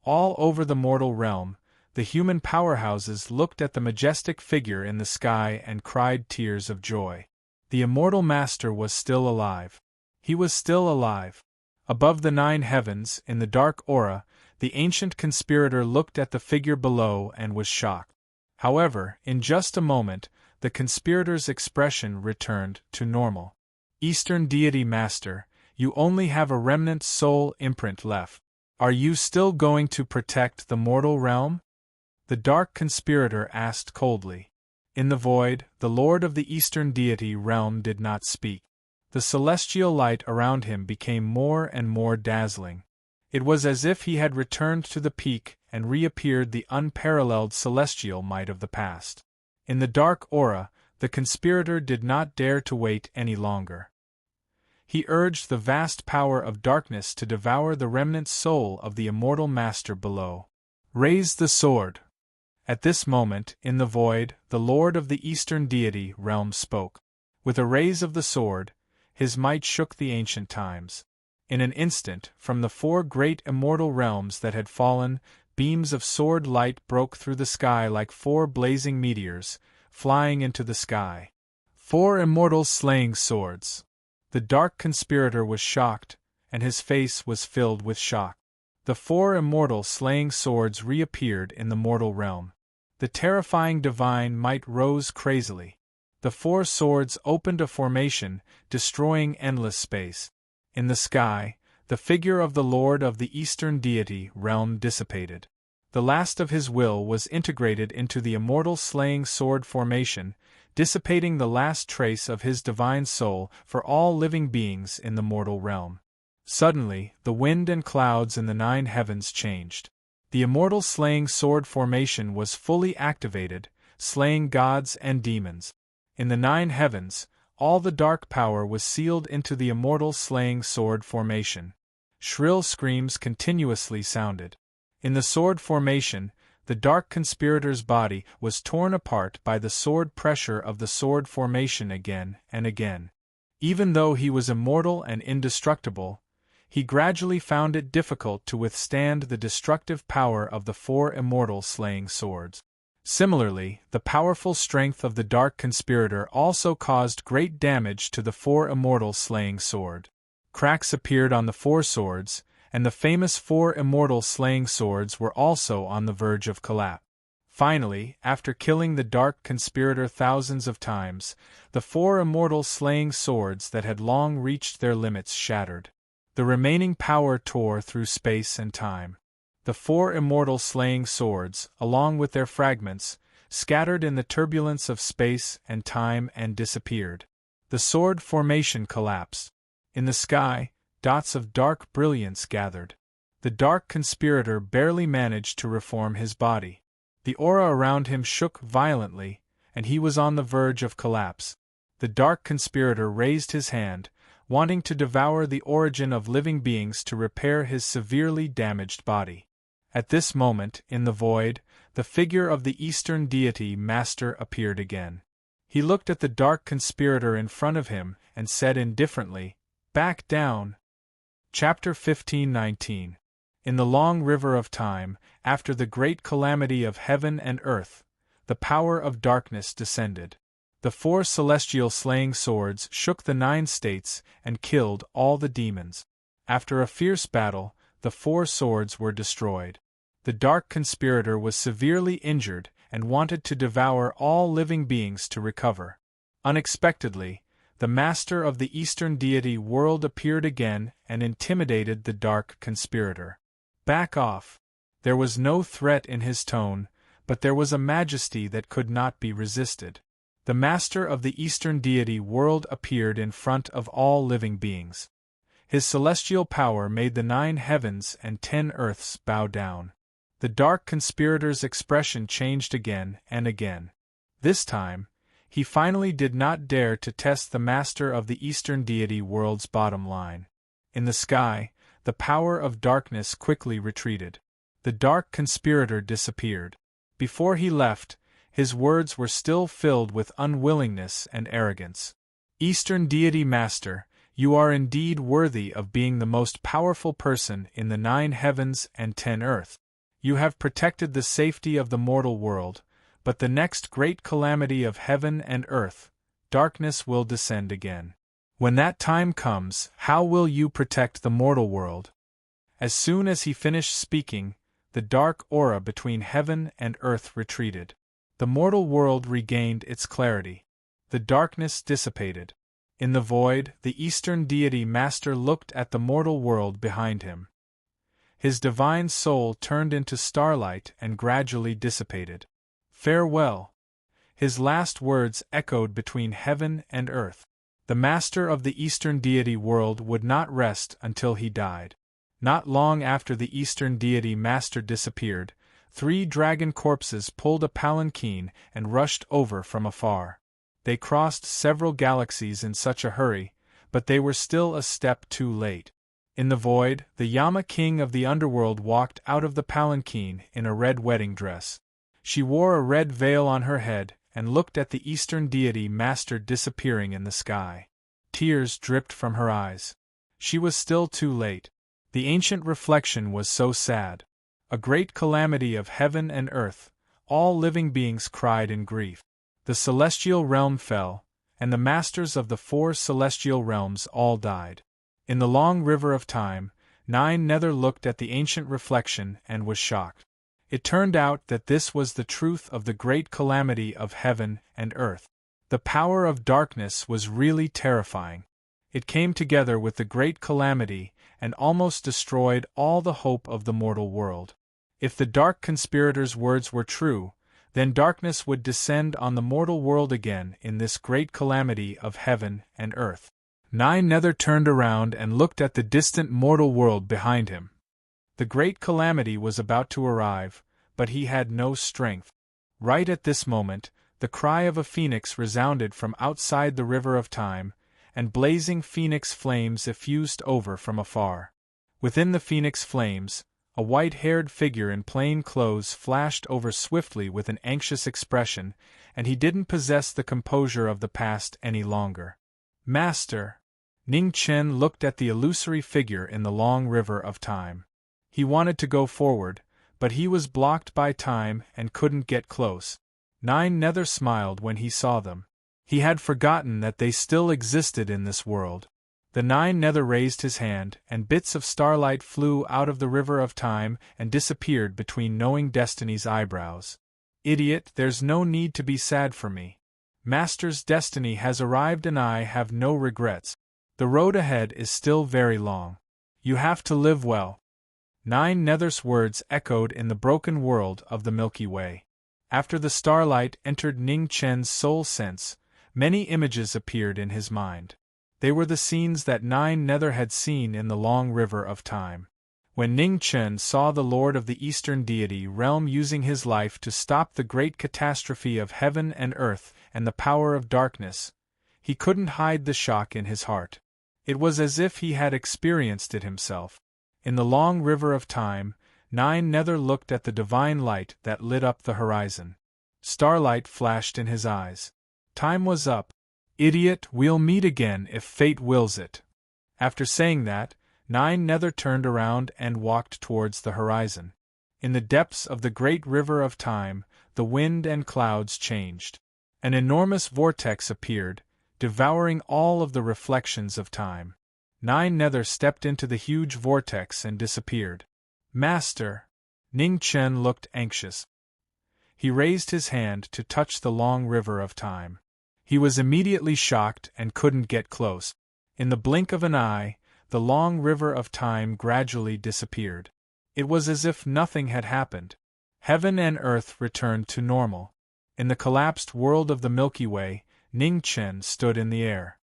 All over the mortal realm, the human powerhouses looked at the majestic figure in the sky and cried tears of joy. The immortal Master was still alive. He was still alive. Above the 9 heavens, in the dark aura, the ancient conspirator looked at the figure below and was shocked. However, in just a moment, the conspirator's expression returned to normal. Eastern deity master, you only have a remnant soul imprint left. Are you still going to protect the mortal realm? The dark conspirator asked coldly. In the void, the lord of the Eastern deity realm did not speak. The celestial light around him became more and more dazzling. It was as if he had returned to the peak and reappeared the unparalleled celestial might of the past. In the dark aura, the conspirator did not dare to wait any longer. He urged the vast power of darkness to devour the remnant soul of the immortal master below. Raise the sword! At this moment, in the void, the lord of the Eastern deity realm spoke. With a raise of the sword, his might shook the ancient times. In an instant, from the 4 great immortal realms that had fallen, beams of sword light broke through the sky like 4 blazing meteors, flying into the sky. 4 immortal slaying swords. The dark conspirator was shocked, and his face was filled with shock. The 4 immortal slaying swords reappeared in the mortal realm. The terrifying divine might rose crazily. The 4 swords opened a formation, destroying endless space. In the sky, the figure of the Lord of the Eastern deity realm dissipated. The last of his will was integrated into the immortal slaying sword formation, dissipating the last trace of his divine soul for all living beings in the mortal realm. Suddenly, the wind and clouds in the 9 heavens changed. The immortal slaying sword formation was fully activated, slaying gods and demons. In the 9 heavens, all the dark power was sealed into the immortal slaying sword formation. Shrill screams continuously sounded. In the sword formation, the dark conspirator's body was torn apart by the sword pressure of the sword formation again and again. Even though he was immortal and indestructible, he gradually found it difficult to withstand the destructive power of the 4 immortal slaying swords. Similarly, the powerful strength of the dark conspirator also caused great damage to the 4 immortal slaying sword. Cracks appeared on the 4 swords, and the famous 4 immortal slaying swords were also on the verge of collapse. Finally, after killing the dark conspirator thousands of times, the 4 immortal slaying swords that had long reached their limits shattered. The remaining power tore through space and time. The four immortal slaying swords, along with their fragments, scattered in the turbulence of space and time and disappeared. The sword formation collapsed. In the sky, dots of dark brilliance gathered. The dark conspirator barely managed to reform his body. The aura around him shook violently, and he was on the verge of collapse. The dark conspirator raised his hand, wanting to devour the origin of living beings to repair his severely damaged body. At this moment, in the void, the figure of the Eastern deity Master appeared again. He looked at the dark conspirator in front of him and said indifferently, "Back down." Chapter 15:19. In the long river of time, after the great calamity of heaven and earth, the power of darkness descended. The four celestial slaying swords shook the 9 states and killed all the demons. After a fierce battle, the 4 swords were destroyed. The dark conspirator was severely injured and wanted to devour all living beings to recover. Unexpectedly, the master of the Eastern deity world appeared again and intimidated the dark conspirator. "Back off." There was no threat in his tone, but there was a majesty that could not be resisted. The master of the Eastern deity world appeared in front of all living beings. His celestial power made the 9 heavens and 10 earths bow down. The dark conspirator's expression changed again and again. This time, he finally did not dare to test the master of the Eastern deity world's bottom line. In the sky, the power of darkness quickly retreated. The dark conspirator disappeared. Before he left, his words were still filled with unwillingness and arrogance. "Eastern deity master, you are indeed worthy of being the most powerful person in the 9 heavens and 10 earth. You have protected the safety of the mortal world, but the next great calamity of heaven and earth, darkness will descend again. When that time comes, how will you protect the mortal world?" As soon as he finished speaking, the dark aura between heaven and earth retreated. The mortal world regained its clarity. The darkness dissipated. In the void, the Eastern deity master looked at the mortal world behind him. His divine soul turned into starlight and gradually dissipated. "Farewell." His last words echoed between heaven and earth. The master of the Eastern deity world would not rest until he died. Not long after the Eastern deity master disappeared, 3 dragon corpses pulled a palanquin and rushed over from afar. They crossed several galaxies in such a hurry, but they were still a step too late. In the void, the Yama king of the underworld walked out of the palanquin in a red wedding dress. She wore a red veil on her head and looked at the Eastern deity master disappearing in the sky. Tears dripped from her eyes. She was still too late. The ancient reflection was so sad. A great calamity of heaven and earth, all living beings cried in grief. The celestial realm fell, and the masters of the 4 celestial realms all died. In the long river of time, 9 Nether looked at the ancient reflection and was shocked. It turned out that this was the truth of the great calamity of heaven and earth. The power of darkness was really terrifying. It came together with the great calamity and almost destroyed all the hope of the mortal world. If the dark conspirator's words were true, then darkness would descend on the mortal world again in this great calamity of heaven and earth. 9 Nether turned around and looked at the distant mortal world behind him. The great calamity was about to arrive, but he had no strength. Right at this moment, the cry of a phoenix resounded from outside the river of time, and blazing phoenix flames effused over from afar. Within the phoenix flames, a white-haired figure in plain clothes flashed over swiftly with an anxious expression, and he didn't possess the composure of the past any longer. "Master!" Ning Chen looked at the illusory figure in the long river of time. He wanted to go forward, but he was blocked by time and couldn't get close. 9 Nether smiled when he saw them. He had forgotten that they still existed in this world. The 9 Nether raised his hand, and bits of starlight flew out of the river of time and disappeared between Knowing Destiny's eyebrows. "Idiot, there's no need to be sad for me. Master's destiny has arrived and I have no regrets. The road ahead is still very long. You have to live well. 9 Nether's words echoed in the broken world of the Milky Way. After the starlight entered Ning Chen's soul sense, many images appeared in his mind. They were the scenes that 9 Nether had seen in the long river of time. When Ning Chen saw the Lord of the Eastern Deity realm using his life to stop the great catastrophe of heaven and earth and the power of darkness, he couldn't hide the shock in his heart. It was as if he had experienced it himself. In the long river of time, 9 Nether looked at the divine light that lit up the horizon. Starlight flashed in his eyes. Time was up. Idiot, we'll meet again if fate wills it. After saying that, 9 Nether turned around and walked towards the horizon. In the depths of the great river of time, the wind and clouds changed. An enormous vortex appeared, devouring all of the reflections of time. 9 Nether stepped into the huge vortex and disappeared. Master! Ning Chen looked anxious. He raised his hand to touch the long river of time. He was immediately shocked and couldn't get close. In the blink of an eye, the long river of time gradually disappeared. It was as if nothing had happened. Heaven and earth returned to normal. In the collapsed world of the Milky Way, Ning Chen stood in the air.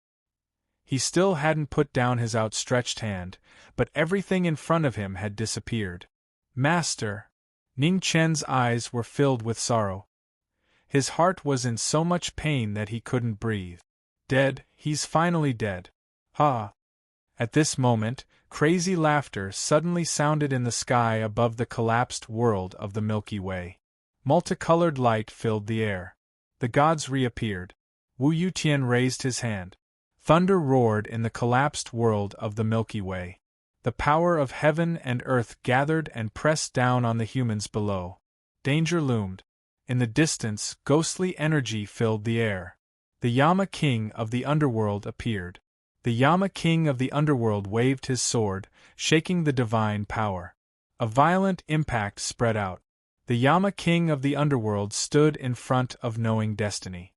He still hadn't put down his outstretched hand, but everything in front of him had disappeared. Master! Ning Chen's eyes were filled with sorrow. His heart was in so much pain that he couldn't breathe. Dead, he's finally dead. Ha! At this moment, crazy laughter suddenly sounded in the sky above the collapsed world of the Milky Way. Multicolored light filled the air. The gods reappeared. Wu Yutian raised his hand. Thunder roared in the collapsed world of the Milky Way. The power of heaven and earth gathered and pressed down on the humans below. Danger loomed. In the distance, ghostly energy filled the air. The Yama King of the Underworld appeared. The Yama King of the Underworld waved his sword, shaking the divine power. A violent impact spread out. The Yama King of the Underworld stood in front of knowing destiny.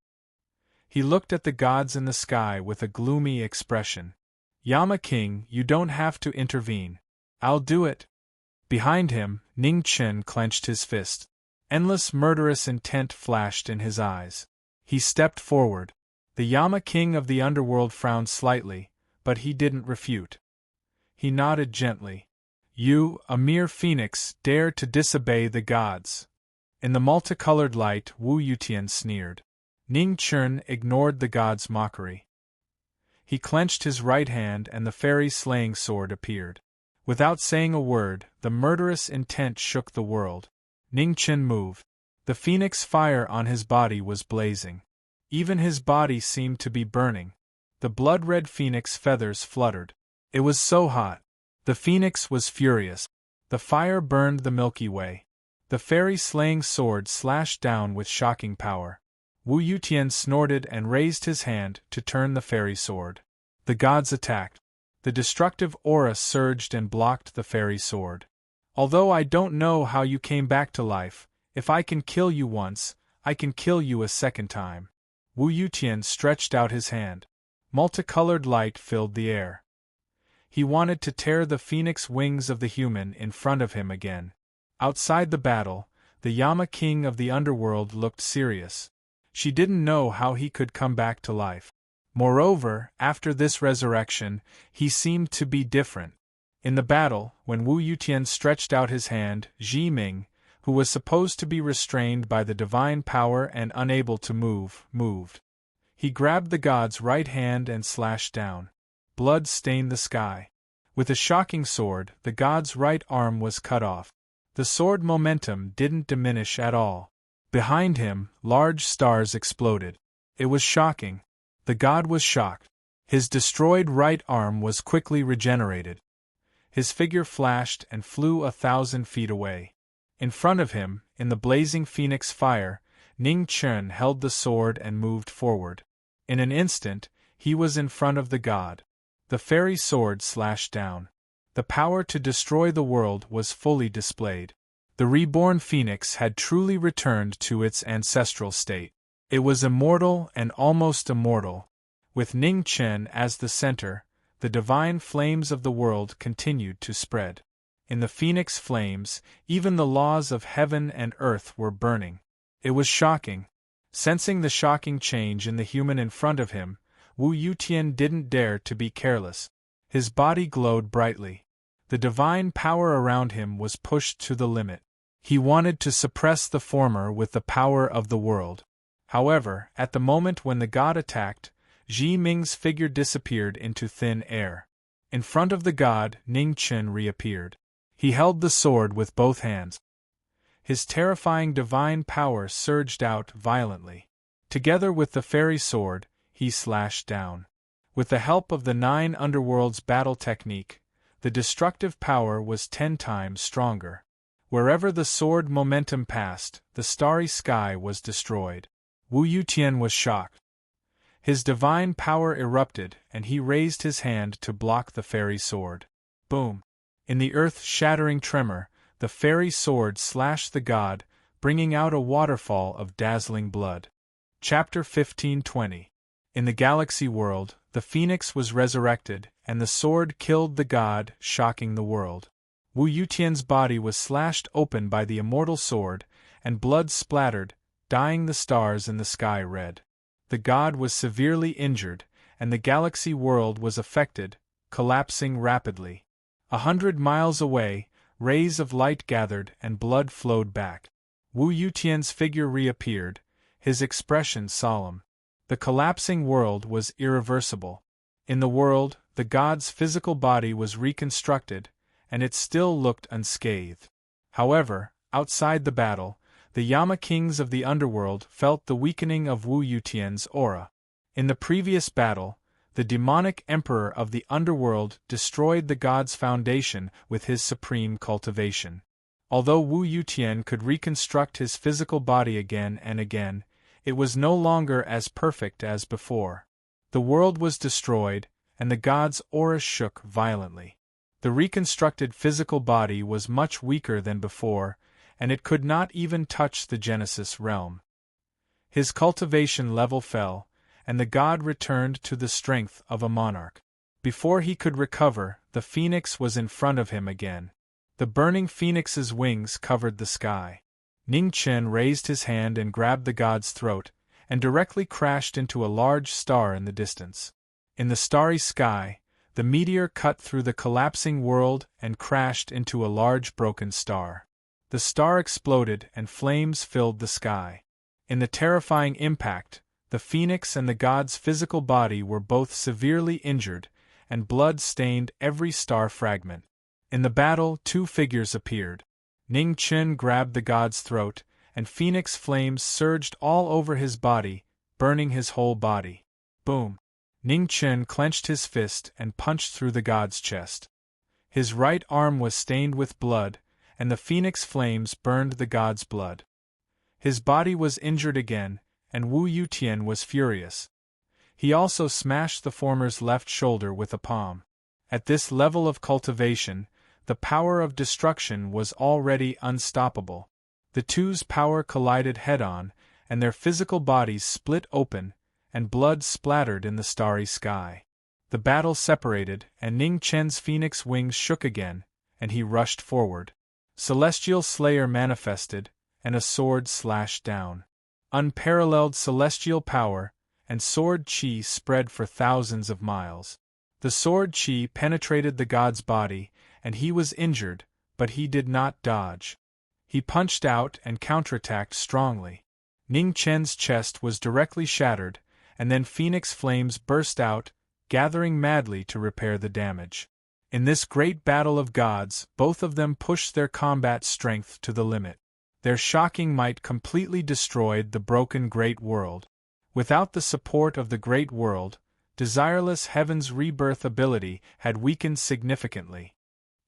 He looked at the gods in the sky with a gloomy expression. Yama King, you don't have to intervene. I'll do it. Behind him, Ning Chen clenched his fist. Endless murderous intent flashed in his eyes. He stepped forward. The Yama King of the Underworld frowned slightly, but he didn't refute. He nodded gently. You, a mere phoenix, dare to disobey the gods. In the multicolored light, Wu Yutian sneered. Ning Chen ignored the god's mockery. He clenched his right hand and the fairy slaying sword appeared. Without saying a word, the murderous intent shook the world. Ning Chen moved. The phoenix fire on his body was blazing. Even his body seemed to be burning. The blood-red phoenix feathers fluttered. It was so hot. The phoenix was furious. The fire burned the Milky Way. The fairy slaying sword slashed down with shocking power. Wu Yutian snorted and raised his hand to turn the fairy sword. The gods attacked. The destructive aura surged and blocked the fairy sword. Although I don't know how you came back to life, if I can kill you once, I can kill you a second time. Wu Yutian stretched out his hand. Multicolored light filled the air. He wanted to tear the phoenix wings of the human in front of him again. Outside the battle, the Yama King of the Underworld looked serious. She didn't know how he could come back to life. Moreover, after this resurrection, he seemed to be different. In the battle, when Wu Yutian stretched out his hand, Ji Ming, who was supposed to be restrained by the divine power and unable to move, moved. He grabbed the god's right hand and slashed down. Blood stained the sky. With a shocking sword, the god's right arm was cut off. The sword momentum didn't diminish at all. Behind him, large stars exploded. It was shocking. The god was shocked. His destroyed right arm was quickly regenerated. His figure flashed and flew 1,000 feet away. In front of him, in the blazing phoenix fire, Ning Chen held the sword and moved forward. In an instant, he was in front of the god. The fairy sword slashed down. The power to destroy the world was fully displayed. The reborn phoenix had truly returned to its ancestral state. It was immortal and almost immortal. With Ning Chen as the center, the divine flames of the world continued to spread. In the phoenix flames, even the laws of heaven and earth were burning. It was shocking. Sensing the shocking change in the human in front of him, Wu Yutian didn't dare to be careless. His body glowed brightly. The divine power around him was pushed to the limit. He wanted to suppress the former with the power of the world. However, at the moment when the god attacked, Zhi Ming's figure disappeared into thin air. In front of the god, Ning Chen reappeared. He held the sword with both hands. His terrifying divine power surged out violently. Together with the fairy sword, he slashed down. With the help of the 9 underworlds battle technique, the destructive power was 10 times stronger. Wherever the sword momentum passed, the starry sky was destroyed. Wu Yutian was shocked. His divine power erupted, and he raised his hand to block the fairy sword. Boom! In the earth-shattering tremor, the fairy sword slashed the god, bringing out a waterfall of dazzling blood. Chapter 15:20. In the galaxy world, the phoenix was resurrected, and the sword killed the god, shocking the world. Wu Yutian's body was slashed open by the immortal sword, and blood splattered, dyeing the stars in the sky red. The god was severely injured, and the galaxy world was affected, collapsing rapidly. 100 miles away, rays of light gathered and blood flowed back. Wu Yutian's figure reappeared, his expression solemn. The collapsing world was irreversible. In the world, the god's physical body was reconstructed, and it still looked unscathed. However, outside the battle, the Yama kings of the underworld felt the weakening of Wu Yutian's aura. In the previous battle, the demonic emperor of the underworld destroyed the god's foundation with his supreme cultivation. Although Wu Yutian could reconstruct his physical body again and again, it was no longer as perfect as before. The world was destroyed, and the god's aura shook violently. The reconstructed physical body was much weaker than before, and it could not even touch the Genesis realm. His cultivation level fell, and the god returned to the strength of a monarch. Before he could recover, the phoenix was in front of him again. The burning phoenix's wings covered the sky. Ning Chen raised his hand and grabbed the god's throat, and directly crashed into a large star in the distance. In the starry sky, the meteor cut through the collapsing world and crashed into a large broken star. The star exploded and flames filled the sky. In the terrifying impact, the phoenix and the god's physical body were both severely injured, and blood stained every star fragment. In the battle, 2 figures appeared. Ning Chen grabbed the god's throat, and phoenix flames surged all over his body, burning his whole body. Boom! Ning Chen clenched his fist and punched through the god's chest. His right arm was stained with blood, and the phoenix flames burned the god's blood. His body was injured again, and Wu Yutian was furious. He also smashed the former's left shoulder with a palm. At this level of cultivation, the power of destruction was already unstoppable. The two's power collided head-on, and their physical bodies split open, and blood splattered in the starry sky. The battle separated, and Ning Chen's phoenix wings shook again, and he rushed forward. Celestial Slayer manifested, and a sword slashed down. Unparalleled celestial power, and sword chi spread for thousands of miles. The sword chi penetrated the god's body, and he was injured, but he did not dodge. He punched out and counterattacked strongly. Ning Chen's chest was directly shattered, and then phoenix flames burst out, gathering madly to repair the damage. In this great battle of gods, both of them pushed their combat strength to the limit. Their shocking might completely destroyed the broken great world. Without the support of the great world, Desireless Heaven's rebirth ability had weakened significantly.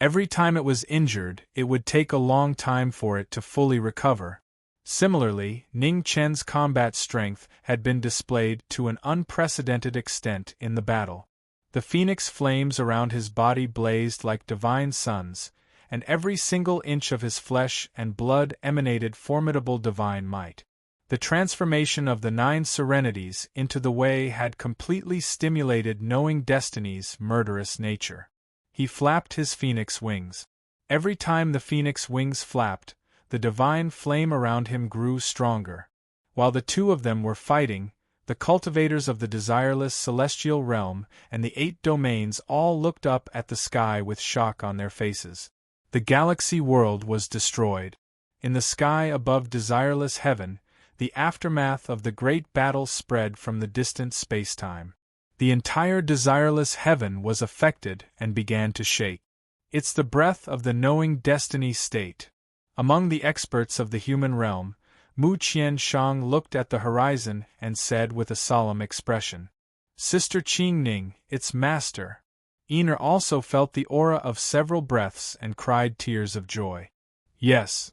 Every time it was injured, it would take a long time for it to fully recover. Similarly, Ning Chen's combat strength had been displayed to an unprecedented extent in the battle. The phoenix flames around his body blazed like divine suns, and every single inch of his flesh and blood emanated formidable divine might. The transformation of the 9 serenities into the way had completely stimulated knowing destiny's murderous nature. He flapped his phoenix wings. Every time the phoenix wings flapped, the divine flame around him grew stronger. While the two of them were fighting, the cultivators of the desireless celestial realm and the 8 domains all looked up at the sky with shock on their faces. The galaxy world was destroyed. In the sky above desireless heaven, the aftermath of the great battle spread from the distant spacetime. The entire desireless heaven was affected and began to shake. It's the breath of the knowing destiny state. Among the experts of the human realm, Mu Qianshang looked at the horizon and said with a solemn expression, "Sister Qingning, its master." Ener also felt the aura of several breaths and cried tears of joy. Yes.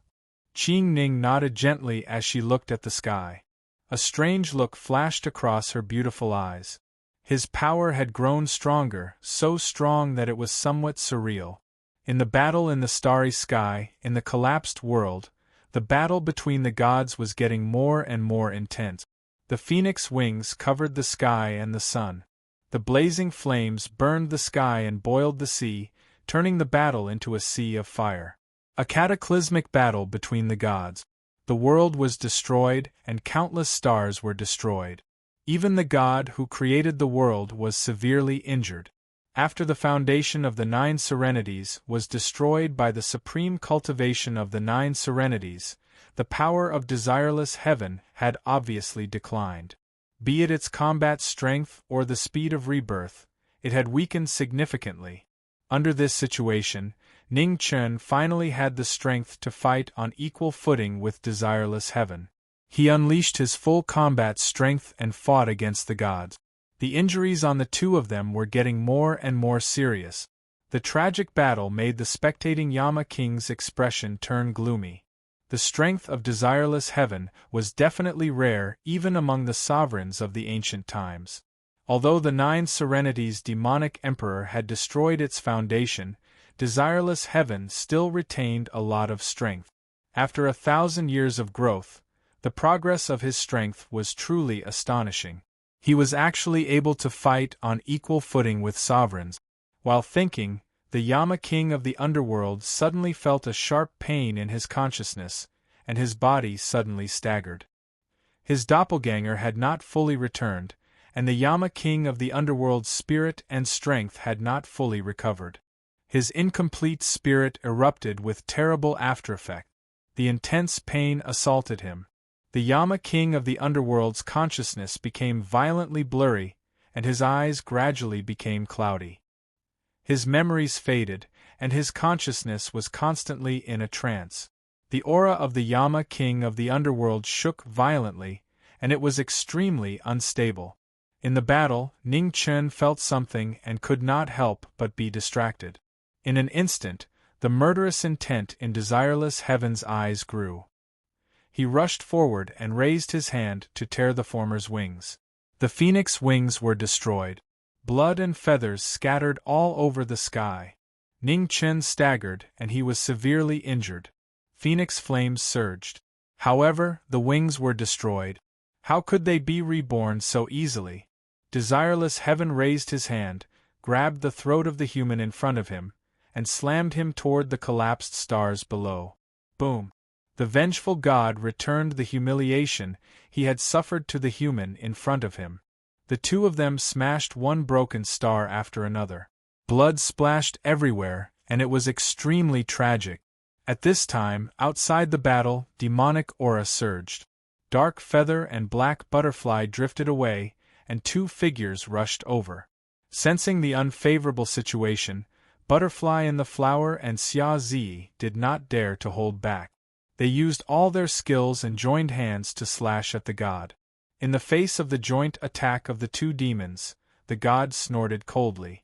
Qingning nodded gently as she looked at the sky. A strange look flashed across her beautiful eyes. His power had grown stronger, so strong that it was somewhat surreal. In the battle in the starry sky, in the collapsed world, the battle between the gods was getting more and more intense. The phoenix wings covered the sky and the sun. The blazing flames burned the sky and boiled the sea, turning the battle into a sea of fire. A cataclysmic battle between the gods. The world was destroyed, and countless stars were destroyed. Even the god who created the world was severely injured. After the foundation of the 9 serenities was destroyed by the supreme cultivation of the 9 serenities, the power of desireless heaven had obviously declined. Be it its combat strength or the speed of rebirth, it had weakened significantly. Under this situation, Ning Chen finally had the strength to fight on equal footing with desireless heaven. He unleashed his full combat strength and fought against the gods. The injuries on the two of them were getting more and more serious. The tragic battle made the spectating Yama King's expression turn gloomy. The strength of desireless heaven was definitely rare even among the sovereigns of the ancient times. Although the 9 serenities' demonic emperor had destroyed its foundation, desireless heaven still retained a lot of strength. After 1,000 years of growth, the progress of his strength was truly astonishing. He was actually able to fight on equal footing with sovereigns. While thinking, the Yama King of the underworld suddenly felt a sharp pain in his consciousness, and his body suddenly staggered. His doppelganger had not fully returned, and the Yama King of the underworld's spirit and strength had not fully recovered. His incomplete spirit erupted with terrible aftereffect. The intense pain assaulted him. The Yama King of the underworld's consciousness became violently blurry, and his eyes gradually became cloudy. His memories faded, and his consciousness was constantly in a trance. The aura of the Yama King of the underworld shook violently, and it was extremely unstable. In the battle, Ning Chen felt something and could not help but be distracted. In an instant, the murderous intent in desireless heaven's eyes grew. He rushed forward and raised his hand to tear the former's wings. The phoenix wings were destroyed. Blood and feathers scattered all over the sky. Ning Chen staggered and he was severely injured. Phoenix flames surged. However, the wings were destroyed. How could they be reborn so easily? Desireless heaven raised his hand, grabbed the throat of the human in front of him, and slammed him toward the collapsed stars below. Boom! The vengeful god returned the humiliation he had suffered to the human in front of him. The two of them smashed one broken star after another. Blood splashed everywhere, and it was extremely tragic. At this time, outside the battle, demonic aura surged. Dark feather and black butterfly drifted away, and 2 figures rushed over. Sensing the unfavorable situation, Butterfly in the Flower and Xia Zi did not dare to hold back. They used all their skills and joined hands to slash at the god. In the face of the joint attack of the 2 demons, the god snorted coldly.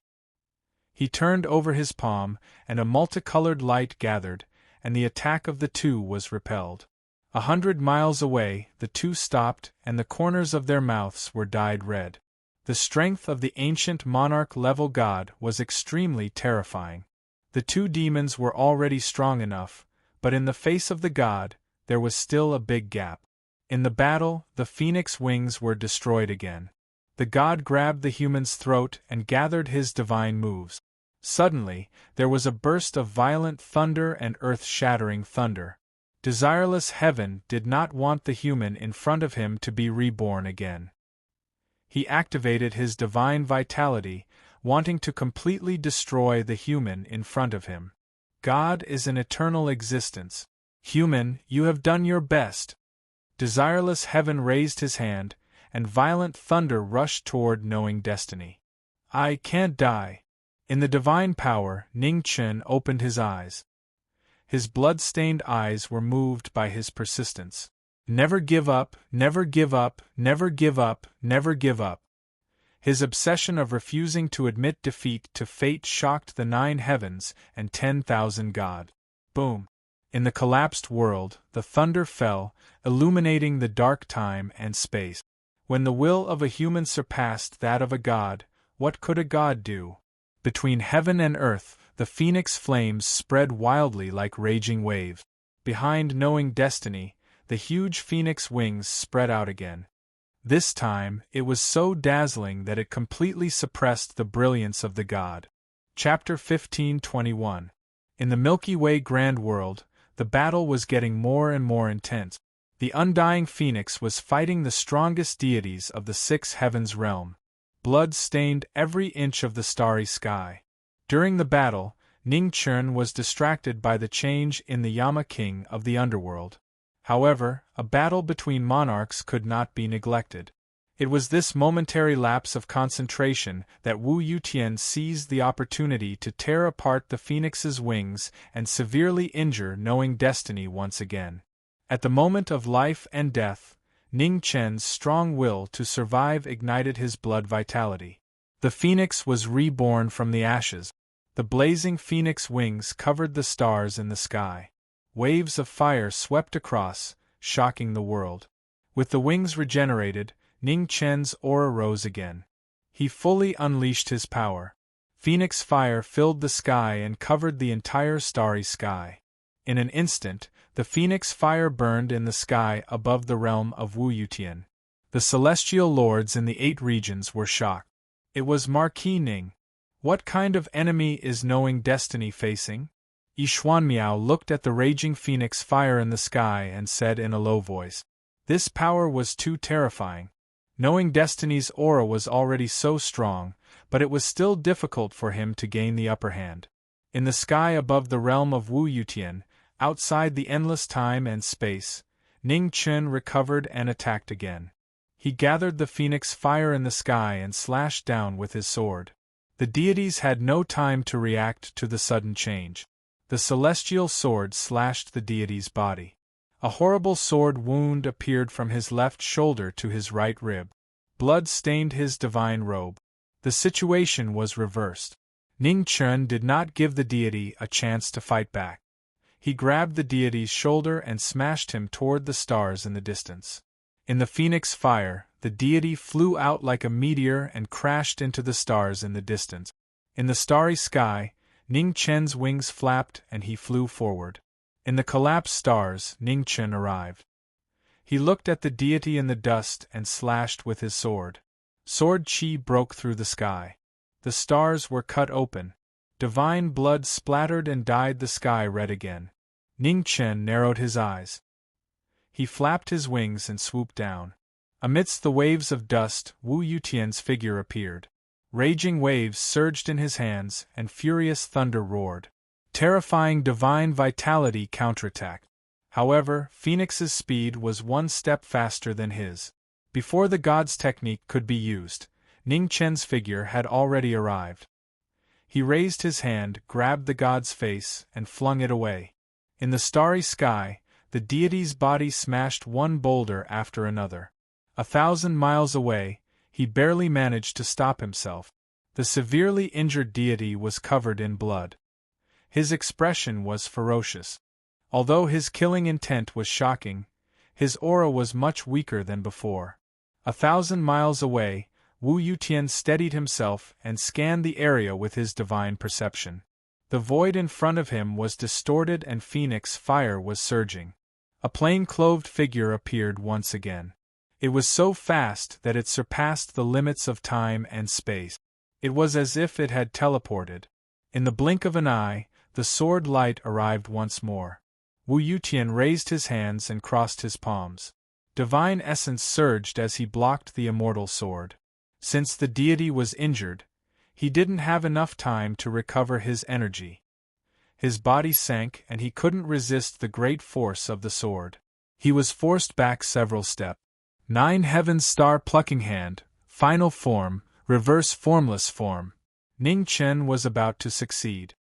He turned over his palm, and a multicolored light gathered, and the attack of the 2 was repelled. 100 miles away, the 2 stopped, and the corners of their mouths were dyed red. The strength of the ancient monarch-level god was extremely terrifying. The 2 demons were already strong enough, but in the face of the god, there was still a big gap. In the battle, the phoenix wings were destroyed again. The god grabbed the human's throat and gathered his divine moves. Suddenly, there was a burst of violent thunder and earth-shattering thunder. Desireless heaven did not want the human in front of him to be reborn again. He activated his divine vitality, wanting to completely destroy the human in front of him. God is an eternal existence. Human, you have done your best. Desireless heaven raised his hand, and violent thunder rushed toward knowing destiny. I can't die. In the divine power, Ning Chen opened his eyes. His blood-stained eyes were moved by his persistence. Never give up, never give up, never give up, never give up. His obsession of refusing to admit defeat to fate shocked the 9 heavens and 10,000 gods. Boom! In the collapsed world, the thunder fell, illuminating the dark time and space. When the will of a human surpassed that of a god, what could a god do? Between heaven and earth, the phoenix flames spread wildly like raging waves. Behind knowing destiny, the huge phoenix wings spread out again. This time, it was so dazzling that it completely suppressed the brilliance of the god. Chapter 15:21. In the Milky Way Grand World, the battle was getting more and more intense. The undying phoenix was fighting the strongest deities of the 6 heavens realm. Blood stained every inch of the starry sky. During the battle, Ning Chen was distracted by the change in the Yama King of the underworld. However, a battle between monarchs could not be neglected. It was this momentary lapse of concentration that Wu Yutian seized the opportunity to tear apart the phoenix's wings and severely injure knowing destiny once again. At the moment of life and death, Ning Chen's strong will to survive ignited his blood vitality. The phoenix was reborn from the ashes. The blazing phoenix wings covered the stars in the sky. Waves of fire swept across, shocking the world. With the wings regenerated, Ning Chen's aura rose again. He fully unleashed his power. Phoenix fire filled the sky and covered the entire starry sky. In an instant, the phoenix fire burned in the sky above the realm of Wu Yutian. The celestial lords in the 8 regions were shocked. It was Marquis Ning. What kind of enemy is knowing destiny facing? Yi Xuanmiao looked at the raging phoenix fire in the sky and said in a low voice. This power was too terrifying. Knowing destiny's aura was already so strong, but it was still difficult for him to gain the upper hand. In the sky above the realm of Wu Yutian, outside the endless time and space, Ning Chen recovered and attacked again. He gathered the phoenix fire in the sky and slashed down with his sword. The deities had no time to react to the sudden change. The celestial sword slashed the deity's body. A horrible sword wound appeared from his left shoulder to his right rib. Blood stained his divine robe. The situation was reversed. Ning Chen did not give the deity a chance to fight back. He grabbed the deity's shoulder and smashed him toward the stars in the distance. In the phoenix fire, the deity flew out like a meteor and crashed into the stars in the distance. In the starry sky, Ning Chen's wings flapped and he flew forward. In the collapsed stars, Ning Chen arrived. He looked at the deity in the dust and slashed with his sword. Sword chi broke through the sky. The stars were cut open. Divine blood splattered and dyed the sky red again. Ning Chen narrowed his eyes. He flapped his wings and swooped down. Amidst the waves of dust, Wu Yutian's figure appeared. Raging waves surged in his hands, and furious thunder roared. Terrifying divine vitality counterattacked. However, Phoenix's speed was one step faster than his. Before the god's technique could be used, Ning Chen's figure had already arrived. He raised his hand, grabbed the god's face, and flung it away. In the starry sky, the deity's body smashed one boulder after another. 1,000 miles away, he barely managed to stop himself. The severely injured deity was covered in blood. His expression was ferocious. Although his killing intent was shocking, his aura was much weaker than before. 1,000 miles away, Wu Yutian steadied himself and scanned the area with his divine perception. The void in front of him was distorted and phoenix fire was surging. A plain-clothed figure appeared once again. It was so fast that it surpassed the limits of time and space. It was as if it had teleported. In the blink of an eye, the sword light arrived once more. Wu Yutian raised his hands and crossed his palms. Divine essence surged as he blocked the immortal sword. Since the deity was injured, he didn't have enough time to recover his energy. His body sank and he couldn't resist the great force of the sword. He was forced back several steps. 9 Heavens Star Plucking Hand, Final Form, Reverse Formless Form. Ning Chen was about to succeed.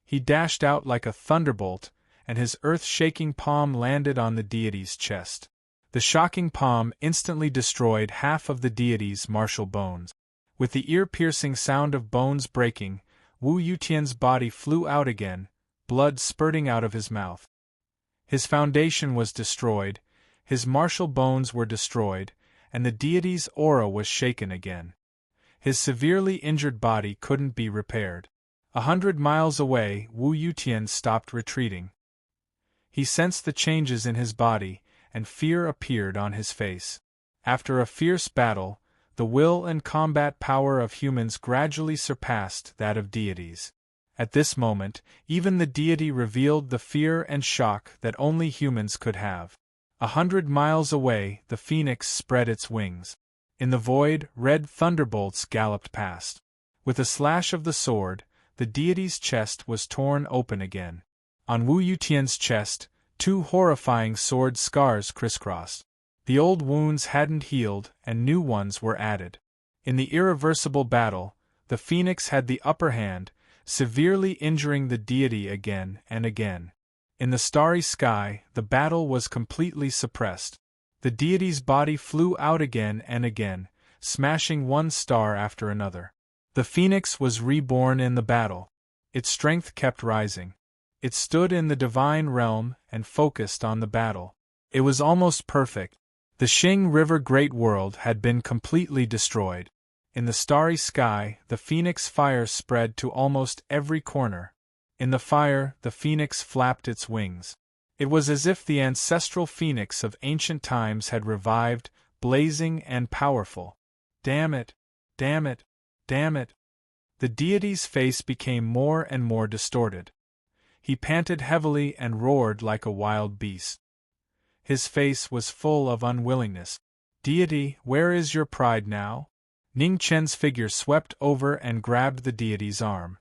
He dashed out like a thunderbolt, and his earth-shaking palm landed on the deity's chest. The shocking palm instantly destroyed half of the deity's martial bones. With the ear-piercing sound of bones breaking, Wu Yutian's body flew out again, blood spurting out of his mouth. His foundation was destroyed, his martial bones were destroyed, and the deity's aura was shaken again. His severely injured body couldn't be repaired. 100 miles away, Wu Yutian stopped retreating. He sensed the changes in his body, and fear appeared on his face. After a fierce battle, the will and combat power of humans gradually surpassed that of deities. At this moment, even the deity revealed the fear and shock that only humans could have. 100 miles away, the phoenix spread its wings. In the void, red thunderbolts galloped past. With a slash of the sword, the deity's chest was torn open again. On Wu Yutian's chest, 2 horrifying sword scars crisscrossed. The old wounds hadn't healed, and new ones were added. In the irreversible battle, the phoenix had the upper hand, severely injuring the deity again and again. In the starry sky, the battle was completely suppressed. The deity's body flew out again and again, smashing one star after another. The phoenix was reborn in the battle. Its strength kept rising. It stood in the divine realm and focused on the battle. It was almost perfect. The Xing River Great World had been completely destroyed. In the starry sky, the phoenix fire spread to almost every corner. In the fire, the phoenix flapped its wings. It was as if the ancestral phoenix of ancient times had revived, blazing and powerful. Damn it! Damn it! Damn it! The deity's face became more and more distorted. He panted heavily and roared like a wild beast. His face was full of unwillingness. Deity, where is your pride now? Ning Chen's figure swept over and grabbed the deity's arm.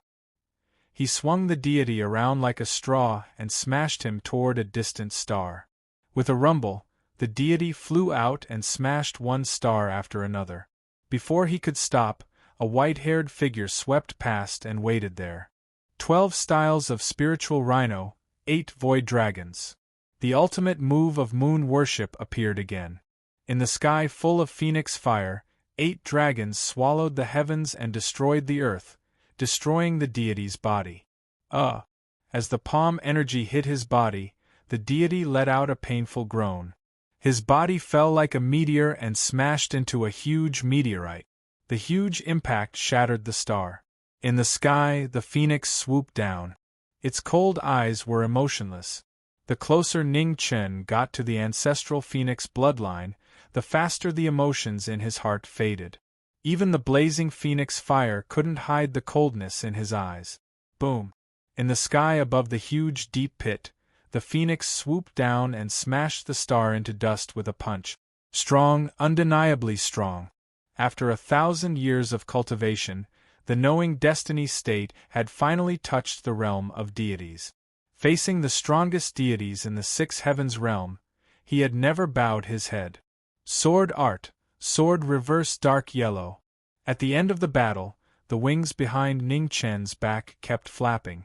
He swung the deity around like a straw and smashed him toward a distant star. With a rumble, the deity flew out and smashed one star after another. Before he could stop, a white-haired figure swept past and waited there. 12 styles of spiritual rhino, 8 void dragons. The ultimate move of moon worship appeared again. In the sky full of phoenix fire, 8 dragons swallowed the heavens and destroyed the earth, destroying the deity's body. As the palm energy hit his body, the deity let out a painful groan. His body fell like a meteor and smashed into a huge meteorite. The huge impact shattered the star. In the sky, the phoenix swooped down. Its cold eyes were emotionless. The closer Ning Chen got to the ancestral phoenix bloodline, the faster the emotions in his heart faded. Even the blazing phoenix fire couldn't hide the coldness in his eyes. Boom! In the sky above the huge deep pit, the phoenix swooped down and smashed the star into dust with a punch. Strong, undeniably strong. After 1,000 years of cultivation, the knowing destiny state had finally touched the realm of deities. Facing the strongest deities in the 6 heavens realm, he had never bowed his head. Sword art, sword reverse dark yellow. At the end of the battle, the wings behind Ning Chen's back kept flapping.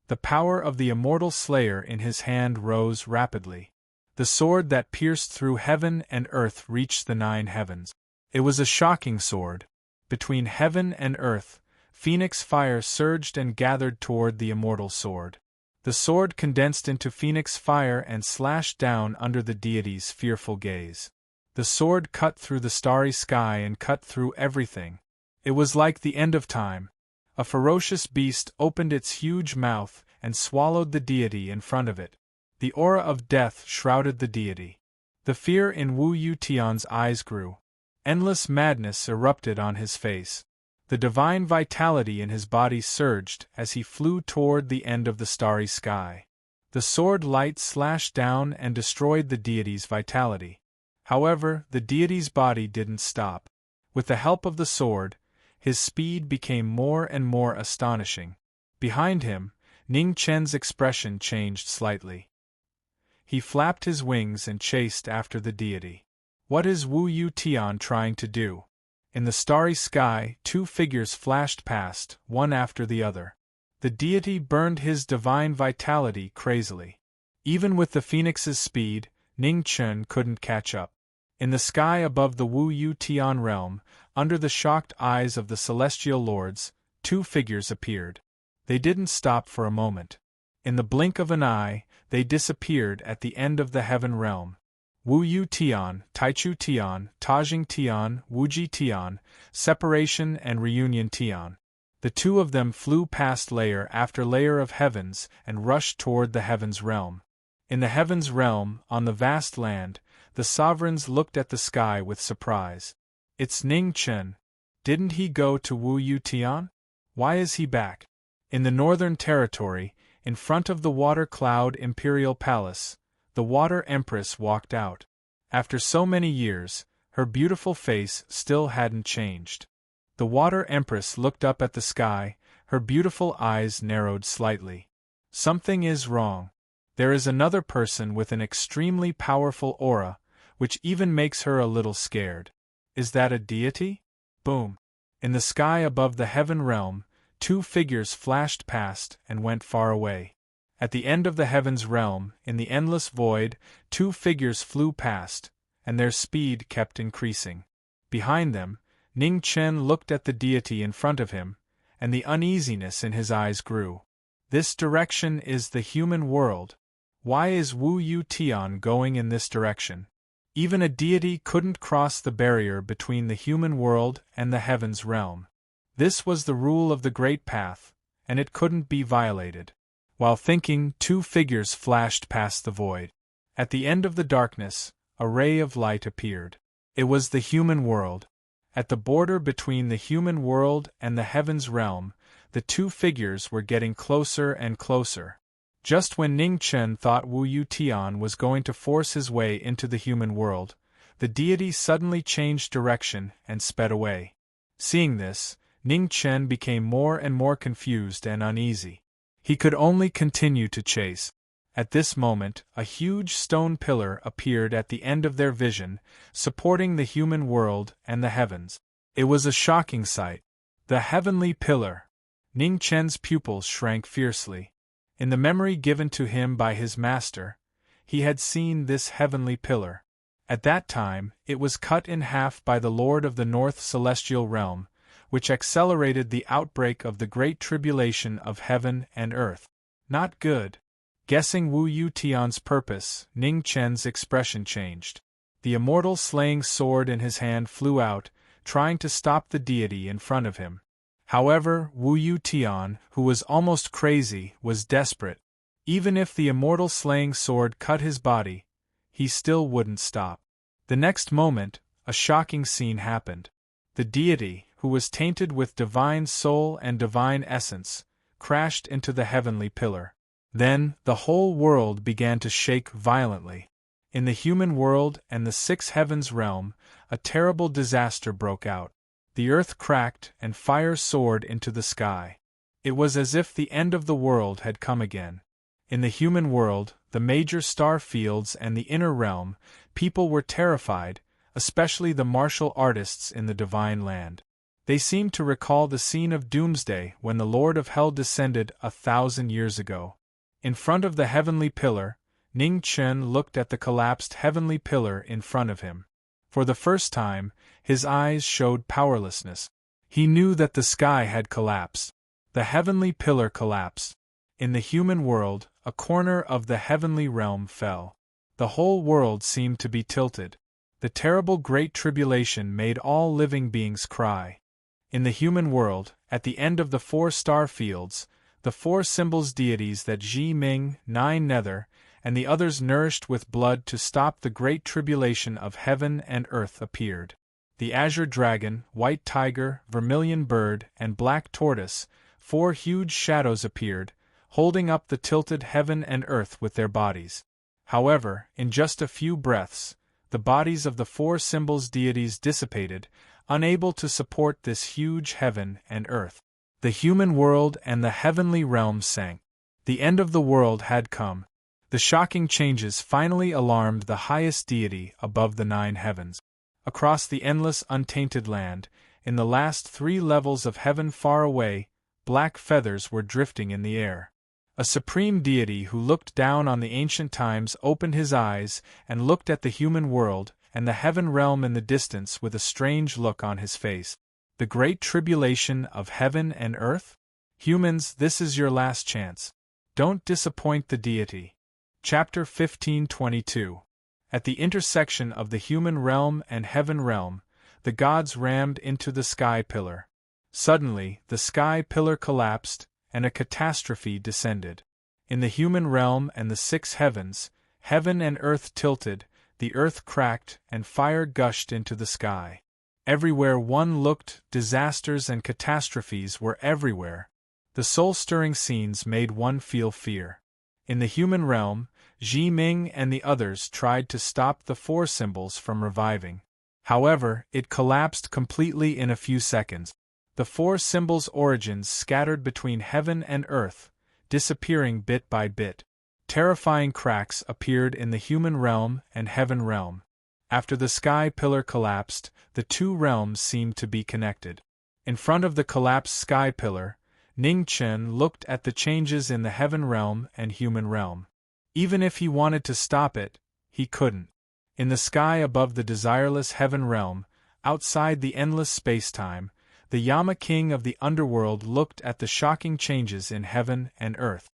The power of the immortal slayer in his hand rose rapidly. The sword that pierced through heaven and earth reached the 9 heavens. It was a shocking sword. Between heaven and earth, phoenix fire surged and gathered toward the immortal sword. The sword condensed into phoenix fire and slashed down under the deity's fearful gaze. The sword cut through the starry sky and cut through everything. It was like the end of time. A ferocious beast opened its huge mouth and swallowed the deity in front of it. The aura of death shrouded the deity. The fear in Wu Yutian's eyes grew. Endless madness erupted on his face. The divine vitality in his body surged as he flew toward the end of the starry sky. The sword light slashed down and destroyed the deity's vitality. However, the deity's body didn't stop. With the help of the sword, his speed became more and more astonishing. Behind him, Ning Chen's expression changed slightly. He flapped his wings and chased after the deity. What is Wu Yutian trying to do? In the starry sky, two figures flashed past, one after the other. The deity burned his divine vitality crazily. Even with the phoenix's speed, Ning Chen couldn't catch up. In the sky above the Wu Yutian realm, under the shocked eyes of the celestial lords, two figures appeared. They didn't stop for a moment. In the blink of an eye, they disappeared at the end of the heaven realm. Wu Yutian, Taichu Tian, Tajing Tian, Wuji Tian, separation and reunion Tian. The two of them flew past layer after layer of heavens and rushed toward the heavens realm. In the heavens realm, on the vast land, the sovereigns looked at the sky with surprise. It's Ning Chen. Didn't he go to Wu Yutian? Why is he back? In the northern territory, in front of the Water Cloud Imperial Palace, the Water Empress walked out. After so many years, her beautiful face still hadn't changed. The Water Empress looked up at the sky, her beautiful eyes narrowed slightly. Something is wrong. There is another person with an extremely powerful aura, which even makes her a little scared. Is that a deity? Boom! In the sky above the heaven realm, two figures flashed past and went far away. At the end of the heavens realm, in the endless void, two figures flew past, and their speed kept increasing. Behind them, Ning Chen looked at the deity in front of him, and the uneasiness in his eyes grew. This direction is the human world. Why is Wu Yutian going in this direction? Even a deity couldn't cross the barrier between the human world and the heavens realm. This was the rule of the Great Path, and it couldn't be violated. While thinking, two figures flashed past the void. At the end of the darkness, a ray of light appeared. It was the human world. At the border between the human world and the heavens realm, the two figures were getting closer and closer. Just when Ning Chen thought Wu Yutian was going to force his way into the human world, the deity suddenly changed direction and sped away. Seeing this, Ning Chen became more and more confused and uneasy. He could only continue to chase. At this moment, a huge stone pillar appeared at the end of their vision, supporting the human world and the heavens. It was a shocking sight. The heavenly pillar! Ning Chen's pupils shrank fiercely. In the memory given to him by his master, he had seen this heavenly pillar. At that time, it was cut in half by the Lord of the North Celestial Realm, which accelerated the outbreak of the Great Tribulation of heaven and earth. Not good. Guessing Wu Yutian's purpose, Ning Chen's expression changed. The immortal slaying sword in his hand flew out, trying to stop the deity in front of him. However, Wu Yutian, who was almost crazy, was desperate. Even if the immortal slaying sword cut his body, he still wouldn't stop. The next moment, a shocking scene happened. The deity, who was tainted with divine soul and divine essence, crashed into the heavenly pillar. Then, the whole world began to shake violently. In the human world and the six heavens realm, a terrible disaster broke out. The earth cracked and fire soared into the sky. It was as if the end of the world had come again. In the human world, the major star fields and the inner realm, people were terrified, especially the martial artists in the divine land. They seemed to recall the scene of Doomsday when the Lord of Hell descended 1,000 years ago. In front of the heavenly pillar, Ning Chen looked at the collapsed heavenly pillar in front of him. For the first time, his eyes showed powerlessness. He knew that the sky had collapsed. The heavenly pillar collapsed. In the human world, a corner of the heavenly realm fell. The whole world seemed to be tilted. The terrible Great Tribulation made all living beings cry. In the human world, at the end of the 4 star fields, the 4 symbols deities that Ji Ming, 9 Nether, and the others nourished with blood to stop the great tribulation of heaven and earth appeared. The azure dragon, white tiger, vermilion bird, and black tortoise, 4 huge shadows appeared, holding up the tilted heaven and earth with their bodies. However, in just a few breaths, the bodies of the 4 symbols deities dissipated, unable to support this huge heaven and earth. The human world and the heavenly realm sank. The end of the world had come. The shocking changes finally alarmed the highest deity above the 9 heavens. Across the endless untainted land, in the last 3 levels of heaven far away, black feathers were drifting in the air. A supreme deity who looked down on the ancient times opened his eyes and looked at the human world and the heaven realm in the distance with a strange look on his face. The great tribulation of heaven and earth? Humans, this is your last chance. Don't disappoint the deity. Chapter 15:22. At the intersection of the human realm and heaven realm, the gods rammed into the sky pillar. Suddenly, the sky pillar collapsed, and a catastrophe descended. In the human realm and the 6 heavens, heaven and earth tilted, the earth cracked, and fire gushed into the sky. Everywhere one looked, disasters and catastrophes were everywhere. The soul-stirring scenes made one feel fear. In the human realm, Ji Ming and the others tried to stop the 4 symbols from reviving. However, it collapsed completely in a few seconds. The 4 symbols' origins scattered between heaven and earth, disappearing bit by bit. Terrifying cracks appeared in the human realm and heaven realm. After the sky pillar collapsed, the 2 realms seemed to be connected. In front of the collapsed sky pillar, Ning Chen looked at the changes in the heaven realm and human realm. Even if he wanted to stop it, he couldn't. In the sky above the desireless heaven realm, outside the endless space-time, the Yama king of the underworld looked at the shocking changes in heaven and earth.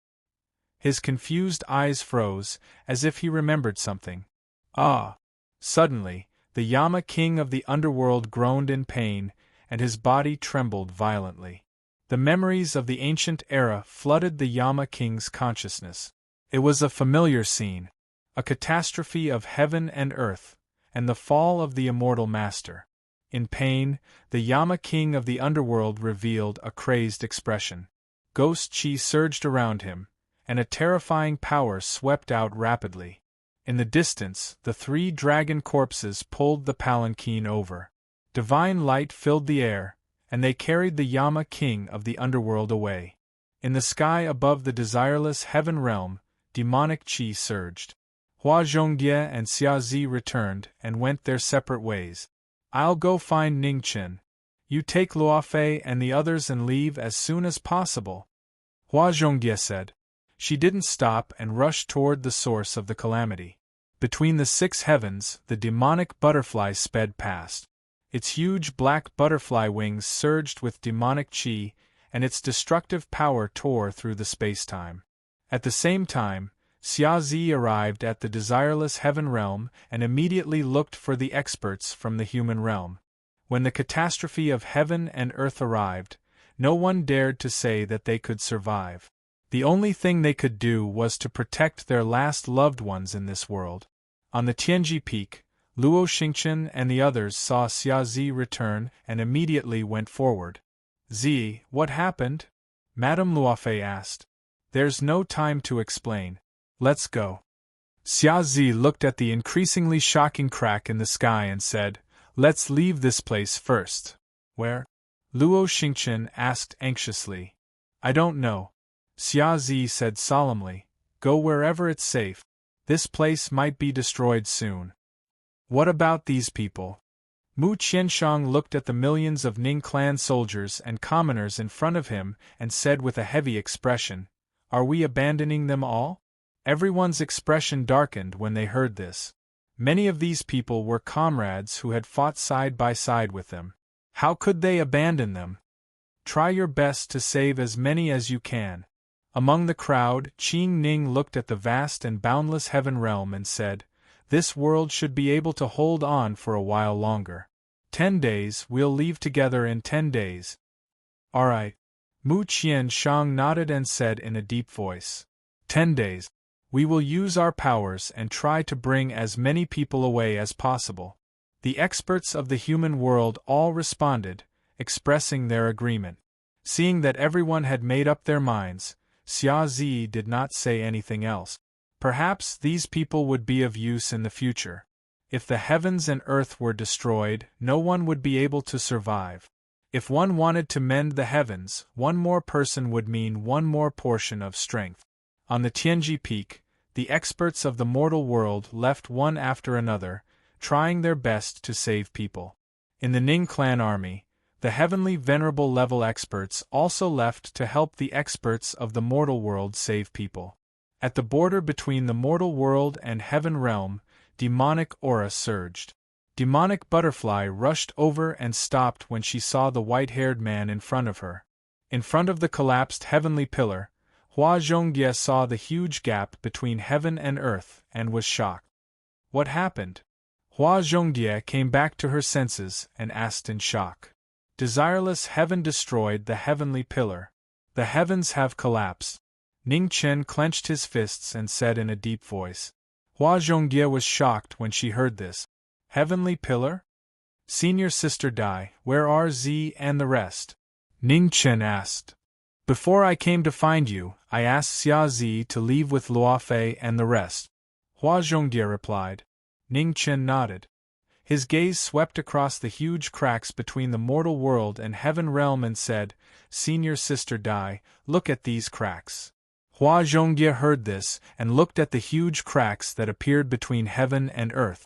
His confused eyes froze, as if he remembered something. Ah! Suddenly, the Yama king of the underworld groaned in pain, and his body trembled violently. The memories of the ancient era flooded the Yama king's consciousness. It was a familiar scene, a catastrophe of heaven and earth, and the fall of the immortal master. In pain, the Yama king of the underworld revealed a crazed expression. Ghost chi surged around him, and a terrifying power swept out rapidly. In the distance, the 3 dragon corpses pulled the palanquin over. Divine light filled the air, and they carried the Yama king of the underworld away. In the sky above the desireless heaven realm, demonic chi surged. Hua Zhongjie and Xiazi returned and went their separate ways. I'll go find Ningchen. You take Luofei and the others and leave as soon as possible, Hua Zhongjie said. She didn't stop and rushed toward the source of the calamity. Between the 6 heavens, the demonic butterfly sped past. Its huge black butterfly wings surged with demonic chi, and its destructive power tore through the space-time. At the same time, Xiazi arrived at the desireless heaven realm and immediately looked for the experts from the human realm. When the catastrophe of heaven and earth arrived, no one dared to say that they could survive. The only thing they could do was to protect their last loved ones in this world. On the Tianji Peak, Luo Xingchen and the others saw Xiazi return and immediately went forward. "Zi, what happened?" Madame Luofei asked. "There's no time to explain. Let's go." Xiazi looked at the increasingly shocking crack in the sky and said, "Let's leave this place first." "Where?" Luo Xingchen asked anxiously. "I don't know," Xiazi said solemnly. "Go wherever it's safe. This place might be destroyed soon." "What about these people?" Mu Qianshang looked at the millions of Ning clan soldiers and commoners in front of him and said with a heavy expression, "Are we abandoning them all?" Everyone's expression darkened when they heard this. Many of these people were comrades who had fought side by side with them. How could they abandon them? "Try your best to save as many as you can." Among the crowd, Qing Ning looked at the vast and boundless heaven realm and said, "This world should be able to hold on for a while longer. 10 days, we'll leave together in 10 days. All right. Mu Qianshang nodded and said in a deep voice, 10 days. We will use our powers and try to bring as many people away as possible. The experts of the human world all responded, expressing their agreement. Seeing that everyone had made up their minds, Xiaozi did not say anything else. Perhaps these people would be of use in the future. If the heavens and earth were destroyed, no one would be able to survive. If one wanted to mend the heavens, one more person would mean one more portion of strength. On the Tianji Peak, the experts of the mortal world left one after another, trying their best to save people. In the Ning clan army, the heavenly venerable level experts also left to help the experts of the mortal world save people. At the border between the mortal world and heaven realm, demonic aura surged. Demonic Butterfly rushed over and stopped when she saw the white-haired man in front of her. In front of the collapsed heavenly pillar, Hua Zhongjie saw the huge gap between heaven and earth and was shocked. What happened? Hua Zhongjie came back to her senses and asked in shock. Desireless heaven destroyed the heavenly pillar. The heavens have collapsed. Ning Chen clenched his fists and said in a deep voice. Hua Zhongjie was shocked when she heard this. Heavenly pillar? Senior Sister Dai, where are Z and the rest? Ning Chen asked. Before I came to find you, I asked Xia Zi to leave with Luofei and the rest. Hua Zhongjie replied. Ning Chen nodded. His gaze swept across the huge cracks between the mortal world and heaven realm and said, Senior Sister Dai, look at these cracks. Hua Zhongjie heard this and looked at the huge cracks that appeared between heaven and earth.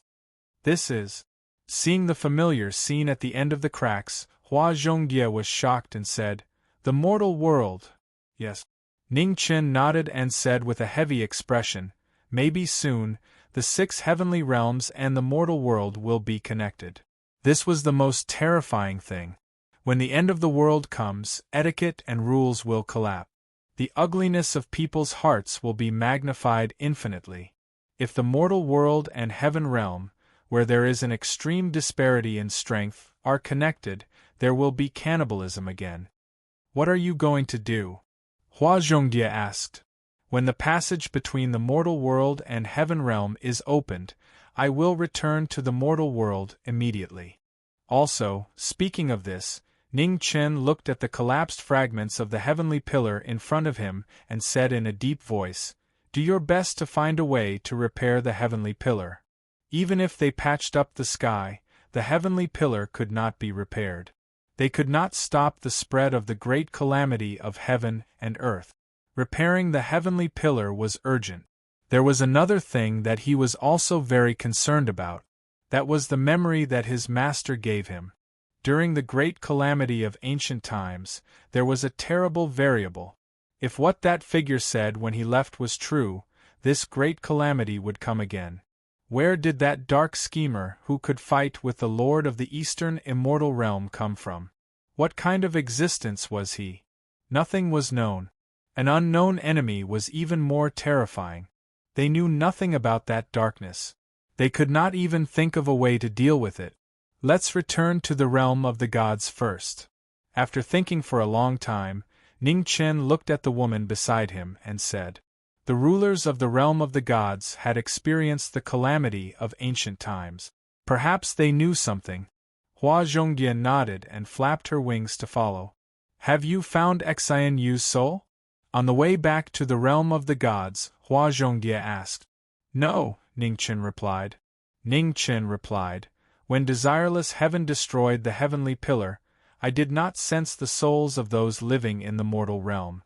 This is. Seeing the familiar scene at the end of the cracks, Hua Zhongjie was shocked and said, The mortal world. Yes. Ning Chen nodded and said with a heavy expression, Maybe soon, the 6 heavenly realms and the mortal world will be connected. This was the most terrifying thing. When the end of the world comes, etiquette and rules will collapse. The ugliness of people's hearts will be magnified infinitely. If the mortal world and heaven realm, where there is an extreme disparity in strength, are connected, there will be cannibalism again. What are you going to do? Hua Zhongjie asked. When the passage between the mortal world and heaven realm is opened, I will return to the mortal world immediately. Also, speaking of this, Ning Chen looked at the collapsed fragments of the heavenly pillar in front of him and said in a deep voice, Do your best to find a way to repair the heavenly pillar. Even if they patched up the sky, the heavenly pillar could not be repaired. They could not stop the spread of the great calamity of heaven and earth. Repairing the heavenly pillar was urgent. There was another thing that he was also very concerned about. That was the memory that his master gave him. During the great calamity of ancient times, there was a terrible variable. If what that figure said when he left was true, this great calamity would come again. Where did that dark schemer who could fight with the Lord of the Eastern Immortal Realm come from? What kind of existence was he? Nothing was known. An unknown enemy was even more terrifying. They knew nothing about that darkness. They could not even think of a way to deal with it. Let's return to the realm of the gods first. After thinking for a long time, Ning Chen looked at the woman beside him and said, The rulers of the realm of the gods had experienced the calamity of ancient times. Perhaps they knew something. Hua Zhongjie nodded and flapped her wings to follow. Have you found Xian Yu's soul? On the way back to the realm of the gods, Hua Zhongjie asked. No, Ning Chen replied. Ning Chen replied, When desireless heaven destroyed the heavenly pillar, I did not sense the souls of those living in the mortal realm.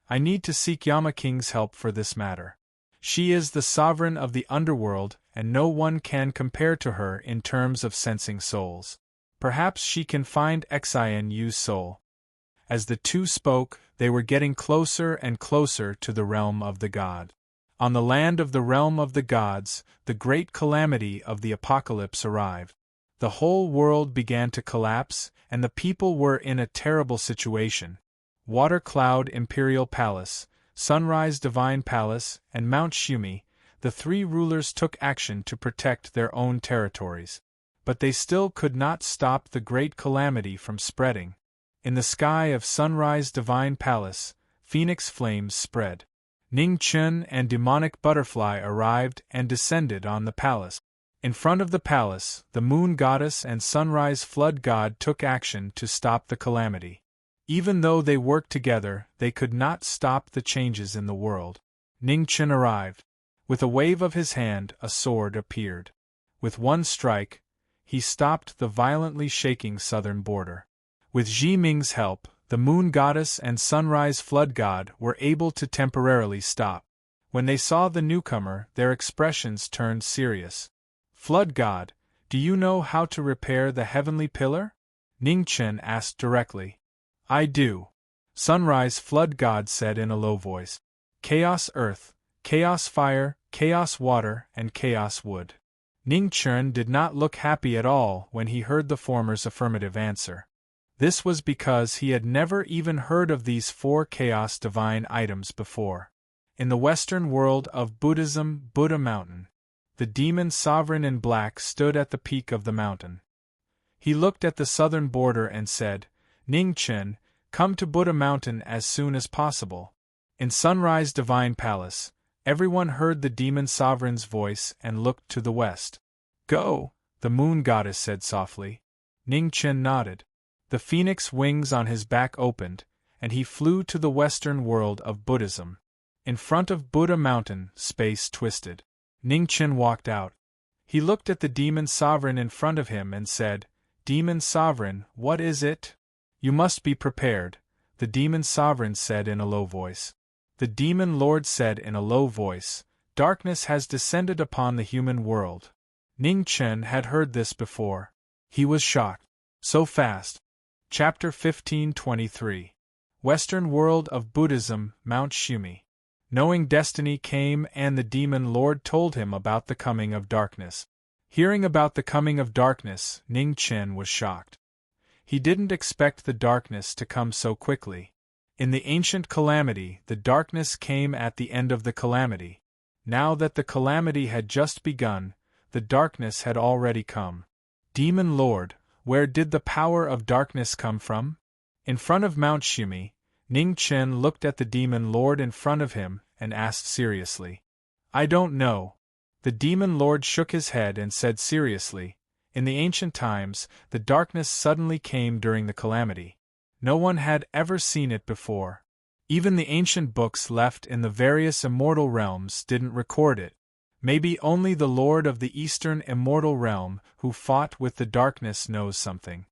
I need to seek Yama King's help for this matter. She is the sovereign of the underworld, and no one can compare to her in terms of sensing souls. Perhaps she can find Xian Yu's soul. As the two spoke, they were getting closer and closer to the realm of the god. On the land of the realm of the gods, the great calamity of the apocalypse arrived. The whole world began to collapse, and the people were in a terrible situation. Water Cloud Imperial Palace, Sunrise Divine Palace, and Mount Shumi, the 3 rulers took action to protect their own territories. But they still could not stop the great calamity from spreading. In the sky of Sunrise Divine Palace, phoenix flames spread. Ning Chun and demonic butterfly arrived and descended on the palace. In front of the palace, the moon goddess and sunrise flood god took action to stop the calamity. Even though they worked together, they could not stop the changes in the world. Ning Chun arrived. With a wave of his hand, a sword appeared. With one strike, he stopped the violently shaking southern border. With Ji Ming's help, the moon goddess and sunrise flood god were able to temporarily stop. When they saw the newcomer, their expressions turned serious. Flood god, do you know how to repair the heavenly pillar? Ning Chun asked directly. I do. Sunrise flood god said in a low voice. Chaos earth, chaos fire, chaos water, and chaos wood. Ning Chun did not look happy at all when he heard the former's affirmative answer. This was because he had never even heard of these 4 chaos divine items before. In the Western world of Buddhism, Buddha Mountain, the demon sovereign in black stood at the peak of the mountain. He looked at the southern border and said, Ning Chun, come to Buddha Mountain as soon as possible. In Sunrise Divine Palace, everyone heard the demon sovereign's voice and looked to the west. Go, the moon goddess said softly. Ning Chun nodded. The phoenix wings on his back opened, and he flew to the western world of Buddhism. In front of Buddha Mountain, space twisted. Ning Chun walked out. He looked at the demon sovereign in front of him and said, Demon sovereign, what is it? You must be prepared, the demon sovereign said in a low voice. The demon lord said in a low voice, Darkness has descended upon the human world. Ning Chun had heard this before. He was shocked. So fast. Chapter 1523. Western World of Buddhism, Mount Shumi. Knowing destiny came and the demon lord told him about the coming of darkness. Hearing about the coming of darkness, Ning Chun was shocked. He didn't expect the darkness to come so quickly. In the ancient calamity, the darkness came at the end of the calamity. Now that the calamity had just begun, the darkness had already come. Demon Lord, where did the power of darkness come from? In front of Mount Shumi, Ning Chun looked at the demon lord in front of him and asked seriously. I don't know. The demon lord shook his head and said seriously, In the ancient times, the darkness suddenly came during the calamity. No one had ever seen it before. Even the ancient books left in the various immortal realms didn't record it. Maybe only the Lord of the Eastern Immortal Realm, who fought with the darkness, knows something.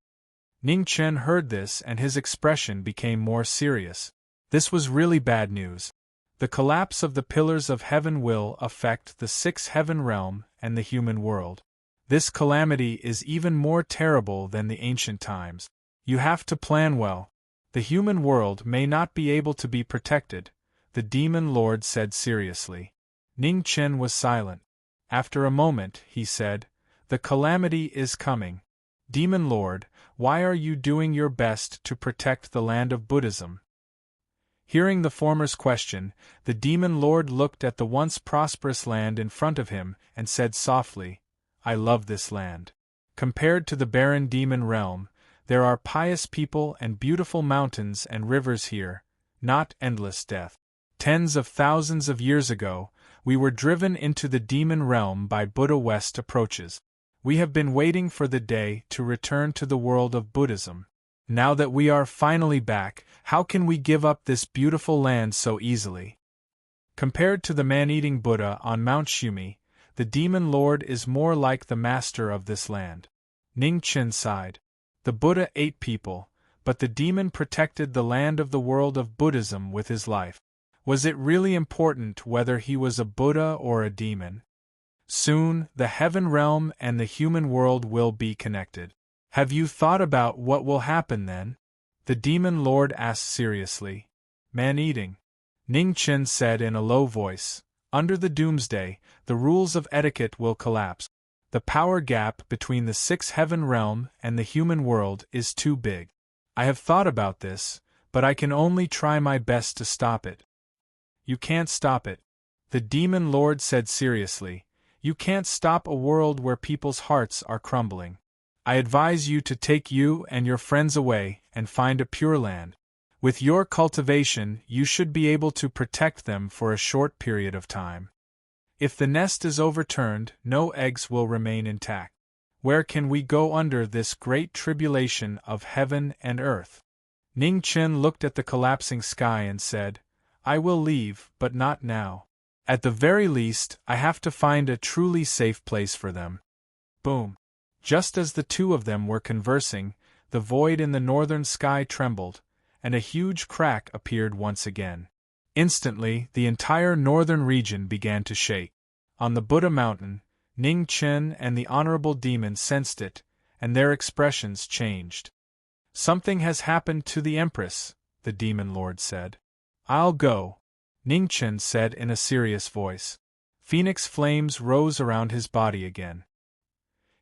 Ning Chun heard this and his expression became more serious. This was really bad news. The collapse of the pillars of heaven will affect the 6th heaven realm and the human world. This calamity is even more terrible than the ancient times. You have to plan well. The human world may not be able to be protected, the demon lord said seriously. Ning Chun was silent. After a moment, he said, The calamity is coming. Demon Lord, why are you doing your best to protect the land of Buddhism? Hearing the former's question, the demon lord looked at the once prosperous land in front of him and said softly, I love this land. Compared to the barren demon realm, there are pious people and beautiful mountains and rivers here, not endless death. Tens of thousands of years ago, we were driven into the demon realm by Buddha West approaches. We have been waiting for the day to return to the world of Buddhism. Now that we are finally back, how can we give up this beautiful land so easily? Compared to the man-eating Buddha on Mount Shumi, the demon lord is more like the master of this land. Ning Chun sighed. The Buddha ate people, but the demon protected the land of the world of Buddhism with his life. Was it really important whether he was a Buddha or a demon? Soon, the heaven realm and the human world will be connected. Have you thought about what will happen then? The demon lord asked seriously. Man-eating. Ning Chun said in a low voice, Under the doomsday, the rules of etiquette will collapse. The power gap between the 6th heaven realm and the human world is too big. I have thought about this, but I can only try my best to stop it. You can't stop it. The demon lord said seriously. You can't stop a world where people's hearts are crumbling. I advise you to take you and your friends away and find a pure land. With your cultivation, you should be able to protect them for a short period of time. If the nest is overturned, no eggs will remain intact. Where can we go under this great tribulation of heaven and earth? Ning Chen looked at the collapsing sky and said, I will leave, but not now. At the very least, I have to find a truly safe place for them. Boom. Just as the two of them were conversing, the void in the northern sky trembled, and a huge crack appeared once again. Instantly, the entire northern region began to shake. On the Buddha mountain, Ning Chen and the Honorable Demon sensed it, and their expressions changed. Something has happened to the Empress, the Demon Lord said. I'll go, Ning Chen said in a serious voice. Phoenix flames rose around his body again.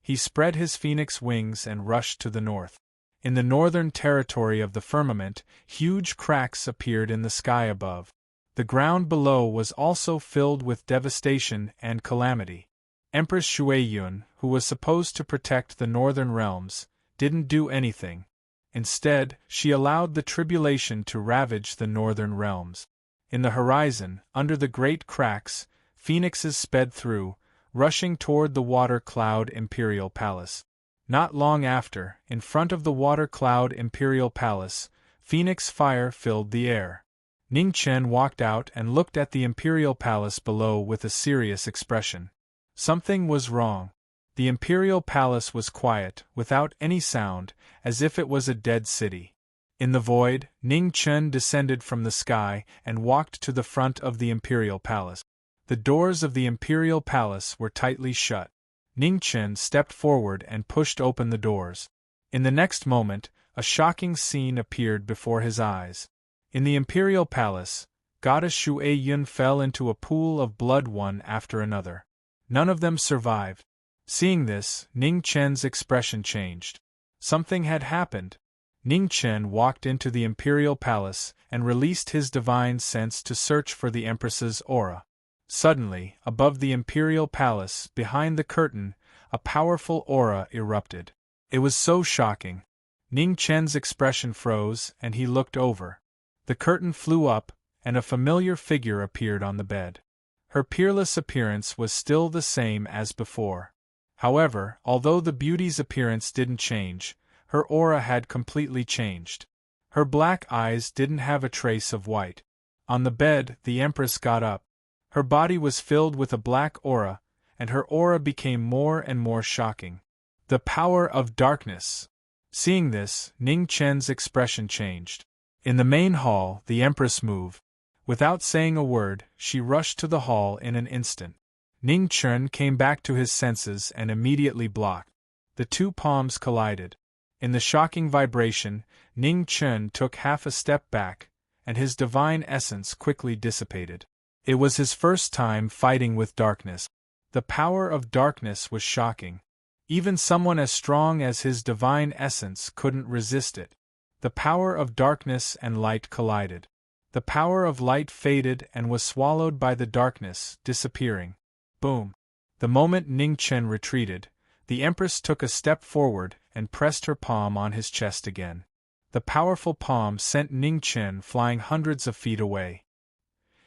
He spread his phoenix wings and rushed to the north. In the northern territory of the firmament, huge cracks appeared in the sky above. The ground below was also filled with devastation and calamity. Empress Shuiyun, who was supposed to protect the northern realms, didn't do anything. Instead, she allowed the tribulation to ravage the northern realms. In the horizon, under the great cracks, phoenixes sped through, rushing toward the Water Cloud Imperial Palace. Not long after, in front of the Water Cloud Imperial Palace, phoenix fire filled the air. Ning Chen walked out and looked at the Imperial Palace below with a serious expression. Something was wrong. The Imperial Palace was quiet, without any sound, as if it was a dead city. In the void, Ning Chen descended from the sky and walked to the front of the Imperial Palace. The doors of the Imperial Palace were tightly shut. Ning Chen stepped forward and pushed open the doors. In the next moment, a shocking scene appeared before his eyes. In the Imperial Palace, Goddess Shuiyun fell into a pool of blood one after another. None of them survived. Seeing this, Ning Chen's expression changed. Something had happened. Ning Chen walked into the Imperial Palace and released his divine sense to search for the Empress's aura. Suddenly, above the Imperial Palace, behind the curtain, a powerful aura erupted. It was so shocking. Ning Chen's expression froze, and he looked over. The curtain flew up, and a familiar figure appeared on the bed. Her peerless appearance was still the same as before. However, although the beauty's appearance didn't change, her aura had completely changed. Her black eyes didn't have a trace of white. On the bed, the Empress got up. Her body was filled with a black aura, and her aura became more and more shocking. The power of darkness. Seeing this, Ning Chen's expression changed. In the main hall, the Empress moved. Without saying a word, she rushed to the hall in an instant. Ning Chen came back to his senses and immediately blocked. The two palms collided. In the shocking vibration, Ning Chen took half a step back, and his divine essence quickly dissipated. It was his first time fighting with darkness. The power of darkness was shocking. Even someone as strong as his divine essence couldn't resist it. The power of darkness and light collided. The power of light faded and was swallowed by the darkness, disappearing. Boom! The moment Ning Chen retreated, the Empress took a step forward and pressed her palm on his chest again. The powerful palm sent Ning Chen flying hundreds of feet away.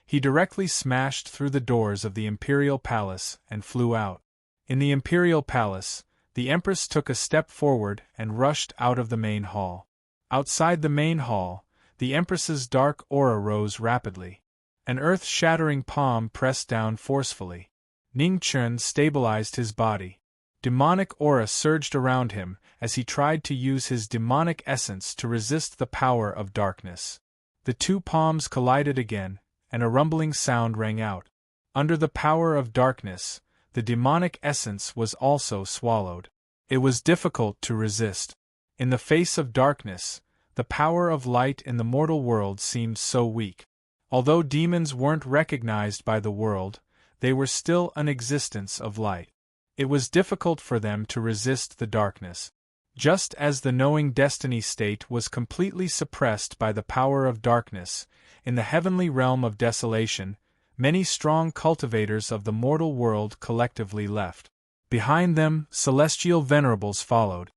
He directly smashed through the doors of the Imperial Palace and flew out. In the Imperial Palace, the Empress took a step forward and rushed out of the main hall. Outside the main hall, the Empress's dark aura rose rapidly. An earth-shattering palm pressed down forcefully. Ning Chen stabilized his body. Demonic aura surged around him as he tried to use his demonic essence to resist the power of darkness. The two palms collided again, and a rumbling sound rang out. Under the power of darkness, the demonic essence was also swallowed. It was difficult to resist. In the face of darkness, the power of light in the mortal world seemed so weak. Although demons weren't recognized by the world, they were still an existence of light. It was difficult for them to resist the darkness. Just as the knowing destiny state was completely suppressed by the power of darkness, in the heavenly realm of desolation, many strong cultivators of the mortal world collectively left. Behind them, celestial venerables followed.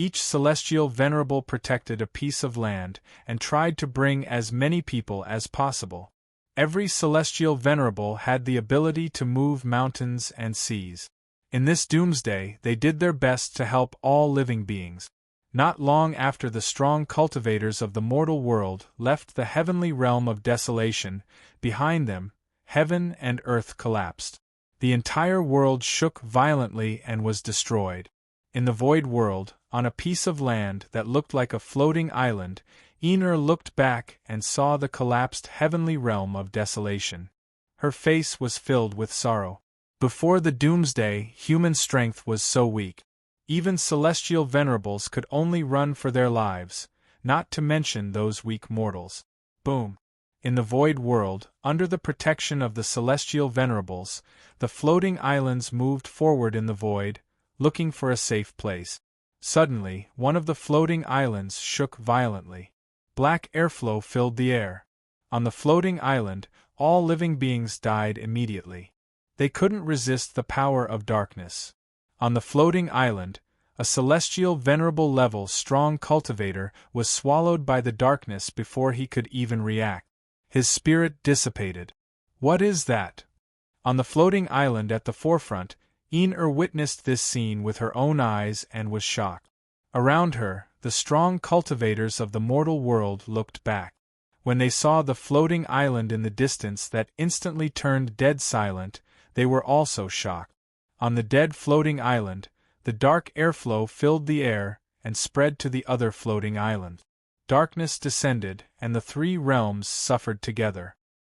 Each celestial venerable protected a piece of land and tried to bring as many people as possible. Every celestial venerable had the ability to move mountains and seas. In this doomsday, they did their best to help all living beings. Not long after the strong cultivators of the mortal world left the heavenly realm of desolation behind them, heaven and earth collapsed. The entire world shook violently and was destroyed. In the void world, on a piece of land that looked like a floating island, Ener looked back and saw the collapsed heavenly realm of desolation. Her face was filled with sorrow. Before the doomsday, human strength was so weak. Even celestial venerables could only run for their lives, not to mention those weak mortals. Boom! In the void world, under the protection of the celestial venerables, the floating islands moved forward in the void, looking for a safe place. Suddenly, one of the floating islands shook violently. Black airflow filled the air. On the floating island, all living beings died immediately. They couldn't resist the power of darkness. On the floating island, a celestial venerable level strong cultivator was swallowed by the darkness before he could even react. His spirit dissipated. What is that? On the floating island at the forefront, Ener witnessed this scene with her own eyes and was shocked. Around her, the strong cultivators of the mortal world looked back. When they saw the floating island in the distance that instantly turned dead silent, they were also shocked. On the dead floating island, the dark airflow filled the air and spread to the other floating island. Darkness descended, and the three realms suffered together.